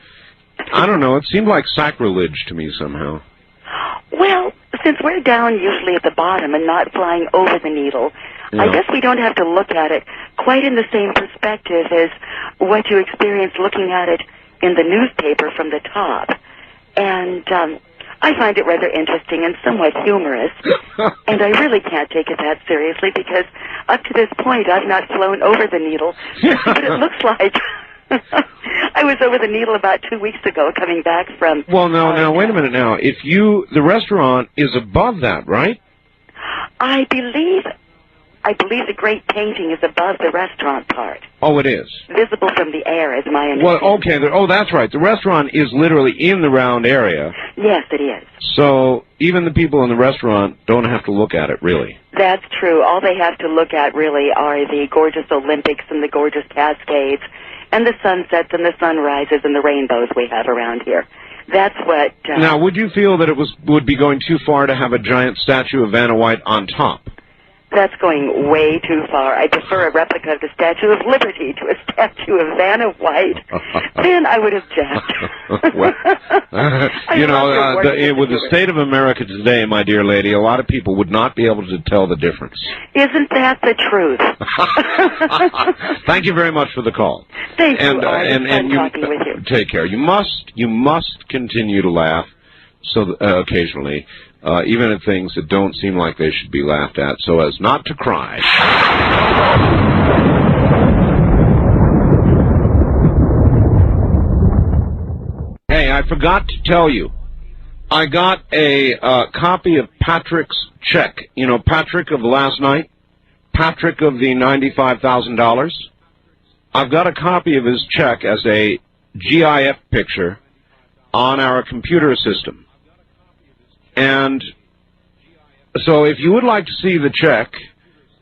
I don't know, it seemed like sacrilege to me somehow. Well, since we're down usually at the bottom and not flying over the needle, Yeah. I guess we don't have to look at it quite in the same perspective as what you experience looking at it in the newspaper from the top. And I find it rather interesting and somewhat humorous, and I really can't take it that seriously because up to this point I've not flown over the needle, but it looks like I was over the needle about 2 weeks ago coming back from... Well, now, wait a minute now. The restaurant is above that, right? I believe the great painting is above the restaurant part. Oh, it is. Visible from the air, is my understanding. Well, okay. That's right. The restaurant is literally in the round area. Yes, it is. So even the people in the restaurant don't have to look at it, really. That's true. All they have to look at, really, are the gorgeous Olympics and the gorgeous Cascades and the sunsets and the sunrises and the rainbows we have around here. That's what... Now, would you feel that it would be going too far to have a giant statue of Vanna White on top? That's going way too far. I prefer a replica of the Statue of Liberty to a statue of Vanna White. Then I would object. With the state of America today, my dear lady, a lot of people would not be able to tell the difference. Isn't that the truth? Thank you very much for the call. Thank you. And you talking with you. Take care. You must continue to laugh occasionally. Even at things that don't seem like they should be laughed at, so as not to cry. Hey, I forgot to tell you, I got a copy of Patrick's check. You know, Patrick of last night? Patrick of the $95,000? I've got a copy of his check as a GIF picture on our computer system. And so if you would like to see the check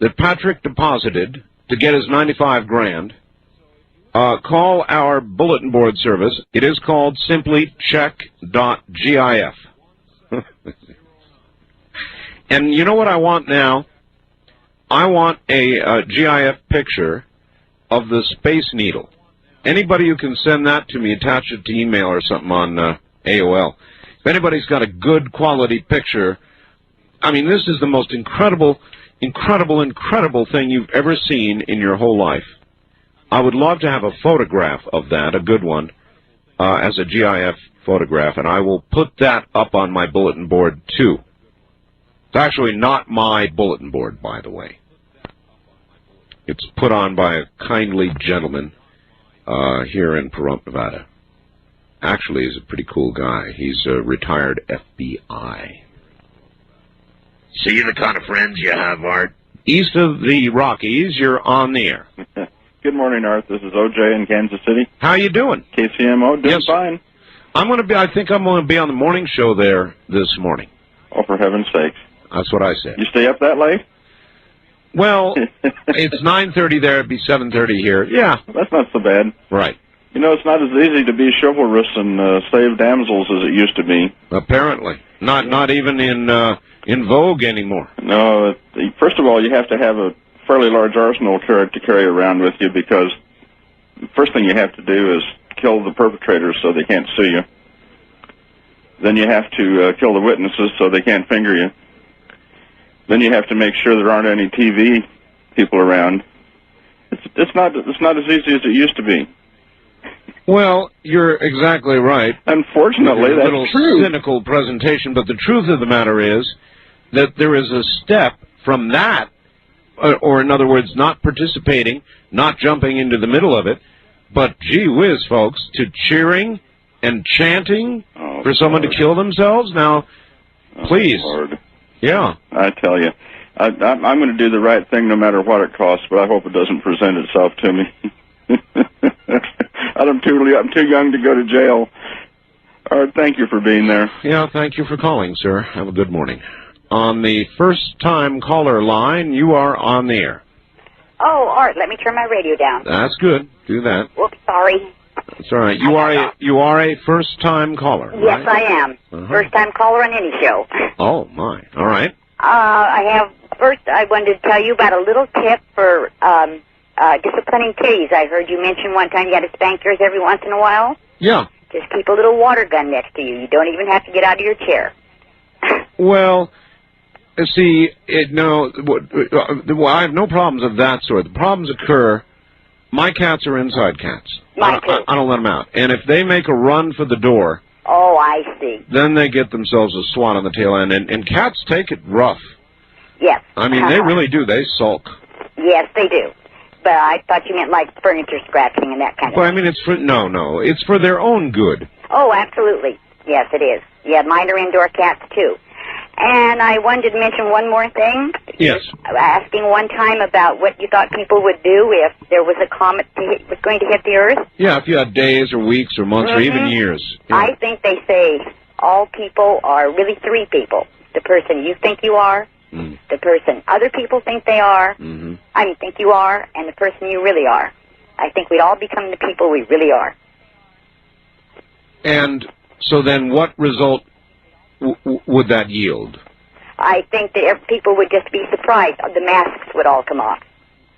that Patrick deposited to get his $95,000, call our bulletin board service. It is called simply check.gif. And you know what I want now? I want a GIF picture of the Space Needle. Anybody who can send that to me, attach it to email or something on AOL. If anybody's got a good quality picture, I mean, this is the most incredible thing you've ever seen in your whole life. I would love to have a photograph of that, a good one, as a GIF photograph, and I will put that up on my bulletin board, too. It's actually not my bulletin board, by the way. It's put on by a kindly gentleman here in Pahrump, Nevada. Actually, he's a pretty cool guy. He's a retired FBI. See the kind of friends you have, Art? East of the Rockies, you're on the air. Good morning, Art. This is OJ in Kansas City. How you doing? KCMO, doing fine. I think I'm going to be on the morning show there this morning. Oh, for heaven's sakes. That's what I said. You stay up that late? Well, it's 9:30 there. It'd be 7:30 here. Yeah. That's not so bad. Right. You know, it's not as easy to be chivalrous and save damsels as it used to be. Apparently. Not even in vogue anymore. No. First of all, you have to have a fairly large arsenal to carry around with you, because the first thing you have to do is kill the perpetrators so they can't sue you. Then you have to kill the witnesses so they can't finger you. Then you have to make sure there aren't any TV people around. It's not as easy as it used to be. Well, you're exactly right. Unfortunately, that's true. A little cynical presentation, but the truth of the matter is that there is a step from that, or in other words, not participating, not jumping into the middle of it, but gee whiz, folks, to cheering and chanting for someone to kill themselves. Now, please. Lord. Yeah. I tell you, I'm going to do the right thing no matter what it costs, but I hope it doesn't present itself to me. I'm too young to go to jail. All right, thank you for being there. Yeah, thank you for calling, sir. Have a good morning. on the first-time caller line. You are on the air. Oh, Art, let me turn my radio down. That's good. Do that. Whoops, sorry. That's all right. You are a first-time caller, Yes, right? I am. Uh-huh. First-time caller on any show. Oh, my. All right. I wanted to tell you about a little tip for disciplining kitties. I heard you mention one time you had to spank yours every once in a while. Yeah. Just keep a little water gun next to you. You don't even have to get out of your chair. Well, see, I have no problems of that sort. The problems occur, my cats are inside cats. Mine too. I don't let them out. And if they make a run for the door, Oh, I see. then they get themselves a swat on the tail end. And cats take it rough. Yes. I mean, they really do. They sulk. Yes, they do. But I thought you meant like furniture scratching and that kind of Well, I thing. mean, it's for, no, it's for their own good. Oh, absolutely. Yes, it is. Yeah, mine are indoor cats, too. And I wanted to mention one more thing. Yes. Asking one time about what you thought people would do if there was a comet was going to hit the Earth. Yeah, if you had days or weeks or months or even years. Yeah. I think they say all people are really three people. The person you think you are, the person other people think they are, think you are, and the person you really are. I think we'd all become the people we really are. And so then what result would that yield? I think that people would just be surprised. The masks would all come off.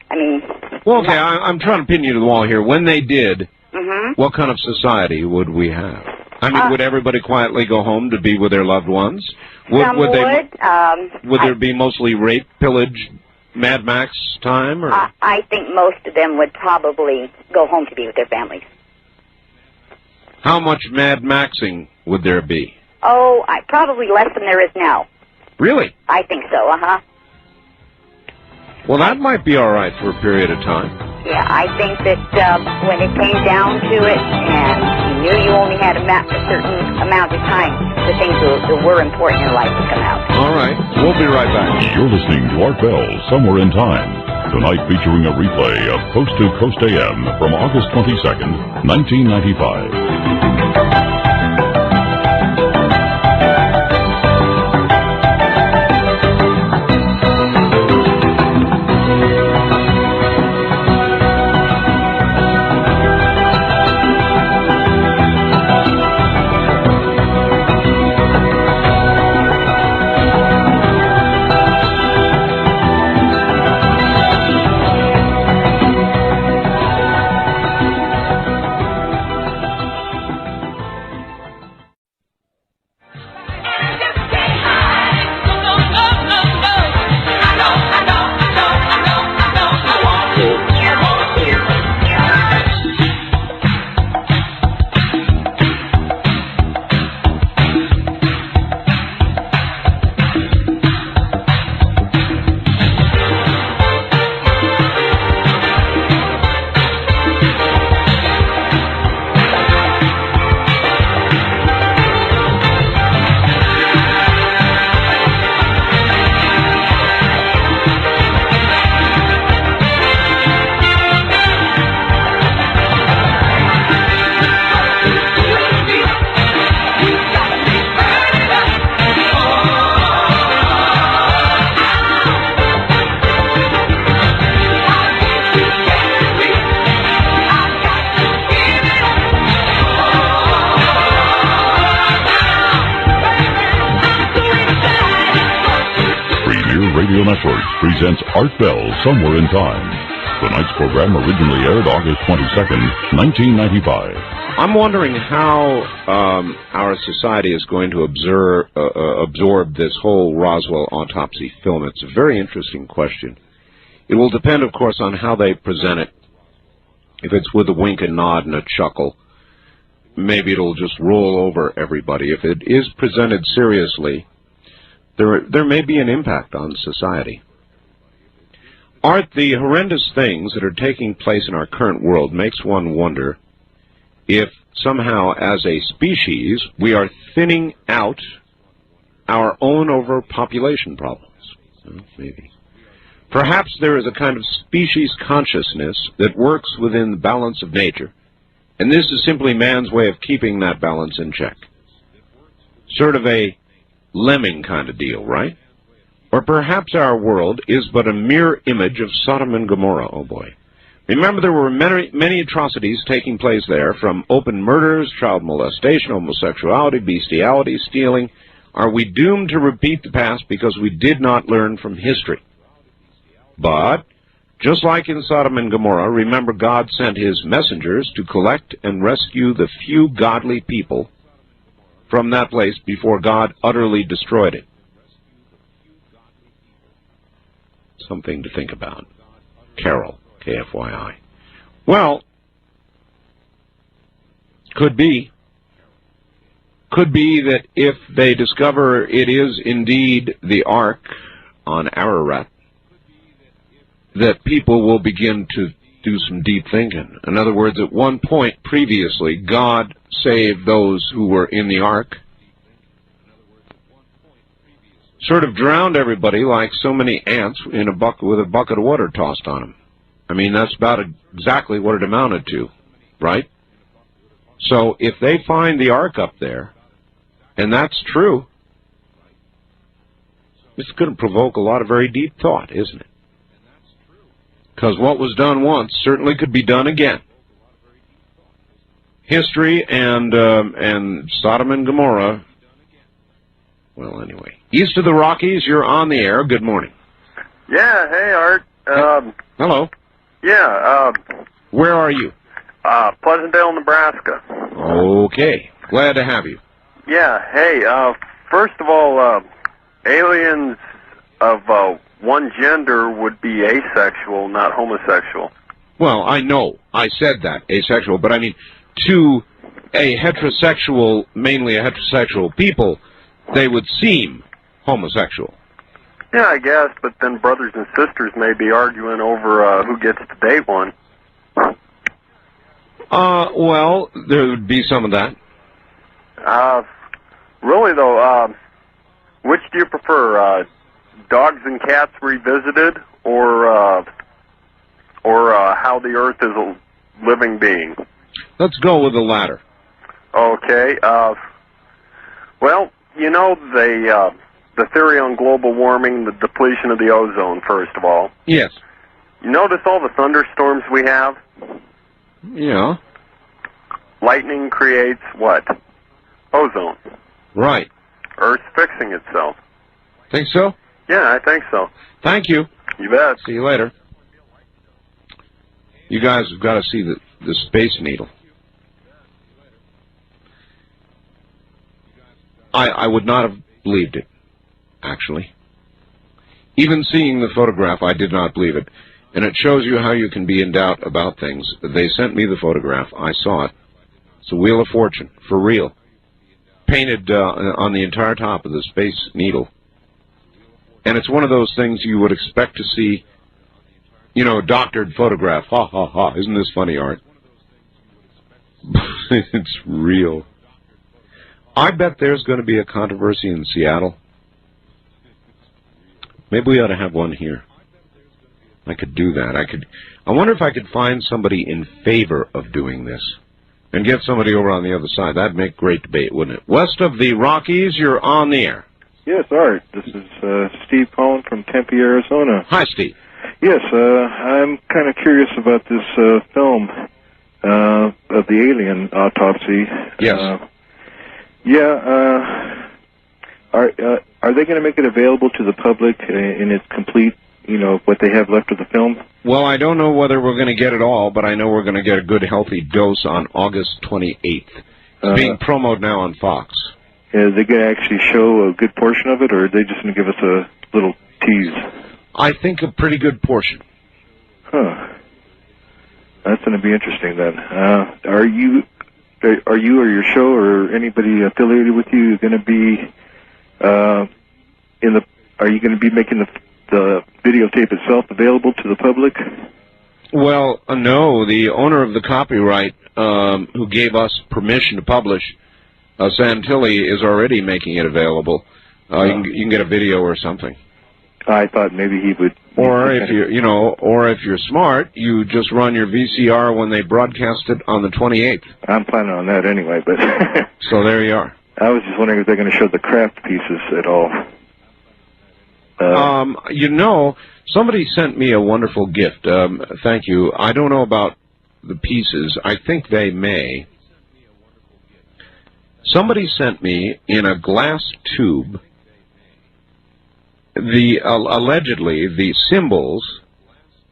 I mean... Well, okay, I'm trying to pin you to the wall here. When they did, Mm-hmm. what kind of society would we have? I mean, would everybody quietly go home to be with their loved ones? Some would. Would there be mostly rape, pillage, Mad Max time? Or? I think most of them would probably go home to be with their families. How much Mad Maxing would there be? Oh, probably less than there is now. Really? I think so, uh-huh. Well, that might be all right for a period of time. Yeah, I think that when it came down to it and you knew you only had a certain amount of time, the things that were important in life would come out. All right. We'll be right back. You're listening to Art Bell, Somewhere in Time. Tonight featuring a replay of Coast to Coast AM from August 22nd, 1995. Radio Networks presents Art Bell, Somewhere in Time. Tonight's program originally aired August 22nd, 1995. I'm wondering how our society is going to absorb this whole Roswell autopsy film. It's a very interesting question. It will depend, of course, on how they present it. If it's with a wink and nod and a chuckle, maybe it'll just roll over everybody. If it is presented seriously, there may be an impact on society. Art, the horrendous things that are taking place in our current world makes one wonder if somehow as a species we are thinning out our own overpopulation problems. Well, maybe. Perhaps there is a kind of species consciousness that works within the balance of nature, and this is simply man's way of keeping that balance in check. Sort of a lemming kind of deal, right? Or perhaps our world is but a mere image of Sodom and Gomorrah, oh boy. Remember, there were many atrocities taking place there, from open murders, child molestation, homosexuality, bestiality, stealing. Are we doomed to repeat the past because we did not learn from history? But, just like in Sodom and Gomorrah, remember God sent his messengers to collect and rescue the few godly people from that place before God utterly destroyed it. Something to think about. Carol, KFYI. Well, could be. Could be that if they discover it is indeed the Ark on Ararat, that people will begin to do some deep thinking. In other words, at one point previously, God saved those who were in the Ark, sort of drowned everybody like so many ants in a bucket with a bucket of water tossed on them. I mean, that's about exactly what it amounted to, right? So if they find the Ark up there, and that's true, it's going to provoke a lot of very deep thought, isn't it? Because what was done once certainly could be done again. History and Sodom and Gomorrah. Well, anyway. East of the Rockies, you're on the air. Good morning. Yeah, hey, Art. Hello. Yeah, Where are you? Pleasantdale, Nebraska. Okay. Glad to have you. Yeah, hey, first of all, aliens of one gender would be asexual, not homosexual. Well, I know. I said that, asexual, but I mean, to a heterosexual, mainly a heterosexual people, they would seem homosexual. Yeah, I guess, but then brothers and sisters may be arguing over who gets to date one. Well, there would be some of that. Really, though, which do you prefer, Dogs and Cats Revisited, or How the Earth is a Living Being? Let's go with the latter. Okay, well, you know, the theory on global warming, the depletion of the ozone, first of all. Yes. You notice all the thunderstorms we have? Yeah. Lightning creates what? Ozone. Right. Earth's fixing itself. Think so? Yeah, I think so. Thank you. You bet. See you later. You guys have got to see the Space Needle. I would not have believed it, actually. Even seeing the photograph, I did not believe it. And it shows you how you can be in doubt about things. They sent me the photograph. I saw it. It's a Wheel of Fortune, for real. Painted on the entire top of the Space Needle. And it's one of those things you would expect to see, you know, a doctored photograph. Ha, ha, ha. Isn't this funny, Art? It's real. I bet there's going to be a controversy in Seattle. Maybe we ought to have one here. I could do that. I wonder if I could find somebody in favor of doing this and get somebody over on the other side. That'd make great debate, wouldn't it? West of the Rockies, you're on the air. Yes, Art. This is Steve calling from Tempe, Arizona. Hi, Steve. Yes, I'm kind of curious about this film of the alien autopsy. Yes. Are they going to make it available to the public in its complete, you know, what they have left of the film? Well, I don't know whether we're going to get it all, but I know we're going to get a good, healthy dose on August 28th. It's being promoted now on Fox. Are they going to actually show a good portion of it, or are they just going to give us a little tease? I think a pretty good portion. Huh. That's going to be interesting, then. Are you or your show or anybody affiliated with you going to be are you going to be making the videotape itself available to the public? Well, no. The owner of the copyright, who gave us permission to publish, Santilli, is already making it available. You can get a video or something. I thought maybe he would. Or if you're smart, you just run your VCR when they broadcast it on the 28th. I'm planning on that anyway, but so there you are. I was just wondering if they're going to show the craft pieces at all. You know, somebody sent me a wonderful gift. Thank you. I don't know about the pieces. I think they may. Somebody sent me in a glass tube allegedly the symbols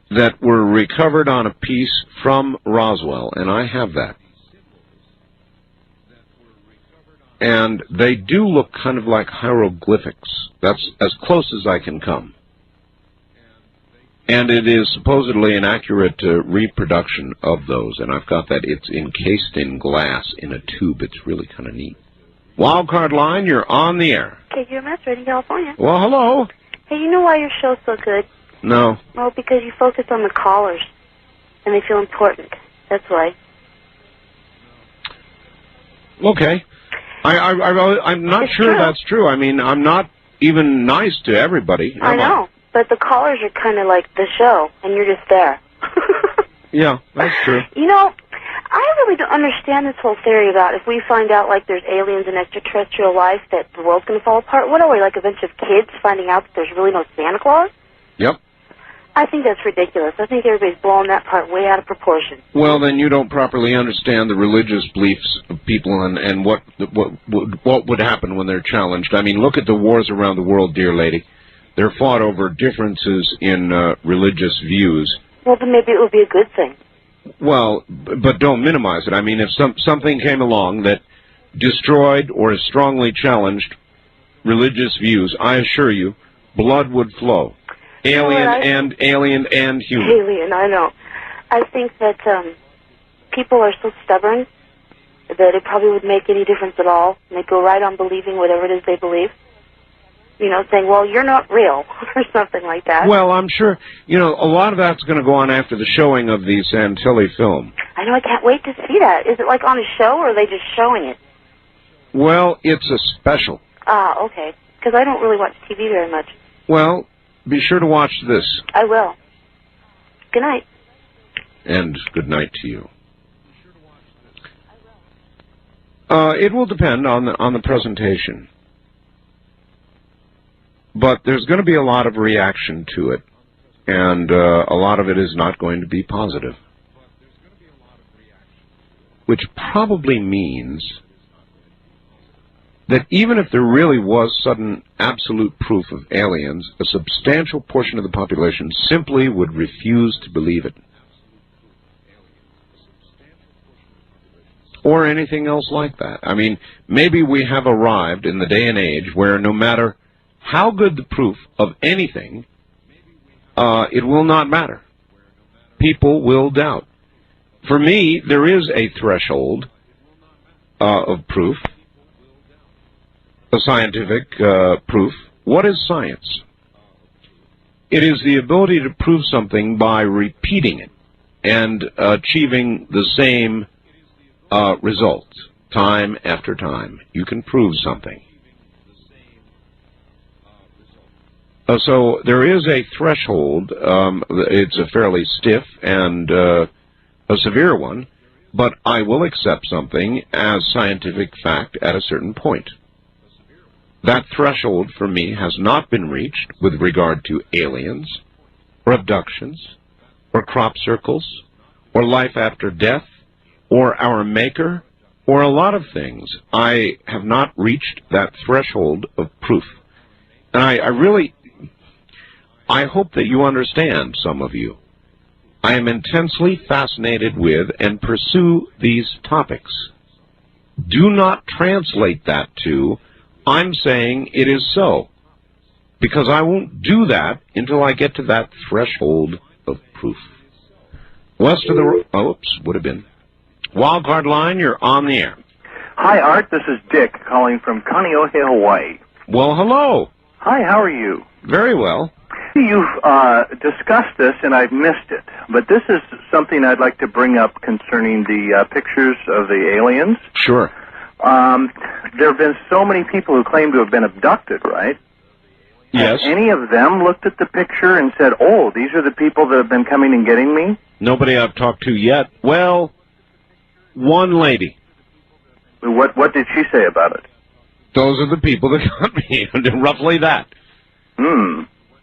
that were recovered on a piece from Roswell, and I have that. And they do look kind of like hieroglyphics. That's as close as I can come. And it is supposedly an accurate reproduction of those, and I've got that. It's encased in glass in a tube. It's really kind of neat. Wildcard line, you're on the air. KQMS, Radio California. Well, hello. Hey, you know why your show's so good? No. Well, because you focus on the callers, and they feel important. That's why. Okay. I'm not It's sure true. that's true. I mean, I'm not even nice to everybody. I know, but the callers are kind of like the show, and you're just there. Yeah, that's true. You know, I really don't understand this whole theory about if we find out, like, there's aliens and extraterrestrial life, that the world's going to fall apart. What are we, like a bunch of kids finding out that there's really no Santa Claus? Yep. I think that's ridiculous. I think everybody's blowing that part way out of proportion. Well, then you don't properly understand the religious beliefs of people and what would happen when they're challenged. I mean, look at the wars around the world, dear lady. They're fought over differences in religious views. Well, then maybe it would be a good thing. Well, but don't minimize it. I mean, if something came along that destroyed or strongly challenged religious views, I assure you, blood would flow. Alien and human. Alien, I know. I think that people are so stubborn that it probably would make any difference at all. And they go right on believing whatever it is they believe. You know, saying, well, you're not real, or something like that. Well, I'm sure, you know, a lot of that's going to go on after the showing of the Santilli film. I know, I can't wait to see that. Is it like on a show, or are they just showing it? Well, it's a special. Ah, okay. Because I don't really watch TV very much. Well, be sure to watch this. I will. Good night. And good night to you. It will depend on the presentation. But there's going to be a lot of reaction to it, and a lot of it is not going to be positive. Which probably means that even if there really was sudden absolute proof of aliens, a substantial portion of the population simply would refuse to believe it. Or anything else like that. I mean, maybe we have arrived in the day and age where no matter how good the proof of anything, it will not matter. People will doubt. For me, there is a threshold of proof, a scientific proof. What is science? It is the ability to prove something by repeating it and achieving the same results time after time. You can prove something. So there is a threshold. It's a fairly stiff and a severe one, but I will accept something as scientific fact at a certain point. That threshold for me has not been reached with regard to aliens, or abductions, or crop circles, or life after death, or our maker, or a lot of things. I have not reached that threshold of proof. And I hope that you understand, some of you. I am intensely fascinated with and pursue these topics. Do not translate that to, I'm saying it is so, because I won't do that until I get to that threshold of proof. West of the... Oops, would have been. Wildcard line, you're on the air. Hi, Art. This is Dick calling from Kaneohe, Hawaii. Well, hello. Hi, how are you? Very well. You've discussed this, and I've missed it. But this is something I'd like to bring up concerning the pictures of the aliens. Sure. There have been so many people who claim to have been abducted, right? Yes. Have any of them looked at the picture and said, oh, these are the people that have been coming and getting me? Nobody I've talked to yet. Well, one lady. What did she say about it? Those are the people that got me. Roughly that.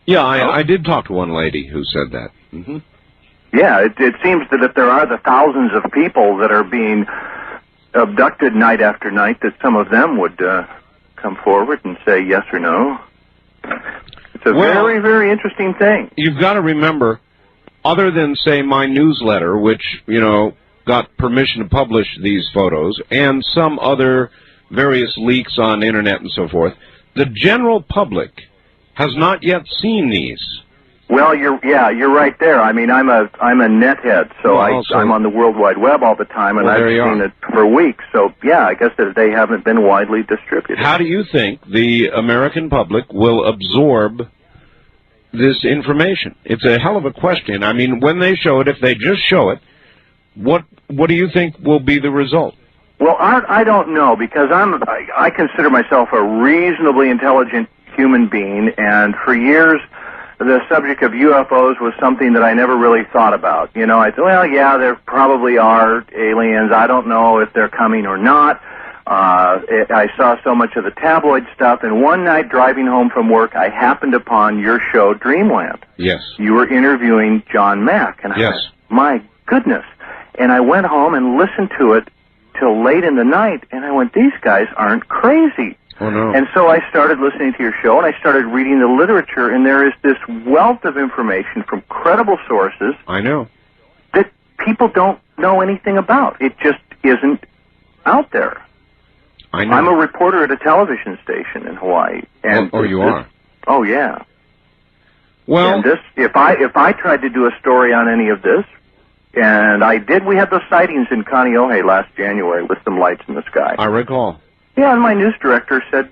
Yeah, I did talk to one lady who said that. Mm-hmm. Yeah, it seems that if there are the thousands of people that are being abducted night after night, that some of them would come forward and say yes or no. It's a very, very interesting thing. You've got to remember, other than, say, my newsletter, which, got permission to publish these photos, and some other various leaks on Internet and so forth, the general public has not yet seen these. Well, you're right there. I mean, I'm a net head, so I'm on the World Wide Web all the time, and I've seen it for weeks. So, yeah, I guess that they haven't been widely distributed. How do you think the American public will absorb this information? It's a hell of a question. I mean, when they show it, if they just show it, what do you think will be the result? Well, Art, I don't know, because I consider myself a reasonably intelligent human being, and for years the subject of UFOs was something that I never really thought about. I thought, well, yeah, there probably are aliens. I don't know if they're coming or not. I saw so much of the tabloid stuff, and one night driving home from work, I happened upon your show, Dreamland. Yes. You were interviewing John Mack, and I yes. thought, my goodness. And I went home and listened to it till late in the night, and I went, these guys aren't crazy. Oh, no. And so I started listening to your show, and I started reading the literature, and there is this wealth of information from credible sources. I know. That people don't know anything about. It just isn't out there. I know. I'm a reporter at a television station in Hawaii. And you are? Oh, yeah. Well, and this, if I tried to do a story on any of this, and I did, we had those sightings in Kaneohe last January with some lights in the sky. I recall. Yeah, and my news director said,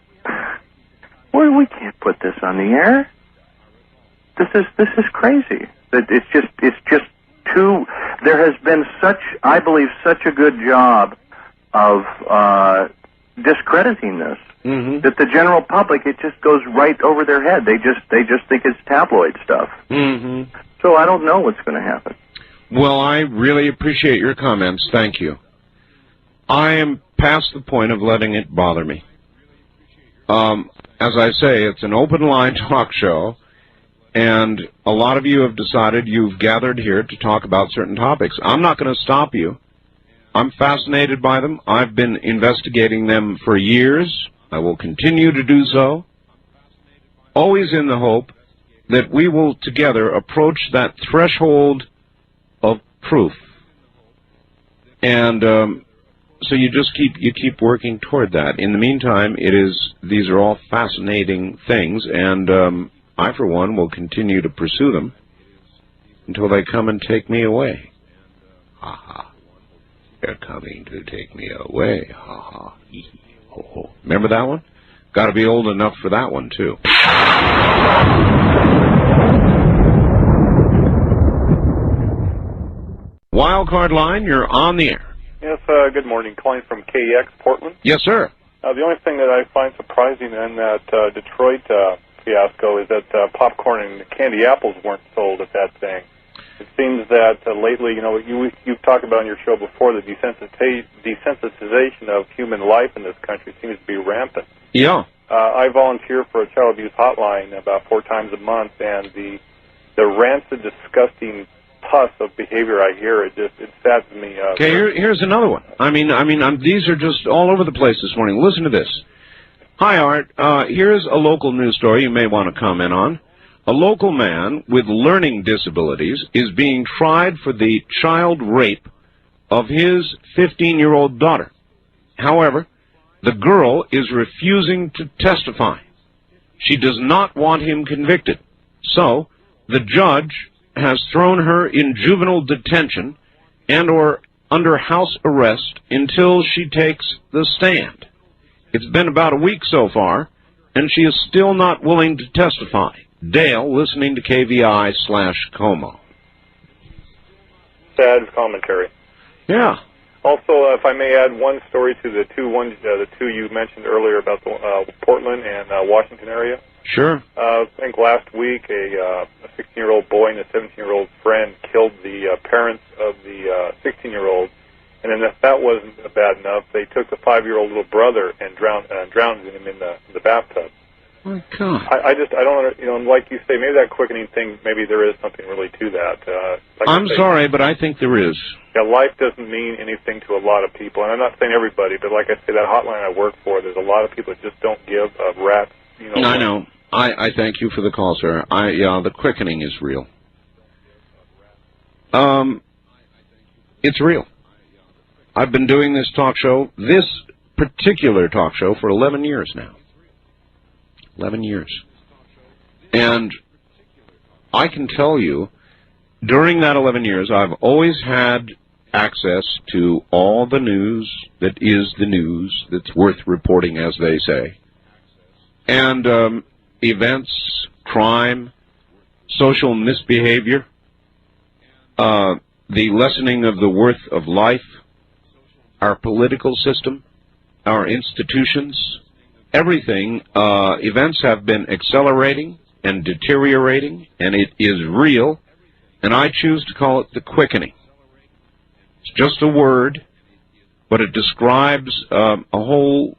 "Well, we can't put this on the air. This is crazy. It's just too." There has been I believe, such a good job of discrediting this that the general public, it just goes right over their head. They just think it's tabloid stuff. Mm-hmm. So I don't know what's going to happen. Well, I really appreciate your comments. Thank you. I am past the point of letting it bother me. As I say, it's an open line talk show, and a lot of you have decided you've gathered here to talk about certain topics. I'm not going to stop you. I'm fascinated by them. I've been investigating them for years. I will continue to do so, always in the hope that we will together approach that threshold of proof. And so you just keep working toward that. In the meantime, these are all fascinating things, and I, for one, will continue to pursue them until they come and take me away. Ha ha. They're coming to take me away. Ha ha. Ho ho. Remember that one? Got to be old enough for that one, too. Wildcard line, you're on the air. Yes, good morning. Calling from KEX, Portland. Yes, sir. The only thing that I find surprising in that Detroit fiasco is that popcorn and candy apples weren't sold at that thing. It seems that lately, you've talked about on your show before, the desensitization of human life in this country seems to be rampant. Yeah. I volunteer for a child abuse hotline about 4 times a month, and the rancid, disgusting pus of behavior I hear, it saddens me. Okay, here's another one. I mean, these are just all over the place this morning. Listen to this. Hi, Art. Here's a local news story you may want to comment on. A local man with learning disabilities is being tried for the child rape of his 15-year-old daughter. However, the girl is refusing to testify. She does not want him convicted. So, the judge has thrown her in juvenile detention and or under house arrest until she takes the stand. It's been about a week so far, and she is still not willing to testify. Dale, listening to KVI/Como. Sad commentary. Yeah. Also, if I may add one story to the two you mentioned earlier about the Portland and Washington area. Sure. I think last week a 16-year-old boy and a 17-year-old friend killed the parents of the 16-year-old, and then if that wasn't bad enough, they took the 5-year-old little brother and drowned him in the bathtub. My God. I don't, like you say, maybe that quickening thing, maybe there is something really to that. Like I'm sorry, but I think there is. Yeah, life doesn't mean anything to a lot of people, and I'm not saying everybody, but like I say, that hotline I work for, there's a lot of people that just don't give a rat's, I know. I thank you for the call, sir. The quickening is real. It's real. I've been doing this particular talk show, for 11 years now. 11 years. And I can tell you, during that 11 years, I've always had access to all the news that is the news that's worth reporting, as they say. And events, crime, social misbehavior, the lessening of the worth of life, our political system, our institutions, everything, events have been accelerating and deteriorating, and it is real, and I choose to call it the quickening. It's just a word, but it describes a whole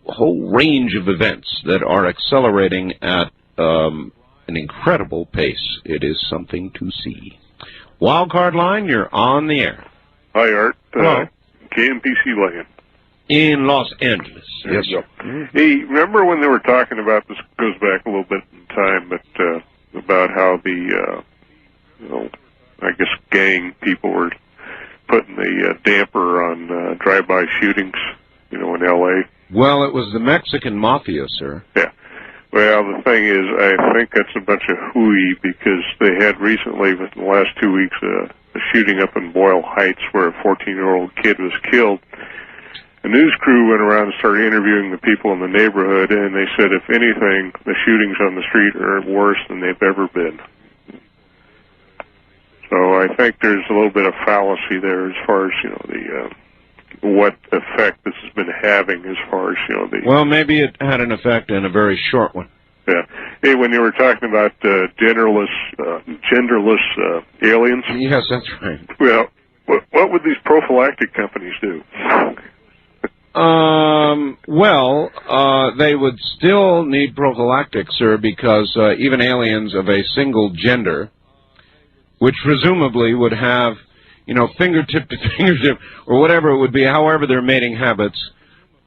range of events that are accelerating at an incredible pace. It is something to see. Wildcard line, you're on the air. Hi, Art. Hello. KMPC Land. In Los Angeles. Yes. Hey, remember when they were talking about, this goes back a little bit in time, but about how the, I guess gang people were putting the damper on drive-by shootings, in L.A.? Well, it was the Mexican mafia, sir. Yeah. Well, the thing is, I think that's a bunch of hooey, because they had recently, within the last 2 weeks, a shooting up in Boyle Heights where a 14-year-old kid was killed. The news crew went around and started interviewing the people in the neighborhood, and they said, if anything, the shootings on the street are worse than they've ever been. So I think there's a little bit of fallacy there as far as, what effect this has been having as far as, Well, maybe it had an effect and a very short one. Yeah. Hey, when you were talking about genderless aliens. Yes, that's right. Well, what would these prophylactic companies do? They would still need prophylactics, sir, because even aliens of a single gender, which presumably would have, fingertip to fingertip, or whatever it would be, however their mating habits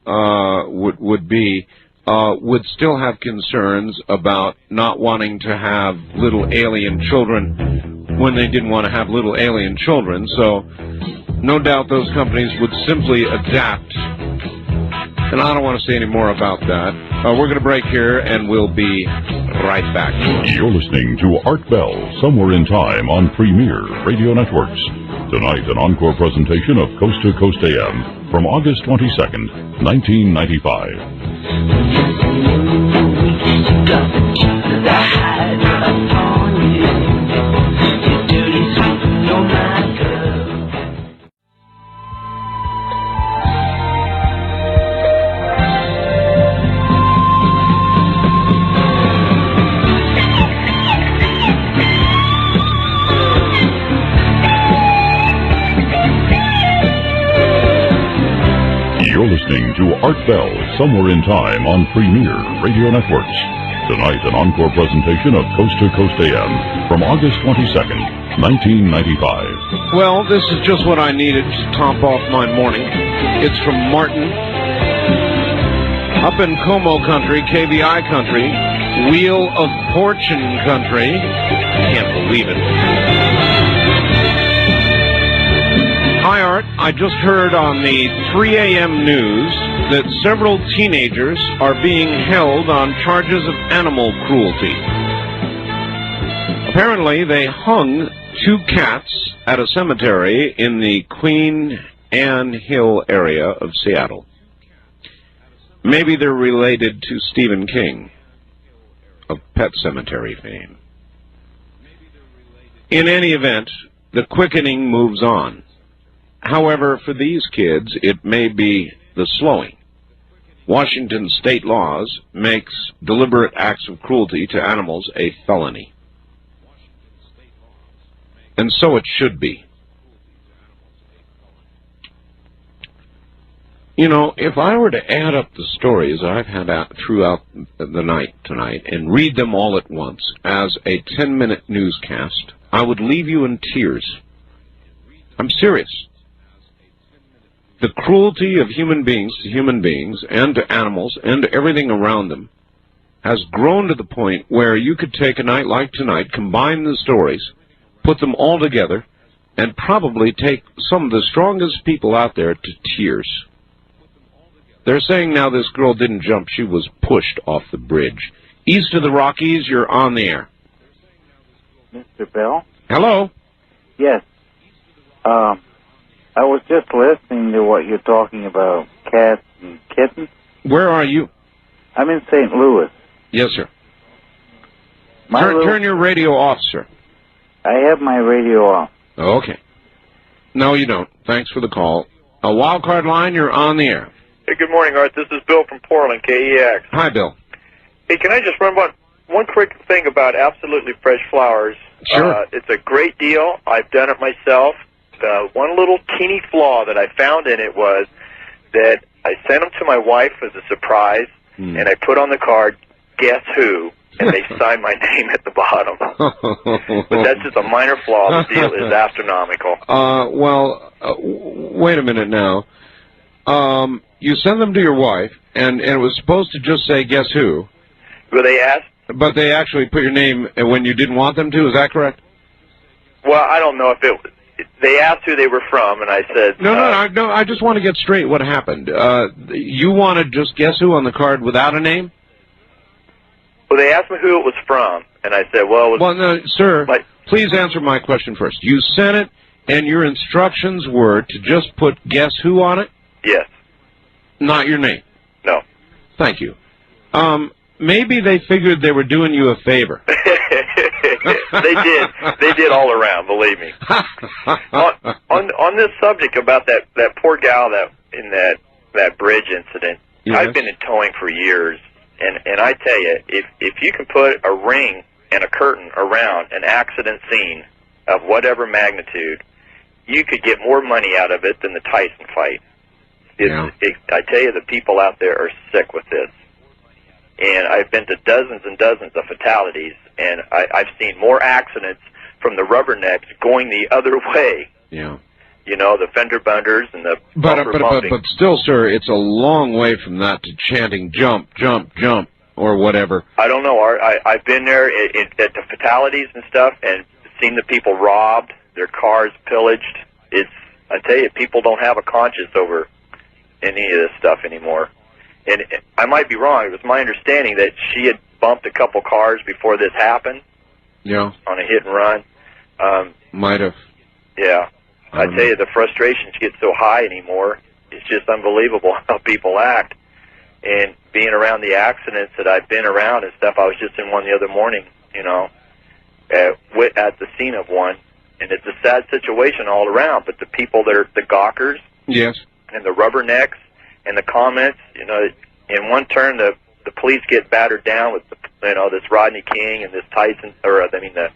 would be, would still have concerns about not wanting to have little alien children when they didn't want to have little alien children. So no doubt those companies would simply adapt. And I don't want to say any more about that. We're going to break here, and we'll be right back. You're listening to Art Bell, Somewhere in Time on Premier Radio Networks. Tonight, an encore presentation of Coast to Coast AM from August 22nd, 1995. You're listening to Art Bell, Somewhere in Time on Premier Radio Networks. Tonight, an encore presentation of Coast to Coast AM from August 22nd, 1995. Well, this is just what I needed to top off my morning. It's from Martin. Up in Como country, KVI country, Wheel of Fortune country. Can't believe it. Hi, Art. I just heard on the 3 a.m. news that several teenagers are being held on charges of animal cruelty. Apparently, they hung 2 cats at a cemetery in the Queen Anne Hill area of Seattle. Maybe they're related to Stephen King of Pet Sematary fame. In any event, the quickening moves on. However, for these kids, it may be the slowing. Washington state laws makes deliberate acts of cruelty to animals a felony. And so it should be. You know, if I were to add up the stories I've had out throughout the night tonight and read them all at once as a 10-minute newscast, I would leave you in tears. I'm serious. The cruelty of human beings to human beings and to animals and to everything around them has grown to the point where you could take a night like tonight, combine the stories, put them all together, and probably take some of the strongest people out there to tears. They're saying now this girl didn't jump, she was pushed off the bridge. East of the Rockies, you're on the air. Mr. Bell? Hello? Yes. I was just listening to what you're talking about, cats and kittens. Where are you? I'm in St. Louis. Yes, sir. Turn your radio off, sir. I have my radio off. Okay. No, you don't. Thanks for the call. A wildcard line, you're on the air. Hey, good morning, Art. This is Bill from Portland, KEX. Hi, Bill. Hey, can I just run one quick thing about Absolutely Fresh Flowers? Sure. It's a great deal. I've done it myself. The one little teeny flaw that I found in it was that I sent them to my wife as a surprise, and I put on the card, "Guess who?" and they signed my name at the bottom. But that's just a minor flaw. The deal is astronomical. Wait a minute now. You send them to your wife, and it was supposed to just say, "Guess who?" Well, they asked. But they actually put your name when you didn't want them to. Is that correct? Well, I don't know if they asked who they were from, and I said... No, I just want to get straight what happened. You wanted just "Guess who" on the card without a name? Well, they asked me who it was from, and I said, well... no, sir, please answer my question first. You sent it, and your instructions were to just put "Guess who" on it? Yes. Not your name? No. Thank you. Maybe they figured they were doing you a favor. They did. They did all around, believe me. On this subject about that poor gal in that bridge incident, yes. I've been in towing for years, and I tell you, if you can put a ring and a curtain around an accident scene of whatever magnitude, you could get more money out of it than the Tyson fight. I tell you, the people out there are sick with this. And I've been to dozens and dozens of fatalities, and I've seen more accidents from the rubbernecks going the other way. Yeah. You know, the fender benders and the bumper bumping. But still, sir, it's a long way from that to chanting "jump, jump, jump" or whatever. I don't know, Art. I've been there at the fatalities and stuff, and seen the people robbed, their cars pillaged. I tell you, people don't have a conscience over any of this stuff anymore. And I might be wrong. It was my understanding that she had bumped a couple cars before this happened. Yeah. On a hit and run. Might have. Yeah. I tell you, the frustrations get so high anymore. It's just unbelievable how people act. And being around the accidents that I've been around and stuff, I was just in one the other morning, you know, at the scene of one. And it's a sad situation all around. But the people that are the gawkers. Yes. And the rubbernecks. And the comments, you know, in one turn the police get battered down with this Rodney King and this Tyson, the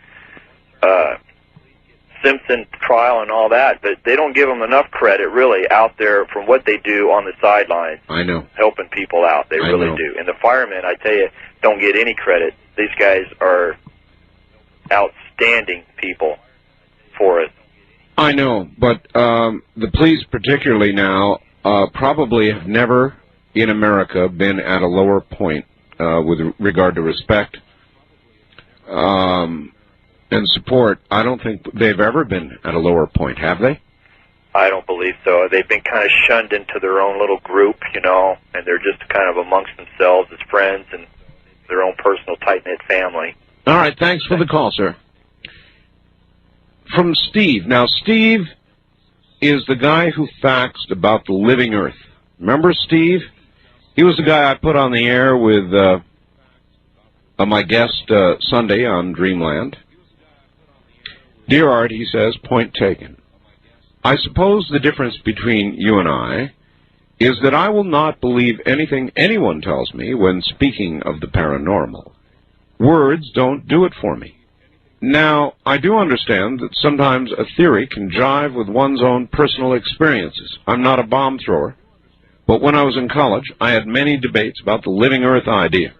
Simpson trial and all that, but they don't give them enough credit really out there from what they do on the sidelines. I know. Helping people out, they really do. And the firemen, I tell you, don't get any credit. These guys are outstanding people for it. I know, but the police particularly now probably have never in America been at a lower point with regard to respect and support. I don't think they've ever been at a lower point, have they? I don't believe so. They've been kind of shunned into their own little group, you know, and they're just kind of amongst themselves as friends and their own personal tight-knit family. All right, thanks for the call, sir. From Steve. Now, Steve is the guy who faxed about the living Earth. Remember Steve? He was the guy I put on the air with my guest Sunday on Dreamland. Dear Art, he says, point taken. I suppose the difference between you and I is that I will not believe anything anyone tells me when speaking of the paranormal. Words don't do it for me. Now, I do understand that sometimes a theory can jive with one's own personal experiences. I'm not a bomb thrower. But when I was in college, I had many debates about the living Earth idea.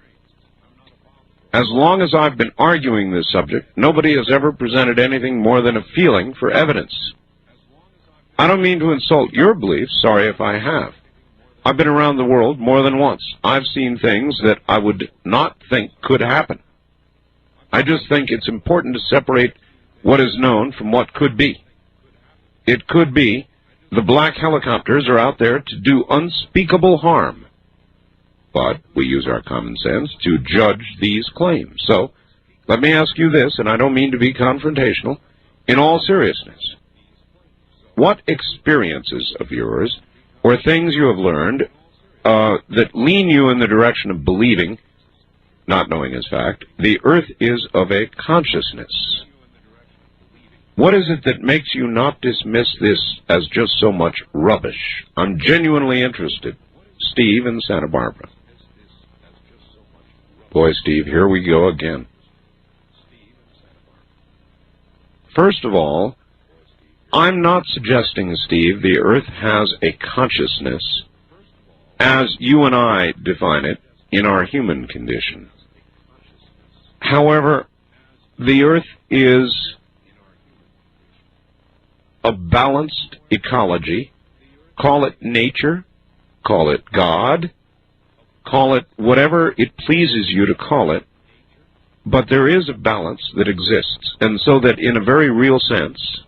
As long as I've been arguing this subject, nobody has ever presented anything more than a feeling for evidence. I don't mean to insult your beliefs, sorry if I have. I've been around the world more than once. I've seen things that I would not think could happen. I just think it's important to separate what is known from what could be. It could be the black helicopters are out there to do unspeakable harm. But we use our common sense to judge these claims. So, let me ask you this, and I don't mean to be confrontational, in all seriousness. What experiences of yours, or things you have learned, that lean you in the direction of believing, not knowing as fact, the Earth is of a consciousness? What is it that makes you not dismiss this as just so much rubbish? I'm genuinely interested. Steve in Santa Barbara. Boy, Steve, here we go again. First of all, I'm not suggesting, Steve, the Earth has a consciousness as you and I define it in our human condition. However, the Earth is a balanced ecology. Call it nature, call it God, call it whatever it pleases you to call it, but there is a balance that exists, and so that in a very real sense,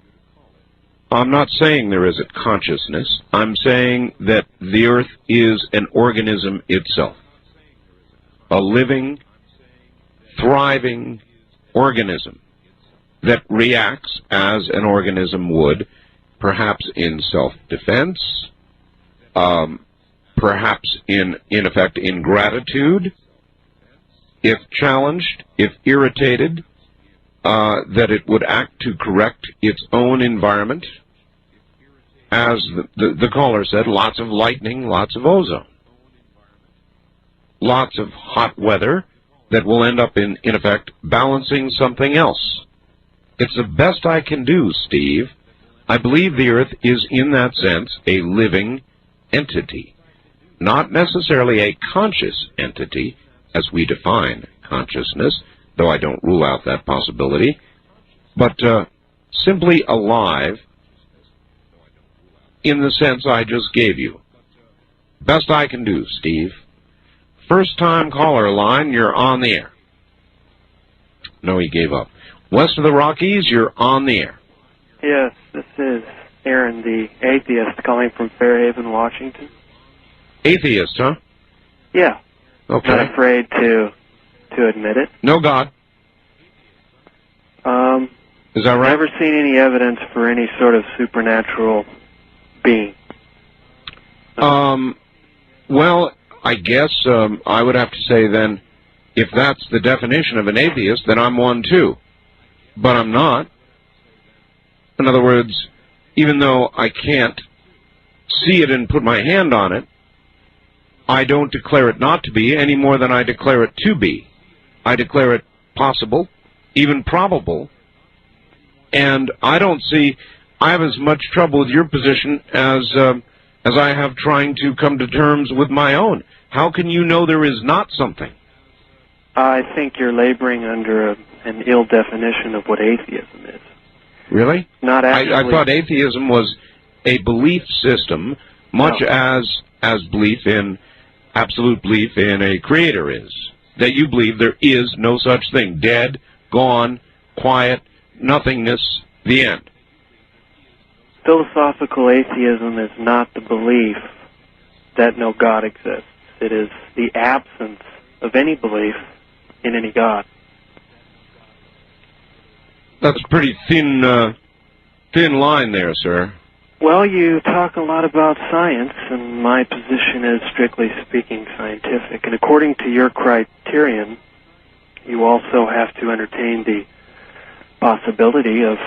I'm not saying there is a consciousness, I'm saying that the Earth is an organism itself, a living, thriving organism that reacts as an organism would, perhaps in self-defense, perhaps in effect in gratitude, if challenged, if irritated, that it would act to correct its own environment. As the caller said, lots of lightning, lots of ozone. Lots of hot weather that will end up in effect, balancing something else. It's the best I can do, Steve. I believe the Earth is, in that sense, a living entity. Not necessarily a conscious entity, as we define consciousness, though I don't rule out that possibility, but simply alive in the sense I just gave you. Best I can do, Steve. First-time caller line, you're on the air. No, he gave up. West of the Rockies, you're on the air. Yes, this is Aaron, the atheist, calling from Fairhaven, Washington. Atheist, huh? Yeah. Okay. Not afraid to admit it. No God. Is that right? Never seen any evidence for any sort of supernatural being. Well, I guess I would have to say then, if that's the definition of an atheist, then I'm one too. But I'm not. In other words, even though I can't see it and put my hand on it, I don't declare it not to be any more than I declare it to be. I declare it possible, even probable, and I don't see, I have as much trouble with your position as I have trying to come to terms with my own. How can you know there is not something? I think you're laboring under an ill definition of what atheism is. Really? Not actually. I thought atheism was a belief system, much as belief in, absolute belief in a creator is. That you believe there is no such thing. Dead, gone, quiet, nothingness, the end. Philosophical atheism is not the belief that no God exists. It is the absence of any belief in any God. That's a pretty thin line there, sir. Well, you talk a lot about science, and my position is, strictly speaking, scientific. And according to your criterion, you also have to entertain the possibility of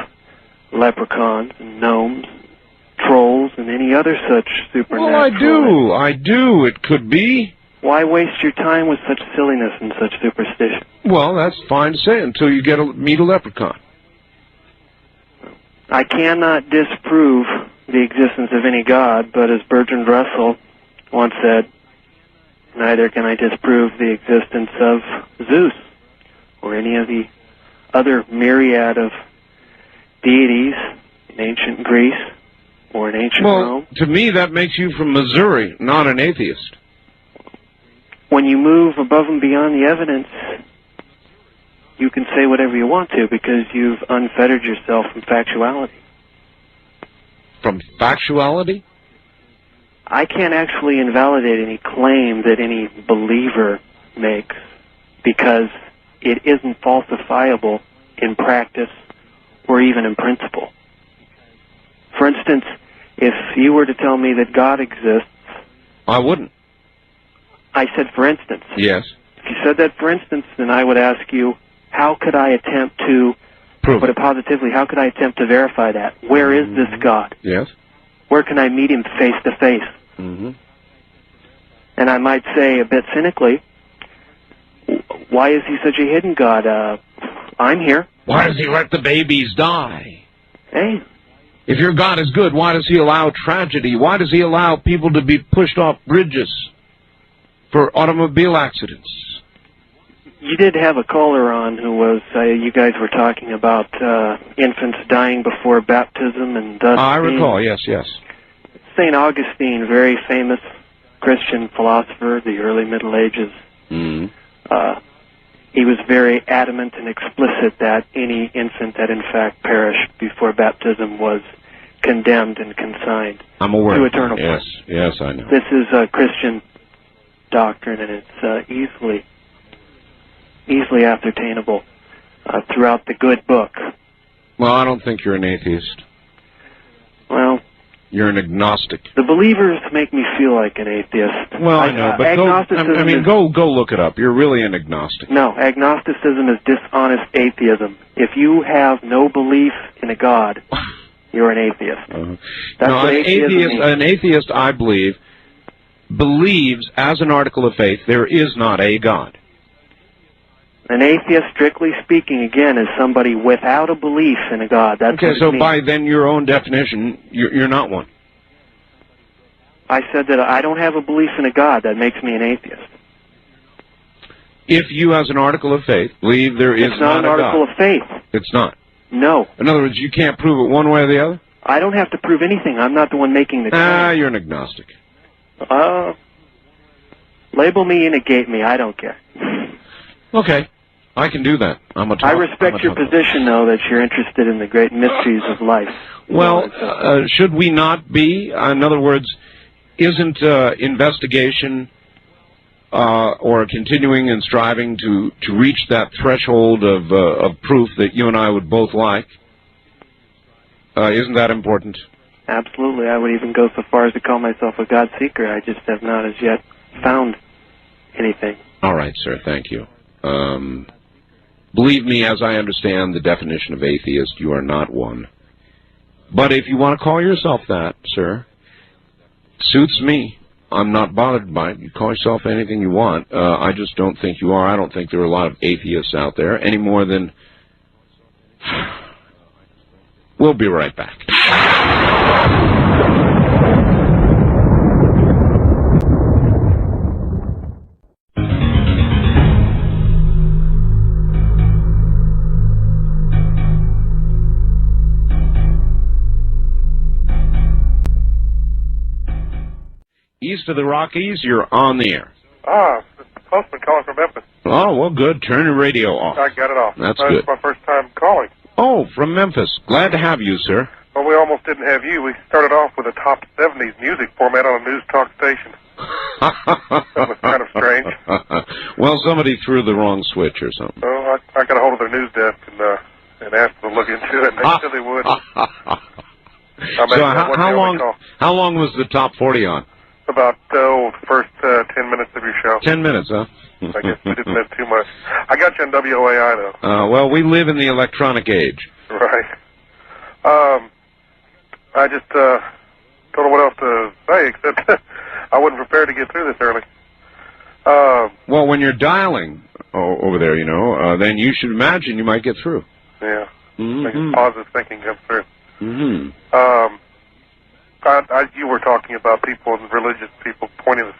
leprechauns and gnomes, trolls, and any other such supernatural... Well, I do. It could be. Why waste your time with such silliness and such superstition? Well, that's fine to say until you meet a leprechaun. I cannot disprove the existence of any God, but as Bertrand Russell once said, neither can I disprove the existence of Zeus or any of the other myriad of deities in ancient Greece or in ancient Rome. To me, that makes you from Missouri, not an atheist. When you move above and beyond the evidence, you can say whatever you want to because you've unfettered yourself from factuality. From factuality? I can't actually invalidate any claim that any believer makes because it isn't falsifiable in practice or even in principle. For instance, if you were to tell me that God exists... I wouldn't. I said for instance. Yes. If you said that for instance, then I would ask you, how could I attempt to... Prove it positively, how could I attempt to verify that? Where is this God? Yes. Where can I meet him face to face? And I might say a bit cynically, why is he such a hidden God? I'm here. Why does he let the babies die? Hey. If your God is good, why does he allow tragedy? Why does he allow people to be pushed off bridges for automobile accidents? You did have a caller on who was, you guys were talking about infants dying before baptism and thus I recall, yes. St. Augustine, very famous Christian philosopher of the early Middle Ages. He was very adamant and explicit that any infant that in fact perished before baptism was condemned and consigned I'm aware. to eternal fire. Yes, I know. This is a Christian doctrine, and it's easily ascertainable throughout the good book. Well, I don't think you're an atheist. Well, you're an agnostic. The believers make me feel like an atheist. Well, I know, but go look it up. You're really an agnostic. No, agnosticism is dishonest atheism. If you have no belief in a God, you're an atheist. That's no, what an atheist, I believe, believes as an article of faith there is not a God. An atheist, strictly speaking, again, is somebody without a belief in a God. That's okay, what it so means. by then your own definition, you're not one. I said that I don't have a belief in a God. That makes me an atheist. If you, as an article of faith, believe there is it's not an article of faith. It's not. No. In other words, you can't prove it one way or the other? I don't have to prove anything. I'm not the one making the claim. You're an agnostic. Label me and negate me. I don't care. Okay. I can do that. I respect your position, though, that you're interested in the great mysteries of life. Well, should we not be? In other words, isn't investigation or continuing and striving to reach that threshold of proof that you and I would both like, isn't that important? Absolutely. I would even go so far as to call myself a God seeker. I just have not as yet found anything. All right, sir. Thank you. Believe me, as I understand the definition of atheist, you are not one. But if you want to call yourself that, sir, suits me. I'm not bothered by it. You call yourself anything you want. I just don't think you are. I don't think there are a lot of atheists out there, any more than... We'll be right back. East of the Rockies, you're on the air. This is the postman calling from Memphis. Oh, well, good. Turn your radio off. I got it off. That's This good. is my first time calling. Oh, from Memphis. Glad to have you, sir. Well, we almost didn't have you. We started off with a top 70s music format on a news talk station. That was kind of strange. Well, somebody threw the wrong switch or something. So I got a hold of their news desk and asked them to look into it, and they said they would. So how long was the top 40 on? About the first 10 minutes of your show. 10 minutes, huh? I guess we didn't miss too much. I got you on WOAI, though. Well, we live in the electronic age. Right. I just don't know what else to say, except I wasn't prepared to get through this early. Well, when you're dialing over there, you know, then you should imagine you might get through. Yeah. Making positive thinking come through. Mm-hmm. You were talking about people and religious people pointing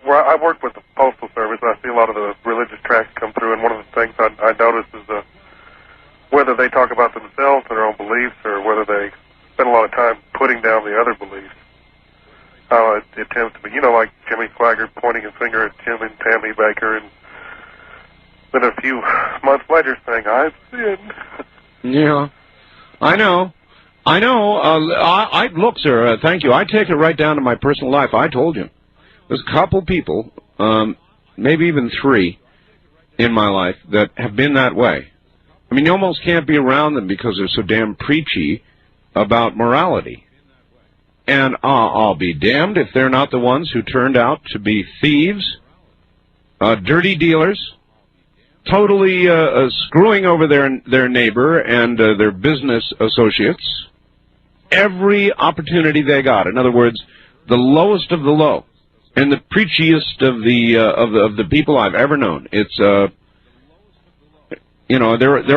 Well, I work with the Postal Service. I see a lot of the religious tracts come through, and one of the things I notice is whether they talk about themselves and their own beliefs, or whether they spend a lot of time putting down the other beliefs. How it tends to be, like Jimmy Swaggart pointing his finger at Jim and Tammy Baker, and then a few months later saying, "I've sinned." Yeah, I know. Look, sir, thank you. I take it right down to my personal life. I told you. There's a couple people, maybe even 3, in my life that have been that way. I mean, you almost can't be around them because they're so damn preachy about morality. And I'll be damned if they're not the ones who turned out to be thieves, dirty dealers, totally screwing over their neighbor and their business associates every opportunity they got. In other words, the lowest of the low and the preachiest of the people I've ever known. It's there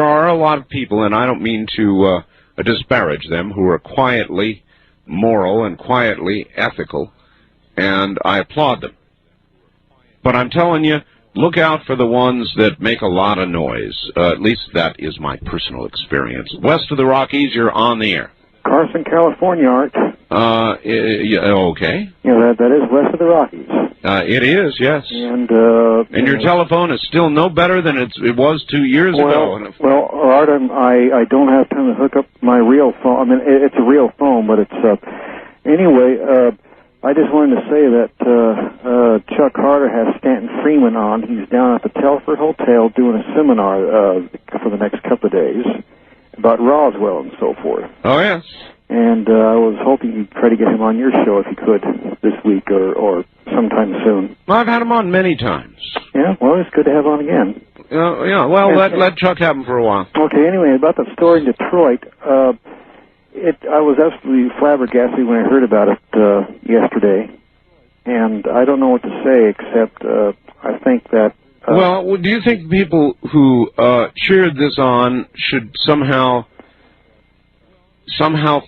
are a lot of people, and I don't mean to disparage them, who are quietly moral and quietly ethical, and I applaud them. But I'm telling you, look out for the ones that make a lot of noise. At least that is my personal experience. West of the Rockies, you're on the air. Carson, California, Art. Okay. Yeah, that is west of the Rockies. It is, yes. And your telephone is still no better than it was 2 years ago. Well, Art, I don't have time to hook up my real phone. I mean, it's a real phone, but it's anyway. I just wanted to say that Chuck Harder has Stanton Freeman on. He's down at the Telford Hotel doing a seminar for the next couple of days about Roswell and so forth. Oh, yes. And I was hoping you'd try to get him on your show if you could this week or sometime soon. Well, I've had him on many times. Yeah, well, it's good to have on again. Yeah, well, let Chuck have him for a while. Okay, anyway, about that story in Detroit, I was absolutely flabbergasted when I heard about it yesterday, and I don't know what to say except I think that... well, do you think people who cheered this on should somehow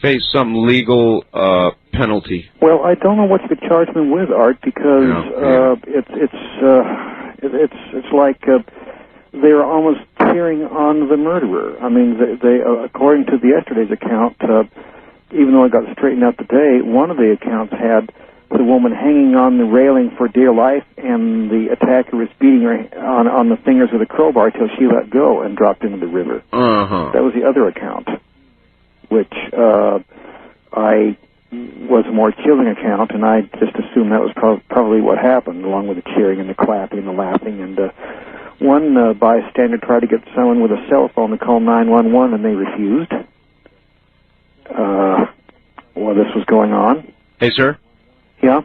face some legal penalty? Well, I don't know what you could charge them with, Art, because it's like they're almost cheering on the murderer. I mean, they according to the yesterday's account, even though it got straightened out today, one of the accounts had the woman hanging on the railing for dear life, and the attacker was beating her on the fingers with a crowbar till she let go and dropped into the river. That was the other account, which I was a more chilling account, and I just assumed that was probably what happened, along with the cheering and the clapping and the laughing. And one bystander tried to get someone with a cell phone to call 911, and they refused. While this was going on. Hey, sir? Yeah?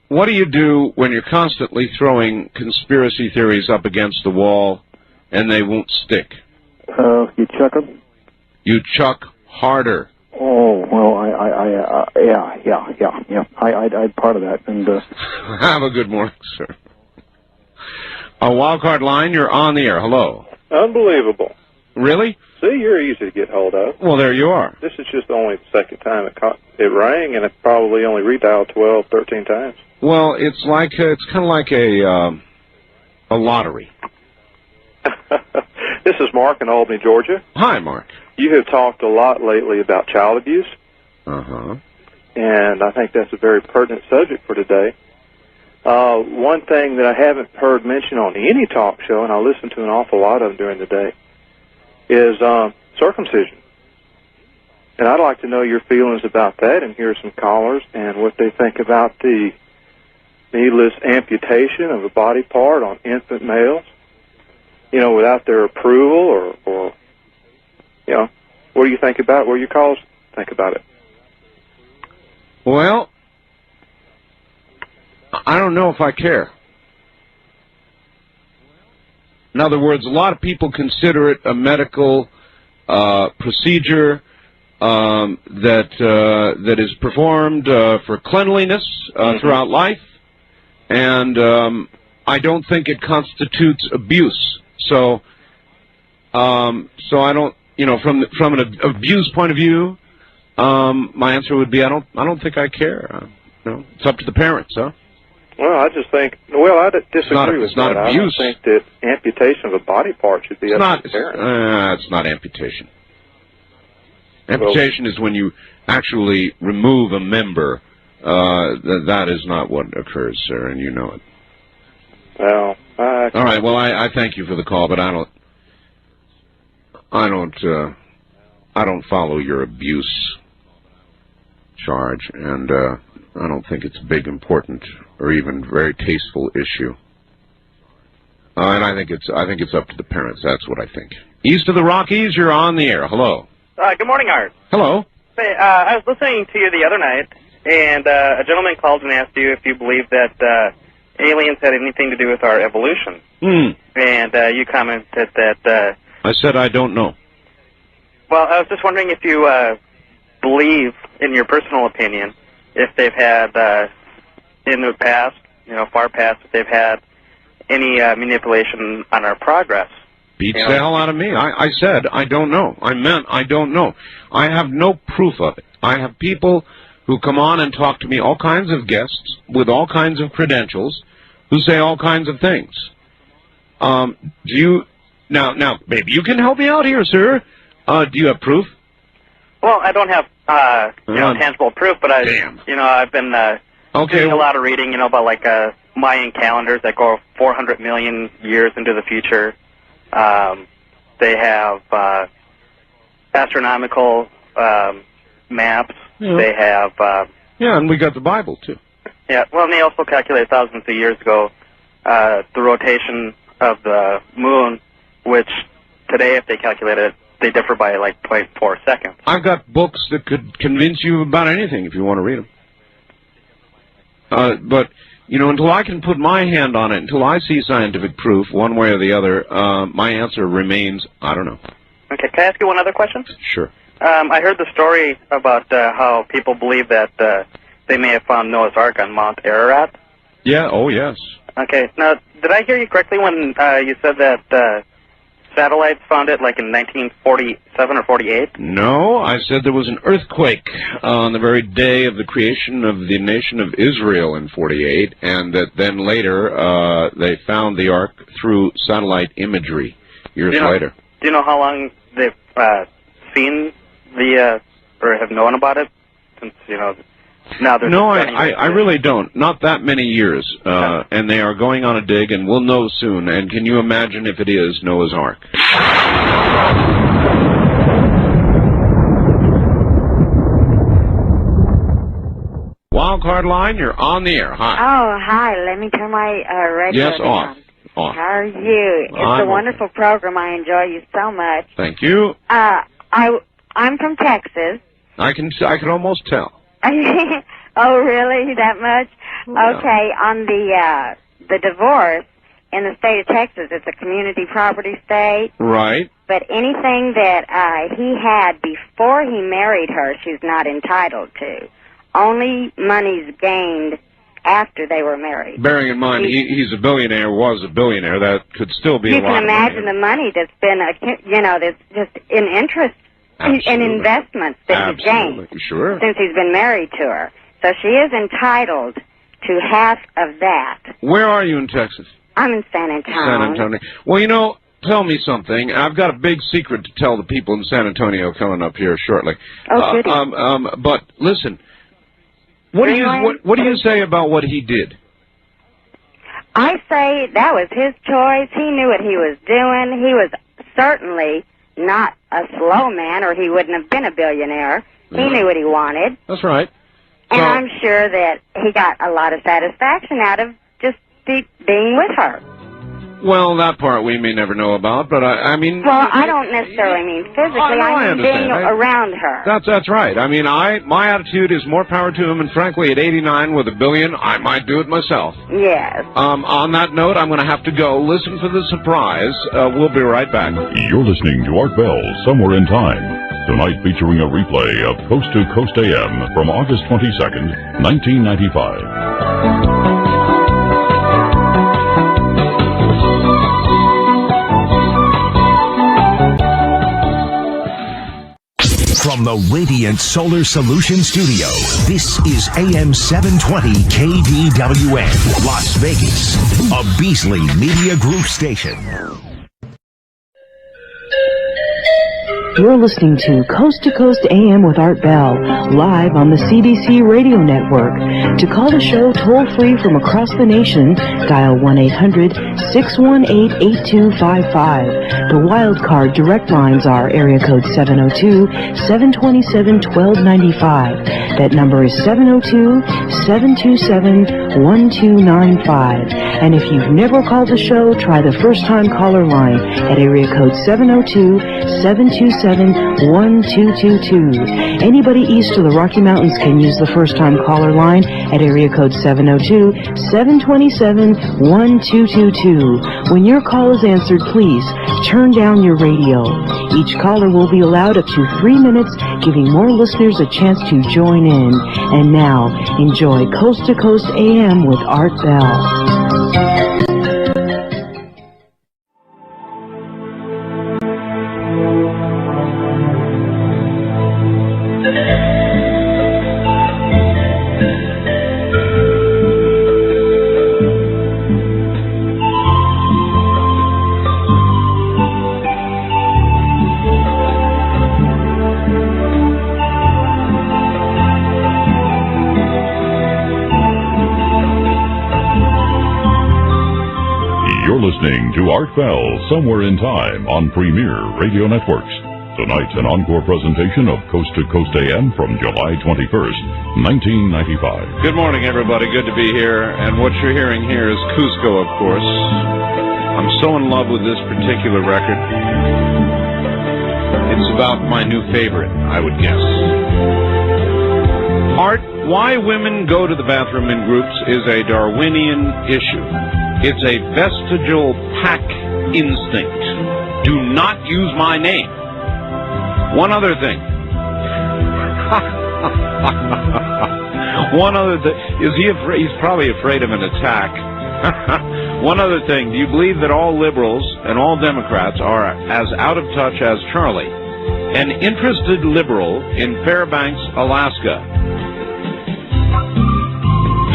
What do you do when you're constantly throwing conspiracy theories up against the wall and they won't stick? You chuck them? You chuck harder. Oh, well, yeah. I'd part of that. And have a good morning, sir. A wildcard line, you're on the air. Hello. Unbelievable. Really? See, you're easy to get hold of. Well, there you are. This is just only the second time it rang, and it probably only redialed 12, 13 times. Well, it's kind of like a lottery. This is Mark in Albany, Georgia. Hi, Mark. You have talked a lot lately about child abuse. Uh-huh. And I think that's a very pertinent subject for today. One thing that I haven't heard mentioned on any talk show, and I listen to an awful lot of them during the day, is circumcision. And I'd like to know your feelings about that and hear some callers and what they think about the needless amputation of a body part on infant males, without their approval or what do you think about it? What do your callers think about it? Well, I don't know if I care. In other words, a lot of people consider it a medical procedure that is performed for cleanliness throughout life, and I don't think it constitutes abuse. So I don't, from an abuse point of view, my answer would be I don't think I care. It's up to the parents, huh? Well, I just think. Well, I disagree with it's not that. abuse. I don't think that amputation of a body part should be It's up not. to the parent. It's not amputation. Amputation is when you actually remove a member. That is not what occurs, sir, and you know it. Well, all right. Well, I thank you for the call, but I don't follow your abuse charge, and I don't think it's a big, important, or even very tasteful issue. And I think it's up to the parents. That's what I think. East of the Rockies, you're on the air. Hello. Good morning, Art. Hello. Hey, I was listening to you the other night, and a gentleman called and asked you if you believe that aliens had anything to do with our evolution. And you commented that... I said I don't know. Well, I was just wondering if you believe, in your personal opinion, if they've had, in the past, far past, if they've had any manipulation on our progress. Beats the hell out of me. I said I don't know. I meant I don't know. I have no proof of it. I have people who come on and talk to me, all kinds of guests with all kinds of credentials, who say all kinds of things. Do you... Now, maybe you can help me out here, sir. Do you have proof? Well, I don't have, tangible proof, but I've been doing a lot of reading, about like Mayan calendars that go 400 million years into the future. They have astronomical maps. Yeah. They have... yeah, and we got the Bible, too. Yeah, well, and they also calculated thousands of years ago the rotation of the moon, which today, if they calculate it, they differ by like 0.4 seconds. I've got books that could convince you about anything if you want to read them. But, until I can put my hand on it, until I see scientific proof, one way or the other, my answer remains, I don't know. Okay, can I ask you one other question? Sure. I heard the story about how people believe that they may have found Noah's Ark on Mount Ararat. Yeah, oh yes. Okay, now, did I hear you correctly when you said that satellites found it like in 1947 or 48? No, I said there was an earthquake on the very day of the creation of the nation of Israel in 48, and that then later they found the Ark through satellite imagery years later. Do you know how long they've seen the, or have known about it? Since, now they're... No, I really don't. Not that many years. And they are going on a dig, and we'll know soon. And can you imagine if it is Noah's Ark? Wild card line, you're on the air. Hi. Oh, hi. Let me turn my radio Yes, down. off. How are you? It's I'm a wonderful program. I enjoy you so much. Thank you. I'm from Texas. I can almost tell. Oh, really? That much? Yeah. Okay. On the divorce in the state of Texas, it's a community property state. Right. But anything that he had before he married her, she's not entitled to. Only money's gained after they were married. Bearing in mind, he's a billionaire, was a billionaire. That could still be a lot You can of money. imagine the money that's been, that's just in interest in investments that he's gained Sure. since he's been married to her. So she is entitled to half of that. Where are you in Texas? I'm in San Antonio. San Antonio. Well, tell me something. I've got a big secret to tell the people in San Antonio coming up here shortly. Oh, goody. But listen, what do you say about what he did? I say that was his choice. He knew what he was doing. He was certainly not a slow man, or he wouldn't have been a billionaire. He knew what he wanted. That's right. And I'm sure that he got a lot of satisfaction out of just being with her. Well, that part we may never know about, but I mean... Well, I don't necessarily mean physically. I mean being around her. That's right. I mean, my attitude is more power to him, and frankly, at 89 with $1 billion, I might do it myself. Yes. On that note, I'm going to have to go. Listen for the surprise. We'll be right back. You're listening to Art Bell, Somewhere in Time. Tonight featuring a replay of Coast to Coast AM from August 22nd, 1995. From the Radiant Solar Solution Studio, this is AM 720 KDWN, Las Vegas, a Beasley Media Group station. You're listening to Coast to Coast AM with Art Bell, live on the CBC Radio Network. To call the show toll-free from across the nation, dial 1-800-618-8255. The wild card direct lines are area code 702-727-1295. That number is 702-727-1295. And if you've never called the show, try the first-time caller line at area code 702-727-1222. Anybody east of the Rocky Mountains can use the first-time caller line at area code 702-727-1222. When your call is answered, please turn down your radio. Each caller will be allowed up to 3 minutes, giving more listeners a chance to join in. And now, enjoy Coast to Coast AM with Art Bell. To Art Bell, Somewhere in Time on Premier Radio Networks. Tonight, an encore presentation of Coast to Coast AM from July 21st, 1995. Good morning, everybody. Good to be here. And what you're hearing here is Cusco, of course. I'm so in love with this particular record. It's about my new favorite, I would guess. Art, why women go to the bathroom in groups is a Darwinian issue. It's a vestigial pack instinct. Do not use my name. One other thing. One other thing. Is he afraid? He's probably afraid of an attack. One other thing. Do you believe that all liberals and all Democrats are as out of touch as Charlie, an interested liberal in Fairbanks, Alaska?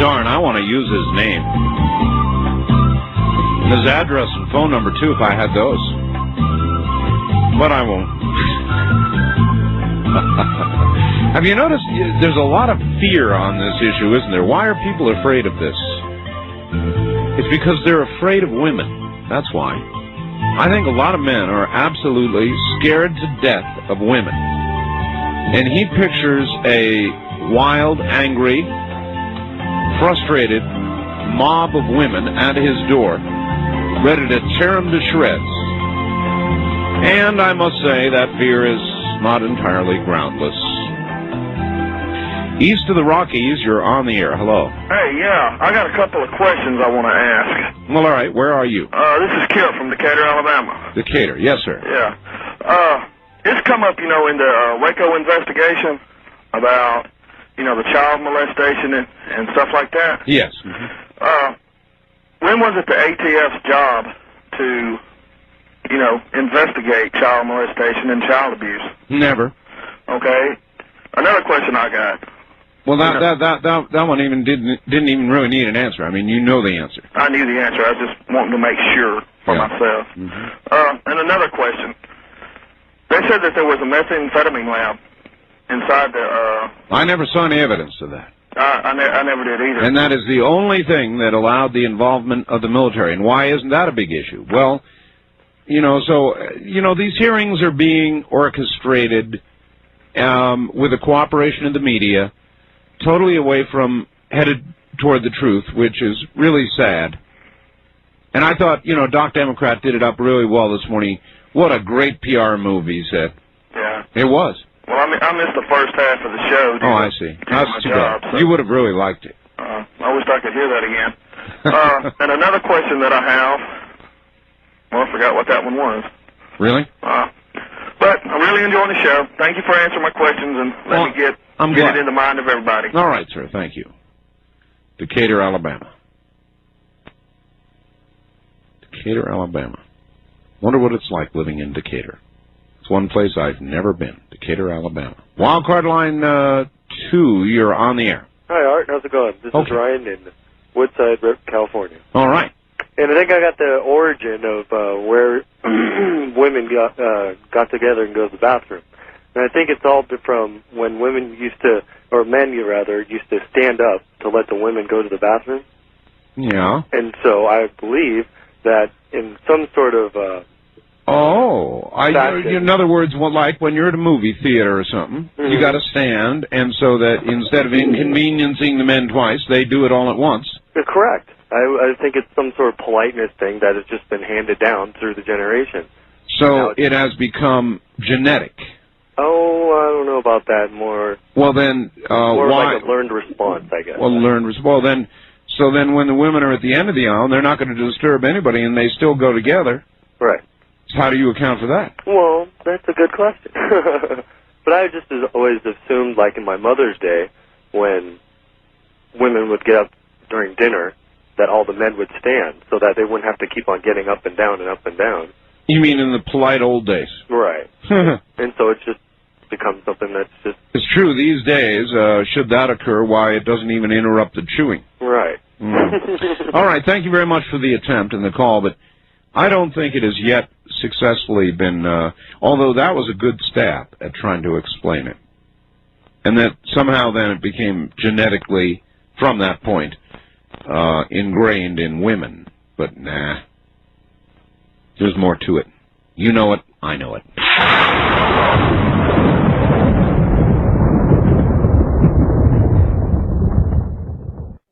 Darn, I want to use his name. His address and phone number, too, if I had those. But I won't. Have you noticed there's a lot of fear on this issue, isn't there? Why are people afraid of this? It's because they're afraid of women. That's why. I think a lot of men are absolutely scared to death of women. And he pictures a wild, angry, frustrated mob of women at his door, ready to tear him to shreds. And I must say that fear is not entirely groundless. East of the Rockies, you're on the air. Hello. Hey, yeah, I got a couple of questions I want to ask. Well, all right, where are you? This is Kip from Decatur, Alabama. Decatur, yes, sir. Yeah. It's come up, in the Waco investigation about, the child molestation and stuff like that. Yes. When was it the ATF's job to, investigate child molestation and child abuse? Never. Okay. Another question I got. Well, that one didn't even really need an answer. I mean, you know the answer. I knew the answer. I was just wanting to make sure for myself. And another question. They said that there was a methamphetamine lab inside the... I never saw any evidence of that. I never did either. And that is the only thing that allowed the involvement of the military. And why isn't that a big issue? Well, these hearings are being orchestrated with the cooperation of the media, totally away from, headed toward the truth, which is really sad. And I thought, Doc Democrat did it up really well this morning. What a great PR move, he said. Yeah. It was. Well, I missed the first half of the show. Oh, I see. That's too bad. So, you would have really liked it. I wish I could hear that again. And another question that I have, well, I forgot what that one was. Really? But I'm really enjoying the show. Thank you for answering my questions and let me get it in the mind of everybody. All right, sir. Thank you. Decatur, Alabama. Decatur, Alabama. Wonder what it's like living in Decatur. It's It's one place I've never been, Decatur, Alabama. Wildcard line 2, you're on the air. Hi, Art. How's it going? This is Ryan in Woodside, California. All right. And I think I got the origin of where women got together and go to the bathroom. And I think it's all from when women used to, or men rather, used to stand up to let the women go to the bathroom. Yeah. And so I believe that in some sort of in other words, like when you're at a movie theater or something, you got to stand, and so that instead of inconveniencing the men twice, they do it all at once. Correct. I think it's some sort of politeness thing that has just been handed down through the generation. So it has become genetic. Oh, I don't know about that. More. Well, then more why? Like a learned response, I guess. Well, then. So then, when the women are at the end of the aisle, they're not going to disturb anybody, and they still go together. Right. So how do you account for that? Well, that's a good question. But I just always assumed, like in my mother's day, when women would get up during dinner, that all the men would stand, so that they wouldn't have to keep on getting up and down and up and down. You mean in the polite old days? Right. And so it's just become something that's just... It's true, these days, should that occur, why, it doesn't even interrupt the chewing. Right. All right, thank you very much for the attempt and the call, but I don't think it has yet successfully been, although that was a good stab at trying to explain it. And that somehow then it became genetically, from that point, ingrained in women. But nah, there's more to it. You know it, I know it.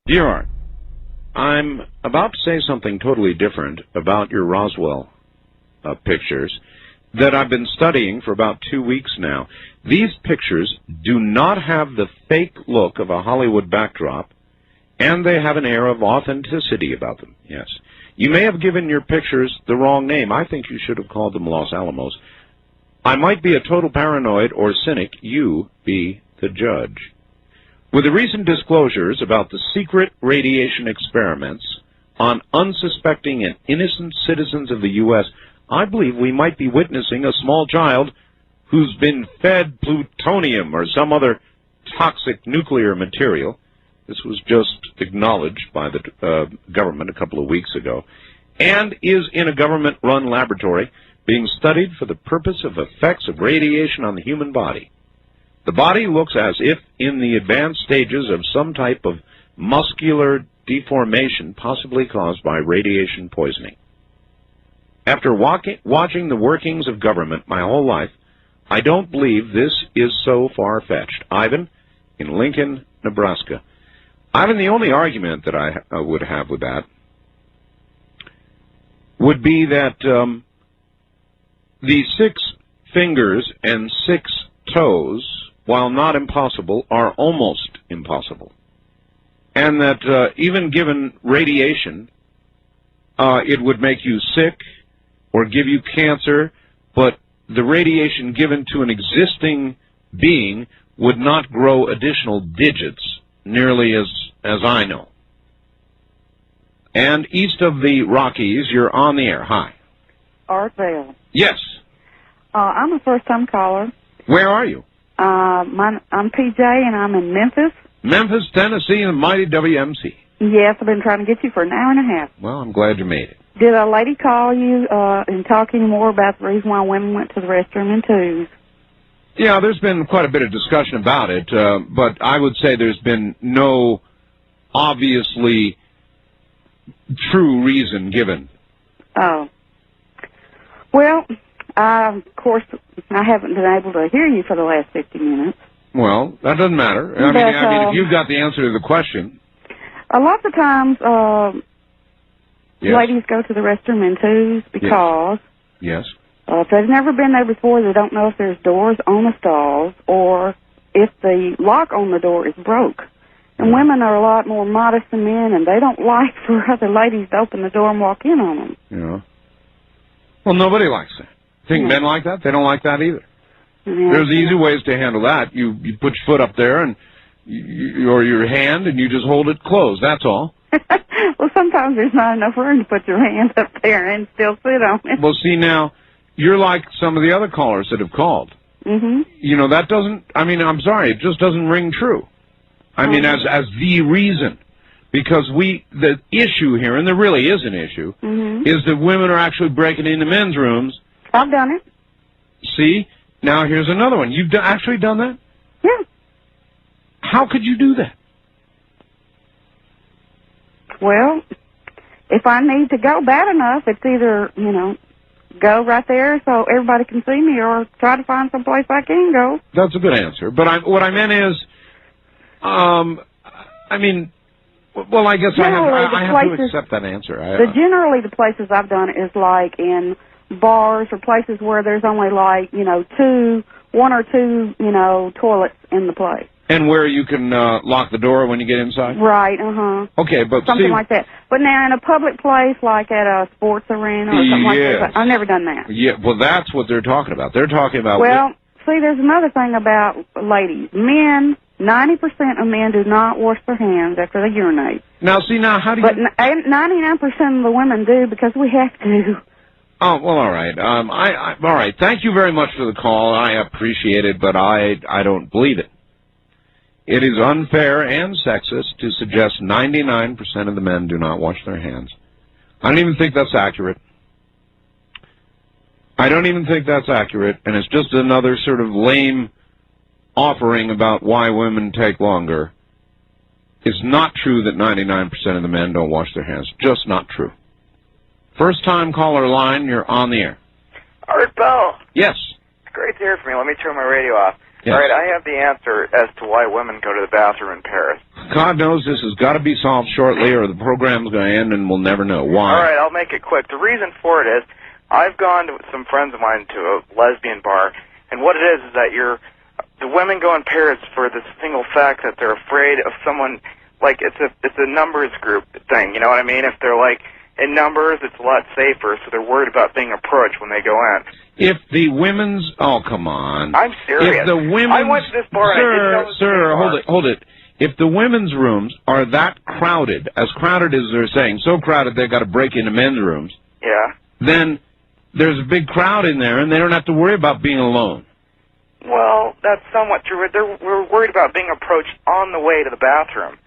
Dear Art, I'm about to say something totally different about your Roswell pictures that I've been studying for about 2 weeks now. These pictures do not have the fake look of a Hollywood backdrop, and they have an air of authenticity about them, yes. You may have given your pictures the wrong name. I think you should have called them Los Alamos. I might be a total paranoid or cynic. You be the judge. With the recent disclosures about the secret radiation experiments on unsuspecting and innocent citizens of the U.S., I believe we might be witnessing a small child who's been fed plutonium or some other toxic nuclear material. This was just acknowledged by the government a couple of weeks ago, and is in a government-run laboratory being studied for the purpose of effects of radiation on the human body. The body looks as if in the advanced stages of some type of muscular deformation possibly caused by radiation poisoning. After watching the workings of government my whole life, I don't believe this is so far-fetched. Ivan, in Lincoln, Nebraska. Ivan, the only argument that I would have with that would be that the 6 fingers and 6 toes, while not impossible, are almost impossible. And that even given radiation, it would make you sick or give you cancer, but the radiation given to an existing being would not grow additional digits nearly as I know. And east of the Rockies, you're on the air. Hi. Art Vale. Yes. I'm a first-time caller. Where are you? I'm PJ, and I'm in Memphis. Memphis, Tennessee, and the mighty WMC. Yes, I've been trying to get you for an hour and a half. Well, I'm glad you made it. Did a lady call you and talk any more about the reason why women went to the restroom in twos? Yeah, there's been quite a bit of discussion about it, but I would say there's been no obviously true reason given. Oh. Well, of course, I haven't been able to hear you for the last 50 minutes. Well, that doesn't matter. I mean, if you've got the answer to the question. A lot of times, Yes. ladies go to the restroom in twos because Yes. if they've never been there before, they don't know if there's doors on the stalls or if the lock on the door is broke. And women are a lot more modest than men, and they don't like for other ladies to open the door and walk in on them. Yeah. Well, nobody likes that. Think men like that? They don't like that either. Yeah. There's easy ways to handle that. You put your foot up there and or your hand, and you just hold it closed. That's all. Well, sometimes there's not enough room to put your hand up there and still sit on it. Well, see now, you're like some of the other callers that have called. Mm-hmm. You know, that doesn't, I mean, I'm sorry, it just doesn't ring true. I mean, as the reason. Because the issue here, and there really is an issue, is that women are actually breaking into men's rooms. I've done it. See? Now here's another one. You've actually done that? Yeah. How could you do that? Well, if I need to go bad enough, it's either, you know, go right there so everybody can see me or try to find some place I can go. That's a good answer. But what I meant is, I mean, well, I guess I have to accept that answer. Generally, the places I've done it is like in bars or places where there's only like, you know, one or two, you know, toilets in the place. And where you can lock the door when you get inside? Right, Okay, but something like that. But now in a public place, like at a sports arena or something like that, I've never done that. Yeah, well, that's what they're talking about. They're talking about... Well, see, there's another thing about ladies. Men, 90% of men do not wash their hands after they urinate. Now, see, how do you... But 99% of the women do because we have to. Oh, well, all right. All right. Thank you very much for the call. I appreciate it, but I don't believe it. It is unfair and sexist to suggest 99% of the men do not wash their hands. I don't even think that's accurate. I don't even think that's accurate, and it's just another sort of lame offering about why women take longer. It's not true that 99% of the men don't wash their hands. Just not true. First-time caller line, you're on the air. Art Bell. Yes. It's great to hear from you. Let me turn my radio off. Yes. All right, I have the answer as to why women go to the bathroom in Paris. God knows this has got to be solved shortly or the program's going to end and we'll never know. Why? All right, I'll make it quick. The reason for it is I've gone with some friends of mine to a lesbian bar, and what it is that the women go in Paris for the single fact that they're afraid of someone, like it's a numbers group thing, you know what I mean? If they're like in numbers, it's a lot safer, so they're worried about being approached when they go in. If the women's... Oh, come on. I'm serious. If the women's... I went to this bar and I didn't know it was a Sir, bar. hold it. If the women's rooms are that crowded, as crowded as they're saying, so crowded they've got to break into men's rooms, Yeah. then there's a big crowd in there and they don't have to worry about being alone. Well, that's somewhat true. We're worried about being approached on the way to the bathroom.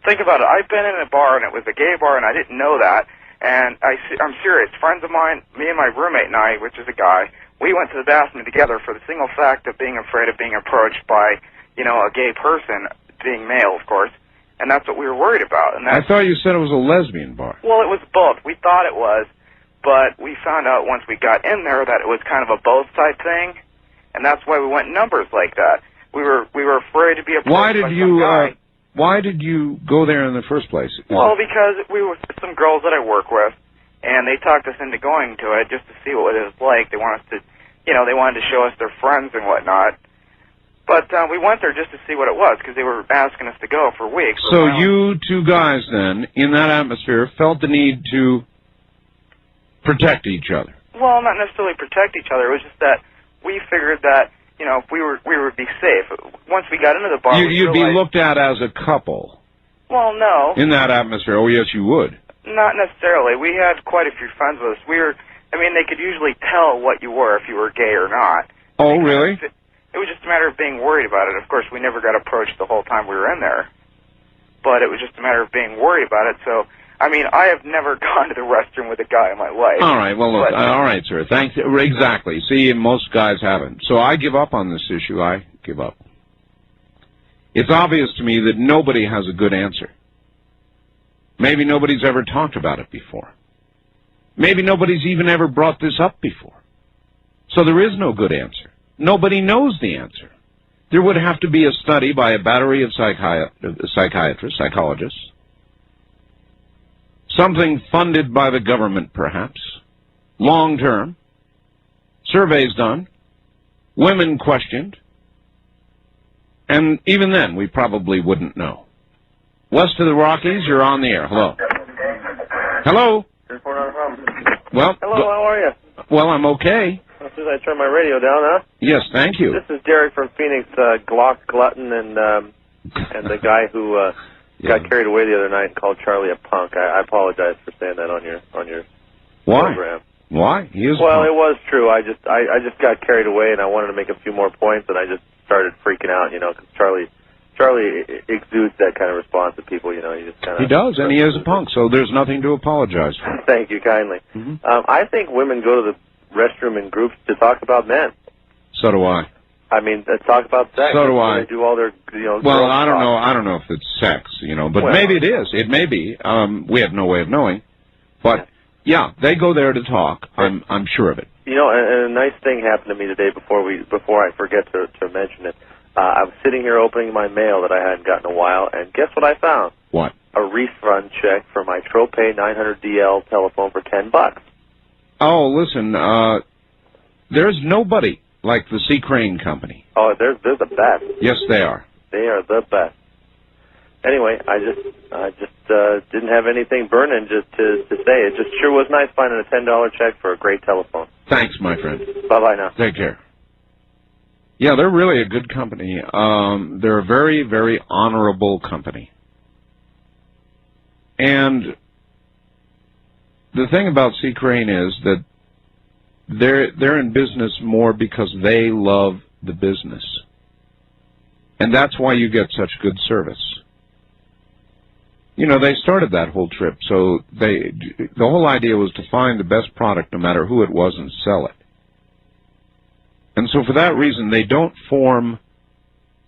Think about it. I've been in a bar, and it was a gay bar, and I didn't know that. And I'm serious. Friends of mine, me and my roommate and I, which is a guy, we went to the bathroom together for the single fact of being afraid of being approached by, you know, a gay person, being male, of course. And that's what we were worried about. And I thought you said it was a lesbian bar. well, it was both. We thought it was, but we found out once we got in there that it was kind of a both type thing, and that's why we went in numbers like that. We were afraid to be approached Why by did some guy. why did you go there in the first place? Well, because we were some girls that I work with, and they talked us into going to it just to see what it was like. They want us to, you know, they wanted to show us their friends and whatnot. But we went there just to see what it was because they were asking us to go for weeks. So you two guys then, in that atmosphere, felt the need to protect each other. Well, not necessarily protect each other. It was just that we figured that, you know, if we would be safe. Once we got into the bar, we You'd be realized, looked at as a couple well, no, in that atmosphere. Oh, yes, you would. not necessarily. We had quite a few friends with us. I mean, they could usually tell what you were if you were gay or not. Oh, really? It was just a matter of being worried about it. Of course, we never got approached the whole time we were in there. But it was just a matter of being worried about it. So, I mean, I have never gone to the restroom with a guy in my life. All right, well, look, all right, sir. Thanks. Exactly. See, most guys haven't. So I give up on this issue. I give up. It's obvious to me that nobody has a good answer. Maybe nobody's ever talked about it before. Maybe nobody's even ever brought this up before. So there is no good answer. Nobody knows the answer. There would have to be a study by a battery of psychiatrists, psychologists, something funded by the government, perhaps, long-term, surveys done, women questioned, and even then we probably wouldn't know. West of the Rockies, you're on the air. Hello. Hello. Well, hello, how are you? Well, I'm okay. As soon as I turn my radio down, huh? Yes, thank you. This is Derek from Phoenix, Glock Glutton, and the guy who got carried away the other night and called Charlie a punk. I apologize for saying that on your Why? program. Why? He is. Well, it was true. I just got carried away, and I wanted to make a few more points, and I just started freaking out, because Charlie exudes that kind of response to people, He just kind of. He does, and he is a punk, so there's nothing to apologize for. Thank you kindly. I think women go to the restroom in groups to talk about men. So do I. I mean, talk about sex. So do I. They do all their, Well, I don't know. I don't know if it's sex, but maybe it is. It may be. We have no way of knowing. But yeah, they go there to talk. I'm sure of it. And a nice thing happened to me today. Before I forget to mention it, I was sitting here opening my mail that I hadn't gotten in a while, and guess what I found? What? A refund check for my Tropay 900DL telephone for $10. Oh, listen. There's nobody like the C. Crane Company. Oh, they're the best. Yes, they are. They are the best. Anyway, I just didn't have anything burning just to say. It just sure was nice finding a $10 check for a great telephone. Thanks, my friend. Bye-bye now. Take care. Yeah, they're really a good company. They're a very, very honorable company. And the thing about C. Crane is that they're in business more because they love the business. And that's why you get such good service. They started that whole trip, so the whole idea was to find the best product no matter who it was and sell it. And so for that reason, they don't form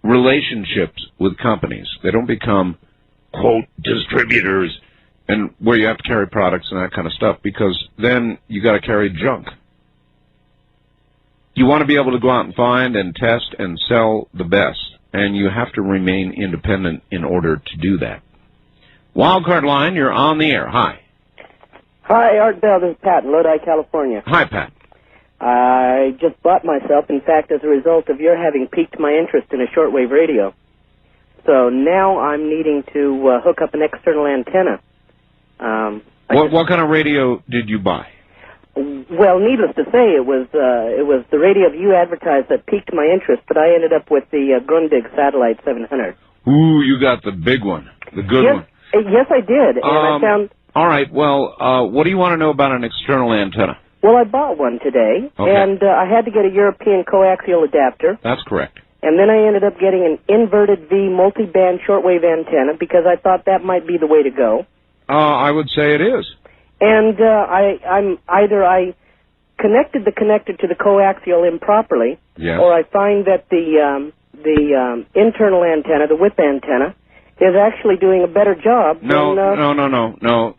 relationships with companies. They don't become, quote, distributors, and where you have to carry products and that kind of stuff, because then you got to carry junk. You want to be able to go out and find and test and sell the best, and you have to remain independent in order to do that. Wildcard line, you're on the air. Hi. Hi, Art Bell. This is Pat in Lodi, California. Hi, Pat. I just bought myself, in fact, as a result of your having piqued my interest in a shortwave radio. So now I'm needing to hook up an external antenna. What kind of radio did you buy? Well, needless to say, it was the radio you advertised that piqued my interest, but I ended up with the Grundig Satellite 700. Ooh, you got the big one, the good one. Yes, I did, and I found... All right, well, what do you want to know about an external antenna? Well, I bought one today, and I had to get a European coaxial adapter. That's correct. And then I ended up getting an inverted V multi-band shortwave antenna because I thought that might be the way to go. I would say it is. And I connected the connector to the coaxial improperly, or I find that the internal antenna, the whip antenna, is actually doing a better job. No,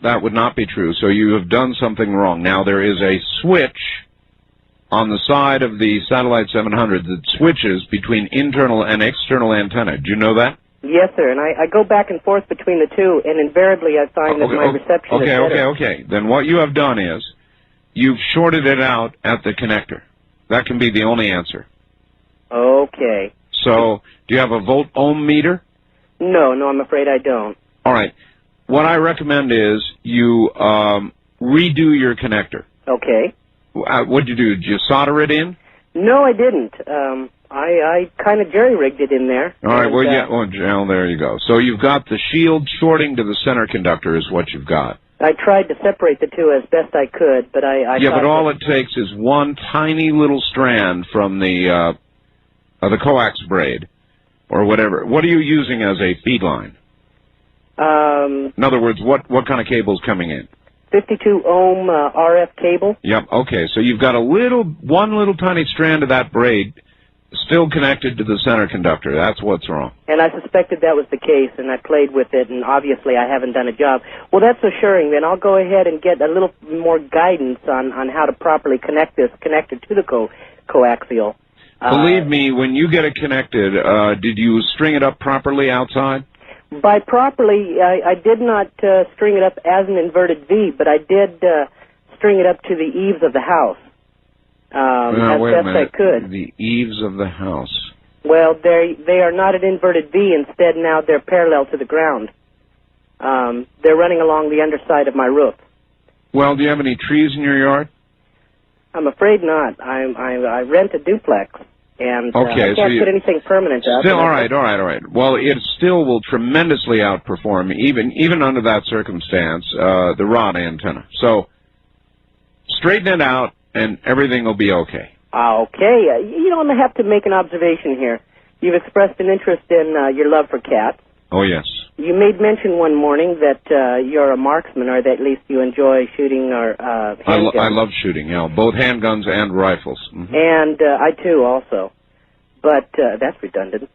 that would not be true. So you have done something wrong. Now there is a switch on the side of the Satellite 700 that switches between internal and external antenna. Do you know that? Yes, sir, and I go back and forth between the two, and invariably I find that my reception is better. Okay. Then what you have done is you've shorted it out at the connector. That can be the only answer. Okay. So, do you have a volt-ohm meter? No, I'm afraid I don't. All right. What I recommend is you redo your connector. Okay. What did you do? Did you solder it in? No, I didn't. I kind of jerry-rigged it in there. All right, well, there you go. So you've got the shield shorting to the center conductor is what you've got. I tried to separate the two as best I could, but I but all it takes is one tiny little strand from the coax braid, or whatever. What are you using as a feed line? In other words, what kind of cable's coming in? 52 ohm RF cable. Yep, okay, so you've got one little tiny strand of that braid still connected to the center conductor. That's what's wrong. And I suspected that was the case, and I played with it, and obviously I haven't done a job. Well, that's assuring. Then I'll go ahead and get a little more guidance on how to properly connect this connector to the coaxial. Believe me, when you get it connected, did you string it up properly outside? By properly, I did not string it up as an inverted V, but I did string it up to the eaves of the house. As best I could. The eaves of the house. Well, they are not an inverted V. Instead, now they're parallel to the ground. They're running along the underside of my roof. Well, do you have any trees in your yard? I'm afraid not. I rent a duplex, and I can't put anything permanent up. Still, all right. Well, it still will tremendously outperform, even under that circumstance, the rod antenna. So straighten it out, and everything will be okay. Okay. I'm going to have to make an observation here. You've expressed an interest in your love for cats. Oh, yes. You made mention one morning that you're a marksman, or that at least you enjoy shooting or handguns. I love shooting, both handguns and rifles. Mm-hmm. And I, too, also. But that's redundant.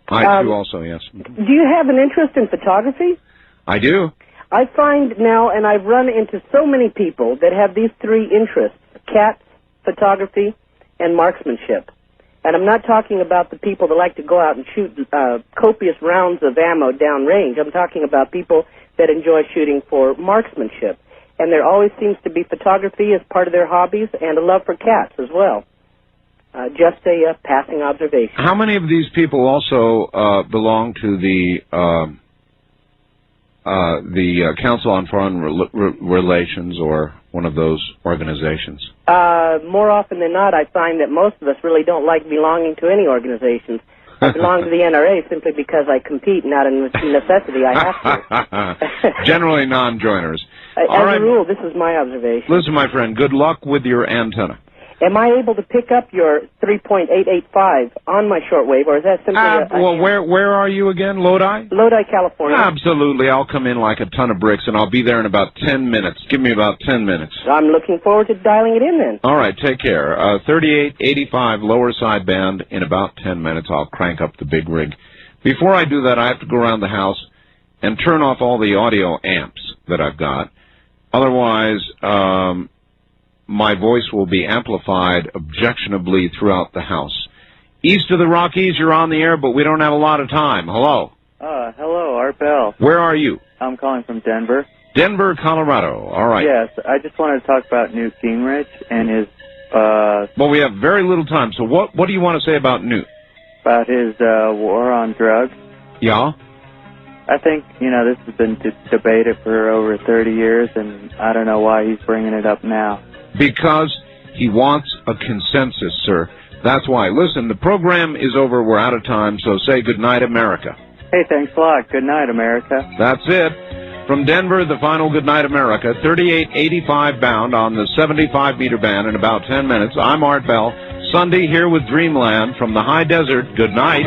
I, too, also, yes. Do you have an interest in photography? I do. I find now, and I've run into so many people that have these three interests: cats, photography, and marksmanship. And I'm not talking about the people that like to go out and shoot copious rounds of ammo downrange. I'm talking about people that enjoy shooting for marksmanship. And there always seems to be photography as part of their hobbies, and a love for cats as well. Just a passing observation. How many of these people also belong to the Council on Foreign Relations, or one of those organizations? More often than not, I find that most of us really don't like belonging to any organizations. I belong to the NRA simply because I compete, not a necessity. I have to. Generally non-joiners. As a rule, this is my observation. Listen, my friend, good luck with your antenna. Am I able to pick up your 3.885 on my shortwave, or is that simply well, where are you again? Lodi? Lodi, California. Absolutely. I'll come in like a ton of bricks, and I'll be there in about 10 minutes. Give me about 10 minutes. I'm looking forward to dialing it in then. All right, take care. 3885 lower sideband. In about 10 minutes, I'll crank up the big rig. Before I do that, I have to go around the house and turn off all the audio amps that I've got. Otherwise, my voice will be amplified objectionably throughout the house. East of the Rockies, you're on the air, but we don't have a lot of time. Hello. Hello, Art Bell. Where are you? I'm calling from Denver. Denver, Colorado. All right. Yes, I just wanted to talk about Newt Gingrich and his... Well, we have very little time, so what do you want to say about Newt? About his war on drugs. Yeah? I think, this has been debated for over 30 years, and I don't know why he's bringing it up now. Because he wants a consensus, sir. That's why. Listen, the program is over. We're out of time, so say goodnight, America. Hey, thanks a lot. Good night, America. That's it. From Denver, the final goodnight, America. 3885 bound on the 75-meter band in about 10 minutes. I'm Art Bell. Sunday here with Dreamland from the high desert. Good night.